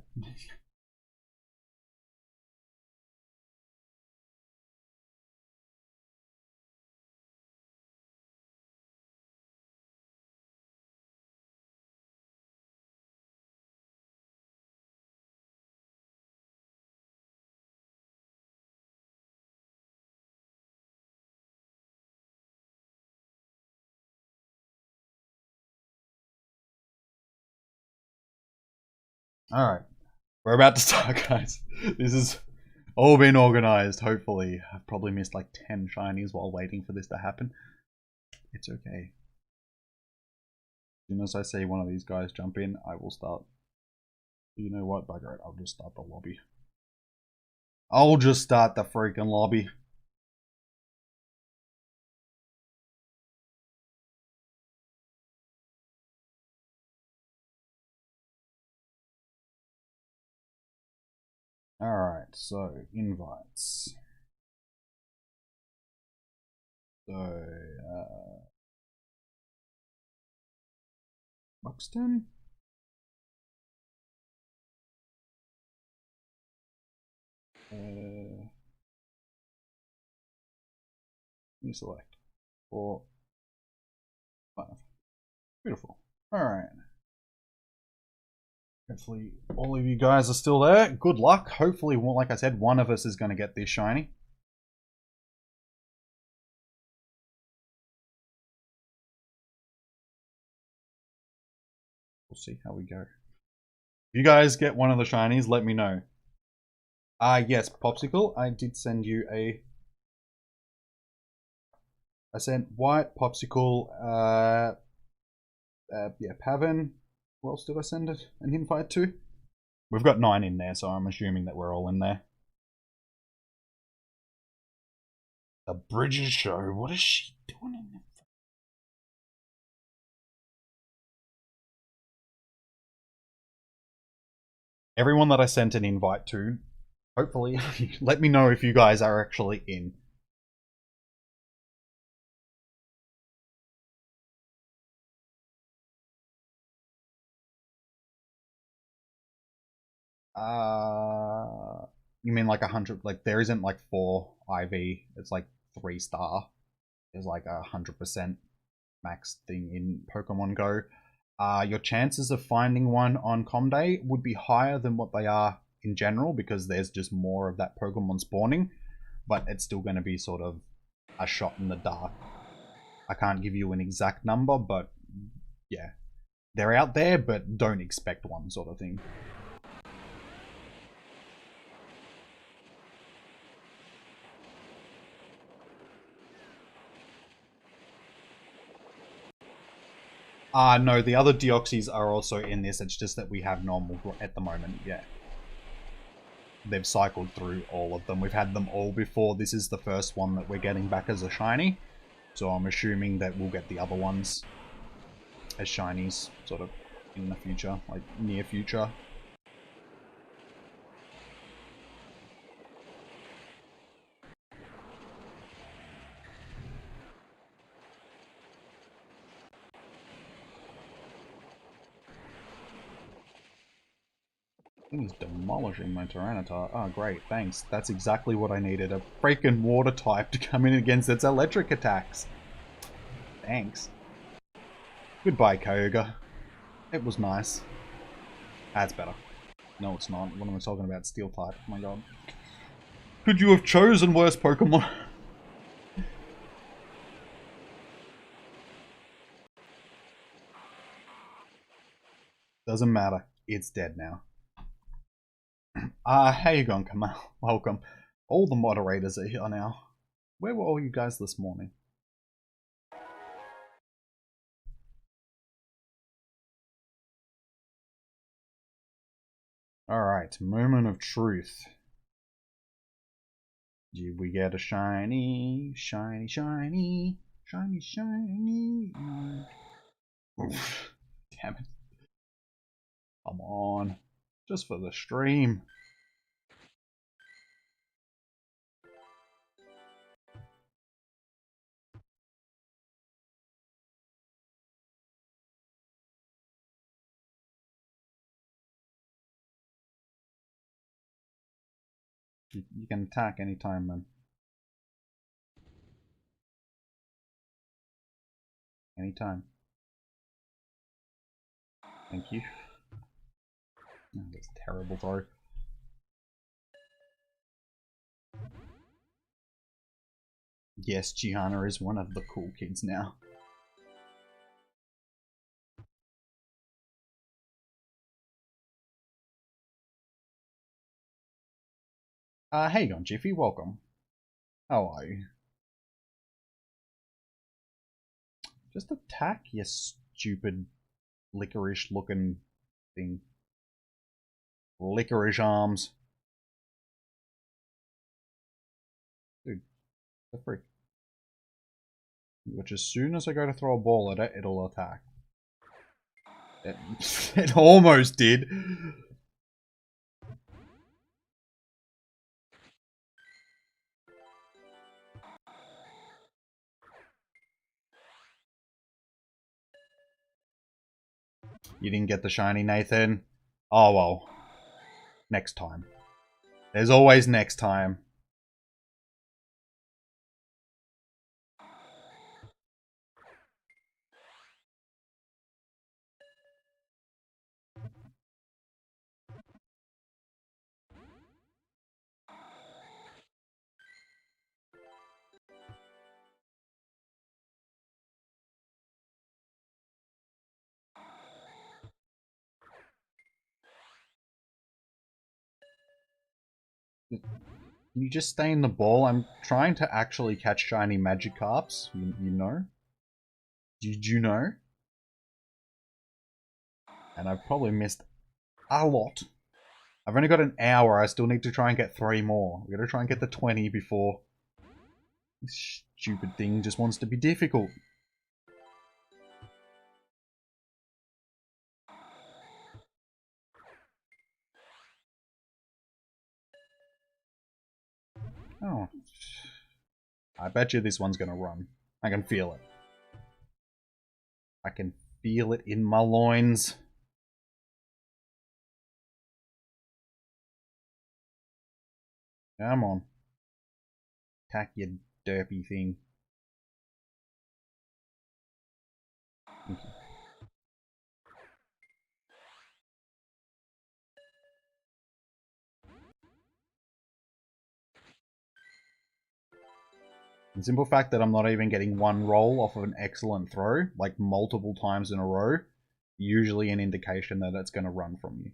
Alright. We're about to start, guys. This is all been organized, hopefully. I've probably missed like 10 shinies while waiting for this to happen. It's okay. As soon as I see one of these guys jump in, I will start. You know what? Bugger it. I'll just start the lobby. I'll just start the freaking lobby. Alright, so invites. So, Buxton? You select 4, 5. Beautiful. Alright. Hopefully all of you guys are still there. Good luck. Hopefully, like I said, one of us is going to get this shiny. We'll see how we go. If you guys get one of the shinies, let me know. Yes, Popsicle, I did send you a... I sent White, Popsicle, yeah, Pavin. What else did I send it? An invite to? We've got 9 in there, so I'm assuming that we're all in there. The Bridges show. What is she doing in there? Everyone that I sent an invite to, hopefully, let me know if you guys are actually in. You mean like 100? Like there isn't like 4 IV. It's like 3 star. There's like 100% max thing in Pokemon Go. Your chances of finding one on Comday would be higher than what they are in general because there's just more of that Pokemon spawning, but it's still going to be sort of a shot in the dark. I can't give you an exact number, but yeah, they're out there, but don't expect one sort of thing. No, the other Deoxys are also in this. It's just that we have normal at the moment, yeah. They've cycled through all of them. We've had them all before. This is the first one that we're getting back as a shiny. So I'm assuming that we'll get the other ones as shinies sort of in the future, like near future. He's demolishing my Tyranitar. Oh, great, thanks. That's exactly what I needed. A freaking water type to come in against its electric attacks. Thanks. Goodbye, Kyogre. It was nice. That's better. No, it's not. What am I talking about? Steel type. Oh my god. Could you have chosen worse Pokemon? Doesn't matter. It's dead now. How you going, Kamal? Welcome. All the moderators are here now. Where were all you guys this morning? Alright, moment of truth. Did we get a shiny? Shiny, shiny. Shiny, shiny. Oof. Damn it. Come on. Just for the stream. You can attack anytime, man. Anytime. Thank you. Oh, that's a terrible throw. Yes, Gianna is one of the cool kids now. Hey, you going, Jiffy? Welcome. How are you? Just attack, you stupid licorice looking thing. Licorice arms. Dude, the freak. Which as soon as I go to throw a ball at it, it'll attack. It almost did. You didn't get the shiny, Nathan. Oh well. Next time. There's always next time. Can you just stay in the ball? I'm trying to actually catch shiny Magikarps, you know? Did you know? And I've probably missed a lot. I've only got an hour, I still need to try and get 3 more. We're gonna try and get the 20 before this stupid thing just wants to be difficult. Oh. I bet you this one's gonna run. I can feel it. I can feel it in my loins. Come on. Attack, you derpy thing. The simple fact that I'm not even getting one roll off of an excellent throw, like multiple times in a row, usually an indication that it's going to run from you.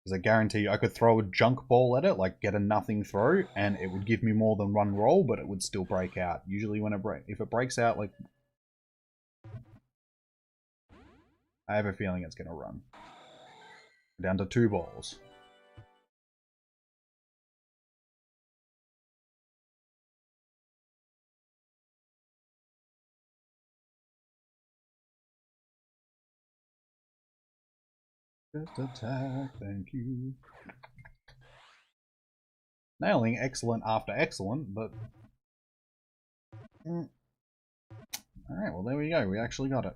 Because I guarantee you, I could throw a junk ball at it, like get a nothing throw, and it would give me more than one roll, but it would still break out. Usually when if it breaks out, like... I have a feeling it's going to run. Down to 2 balls. Just attack, thank you. Nailing excellent after excellent, but... Alright, well there we go, we actually got it.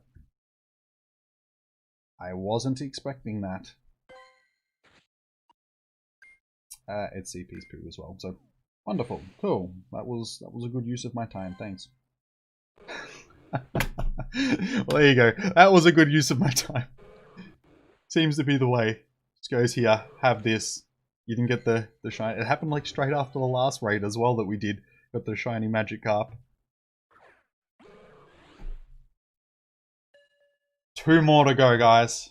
I wasn't expecting that. It's CP's poo as well, so wonderful, cool. That was a good use of my time, thanks. Well, there you go. That was a good use of my time. Seems to be the way. Just goes here, have this. You didn't get the shiny. It happened like straight after the last raid as well that we did. Got the shiny Magikarp. 2 more to go, guys.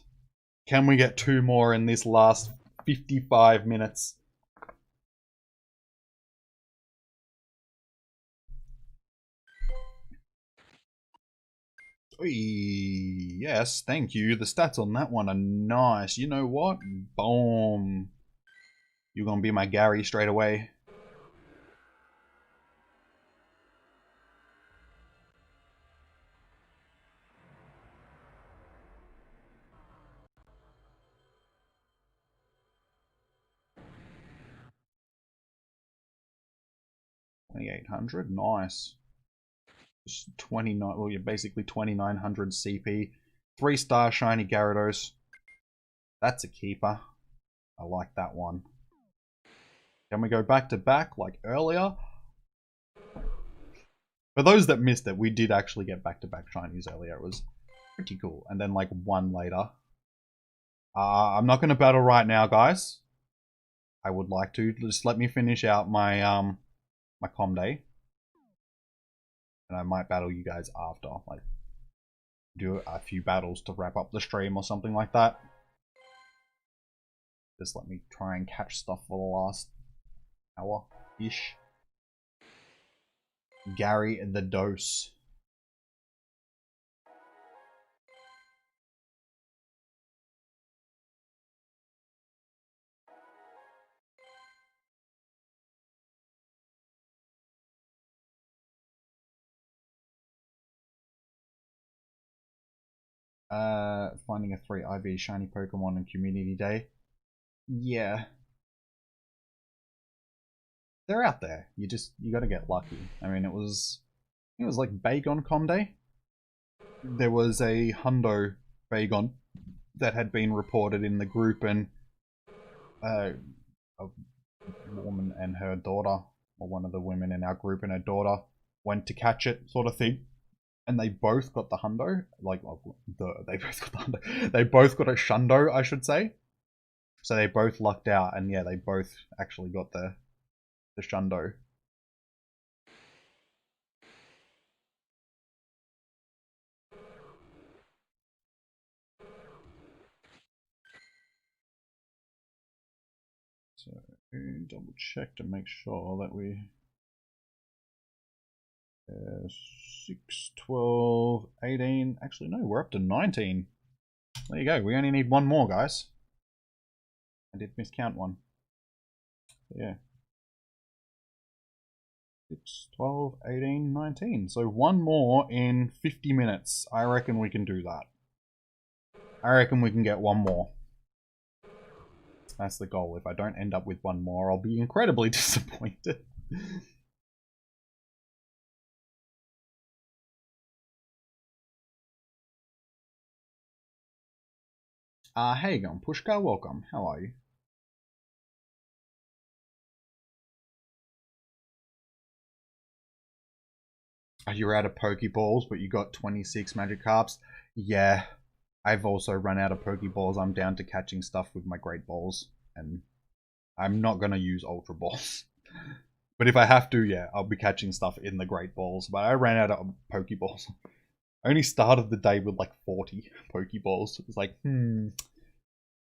Can we get 2 more in this last 55 minutes? Yes, thank you. The stats on that one are nice. You know what? Boom. You're gonna be my Gary straight away. $2,800, nice. Just 29. Well, you're basically 2,900 CP. 3-star shiny Gyarados. That's a keeper. I like that one. Can we go back to back like earlier? For those that missed it, we did actually get back to back shinies earlier. It was pretty cool. And then like 1 later. I'm not going to battle right now, guys. I would like to. Just let me finish out my my comm day. And I might battle you guys after. Like, do a few battles to wrap up the stream or something like that. Just let me try and catch stuff for the last hour-ish. Gary the Dose. Finding a 3 IV shiny Pokemon on Community Day. Yeah. They're out there. You gotta get lucky. I mean, it was it was like Bagon Com Day. There was a hundo Bagon that had been reported in the group, and a woman and her daughter, or one of the women in our group and her daughter, went to catch it, sort of thing. And they both got the hundo. Like, well, they both got the hundo. They both got a shundo, I should say. So they both lucked out, and yeah, they both actually got the shundo. So double check to make sure that we 6, 12, 18. Actually, no, we're up to 19. There you go. We only need one more, guys. I did miscount one. Yeah. 6, 12, 18, 19. So one more in 50 minutes. I reckon we can do that. I reckon we can get one more. That's the goal. If I don't end up with one more, I'll be incredibly disappointed. Hey, going Pushka, welcome. How are you? You're out of Pokeballs, but you got 26 Magikarps. Yeah, I've also run out of Pokeballs. I'm down to catching stuff with my Great Balls, and I'm not going to use Ultra Balls. But if I have to, yeah, I'll be catching stuff in the Great Balls. But I ran out of Pokeballs. I only started the day with like 40 Pokeballs. It was like,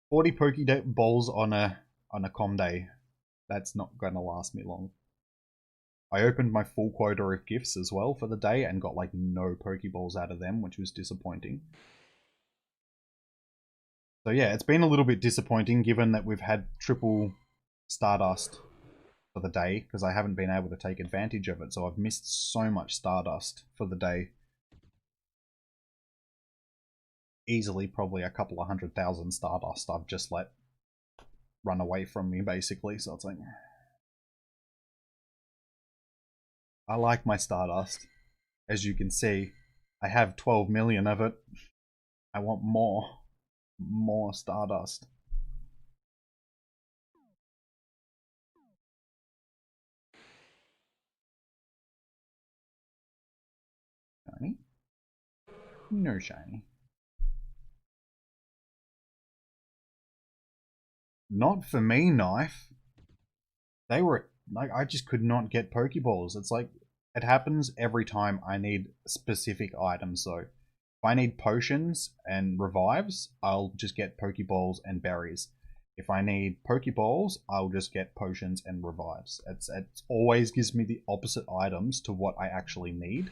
40 Pokeballs on a com day. That's not going to last me long. I opened my full quota of gifts as well for the day and got like no Pokeballs out of them, which was disappointing. So yeah, it's been a little bit disappointing given that we've had triple Stardust for the day because I haven't been able to take advantage of it. So I've missed so much Stardust for the day. Easily probably a couple of 100,000 Stardust I've just let run away from me basically. So it's like, I like my Stardust. As you can see, I have 12 million of it. I want more Stardust. Shiny? No shiny. Not for me, Knife. They were like, I just could not get Pokeballs. It's like, it happens every time I need specific items though. If I need potions and revives, I'll just get Pokeballs and berries. If I need Pokeballs, I'll just get potions and revives. It always gives me the opposite items to what I actually need.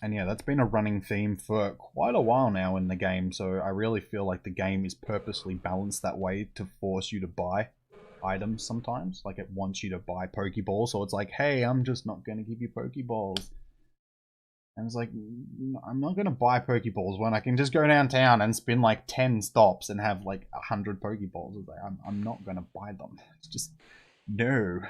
And yeah, that's been a running theme for quite a while now in the game, so I really feel like the game is purposely balanced that way to force you to buy items sometimes. Like it wants you to buy Pokeballs, so it's like, hey, I'm just not going to give you Pokeballs. And it's like, I'm not going to buy Pokeballs when I can just go downtown and spin like 10 stops and have like 100 Pokeballs. It's like, I'm not going to buy them. It's just, no.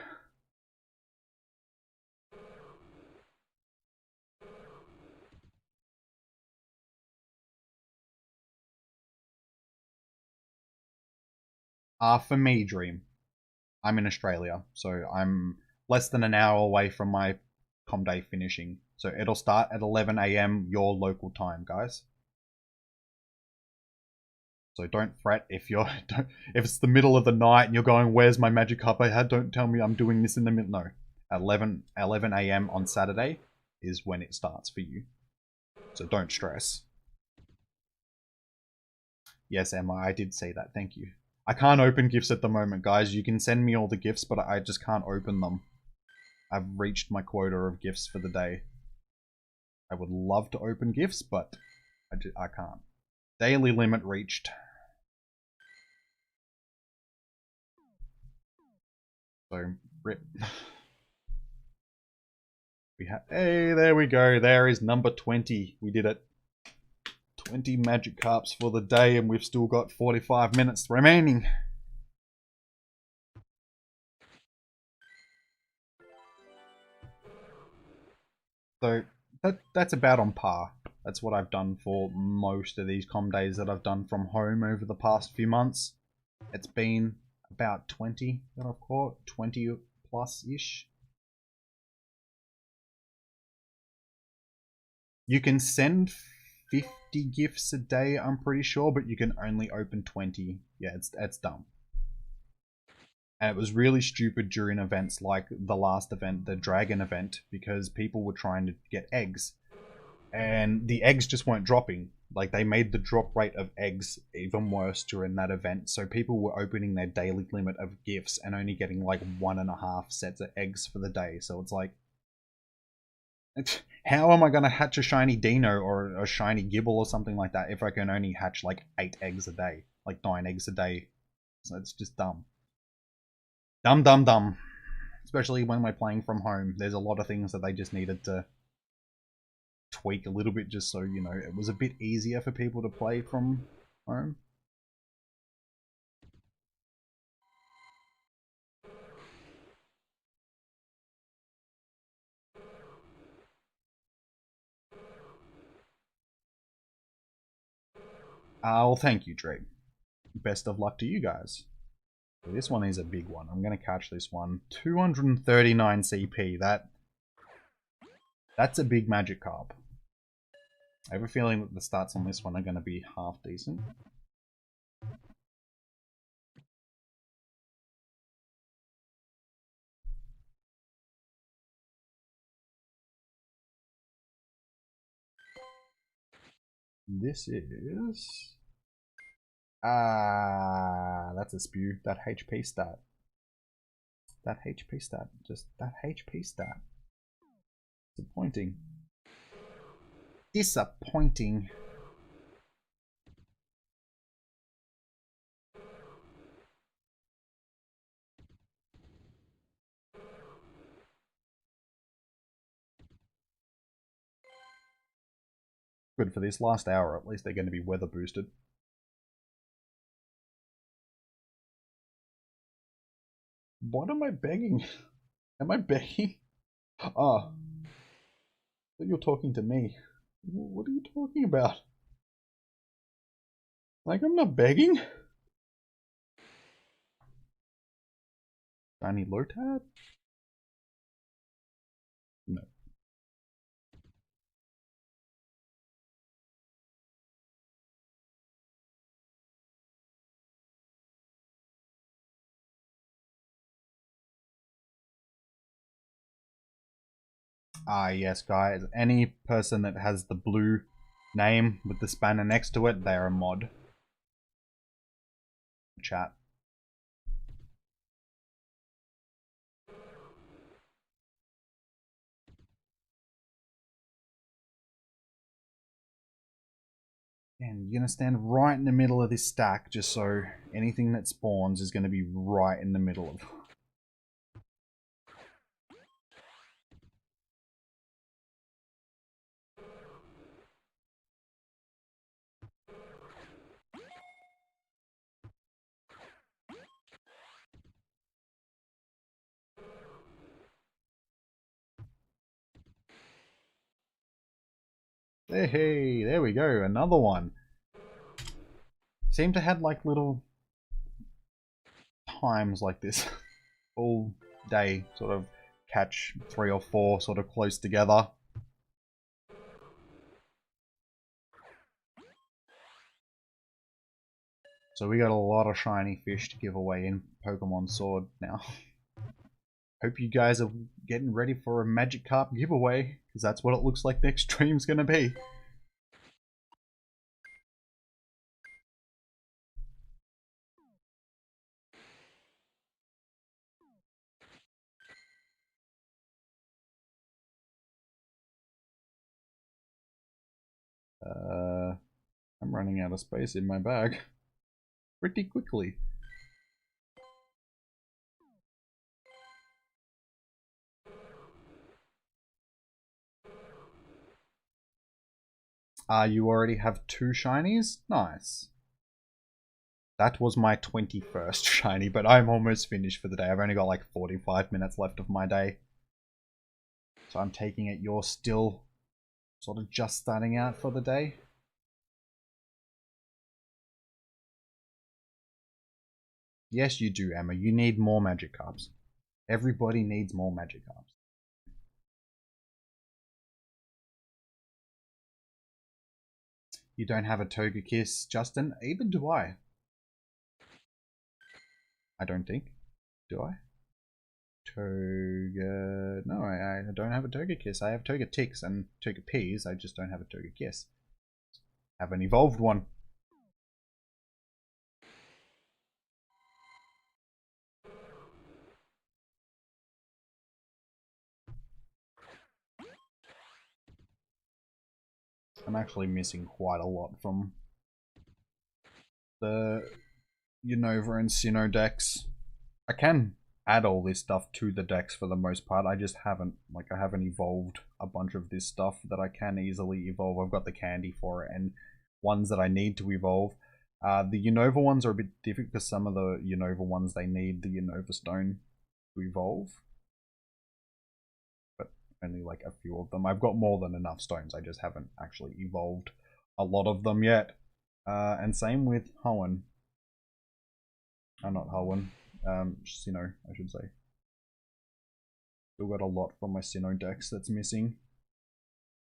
For me, Dream, I'm in Australia, so I'm less than an hour away from my com day finishing. So it'll start at 11 a.m. your local time, guys. So don't fret if you're if it's the middle of the night and you're going, "Where's my Magikarp I had?" Don't tell me I'm doing this in the middle. No, 11 a.m. on Saturday is when it starts for you. So don't stress. Yes, Emma, I did say that. Thank you. I can't open gifts at the moment, guys. You can send me all the gifts, but I just can't open them. I've reached my quota of gifts for the day. I would love to open gifts, but I can't. Daily limit reached. So, rip. Hey, there we go. There is number 20. We did it. 20 Magikarps for the day, and we've still got 45 minutes remaining. So that's about on par. That's what I've done for most of these comm days that I've done from home over the past few months. It's been about 20 that I've caught, 20 plus-ish. You can send 50 gifts a day, I'm pretty sure, but you can only open 20. Yeah, it's dumb. And it was really stupid during events like the last event, the dragon event, because people were trying to get eggs. And the eggs just weren't dropping. Like, they made the drop rate of eggs even worse during that event. So people were opening their daily limit of gifts and only getting like 1.5 sets of eggs for the day. So it's like, how am I going to hatch a shiny Dino or a shiny Gibble or something like that if I can only hatch like 8 eggs a day? Like 9 eggs a day. So it's just dumb. Dumb. Especially when we're playing from home. There's a lot of things that they just needed to tweak a little bit just so, you know, it was a bit easier for people to play from home. Well, thank you, Drake. Best of luck to you guys. This one is a big one. I'm going to catch this one. 239 CP. That's a big Magikarp. I have a feeling that the stats on this one are going to be half decent. This is... that's a spew. That HP stat. That HP stat. Just that HP stat. Disappointing. Disappointing. Good for this last hour. At least they're going to be weather boosted. What am I begging? Am I begging? Ah. You're talking to me. What are you talking about? Like, I'm not begging. Shiny Lotad? No. Yes, guys. Any person that has the blue name with the spanner next to it, they're a mod. Chat. And you're going to stand right in the middle of this stack, just so anything that spawns is going to be right in the middle of... Hey, there we go, another one. Seem to have like little times like this all day, sort of catch 3 or 4 sort of close together. So we got a lot of shiny fish to give away in Pokemon Sword now. Hope you guys are getting ready for a Magikarp giveaway, because that's what it looks like next stream's gonna be. I'm running out of space in my bag pretty quickly. You already have 2 shinies? Nice. That was my 21st shiny, but I'm almost finished for the day. I've only got like 45 minutes left of my day. So I'm taking it you're still sort of just starting out for the day. Yes, you do, Emma. You need more Magikarps. Everybody needs more Magikarps. You don't have a Togekiss, Justin? Even do I. I don't think. Do I? No, I don't have a Togekiss. I have Togetix and Togepi's. I just don't have a Togekiss. Have an evolved one. I'm actually missing quite a lot from the Unova and Sinnoh decks. I can add all this stuff to the decks for the most part. I just haven't, like, I haven't evolved a bunch of this stuff that I can easily evolve. I've got the candy for it and ones that I need to evolve. The Unova ones are a bit different because some of the Unova ones, they need the Unova Stone to evolve. But only like a few of them. I've got more than enough stones. I just haven't actually evolved a lot of them yet. And same with Hoenn. Not Hoenn. Sinnoh, I should say. Still got a lot from my Sinnoh decks that's missing.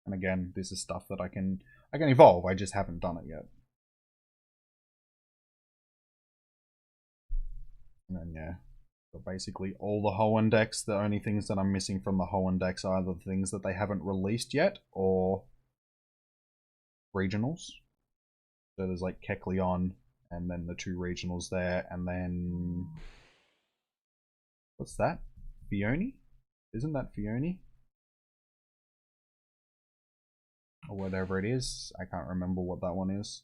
And again, this is stuff that I can evolve, I just haven't done it yet. And then yeah. But basically all the Hoenn decks, the only things that I'm missing from the Hoenn decks are either the things that they haven't released yet or regionals. So there's like Kecleon and then the 2 regionals there, and then what's that? Phione? Isn't that Phione? Or whatever it is. I can't remember what that one is.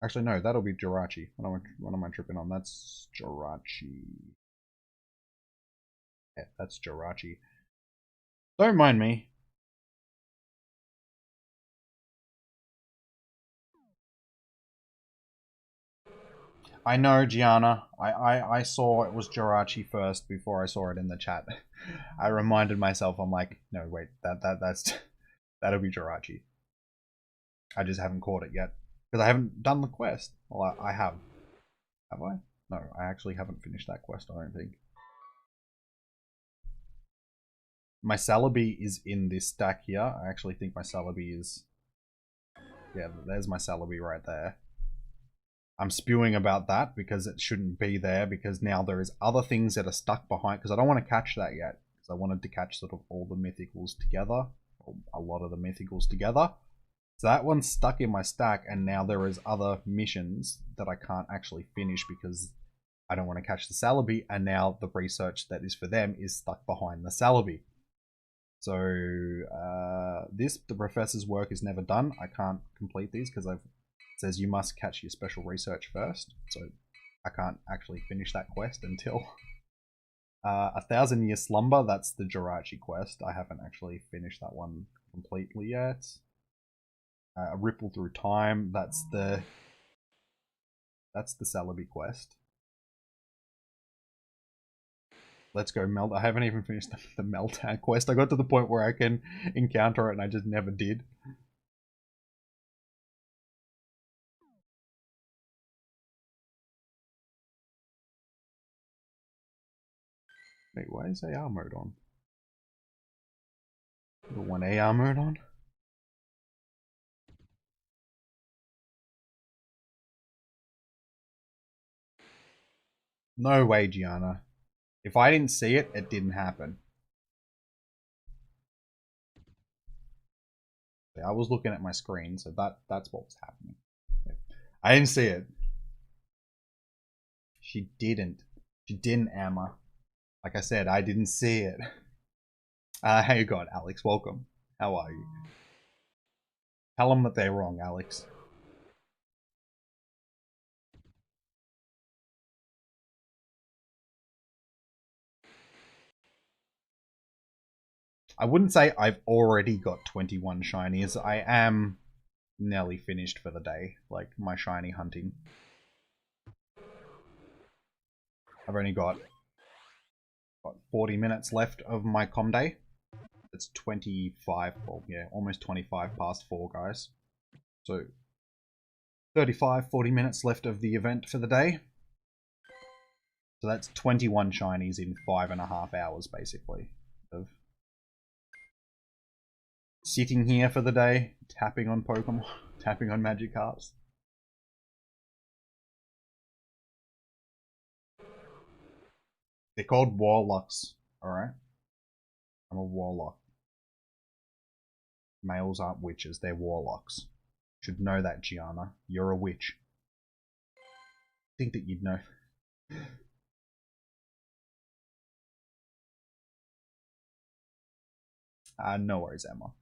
Actually, no, that'll be Jirachi. What am I tripping on? That's Jirachi. Yeah, that's Jirachi. Don't mind me. I know, Gianna. I saw it was Jirachi first before I saw it in the chat. I reminded myself, I'm like, no, wait, that's that'll be Jirachi. I just haven't caught it yet. Because I haven't done the quest. Well, I have. Have I? No, I actually haven't finished that quest, I don't think. My Celebi is in this stack here. I actually think my Celebi is... Yeah, there's my Celebi right there. I'm spewing about that because it shouldn't be there, because now there is other things that are stuck behind, because I don't want to catch that yet. Because I wanted to catch sort of all the mythicals together, or a lot of the mythicals together. So that one's stuck in my stack, and now there is other missions that I can't actually finish because I don't want to catch the Celebi, and now the research that is for them is stuck behind the Celebi. So the professor's work is never done. I can't complete these because it says you must catch your special research first. So I can't actually finish that quest until 1,000 Year Slumber. That's the Jirachi quest. I haven't actually finished that one completely yet. A Ripple Through Time. That's the Celebi quest. Let's go melt. I haven't even finished the Meltan quest. I got to the point where I can encounter it and I just never did. Wait, why is AR mode on? The one AR mode on? No way, Gianna. If I didn't see it, it didn't happen. I was looking at my screen, so that's what was happening. I didn't see it. She didn't. She didn't, Emma. Like I said, I didn't see it. Hey God, Alex, welcome. How are you? Tell them that they're wrong, Alex. I wouldn't say I've already got 21 shinies. I am nearly finished for the day, like my shiny hunting. I've only got 40 minutes left of my com day. It's 25, well, yeah, almost 25 past 4, guys. So 35, 40 minutes left of the event for the day. So that's 21 shinies in 5.5 hours, basically, of sitting here for the day, tapping on Pokemon, tapping on Magikarps. They're called Warlocks, alright? I'm a Warlock. Males aren't witches, they're Warlocks. You should know that, Gianna. You're a witch. I think that you'd know. No worries, Emma.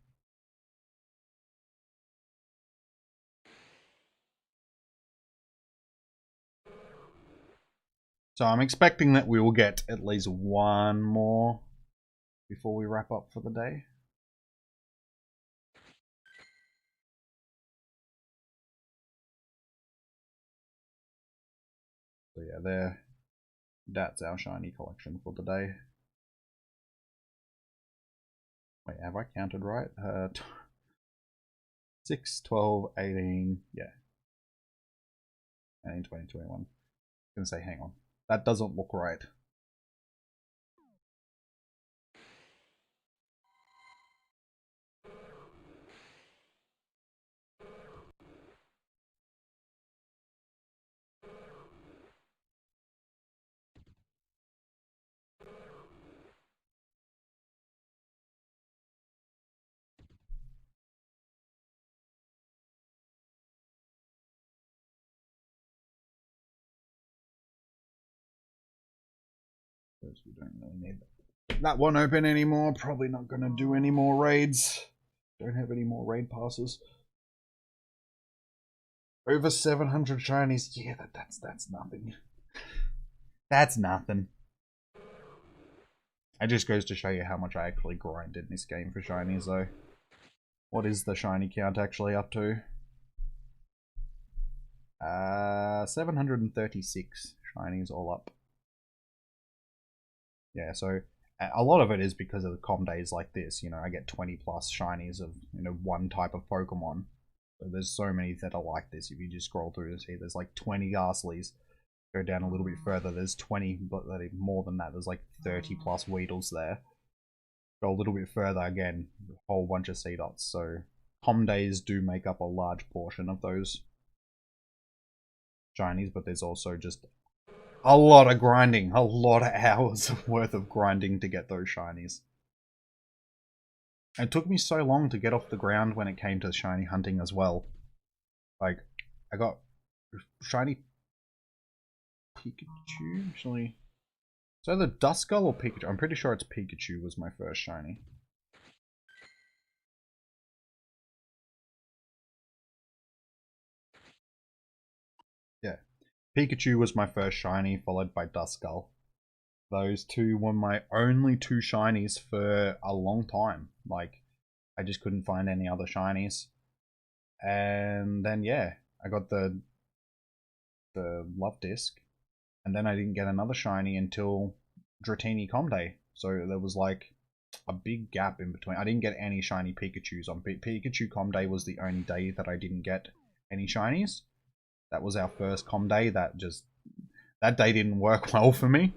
So I'm expecting that we will get at least one more before we wrap up for the day. So yeah, that's our shiny collection for the day. Wait, have I counted right? 6, 12, 18, yeah. 18, 20, 21. I was gonna say, hang on. That doesn't look right. Because we don't really need that one open anymore. Probably not gonna do any more raids. Don't have any more raid passes. Over 700 shinies. Yeah, that's nothing. That's nothing. It just goes to show you how much I actually grind in this game for shinies, though. What is the shiny count actually up to? 736 shinies all up. Yeah, so a lot of it is because of the com days like this. You know, I get 20 plus shinies of, you know, one type of Pokemon. So there's so many that are like this. If you just scroll through and see, there's like 20 Ghastlies. Go down a little bit further, there's 20, but more than that, there's like 30 plus Weedles there. Go a little bit further, again, a whole bunch of Seedots. So com days do make up a large portion of those shinies, but there's also just a lot of grinding, a lot of hours worth of grinding to get those shinies. It took me so long to get off the ground when it came to shiny hunting as well. Like, I got shiny Pikachu, actually. Is that the Duskull or Pikachu? I'm pretty sure it's Pikachu was my first shiny. Yeah. Pikachu was my first shiny, followed by Duskull. Those two were my only two shinies for a long time. Like, I just couldn't find any other shinies. And then, yeah, I got the Love Disc. And then I didn't get another shiny until Dratini Com Day. So there was like a big gap in between. I didn't get any shiny Pikachus on Pikachu Com Day was the only day that I didn't get any shinies. That was our first Com Day. That day didn't work well for me.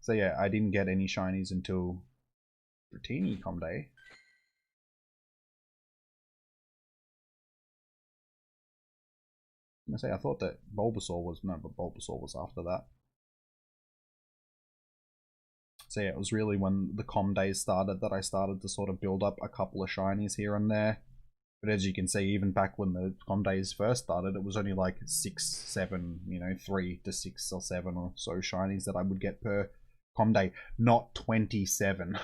So yeah, I didn't get any shinies until Dratini Com Day. I'm gonna say I thought that Bulbasaur was but Bulbasaur was after that. So yeah, it was really when the com days started that I started to sort of build up a couple of shinies here and there. But as you can see, even back when the com days first started, it was only like 6, 7, you know, 3 to 6 or 7 or so shinies that I would get per com day, not 27.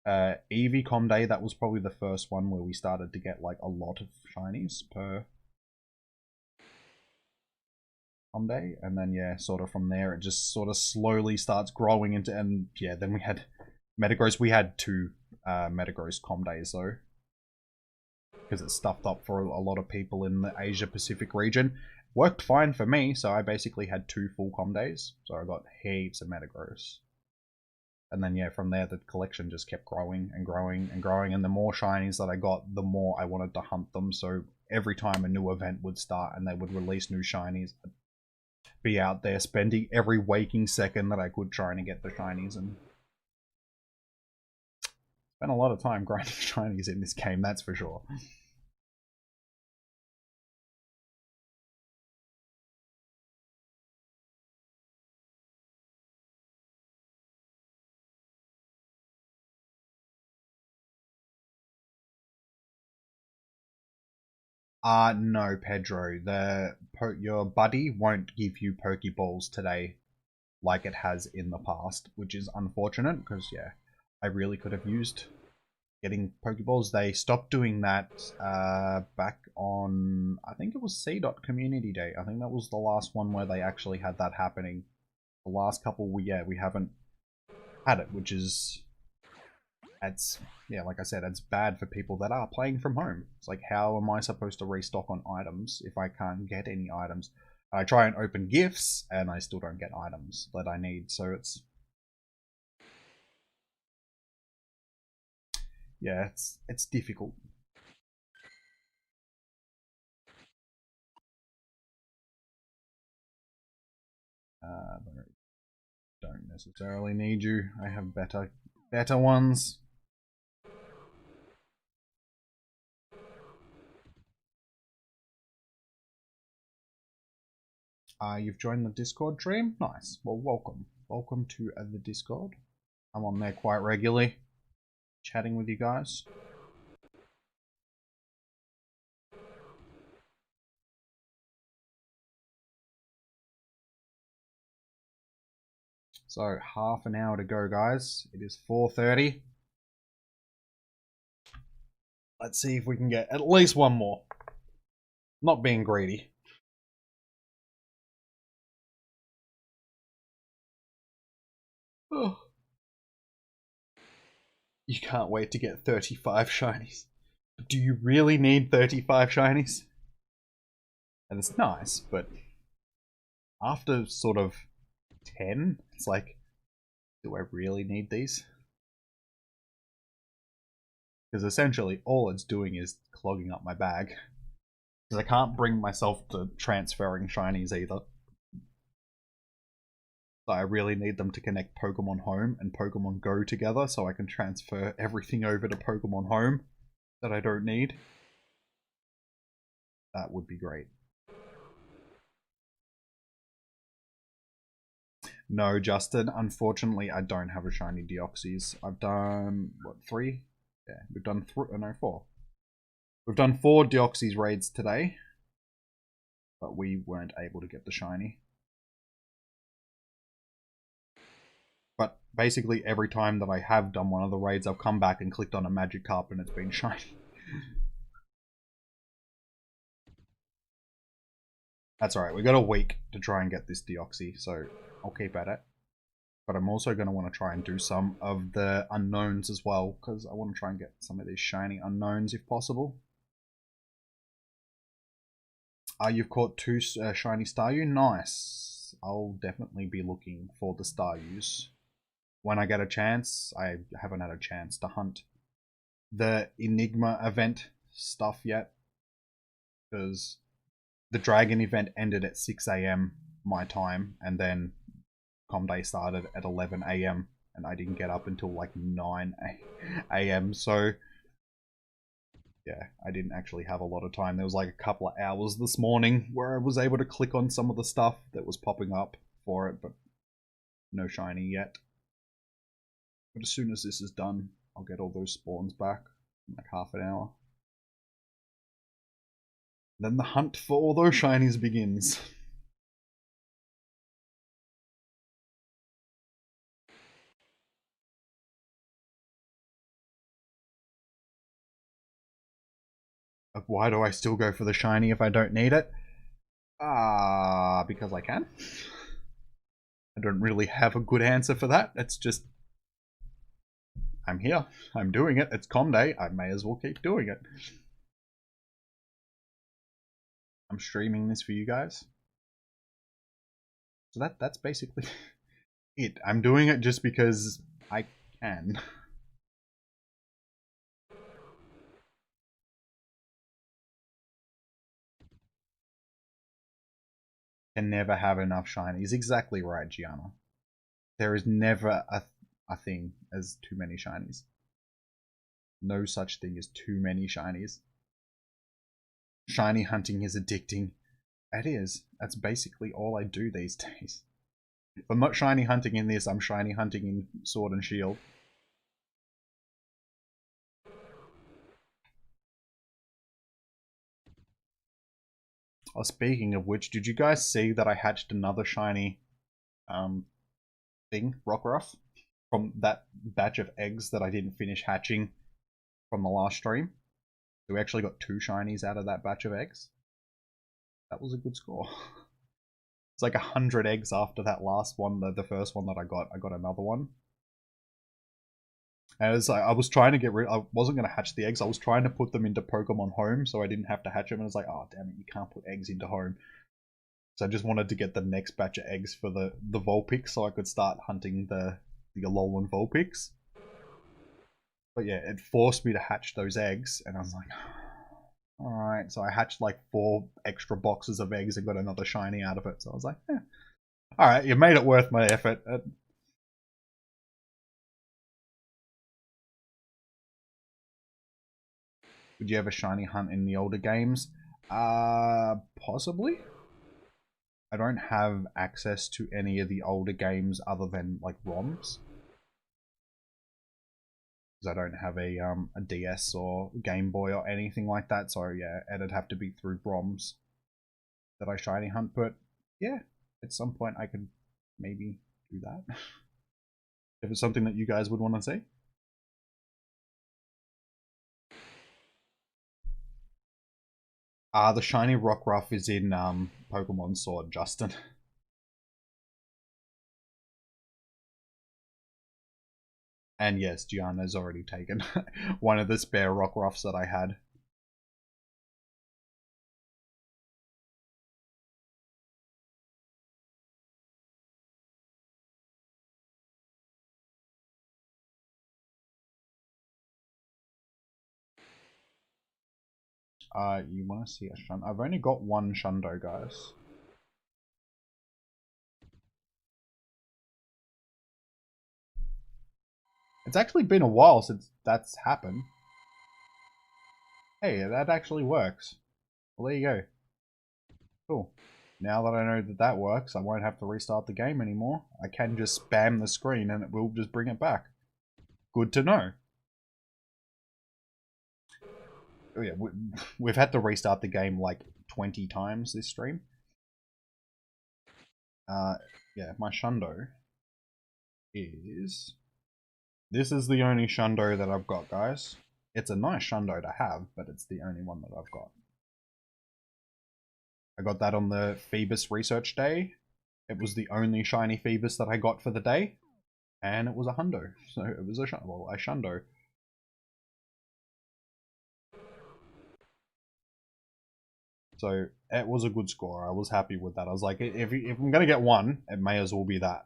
Eevee com day, that was probably the first one where we started to get like a lot of shinies per Day, and then yeah, sort of from there it just sort of slowly starts growing into, and yeah, then we had Metagross. We had 2 Metagross Com Days though, because it's stuffed up for a lot of people in the Asia Pacific region. Worked fine for me, so I basically had 2 full Com Days, so I got heaps of Metagross. And then yeah, from there the collection just kept growing and growing and growing, and the more shinies that I got, the more I wanted to hunt them. So every time a new event would start and they would release new shinies, I'd be out there spending every waking second that I could trying to get the shinies, and spent a lot of time grinding shinies in this game, that's for sure. No, Pedro. Your buddy won't give you Pokeballs today like it has in the past, which is unfortunate because, yeah, I really could have used getting Pokeballs. They stopped doing that back on, I think it was C. Community Day. I think that was the last one where they actually had that happening. The last couple, we haven't had it, which is... yeah, like I said, it's bad for people that are playing from home. It's like, how am I supposed to restock on items if I can't get any items? I try and open gifts, and I still don't get items that I need, so it's... yeah, it's difficult. Don't necessarily need you. I have better ones. You've joined the Discord stream? Nice. Well, welcome. Welcome to the Discord. I'm on there quite regularly, chatting with you guys. So, half an hour to go, guys. It is 4:30. Let's see if we can get at least one more. Not being greedy. Oh. You can't wait to get 35 shinies. Do you really need 35 shinies? And it's nice, but after sort of 10, it's like, do I really need these? Because essentially all it's doing is clogging up my bag. Because I can't bring myself to transferring shinies either. So I really need them to connect Pokemon Home and Pokemon Go together so I can transfer everything over to Pokemon Home that I don't need. That would be great. No, Justin, unfortunately I don't have a shiny Deoxys. I've done, what, 3? Yeah, we've done 4. We've done 4 Deoxys raids today, but we weren't able to get the shiny. But basically every time that I have done one of the raids, I've come back and clicked on a Magikarp and it's been shiny. That's alright, we got a week to try and get this Deoxy, so I'll keep at it. But I'm also going to want to try and do some of the unknowns as well, because I want to try and get some of these shiny unknowns if possible. You've caught 2 shiny Staryu? Nice. I'll definitely be looking for the Staryus when I get a chance. I haven't had a chance to hunt the Enigma event stuff yet, because the Dragon event ended at 6 AM my time, and then Com Day started at 11 AM, and I didn't get up until like 9 AM, so yeah, I didn't actually have a lot of time. There was like a couple of hours this morning where I was able to click on some of the stuff that was popping up for it, but no shiny yet. But as soon as this is done, I'll get all those spawns back in like half an hour. Then the hunt for all those shinies begins. Why do I still go for the shiny if I don't need it? Because I can. I don't really have a good answer for that. It's just, I'm here. I'm doing it. It's con day. I may as well keep doing it. I'm streaming this for you guys. So that's basically it. I'm doing it just because I can. Can never have enough shinies. Exactly right, Gianna. There is never a thing as too many shinies. No such thing as too many shinies. Shiny hunting is addicting. It is. That's basically all I do these days. If I'm not shiny hunting in this, I'm shiny hunting in Sword and Shield. Oh, speaking of which, did you guys see that I hatched another shiny thing, Rockruff, from that batch of eggs that I didn't finish hatching from the last stream? So we actually got 2 shinies out of that batch of eggs. That was a good score. It's like 100 eggs after that last one, the first one that I got another one. And it's like, I was trying to get rid, I wasn't going to hatch the eggs, I was trying to put them into Pokemon Home so I didn't have to hatch them, and it's like, oh damn it, you can't put eggs into Home. So I just wanted to get the next batch of eggs for the Vulpix so I could start hunting the Alolan Vulpix. But yeah, it forced me to hatch those eggs, and I was like, alright, so I hatched like 4 extra boxes of eggs and got another shiny out of it, so I was like, eh. Alright, you made it worth my effort. Would you have a shiny hunt in the older games? Possibly. I don't have access to any of the older games other than like ROMs. Because I don't have a DS or Game Boy or anything like that, so yeah, it'd have to be through ROMs that I shiny hunt, but yeah, at some point I could maybe do that. If it's something that you guys would want to see. The shiny Rockruff is in Pokemon Sword, Justin. And yes, Gianna's already taken one of the spare Rockruffs that I had. You want to see a Shundo? I've only got one Shundo, guys. It's actually been a while since that's happened. Hey, that actually works. Well, there you go. Cool. Now that I know that that works, I won't have to restart the game anymore. I can just spam the screen and it will just bring it back. Good to know. Oh yeah, we've had to restart the game like 20 times this stream. Yeah, my Shundo is... This is the only Shundo that I've got, guys. It's a nice Shundo to have, but it's the only one that I've got. I got that on the Phoebus research day. It was the only shiny Phoebus that I got for the day. And it was a hundo. So it was a Shundo. So it was a good score. I was happy with that. I was like, if I'm going to get one, it may as well be that.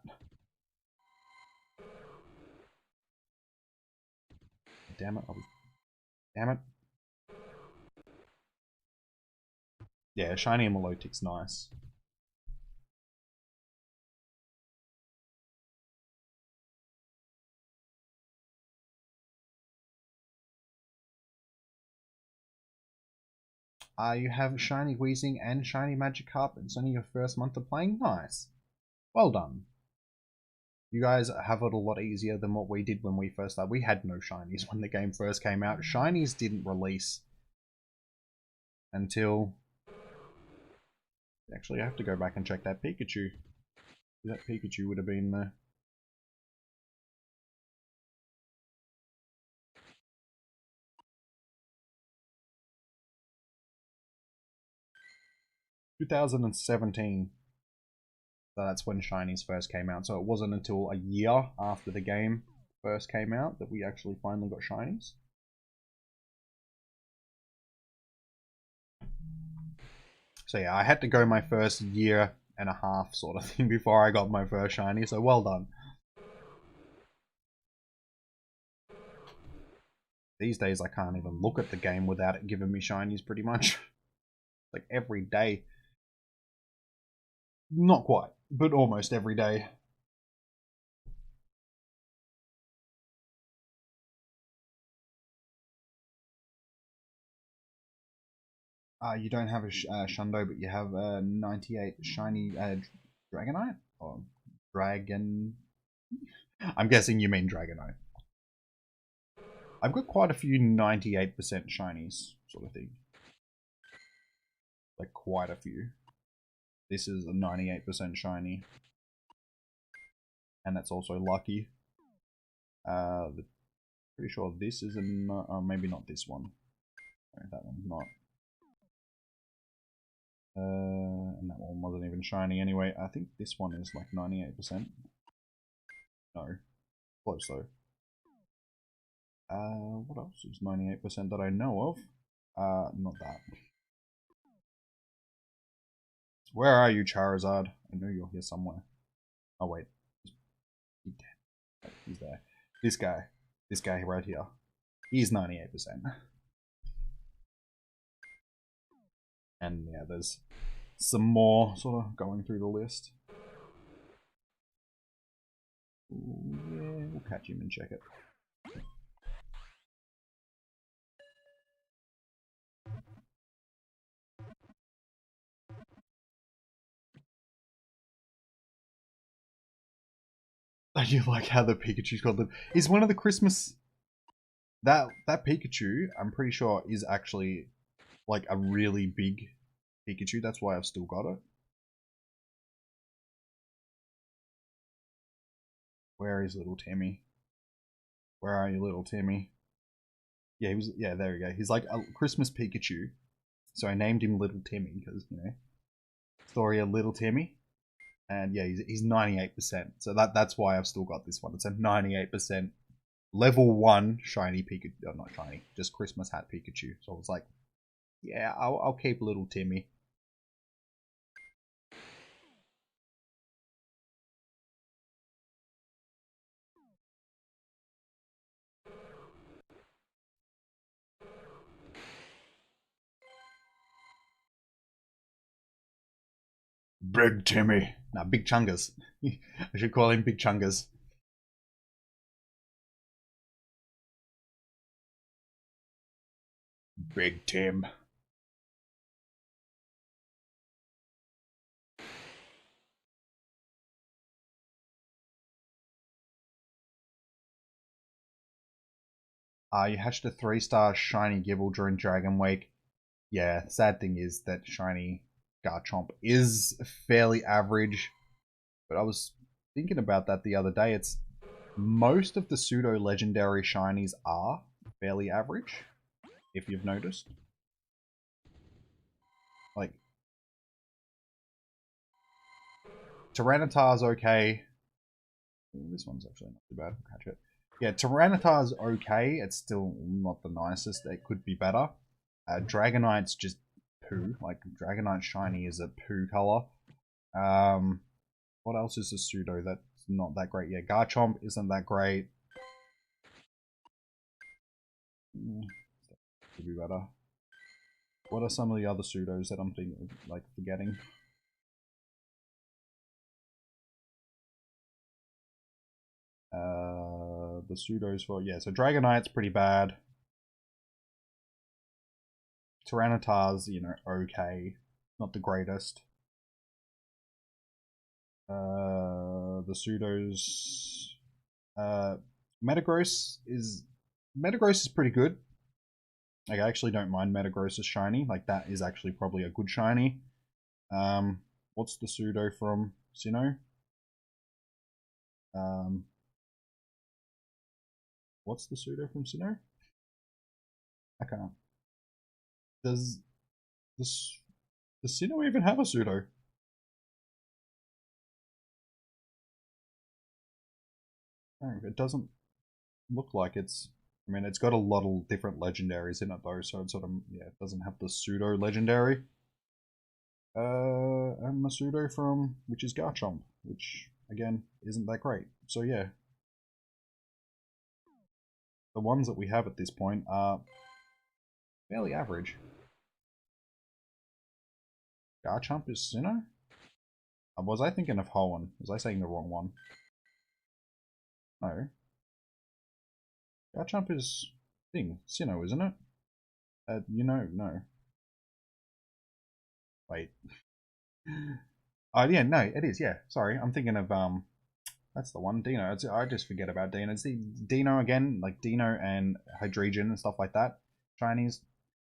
Damn it. Damn it. Yeah, shiny Milotic's nice. You have shiny Weezing and shiny Magikarp. It's only your first month of playing. Nice. Well done. You guys have it a lot easier than what we did when we first started. We had no shinies when the game first came out. Shinies didn't release until... Actually, I have to go back and check that Pikachu. That Pikachu would have been the... 2017. So that's when shinies first came out. So it wasn't until a year after the game first came out that we actually finally got shinies. So yeah, I had to go my first year and a half sort of thing before I got my first shiny, so well done. These days I can't even look at the game without it giving me shinies pretty much. Like every day. Not quite, but almost every day. You don't have a Shundo, but you have a 98 shiny Dragonite? Or Dragon... I'm guessing you mean Dragonite. I've got quite a few 98% shinies, sort of thing. Like, quite a few. This is a 98% shiny. And that's also lucky. Pretty sure this is an... maybe not this one. No, that one's not. And that one wasn't even shiny anyway. I think this one is like 98%. No. Close though. What else is 98% that I know of? Not that. Where are you, Charizard? I know you're here somewhere. Oh wait. He's there. This guy right here. He's 98%. And yeah, there's some more sort of going through the list. Ooh, yeah, we'll catch him and check it. I do like how the Pikachu's got the... Is one of the Christmas... That Pikachu, I'm pretty sure, is actually like a really big Pikachu. That's why I've still got it. Where is little Timmy? Where are you, little Timmy? Yeah, he was... Yeah, there we go. He's like a Christmas Pikachu. So I named him Little Timmy because, you know, story of Little Timmy. And yeah, he's 98%. So that's why I've still got this one. It's a 98% level 1 shiny Pikachu. Oh, not shiny, just Christmas hat Pikachu. So I was like, yeah, I'll keep little Timmy. Big Timmy. Nah, Big Chungus. I should call him Big Chungus. Big Tim. You hatched a 3-star shiny Gibble during Dragon Week. Yeah, sad thing is that shiny Garchomp is fairly average. But I was thinking about that the other day. It's most of the pseudo legendary shinies are fairly average, if you've noticed. Like Tyranitar's okay. This one's actually not too bad. I'll catch it. Yeah, Tyranitar's okay. It's still not the nicest. It could be better. Dragonite's just poo. Like Dragonite shiny is a poo color. What else is a pseudo that's not that great? Yeah, Garchomp isn't that great. Could be better. What are some of the other pseudos that I'm thinking, like, forgetting? The pseudos for... Yeah, so Dragonite's pretty bad. Tyranitar's, you know, okay. Not the greatest. The pseudos... Metagross is pretty good. Like, I actually don't mind Metagross's shiny. Like, that is actually probably a good shiny. What's the pseudo from Sinnoh? What's the pseudo from Sinnoh? I can't. Does this... Does Sinnoh even have a pseudo? No, it doesn't look like it's... I mean, it's got a lot of different legendaries in it though, so it sort of, yeah, it doesn't have the pseudo legendary. And the pseudo from, which is Garchomp, which, again, isn't that great. So yeah. The ones that we have at this point are fairly average. Garchomp is Sinnoh? Was I thinking of Hoenn? Was I saying the wrong one? No. Garchomp is Sinnoh, isn't it? No. Wait. Oh yeah, no, it is, yeah. Sorry, I'm thinking of, that's the one, Dino. I just forget about Dino. It's Dino again, like Dino and Hydreigon and stuff like that. Chinese.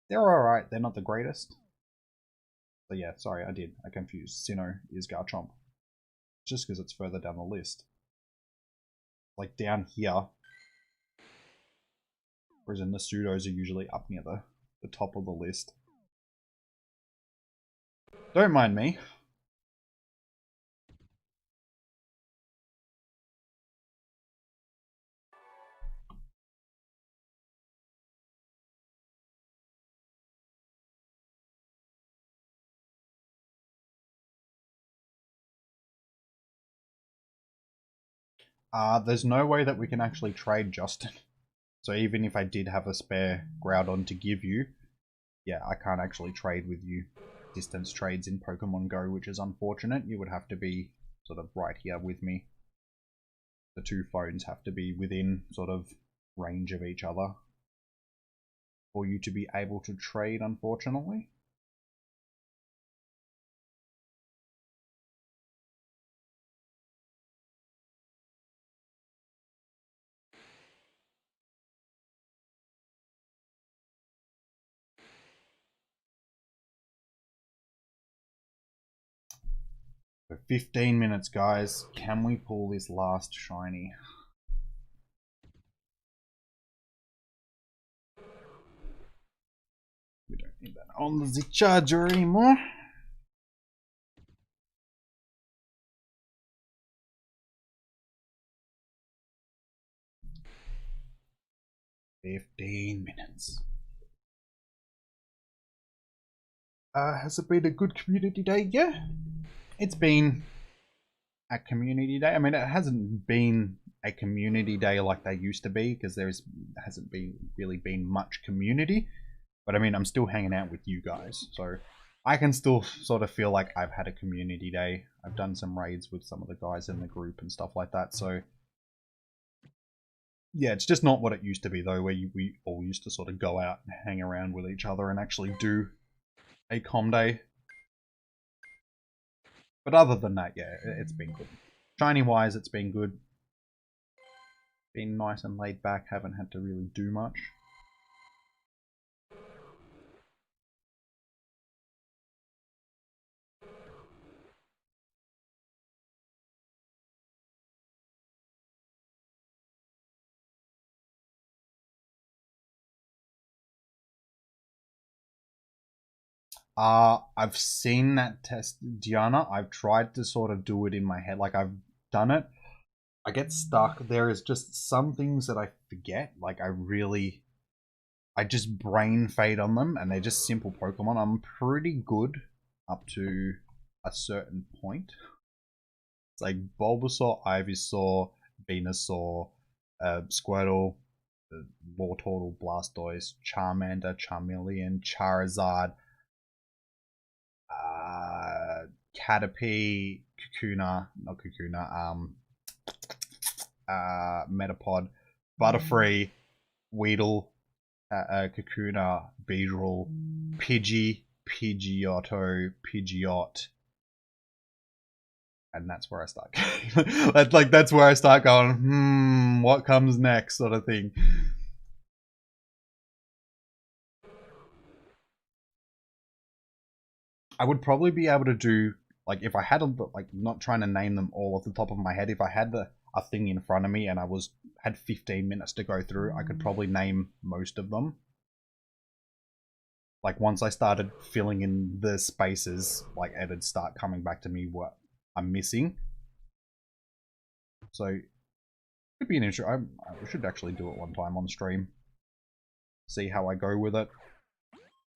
They're alright, they're not the greatest. But yeah, sorry, I confused. Sinnoh is Garchomp. Just because it's further down the list. Like down here. Whereas in the pseudos are usually up near the top of the list. Don't mind me. There's no way that we can actually trade Justin. So even if I did have a spare Groudon to give you, yeah, I can't actually trade with you. Distance trades in Pokemon Go, which is unfortunate. You would have to be sort of right here with me. The two phones have to be within sort of range of each other for you to be able to trade, unfortunately. For 15 minutes, guys. Can we pull this last shiny? We don't need that on the charger anymore. "15 minutes. Has it been a good community day? Yeah. It's been a community day. I mean, it hasn't been a community day like they used to be because hasn't really been much community. But I mean, I'm still hanging out with you guys, so I can still sort of feel like I've had a community day. I've done some raids with some of the guys in the group and stuff like that, so yeah, it's just not what it used to be though, where we all used to sort of go out and hang around with each other and actually do a com day. But other than that, yeah, it's been good. Shiny wise, it's been good. Been nice and laid back, haven't had to really do much. I've seen that test, Diana. I've tried to sort of do it in my head, like I've done it. I get stuck. There is just some things that I forget. Like I just brain fade on them, and they're just simple Pokemon. I'm pretty good up to a certain point. It's like Bulbasaur, Ivysaur, Venusaur, Squirtle, Wartortle, Blastoise, Charmander, Charmeleon, Charizard, Caterpie, Metapod, Butterfree, Weedle, Kakuna, Beedrill, Pidgey, Pidgeotto, Pidgeot, and that's where I start. That's where I start going. What comes next, sort of thing. I would probably be able to do, like, if I had not trying to name them all off the top of my head. If I had a thing in front of me and I had 15 minutes to go through, I could probably name most of them. Like, once I started filling in the spaces, like, it'd start coming back to me what I'm missing. So, it could be an issue. I should actually do it one time on stream. See how I go with it.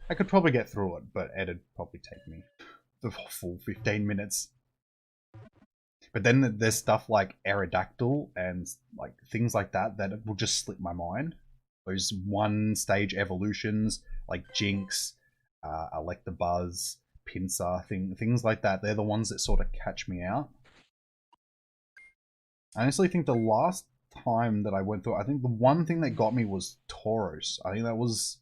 I could probably get through it, but it'd probably take me the full 15 minutes. But then there's stuff like Aerodactyl and like things like that that will just slip my mind. Those one stage evolutions like Jinx, Electabuzz, Pinsir, things like that. They're the ones that sort of catch me out. I honestly think the last time that I went through, I think the one thing that got me was Tauros. I think that was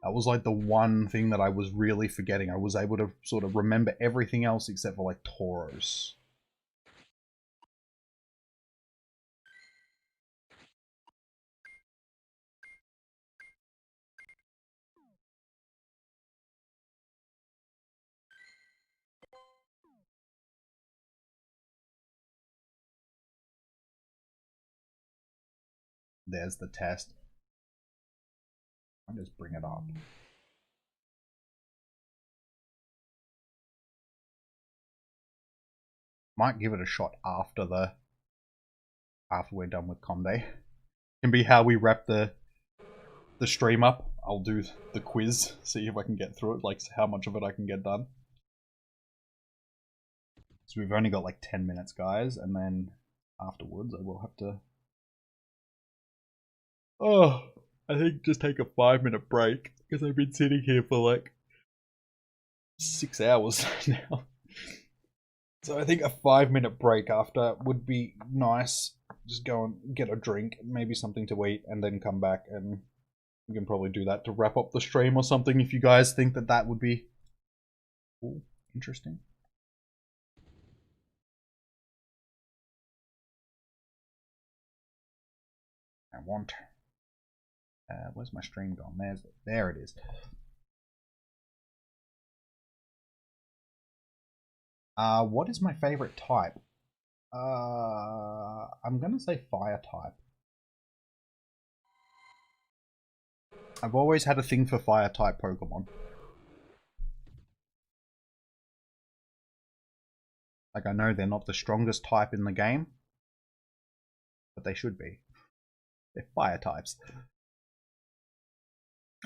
like the one thing that I was really forgetting. I was able to sort of remember everything else except for like Tauros. There's the test. I'll just bring it up. Might give it a shot after we're done with Comday. Can be how we wrap the stream up. I'll do the quiz, see if I can get through it, like how much of it I can get done. So we've only got like 10 minutes, guys, and then afterwards I will have to... Oh, I think just take a 5-minute break, because I've been sitting here for like 6 hours now. So I think a 5-minute break after would be nice. Just go and get a drink, maybe something to eat, and then come back, and we can probably do that to wrap up the stream or something if you guys think that that would be cool, interesting. I want... where's my stream gone? There it is. What is my favorite type? I'm gonna say fire type. I've always had a thing for fire type Pokemon. Like, I know they're not the strongest type in the game, but they should be. They're fire types.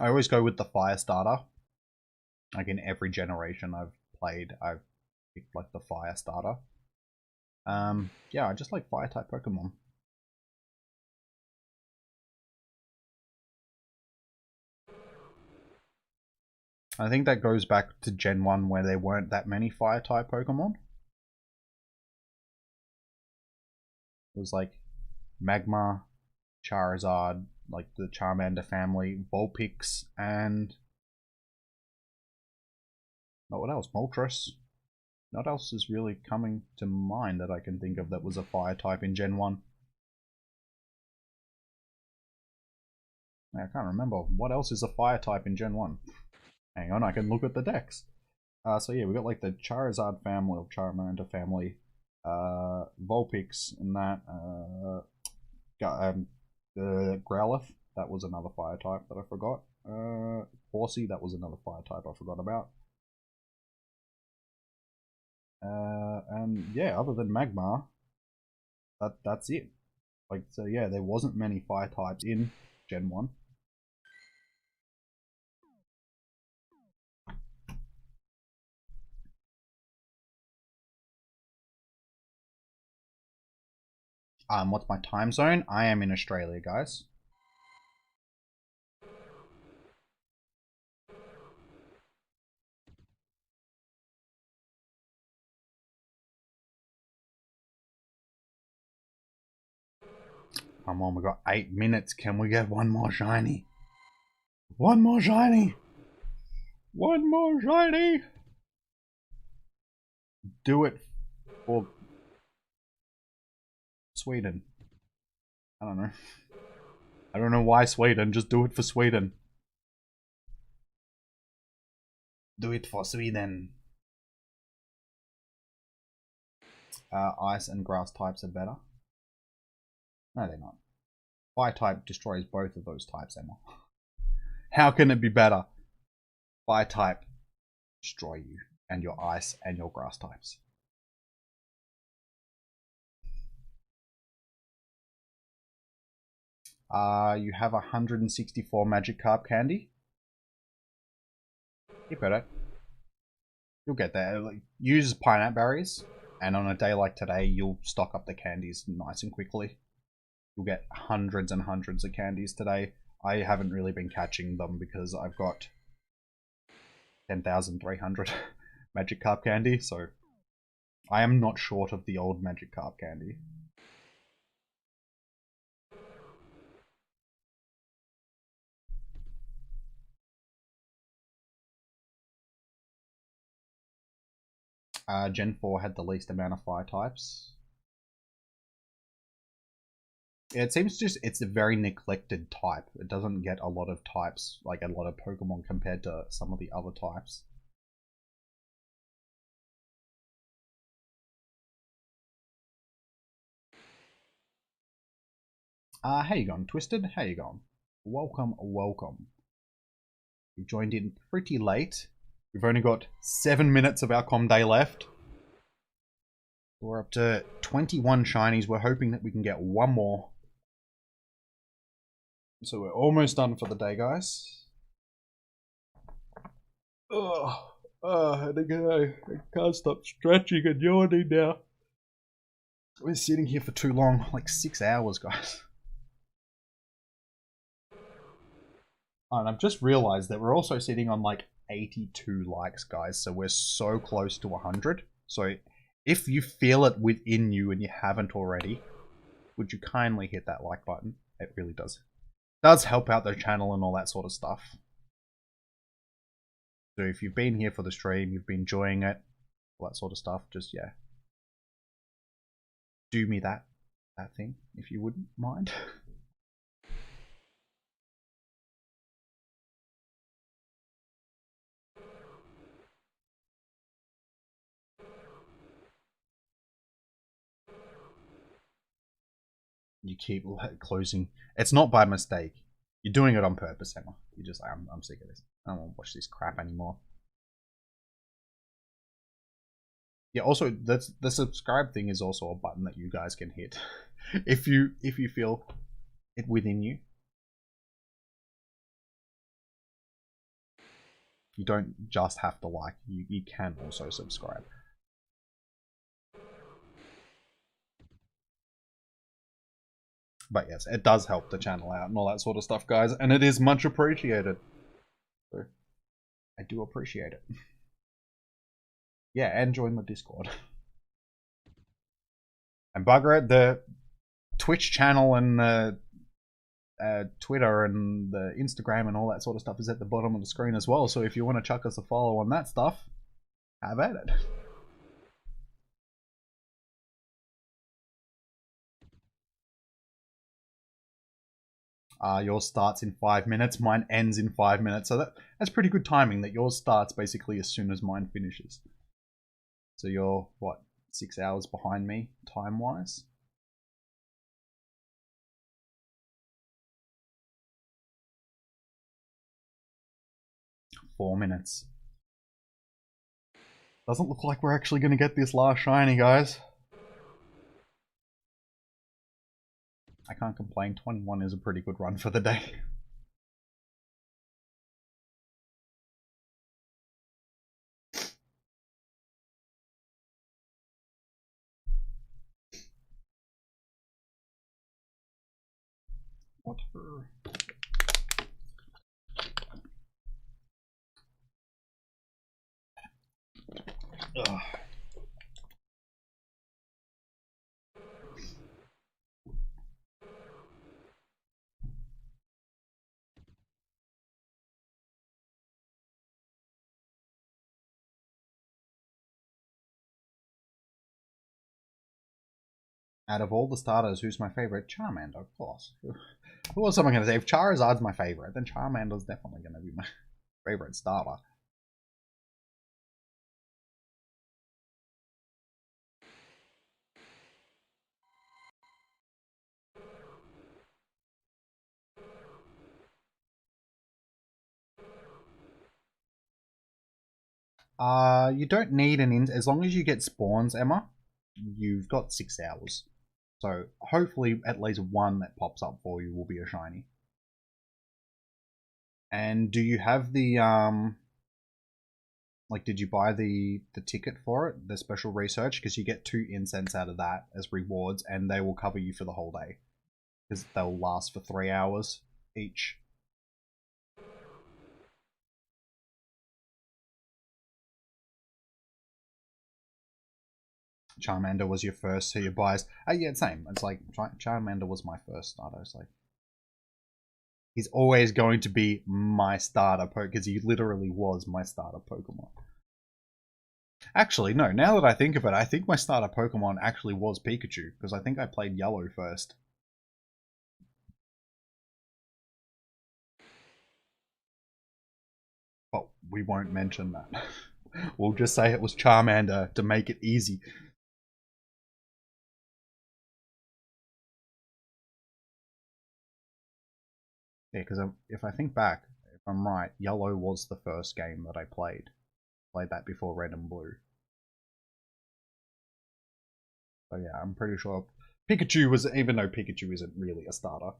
I always go with the fire starter. Like, in every generation I've played, I've picked like the fire starter. Yeah, I just like fire type Pokemon. I think that goes back to Gen 1 where there weren't that many fire type Pokemon. It was like Magmar, Charizard, like the Charmander family, Vulpix, and... oh, what else? Moltres. What else is really coming to mind that I can think of that was a fire type in Gen 1? I can't remember. What else is a fire type in Gen 1? Hang on, I can look at the decks. So yeah, we got like the Charizard family, or Charmander family, Vulpix, and that, Growlithe, that was another fire type that I forgot. Horsey, that was another fire type I forgot about. And yeah, other than Magmar, that's it. Like, so yeah, there wasn't many fire types in Gen 1. What's my time zone? I am in Australia, guys. Come on, we got 8 minutes. Can we get one more shiny? One more shiny! One more shiny! Do it for Sweden. I don't know. I don't know why Sweden. Just do it for Sweden. Do it for Sweden. Ice and grass types are better. No, they're not. Fire type destroys both of those types, Emma. How can it be better? Fire type, destroy you, and your ice and your grass types. You have 164 Magikarp candy. Keep at it. You'll get there. Like, use pineapple berries, and on a day like today, you'll stock up the candies nice and quickly. You'll get hundreds and hundreds of candies today. I haven't really been catching them because I've got 10,300 Magikarp candy, so I am not short of the old Magikarp candy. Gen 4 had the least amount of fire types. Yeah, it seems just it's a very neglected type. It doesn't get a lot of types, like a lot of Pokemon compared to some of the other types. How you going, Twisted? How you going? Welcome, welcome. You've joined in pretty late. We've only got 7 minutes of our com day left. We're up to 21 shinies. We're hoping that we can get one more. So we're almost done for the day, guys. I can't stop stretching and yawning now. We're sitting here for too long, like 6 hours, guys. Oh, and I've just realized that we're also sitting on like 82 likes, guys. So we're so close to 100. So if you feel it within you and you haven't already, would you kindly hit that like button? It really does. Does help out the channel and all that sort of stuff. So if you've been here for the stream, you've been enjoying it, all that sort of stuff, just, yeah. Do me that thing, if you wouldn't mind. You keep closing. It's not by mistake. You're doing it on purpose, Emma. You just, I'm sick of this. I don't want to watch this crap anymore. Yeah, also, that's the subscribe thing is also a button that you guys can hit if you feel it within you. You don't just have to like. You can also subscribe. But yes, it does help the channel out and all that sort of stuff, guys, and it is much appreciated. So, I do appreciate it. Yeah, and join the Discord. And bugger it, the Twitch channel and the Twitter and the Instagram and all that sort of stuff is at the bottom of the screen as well. So if you want to chuck us a follow on that stuff, have at it. Yours starts in 5 minutes, mine ends in 5 minutes. So that's pretty good timing that yours starts basically as soon as mine finishes. So you're, what, 6 hours behind me, time-wise? Four minutes. Doesn't look like we're actually going to get this last shiny, guys. I can't complain. 21 is a pretty good run for the day. Whatever. Ugh. Out of all the starters, who's my favorite? Charmander, of course. Who was someone going to say? If Charizard's my favorite, then Charmander's definitely going to be my favorite starter. You don't need an as long as you get spawns, Emma, you've got 6 hours. So hopefully at least one that pops up for you will be a shiny. And do you have the like, did you buy the ticket for it, the special research? Because you get 2 incense out of that as rewards, and they will cover you for the whole day. Because they'll last for 3 hours each. Charmander was your first, so your bias. Yeah, same. It's like Charmander was my first starter. It's like he's always going to be my starter Pokemon because he literally was my starter Pokemon. Actually, no. Now that I think of it, I think my starter Pokemon actually was Pikachu because I think I played Yellow first. But we won't mention that. We'll just say it was Charmander to make it easy. Yeah, because if I think back, if I'm right, Yellow was the first game that I played. Played that before Red and Blue. So yeah, I'm pretty sure Pikachu was, even though Pikachu isn't really a starter.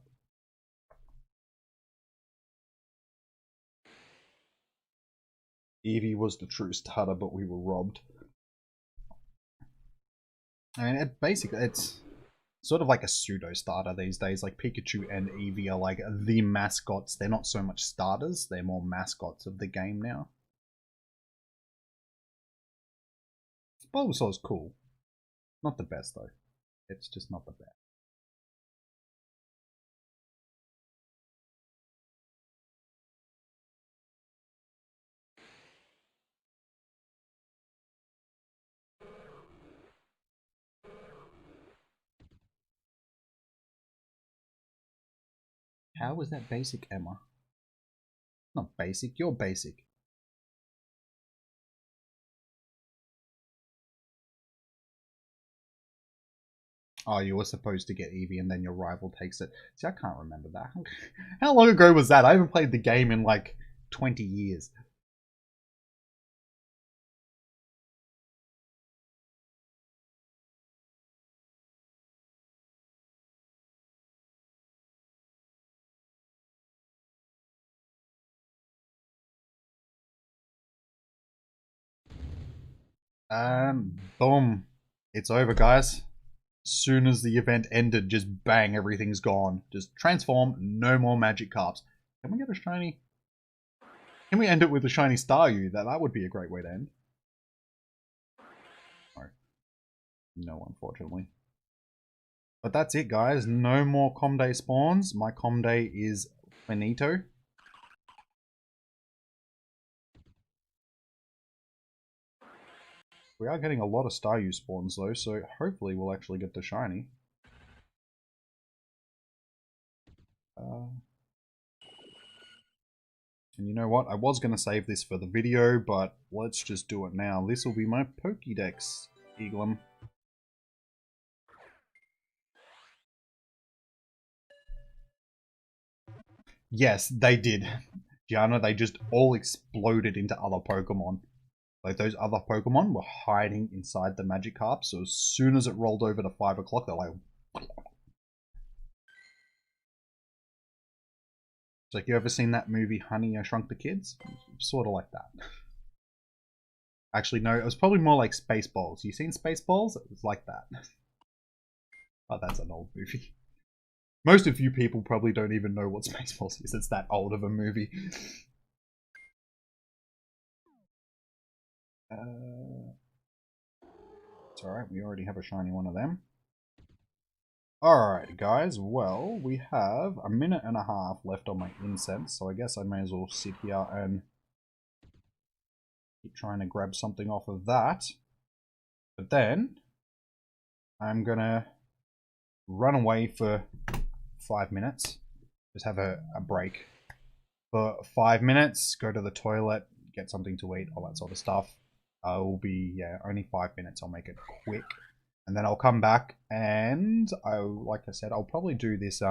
Eevee was the true starter, but we were robbed. I mean, it's sort of like a pseudo starter these days. Like Pikachu and Eevee are like the mascots. They're not so much starters, they're more mascots of the game now. Bulbasaur's cool. Not the best though. It's just not the best. How was that basic, Emma? Not basic, you're basic. Oh, you were supposed to get Eevee and then your rival takes it. See, I can't remember that. How long ago was that? I haven't played the game in like 20 years. Boom. It's over, guys. As soon as the event ended, just bang, everything's gone. Just transform, no more Magikarps. Can we get a shiny? Can we end it with a shiny Staryu? That would be a great way to end. No, unfortunately. But that's it, guys. No more Comday spawns. My Comday is finito. We are getting a lot of Staryu spawns though, so hopefully we'll actually get the shiny. And you know what? I was going to save this for the video, but let's just do it now. This will be my Pokédex, Eaglem. Yes, they did. Gianna, they just all exploded into other Pokemon. Like, those other Pokemon were hiding inside the Magikarp, so as soon as it rolled over to 5 o'clock, they're like... It's like, you ever seen that movie, Honey, I Shrunk the Kids? Sort of like that. Actually, no, it was probably more like Spaceballs. You seen Spaceballs? It was like that. Oh, that's an old movie. Most of you people probably don't even know what Spaceballs is. It's that old of a movie. It's alright, we already have a shiny one of them. Alright, guys, well, we have a minute and a half left on my incense, so I guess I may as well sit here and keep trying to grab something off of that. But then, I'm gonna run away for 5 minutes. Just have a break for 5 minutes, go to the toilet, get something to eat, all that sort of stuff. It will be, yeah, only 5 minutes. I'll make it quick. And then I'll come back and, like I said, I'll probably do this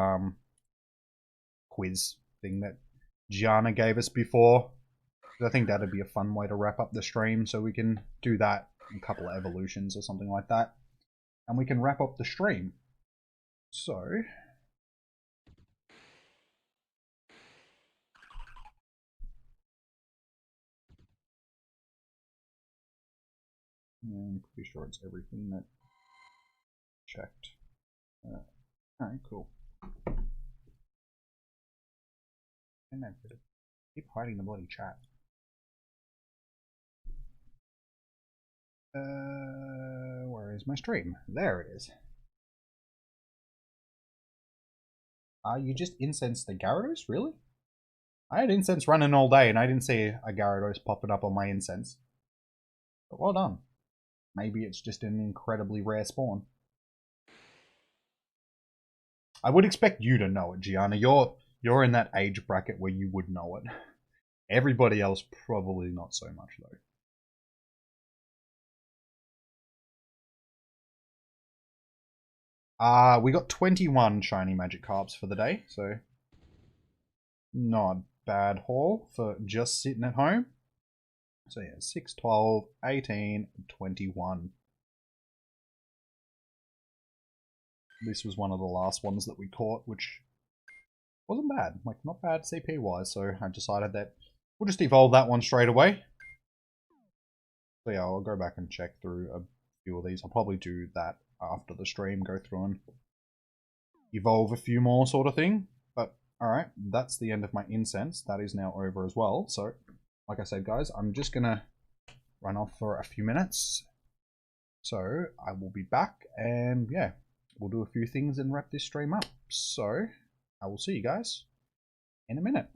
quiz thing that Gianna gave us before. I think that'd be a fun way to wrap up the stream, so we can do that in a couple of evolutions or something like that. And we can wrap up the stream. So... I'm pretty sure it's everything that checked. Alright, cool. And then keep hiding the bloody chat. Where is my stream? There it is. You just incensed the Gyarados? Really? I had incense running all day and I didn't see a Gyarados popping up on my incense. But well done. Maybe it's just an incredibly rare spawn. I would expect you to know it, Gianna. You're in that age bracket where you would know it. Everybody else probably not so much though. We got 21 shiny Magikarps for the day, so not bad haul for just sitting at home. So yeah, 6, 12, 18, 21. This was one of the last ones that we caught, which wasn't bad. Like, not bad CP-wise, so I decided that we'll just evolve that one straight away. So yeah, I'll go back and check through a few of these. I'll probably do that after the stream, go through and evolve a few more sort of thing. But alright, that's the end of my incense. That is now over as well. So, like I said, guys, I'm just gonna run off for a few minutes. So, I will be back and yeah, we'll do a few things and wrap this stream up. So, I will see you guys in a minute.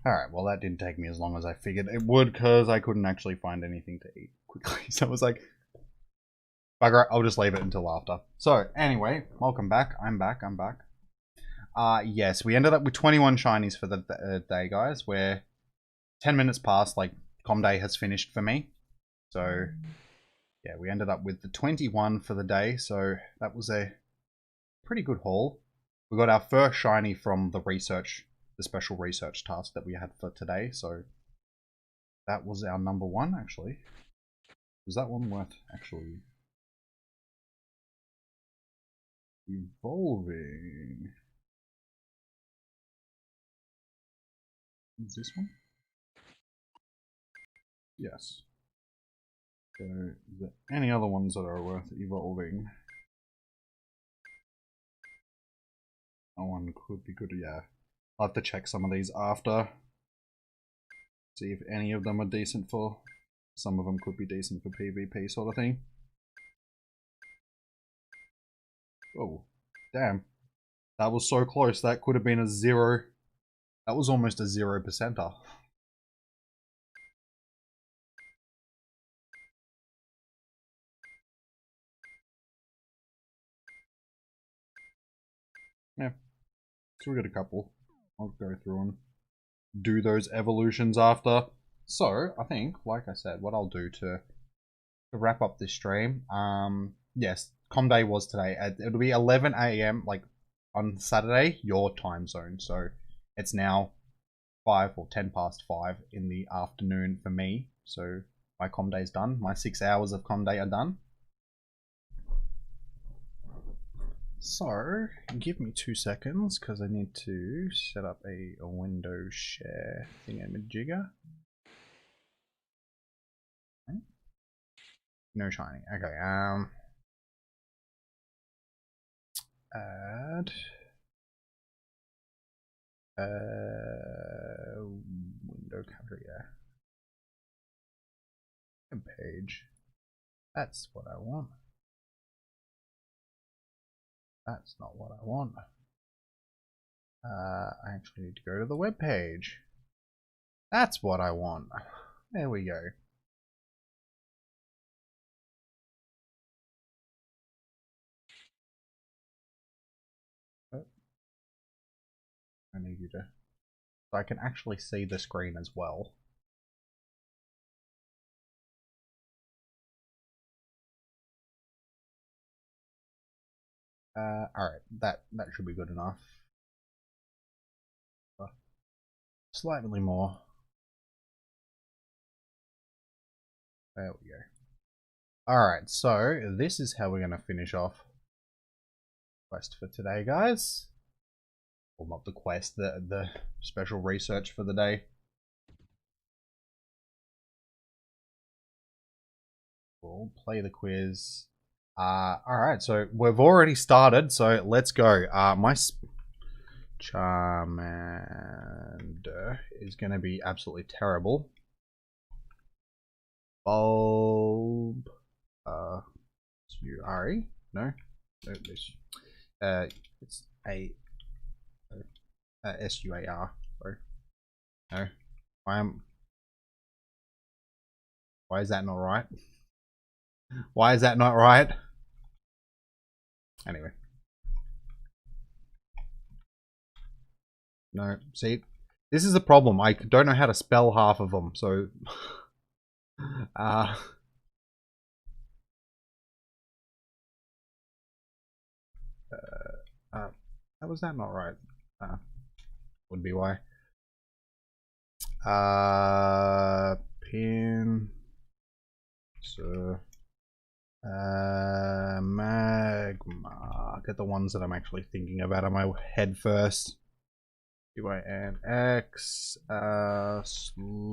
Alright, well that didn't take me as long as I figured it would, because I couldn't actually find anything to eat quickly. So I was like, bugger it, I'll just leave it until after. So, anyway, welcome back. I'm back. Yes, we ended up with 21 shinies for the day, guys. We're 10 minutes past, like, Com Day has finished for me. So, yeah, we ended up with the 21 for the day. So, that was a pretty good haul. We got our first shiny from the special research task that we had for today. So, that was our number one, actually. Was that one worth actually evolving? Is this one? Yes. So, is there any other ones that are worth evolving? That one could be good, yeah. I'll have to check some of these after. See if any of them are decent for... Some of them could be decent for PvP sort of thing. Oh, damn. That was so close. That could have been a 0. That was almost a 0%er. Yeah. So we got a couple. I'll go through and do those evolutions after. So, I think, like I said, what I'll do to wrap up this stream, yes, Com Day was today. It'll be 11 AM, like, on Saturday, your time zone. So, it's now 5 or 10 past 5 in the afternoon for me. So, my Com Day's done. My 6 hours of Com Day are done. So, give me 2 seconds, because I need to set up a window share thingamajigger. Okay. No shiny. Okay, add window capture, yeah. Web page. That's what I want. That's not what I want. I actually need to go to the web page. That's what I want. There we go. Oh. I need you to... So I can actually see the screen as well. Alright, that should be good enough. Slightly more. There we go. Alright, so this is how we're going to finish off quest for today, guys. Well, not the quest, the special research for the day. We'll play the quiz. Alright, so we've already started, so let's go. My Charmander is going to be absolutely terrible. Bulb. Suri? No? No, this. It's a. Suar. Sorry. No. Why is that not right? Why is that not right? Anyway. No, see, this is the problem. I don't know how to spell half of them, so... how was that not right? Would be why. Pin... So... magma. Get the ones that I'm actually thinking about in my head first. UINX. Slowpoke.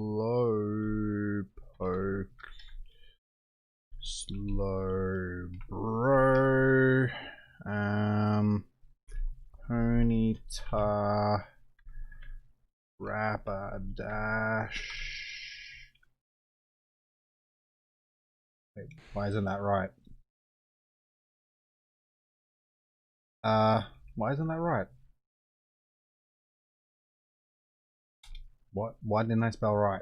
Slowbro. Ponyta. Rapidash. Wait, why isn't that right? Why isn't that right? What? Why didn't I spell right?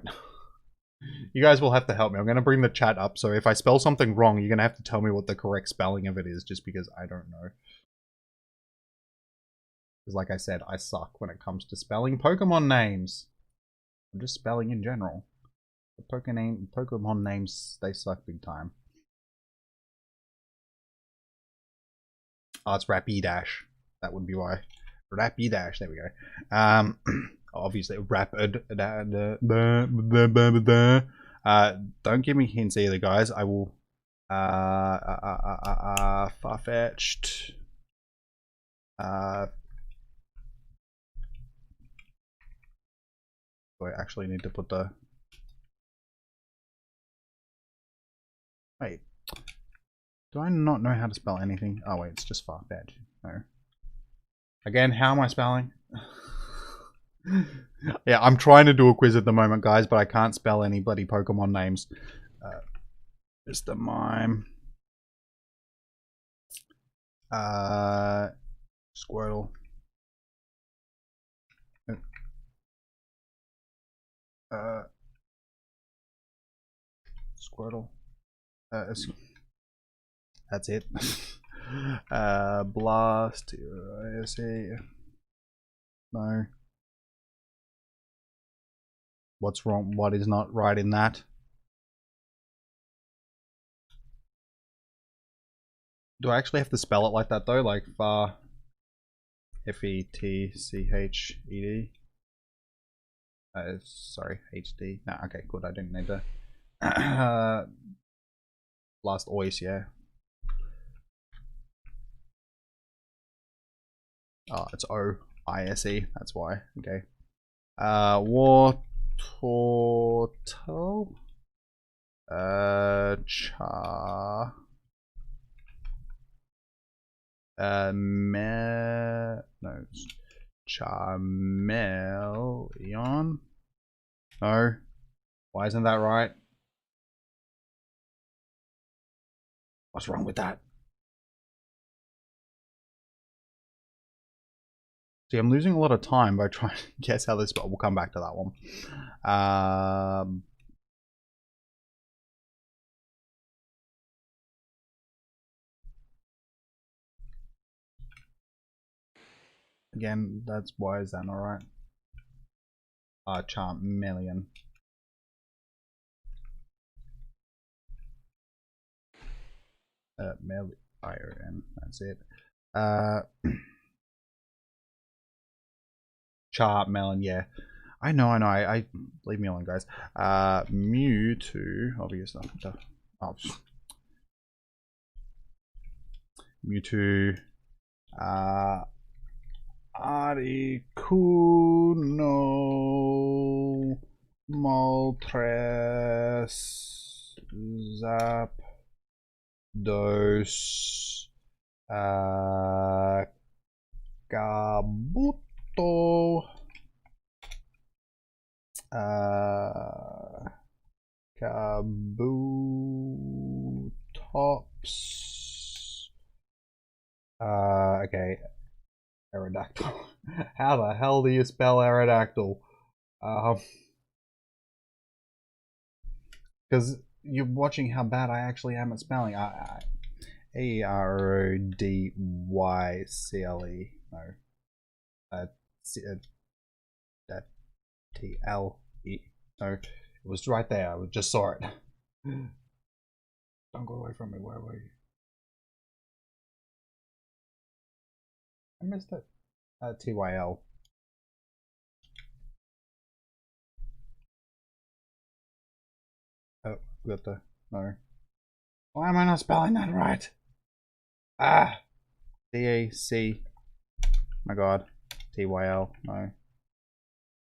You guys will have to help me. I'm going to bring the chat up, so if I spell something wrong, you're going to have to tell me what the correct spelling of it is, just because I don't know. Because like I said, I suck when it comes to spelling Pokemon names. I'm just spelling in general. The Pokemon names, they suck big time. Oh, it's Rapidash. That would be why. Rapidash, there we go. Obviously, Rapid. Don't give me hints either, guys. I will. Far-fetched. Do I actually need to put the... Wait. Do I not know how to spell anything? Oh wait, it's just far-fetched. No. Again, how am I spelling? Yeah, I'm trying to do a quiz at the moment, guys, but I can't spell any bloody Pokemon names. Just a mime. Squirtle. Squirtle. That's it. Blast. No. What's wrong? What is not right in that? Do I actually have to spell it like that though? Like far. F-E-T-C-H-E-D. Sorry, H-D. No, okay, good. I didn't need to. Last Ois, yeah. Oh, it's O-I-S-E. That's why. Okay. Wartortle. Char. No, Charmeleon. No. Why isn't that right? What's wrong with that? See, I'm losing a lot of time by trying to guess how this spell. We'll come back to that one. Again, that's why is that not right? Charmeleon. Melion. That's it. Charmeleon, yeah. I know. I leave me alone, guys. Mewtwo, obviously. Oh, Mewtwo. Articuno. Moltres. Zapdos. Kabuto. Kabutops. Okay. Aerodactyl. How the hell do you spell Aerodactyl? Because you're watching how bad I actually am at spelling. A-R-O-D-Y-C-L-E. No. T-L-E. No. It was right there. I just saw it. Don't go away from me. Where were you? I missed it. T-Y-L. Oh, got the... No. Why am I not spelling that right? D-A-C. My god. T-Y-L. No. Is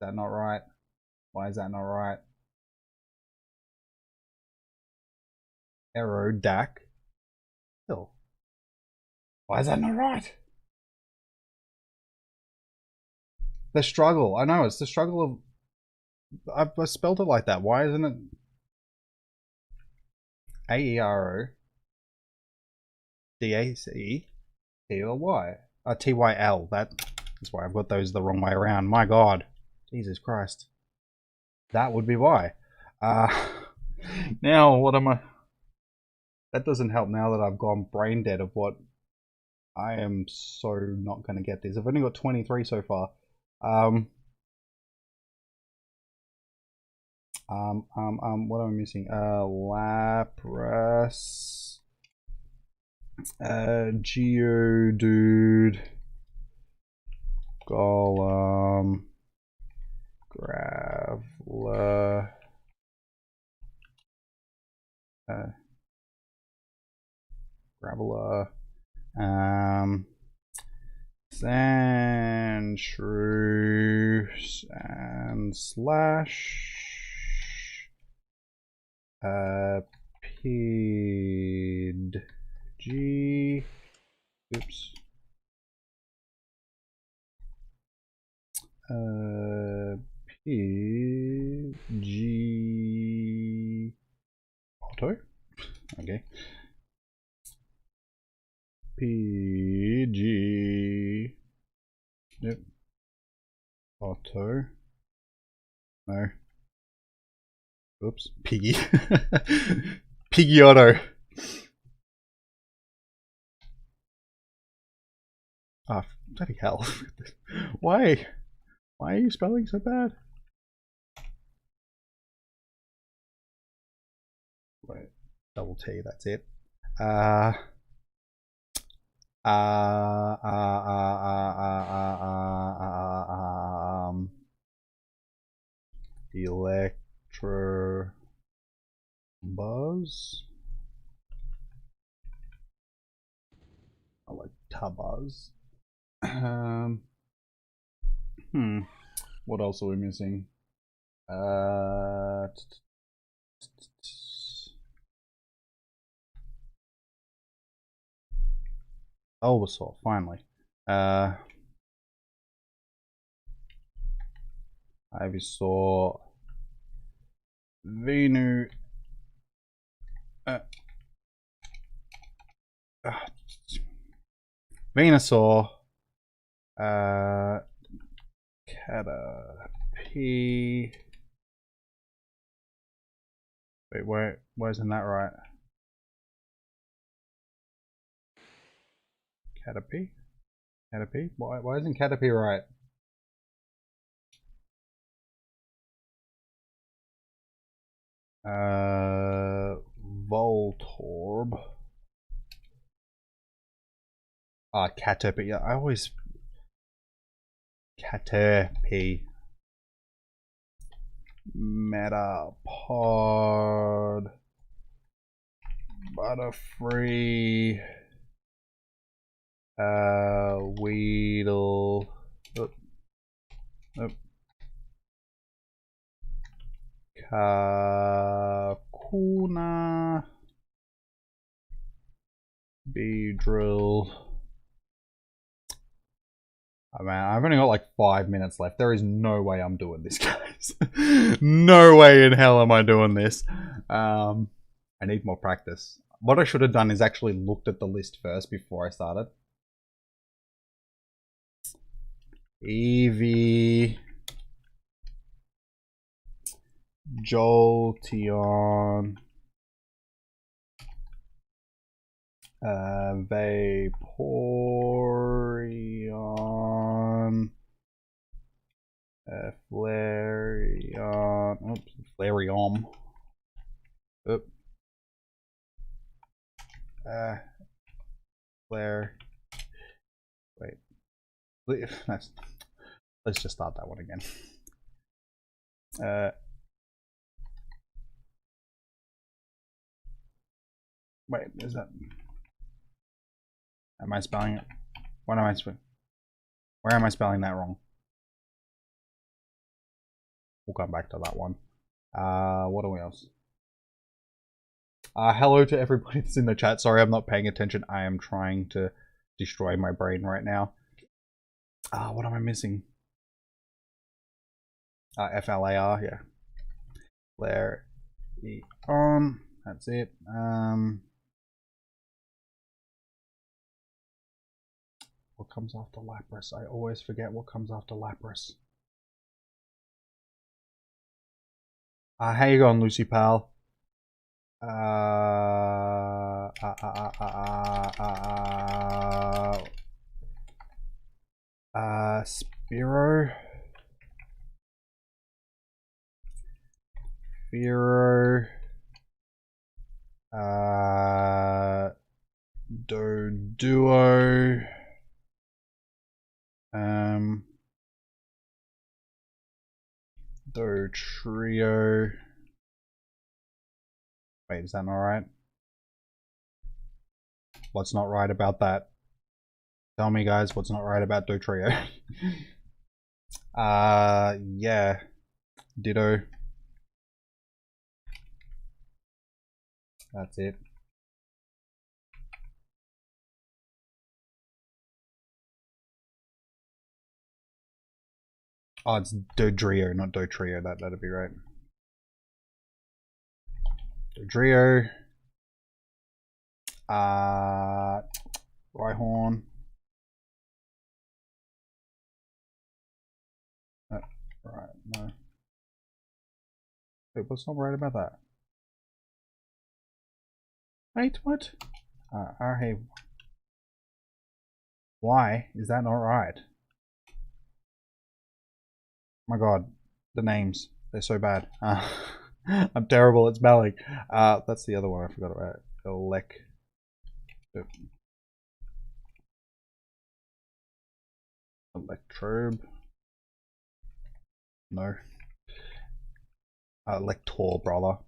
that not right? Why is that not right? Aerodac. Still. Why is that not right? The struggle. I know, it's the struggle of... I spelled it like that. Why isn't it... A-E-R-O-D-A-C-T-L-Y. T-Y-L. That's why I've got those the wrong way around. My god. Jesus Christ. That would be why. Uh, now, what am I... That doesn't help now that I've gone brain dead of what... I am so not going to get this. I've only got 23 so far. What am I missing? Lapras... Geodude... Golem... Graveler... Graveler... Sandshrew... and Slash... Pidgey... Oops. PG Auto. Okay. PG. Yep. Auto. No. Oops. Piggy. Piggy Auto. Ah, bloody hell. Why? Why are you spelling so bad? Wait, double T, that's it. Electro Buzz. I like Tabuzz. What else are we missing? Bulbasaur, finally. Ivysaur. Venu. Venusaur. Caterpie. Wait, why isn't that right? Caterpie? Caterpie? Why isn't Caterpie right? Voltorb. Ah, Caterpie. Yeah, I always... Caterpie. Metapod. Butterfree. Weedle. Oh. Nope. Kakuna. Beedrill. Oh man, I've only got like 5 minutes left. There is no way I'm doing this, guys. No way in hell am I doing this. I need more practice. What I should have done is actually looked at the list first before I started. Eevee. Jolteon. Vaporeon. Flareon. Oops, Flareon. Oop. Flare. Wait. Let's just start that one again. Wait, is that... Am I spelling it? What am I spelling? Where am I spelling that wrong? We'll come back to that one. What else? Hello to everybody that's in the chat. Sorry, I'm not paying attention. I am trying to destroy my brain right now. What am I missing? FLAR, yeah. Flare on. That's it. What comes after Lapras? I always forget what comes after Lapras. How you going, Lucy pal? Spiro. Spiro. Duo. Do trio. Wait, is that not right? What's not right about that? Tell me, guys, what's not right about Do trio? Yeah. Ditto. That's it. Oh, it's Dodrio, not Dotrio. That'd be right. Dodrio. Rhyhorn. Right, no. Wait, what's not right about that? Wait, what? Hey. Why is that not right? Oh my god, the names. They're so bad. I'm terrible at spelling. That's the other one I forgot about. Electrobe. No. Elector, brother.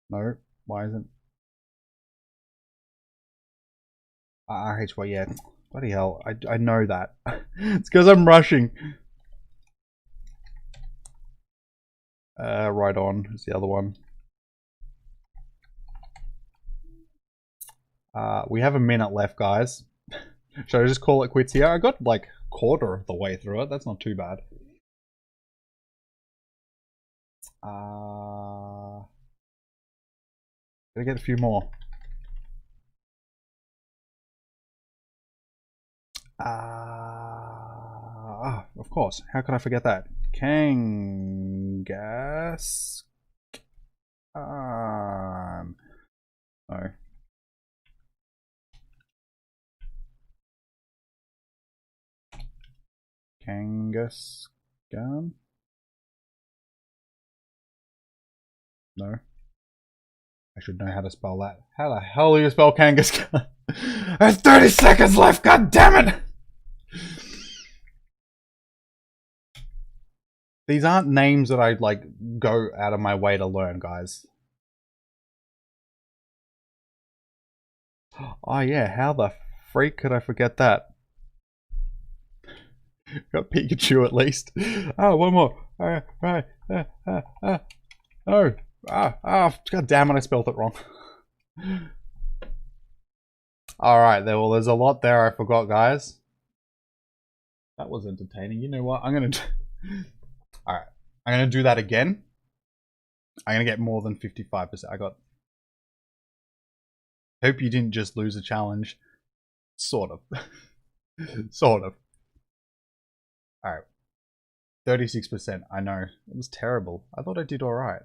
No. Why isn't? RHY, yeah. Bloody hell. I know that. It's because I'm rushing. Right on is the other one. We have a minute left, guys. Should I just call it quits here? I got like a quarter of the way through it. That's not too bad. Gotta get a few more. Of course. How could I forget that? Kangas. No. Kangaskhan? No. I should know how to spell that. How the hell do you spell Kangaskhan? There's 30 seconds left, god damn it! These aren't names that I like go out of my way to learn, guys. Oh yeah, how the freak could I forget that? Got Pikachu at least. Oh, one more. Right. No. God damn it, I spelled it wrong. Alright, there's a lot there I forgot, guys. That was entertaining. You know what? Alright. I'm gonna do that again. I'm gonna get more than 55%. Hope you didn't just lose a challenge. Sort of. Sort of. Alright. 36%. I know. It was terrible. I thought I did alright.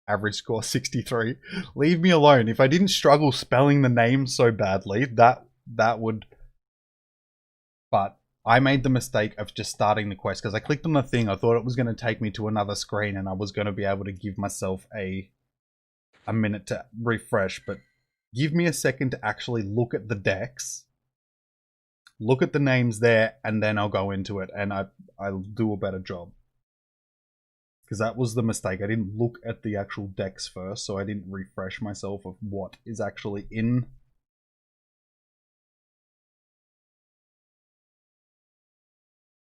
Average score 63. Leave me alone. If I didn't struggle spelling the name so badly, that would... But I made the mistake of just starting the quest because I clicked on the thing. I thought it was going to take me to another screen and I was going to be able to give myself a minute to refresh. But give me a second to actually look at the decks, look at the names there, and then I'll go into it and I'll do a better job. Because that was the mistake. I didn't look at the actual decks first, so I didn't refresh myself of what is actually in.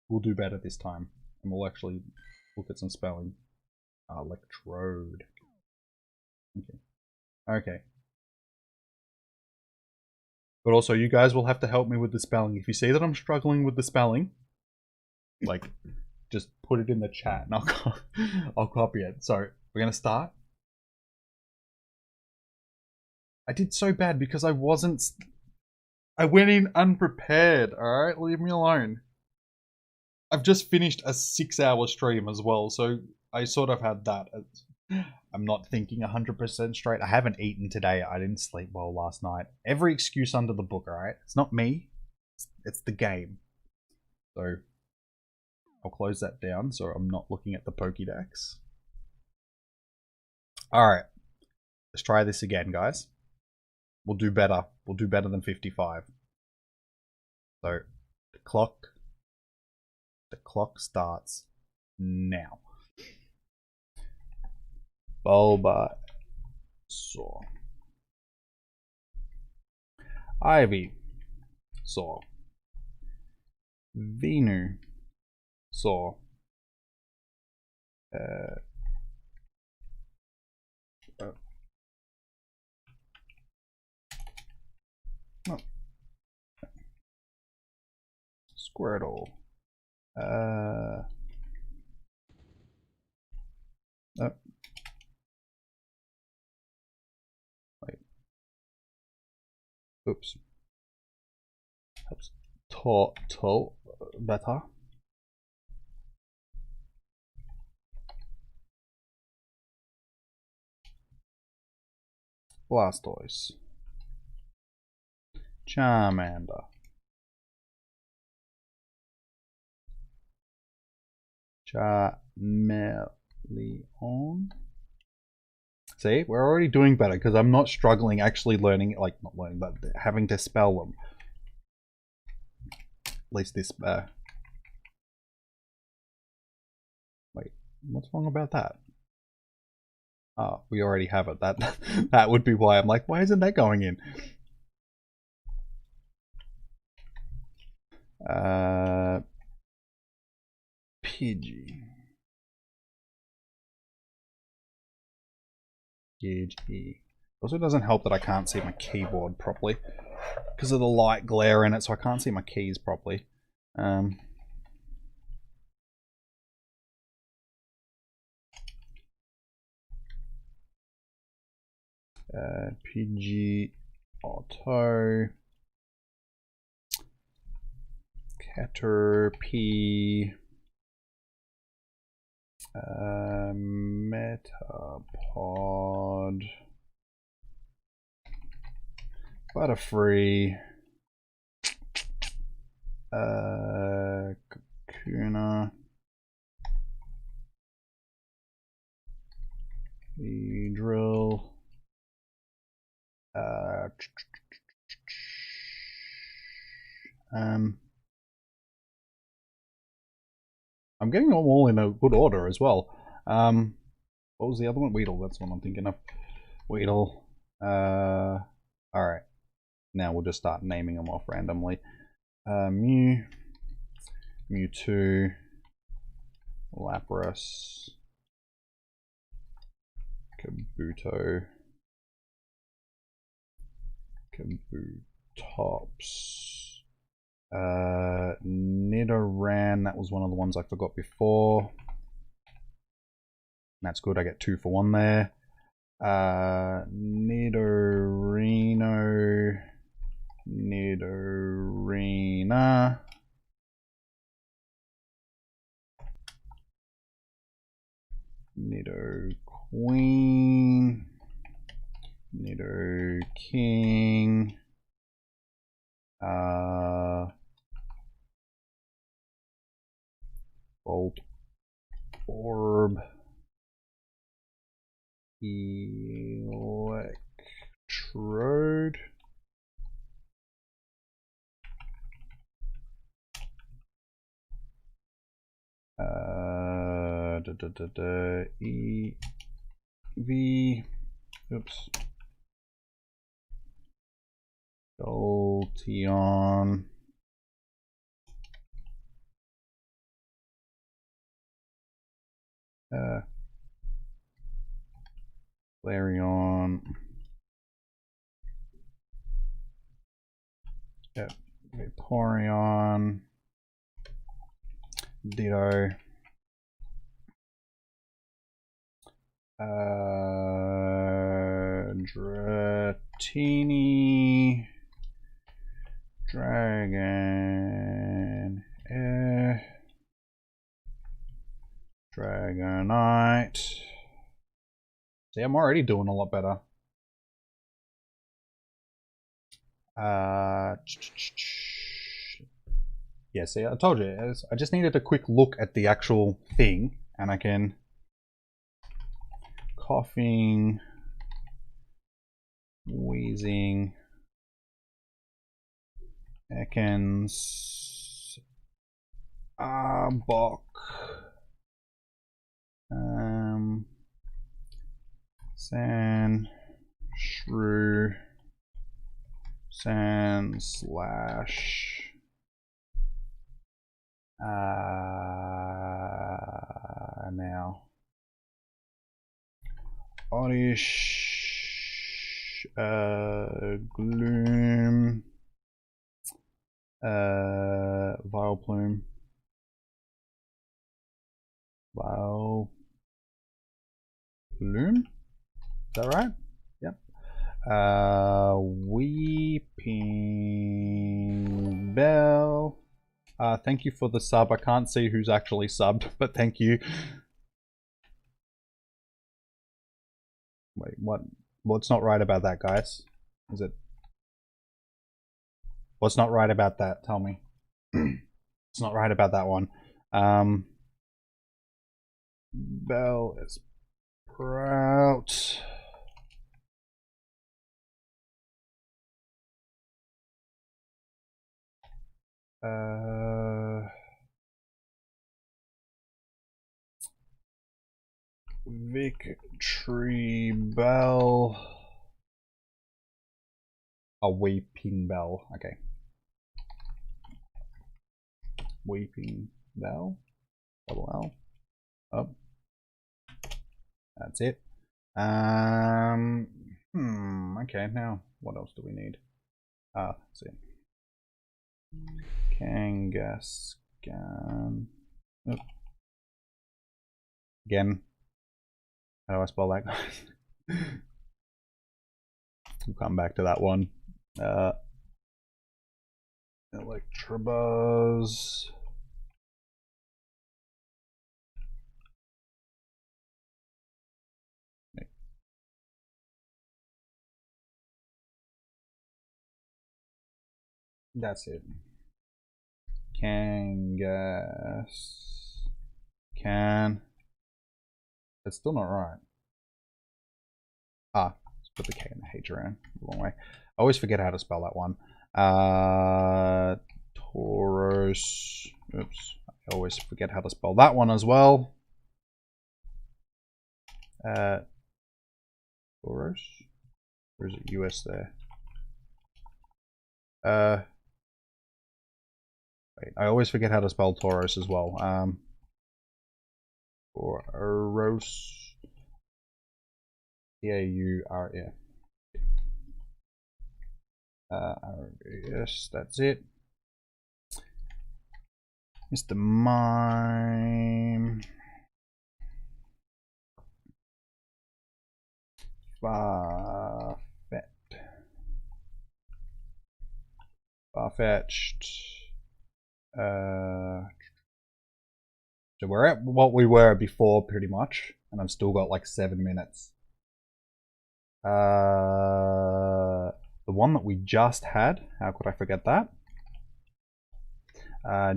We'll do better this time. And we'll actually look at some spelling. Electrode. Okay. But also, you guys will have to help me with the spelling. If you see that I'm struggling with the spelling, like, just put it in the chat and I'll copy it. So, we're going to start. I did so bad because I went in unprepared, alright? Leave me alone. I've just finished a 6-hour stream as well, so I sort of had that. I'm not thinking 100% straight. I haven't eaten today. I didn't sleep well last night. Every excuse under the book, alright? It's not me. It's the game. So, I'll close that down so I'm not looking at the Pokédex. Alright. Let's try this again, guys. We'll do better. We'll do better than 55. So, the clock starts now. Bulbasaur. Ivysaur. Venusaur. No. Squirtle. Oh. Wait. Oops. Helps. Turtle. Better. Blastoise. Charmander. Charmeleon. See, we're already doing better because I'm not struggling actually learning, like, not learning, but having to spell them. At least this, wait, what's wrong about that? Oh, we already have it. That would be why I'm like, why isn't that going in? Pidgey. Gidgey. Also doesn't help that I can't see my keyboard properly because of the light glare in it, so I can't see my keys properly. Pidgey Auto. Caterpie. Metapod. Butterfree. Kakuna. Drill. I'm getting them all in a good order as well. What was the other one? Weedle, that's what I'm thinking of. Weedle. Alright. Now we'll just start naming them off randomly. Mew. Mewtwo. Lapras. Kabuto. Kabutops. Nidoran, that was one of the ones I forgot before. That's good, I get 2 for 1 there. Nidorino. Nidorina. Nidoqueen. Nidoking. Bolt Orb. Electrode. EV. Oops. Jolteon. Flareon. Yep. Vaporeon. Ditto. Dratini. Dragon. Dragonite. See, I'm already doing a lot better. Yeah, see, I told you. I just needed a quick look at the actual thing, and I can... Coughing, wheezing, Ekans, Arbok, San, Shrew, San slash, now, Oddish, Gloom, Vileplume, Vileplume, is that right? Yep. Weeping Bell. Thank you for the sub. I can't see who's actually subbed, but thank you. Wait, what? What's not right about that, guys? Is it? What's not right about that? Tell me. It's not right about that one. Bell is Prout. Victory Bell. A Weeping Bell. Okay. Weeping Bell. Double L. Oh. That's it. Okay, now what else do we need? Let's see. Kangaskhan. Oh. Again. How do I spell that, guys? We'll come back to that one. Electabuzz. That's it. Kangaskhan. That's still not right. Let's put the K and the H around the wrong way. I always forget how to spell that one. Tauros. Oops. I always forget how to spell that one as well. Tauros. Or is it US there? Wait, I always forget how to spell Tauros as well. Tauros. T-A-U-R, yeah. Yes, that's it. Mr. Mime. Far-fetched. So we're at what we were before, pretty much, and I've still got like 7 minutes. The one that we just had, how could I forget that?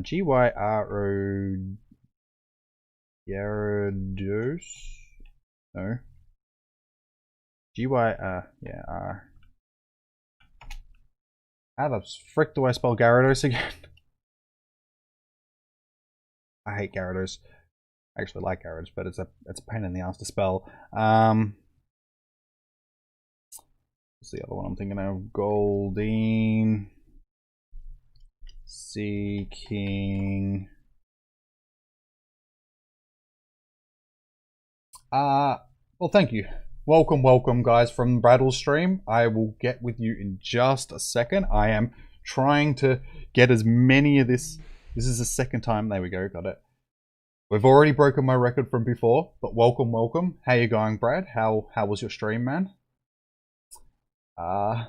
G-Y-R-O... Gyarados? No. Yeah, R. How the frick do I spell Gyarados again? I hate Gyarados. I actually like Gyarados, but it's a pain in the ass to spell. What's the other one I'm thinking of? Goldeen. Sea King. Well, thank you. Welcome, guys, from Braddle's stream. I will get with you in just a second. I am trying to get as many of this. This is the second time. There we go. Got it. We've already broken my record from before, but welcome. How you going, Brad? How was your stream, man? I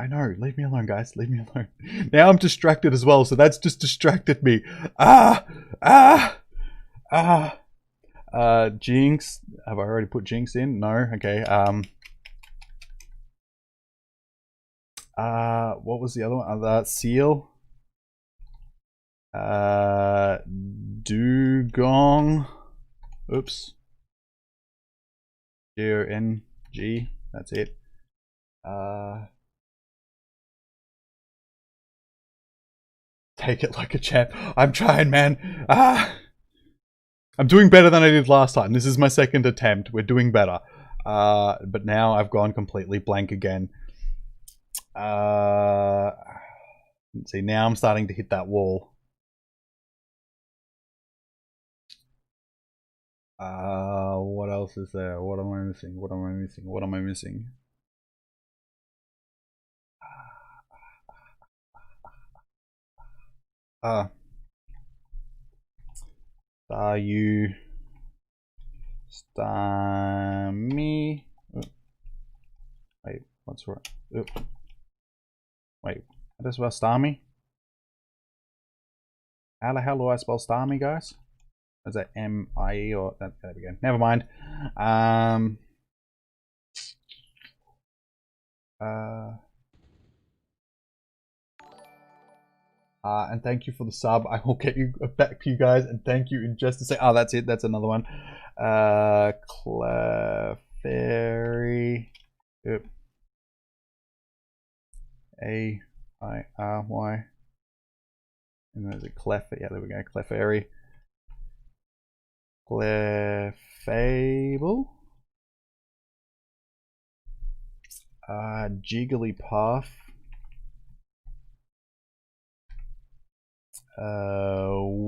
know. Leave me alone, guys. Leave me alone. Now I'm distracted as well, so that's just distracted me. Jinx. Have I already put Jinx in? No. Okay. What was the other one? Seal. Dugong. Oops. G-O-N-G. That's it. Take it like a champ. I'm trying, man. I'm doing better than I did last time. This is my second attempt. We're doing better. But now I've gone completely blank again. Let's see, now I'm starting to hit that wall. What else is there? What am I missing? What am I missing? What am I missing? You me. Wait, what's right? Wait, how do I spell Starmie? How the hell do I spell Starmie, guys? Is that M-I-E or there we go? Never mind. And thank you for the sub. I will get you back to you guys, and thank you in just a sec. Oh, that's it. That's another one. Clefairy. Yep. A-I-R-Y. And there's a Clef. Yeah, there we go. Clefairy. Clefable. Jigglypuff.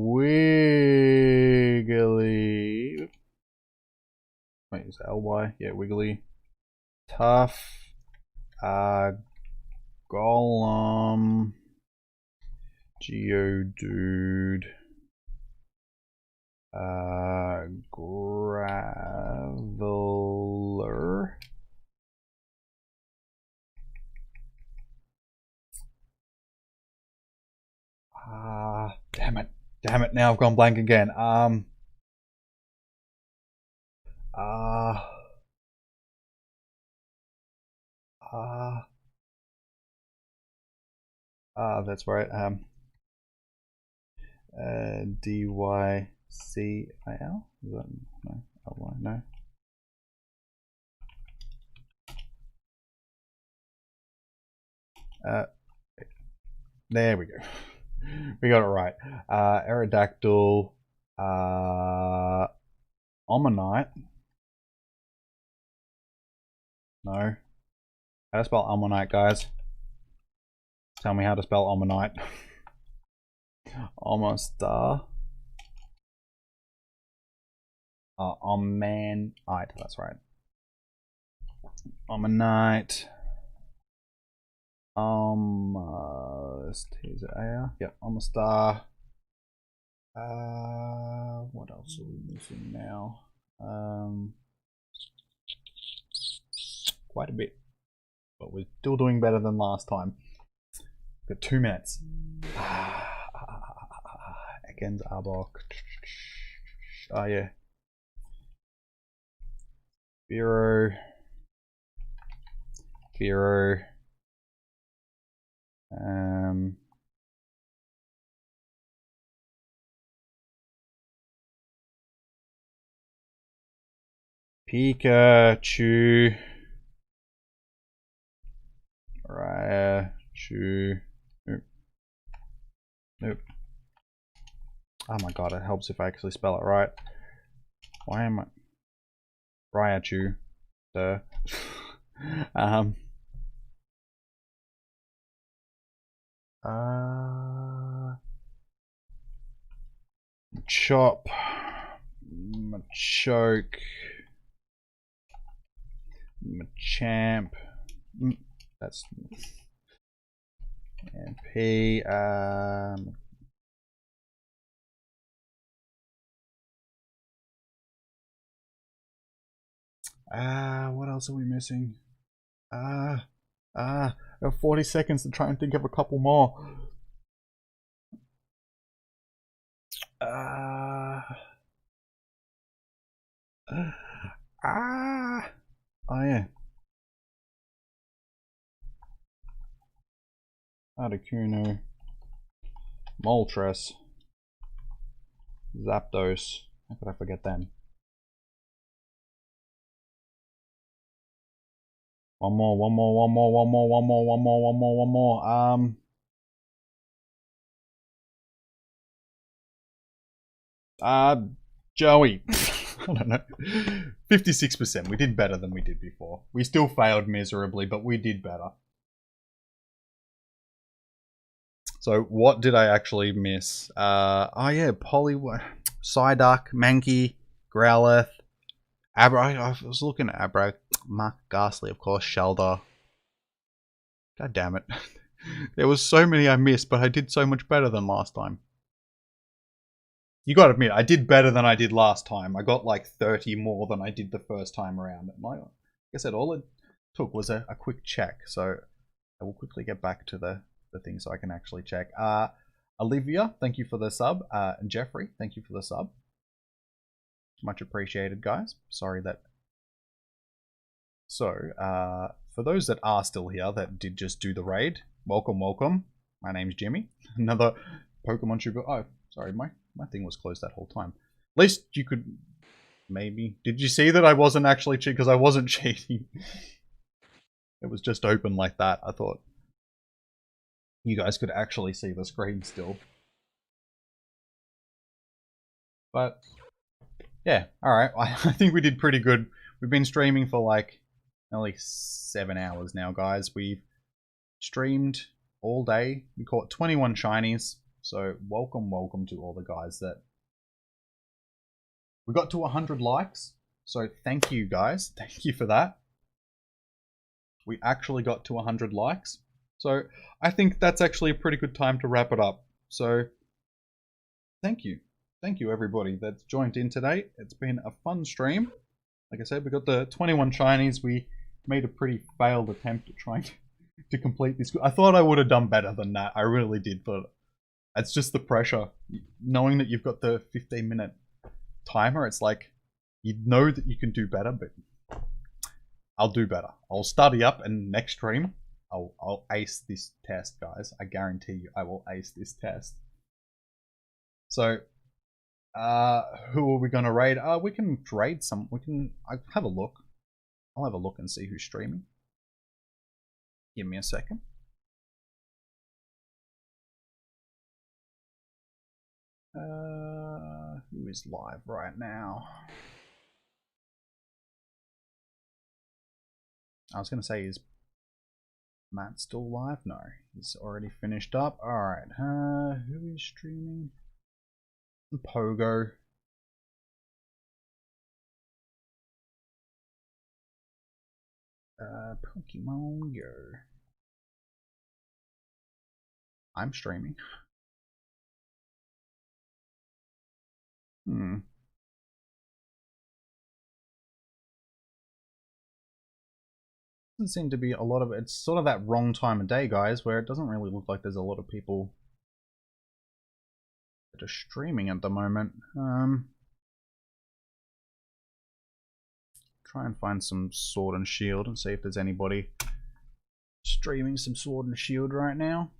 Wiggly. Wait, is that L-Y? Yeah, Wiggly. Tough. Golem. Geodude. Graveler. Damn it. Damn it, now I've gone blank again. That's right. D-Y-C-I-L? Is that, no, L-Y, no. There we go. We got it right. Aerodactyl. Omanyte. No. How to spell Omanyte, guys? Tell me how to spell Omanyte. Omastar. Omanite, that's right. Omanite. Is it AR? Yep, Omastar. What else are we missing now? Quite a bit, but we're still doing better than last time. Got 2 minutes. Again's Arbok. Oh yeah. Firo. Pikachu. Raichu. Nope. Oh my god, it helps if I actually spell it right. Why am I... Raichu. Duh. Chop. Machoke. Machamp. That's... And P. What else are we missing? I have 40 seconds to try and think of a couple more. Ah! Oh yeah. Articuno. Moltres. Zapdos. How could I forget them? One more. Joey. I don't know. 56%. We did better than we did before. We still failed miserably, but we did better. So what did I actually miss? Oh yeah, Psyduck, Mankey, Growlithe, Abra. I was looking at Abra. Mark Ghastly, of course, Shelder. God damn it. There was so many I missed, but I did so much better than last time. You gotta admit, I did better than I did last time. I got like 30 more than I did the first time around. And like I said, all it took was a quick check. So I will quickly get back to the thing so I can actually check. Olivia, thank you for the sub. And Jeffrey, thank you for the sub. Much appreciated, guys. Sorry that... So, for those that are still here that did just do the raid, welcome. My name's Jimmy. Another Pokemon Sugar... Oh, sorry, my thing was closed that whole time. At least you could... Maybe... Did you see that I wasn't actually cheating? Because I wasn't cheating. It was just open like that. I thought you guys could actually see the screen still. But, yeah, alright. I think we did pretty good. We've been streaming for like nearly 7 hours now, guys. We've streamed all day. We caught 21 shinies. So, welcome to all the guys that... We got to 100 likes. So, thank you, guys. Thank you for that. We actually got to 100 likes. So, I think that's actually a pretty good time to wrap it up. So, thank you. Thank you, everybody that's joined in today. It's been a fun stream. Like I said, we got the 21 shinies. We made a pretty failed attempt at trying to complete this. I thought I would have done better than that. I really did, but it's just the pressure. Knowing that you've got the 15-minute timer, it's like, you know that you can do better, but I'll do better. I'll study up, and next stream, I'll ace this test, guys. I guarantee you I will ace this test. So, who are we going to raid? We can raid some. I'll have a look. I'll have a look and see who's streaming. Give me a second. Who is live right now? I was going to say, is Matt still live? No, he's already finished up. Alright, who is streaming? Pogo. Pokemon Go. I'm streaming. Doesn't seem to be a lot of... It's sort of that wrong time of day, guys, where it doesn't really look like there's a lot of people that are streaming at the moment. Try and find some Sword and Shield and see if there's anybody streaming some Sword and Shield right now.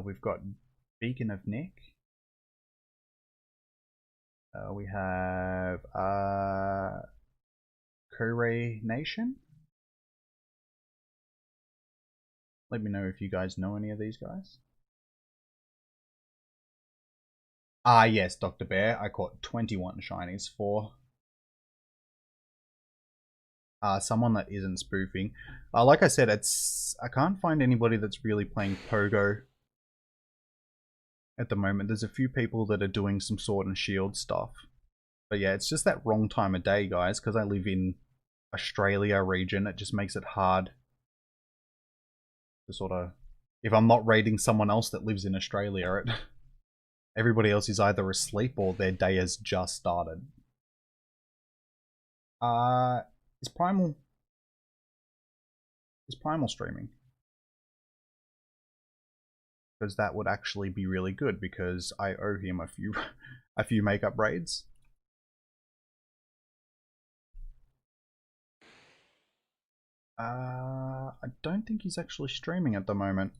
We've got Beacon of Nick. We have Kure Nation. Let me know if you guys know any of these guys. Yes, Dr. Bear. I caught 21 shinies for someone that isn't spoofing. Like I said, I can't find anybody that's really playing Pogo at the moment. There's a few people that are doing some Sword and Shield stuff. But yeah, it's just that wrong time of day, guys, because I live in Australia region. It just makes it hard to sort of... If I'm not raiding someone else that lives in Australia, everybody else is either asleep or their day has just started. Is Primal streaming? because that would actually be really good because I owe him a few a few makeup raids. I don't think he's actually streaming at the moment.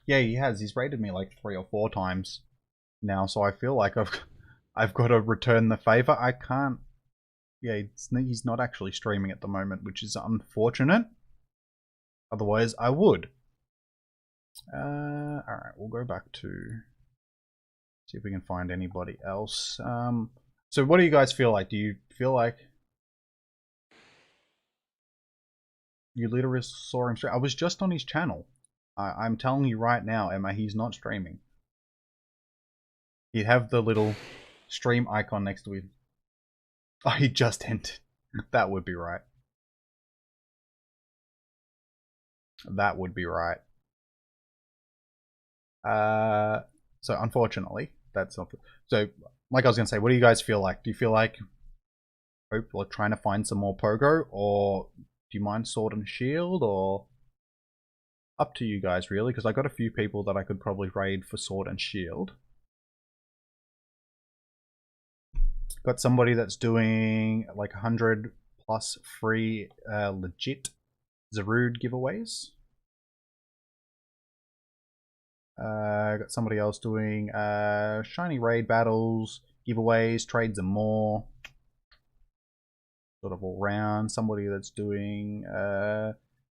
Yeah, he has. He's raided me like 3 or 4 times now, so I feel like I've got to return the favor. I can't. Yeah, he's not actually streaming at the moment, which is unfortunate. Otherwise, I would. Alright, we'll go back to see if we can find anybody else. So what do you guys feel like? Do you feel like you literally saw him stream? I was just on his channel. I'm telling you right now, Emma, he's not streaming. He'd have the little stream icon next to him. Oh, he just entered. That would be right. That would be right. So unfortunately, that's not. So, like I was gonna say, what do you guys feel like? Do you feel like hope like trying to find some more Pogo, or do you mind Sword and Shield, or up to you guys really? Because I got a few people that I could probably raid for Sword and Shield. Got somebody that's doing like 100 plus free legit Zarude giveaways. Got somebody else doing shiny raid battles, giveaways, trades and more. Sort of all round. Somebody that's doing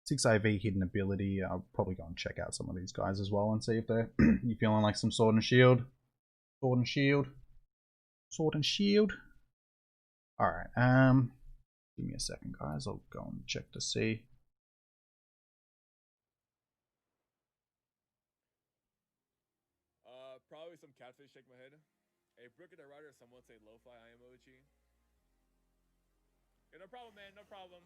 6 IV hidden ability. I'll probably go and check out some of these guys as well and see if they're you feeling like some Sword and Shield. Sword and Shield. Sword and Shield. Alright, give me a second guys, I'll go and check to see. Probably some catfish shake my head. A Brook and a Rider, someone say lo-fi eye emoji. Yeah, no problem, man, no problem.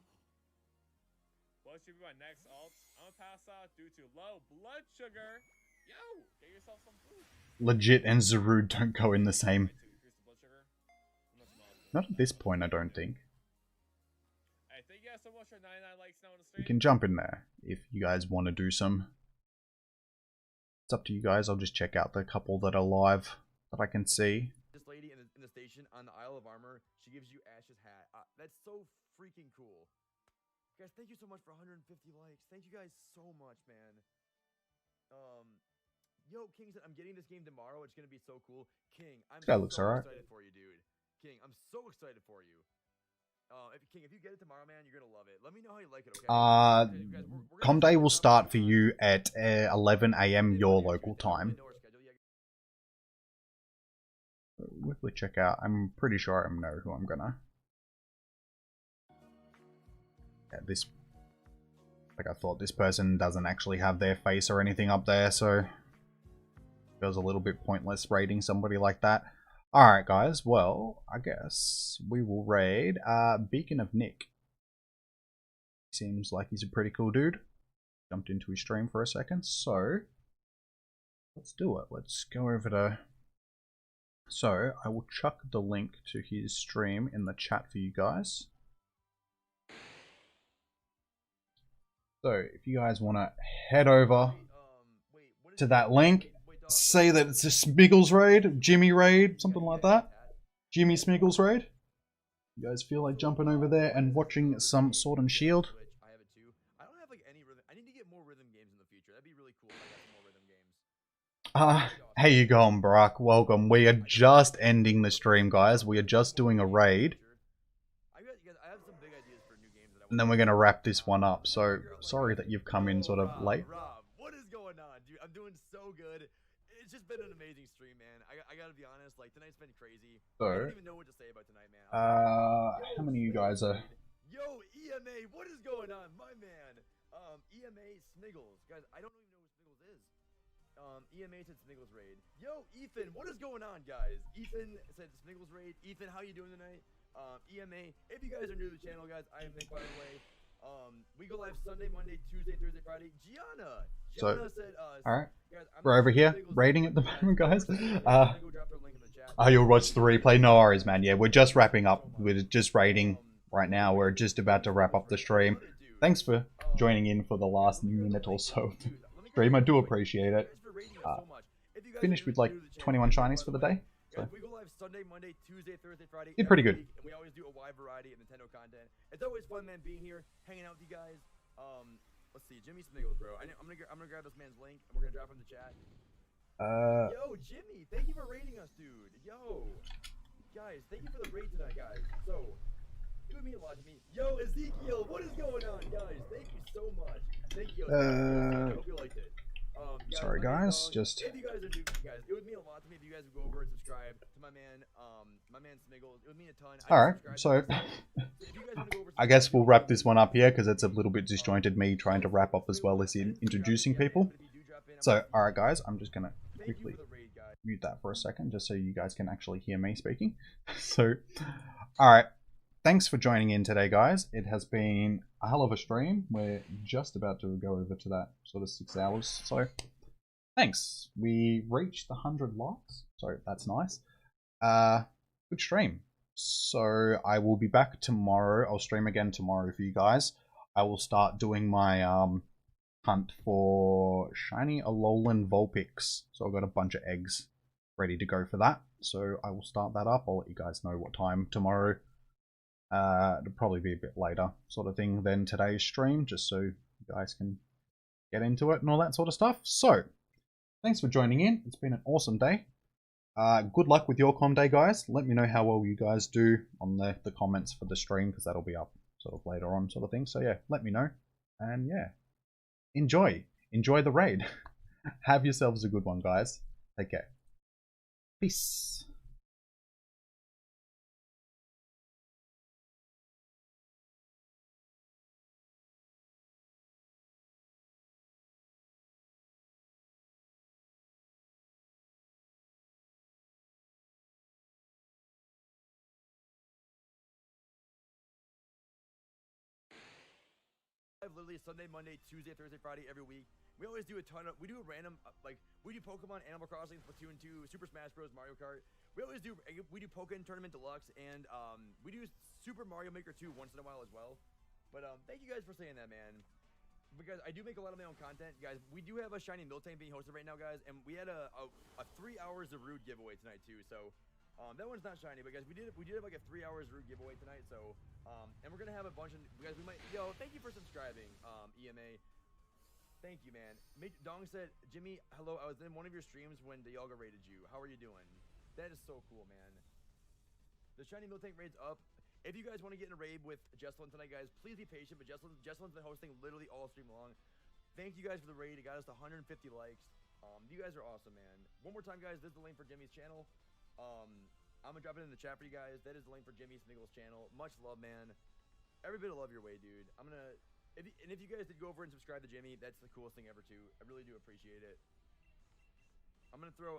What should be my next alt? I'm gonna pass out due to low blood sugar. Yo, get yourself some food. Legit and Zarude don't go in the same. Not at this point, I don't think. Hey, thank you guys so much for 99 likes now on the You stream. can jump in there if you guys want to do some. It's up to you guys. I'll just check out the couple that are live that I can see. This lady in the station on the Isle of Armor, she gives you Ash's hat. That's so freaking cool. Guys, thank you so much for 150 likes. Thank you guys so much, man. Yo, King said, I'm getting this game tomorrow. It's going to be so cool. King, I'm This guy looks so alright. excited for you, dude. King, I'm so excited for you. King, if you get it tomorrow, man, you're going to love it. Let me know how you like it, okay? Com day will start for you at 11 AM your local time. Quickly check out. I'm pretty sure I know who I'm gonna. Yeah, this. Like I thought, this person doesn't actually have their face or anything up there, so it feels a little bit pointless raiding somebody like that. Alright guys, well, I guess we will raid Beacon of Nick. Seems like he's a pretty cool dude. Jumped into his stream for a second, so let's do it. Let's go over to... So, I will chuck the link to his stream in the chat for you guys. So, if you guys want to head over to that link, say that it's a Smiggles raid, Jimmy raid, something like that. Jimmy Smiggles raid. You guys feel like jumping over there and watching some Sword and Shield? I have it too. I don't have like any rhythm. I need to get more rhythm games in the future. That'd be really cool if I got some more rhythm games. How you going, Barack? Welcome. We are just ending the stream, guys. We are just doing a raid. I have some big ideas for new games that I And then we're going to wrap this one up. So, sorry that you've come in sort of late. Rob, what is going on, dude? I'm doing so good. It's just been an amazing stream, man. I gotta be honest, like, tonight's been crazy. So, I don't even know what to say about tonight, man. how many of you guys are... Yo, EMA, what is going on, my man? EMA Smiggles. Guys, I don't even know who Smiggles is. EMA said Smiggles raid. Yo, Ethan, what is going on, guys? Ethan said Smiggles raid. Ethan, how you doing tonight? EMA, if you guys are new to the channel, guys, I am Nick, by the way. We go live Sunday, Monday, Tuesday, Thursday, Friday. Gianna So, said, alright. guys, I'm We're over here, Smiggles raiding at the moment, guys. Go drop their link in the chat. Oh, you'll watch the replay? No worries, man. Yeah, we're just wrapping up. We're just raiding right now. We're just about to wrap up the stream. Thanks for joining in for the last minute or so of the stream. I do appreciate it. Finished with like 21 shinies for the day. So. We go live Sunday, Monday, Tuesday, Thursday, Friday. Did pretty good. And we always do a wide variety of Nintendo content. It's always fun, man, being here, hanging out with you guys. Let's see, Jimmy Sniggles, bro. I'm gonna grab this man's link and we're gonna drop him in the chat. Yo, Jimmy, thank you for raiding us, dude. Yo, guys, thank you for the raid tonight, guys. So, it would mean a lot to me. Yo, Ezekiel, what is going on, guys? Thank you so much. Thank you. I hope you liked it. Sorry, guys. Just. If you guys are new, guys, it would mean a lot to me if you guys would go over and subscribe to my man Sniggles. It would mean a ton. All right, so I guess we'll wrap this one up here because it's a little bit disjointed. Me trying to wrap up as well as in introducing people. So, all right, guys, I'm just gonna quickly mute that for a second just so you guys can actually hear me speaking. So, all right. Thanks for joining in today, guys. It has been a hell of a stream. We're just about to go over to that sort of 6 hours. So, thanks. We reached the 100 likes, so that's nice. Good stream. So, I will be back tomorrow. I'll stream again tomorrow for you guys. I will start doing my hunt for shiny Alolan Vulpix. So, I've got a bunch of eggs ready to go for that. So, I will start that up. I'll let you guys know what time tomorrow. It'll probably be a bit later sort of thing than today's stream, just so you guys can get into it and all that sort of stuff. So, thanks for joining in. It's been an awesome day. Good luck with your com day, guys. Let me know how well you guys do on the comments for the stream, because that'll be up sort of later on sort of thing. So yeah, let me know. And yeah, enjoy the raid. Have yourselves a good one, guys. Take care. Peace. Literally Sunday, Monday, Tuesday, Thursday, Friday, every week. We always do a ton of, we do a random, we do Pokemon, Animal Crossing, Splatoon 2, Super Smash Bros, Mario Kart. We do Pokken Tournament Deluxe, and we do Super Mario Maker 2 once in a while as well. But thank you guys for saying that, man. Because I do make a lot of my own content, guys. We do have a shiny Miltank being hosted right now, guys, and we had a 3 hours of Rude giveaway tonight too. So that one's not shiny, but guys, we did have like a 3 hours Rude giveaway tonight. So and we're gonna have a bunch of guys. We might thank you for subscribing, EMA. Thank you, man. Dong said, Jimmy, hello. I was in one of your streams when Dialga raided you. How are you doing? That is so cool, man. The shiny Miltank raid's up. If you guys want to get in a raid with Jesselyn tonight, guys, please be patient. But Jesselyn's been hosting literally all stream long. Thank you guys for the raid. It got us to 150 likes. You guys are awesome, man. One more time, guys. This is the link for Jimmy's channel. I'm gonna drop it in the chat for you guys. That is the link for Jimmy Sniggles' channel. Much love, man. Every bit of love your way, dude. If you guys did go over and subscribe to Jimmy, that's the coolest thing ever, too. I really do appreciate it. I'm gonna throw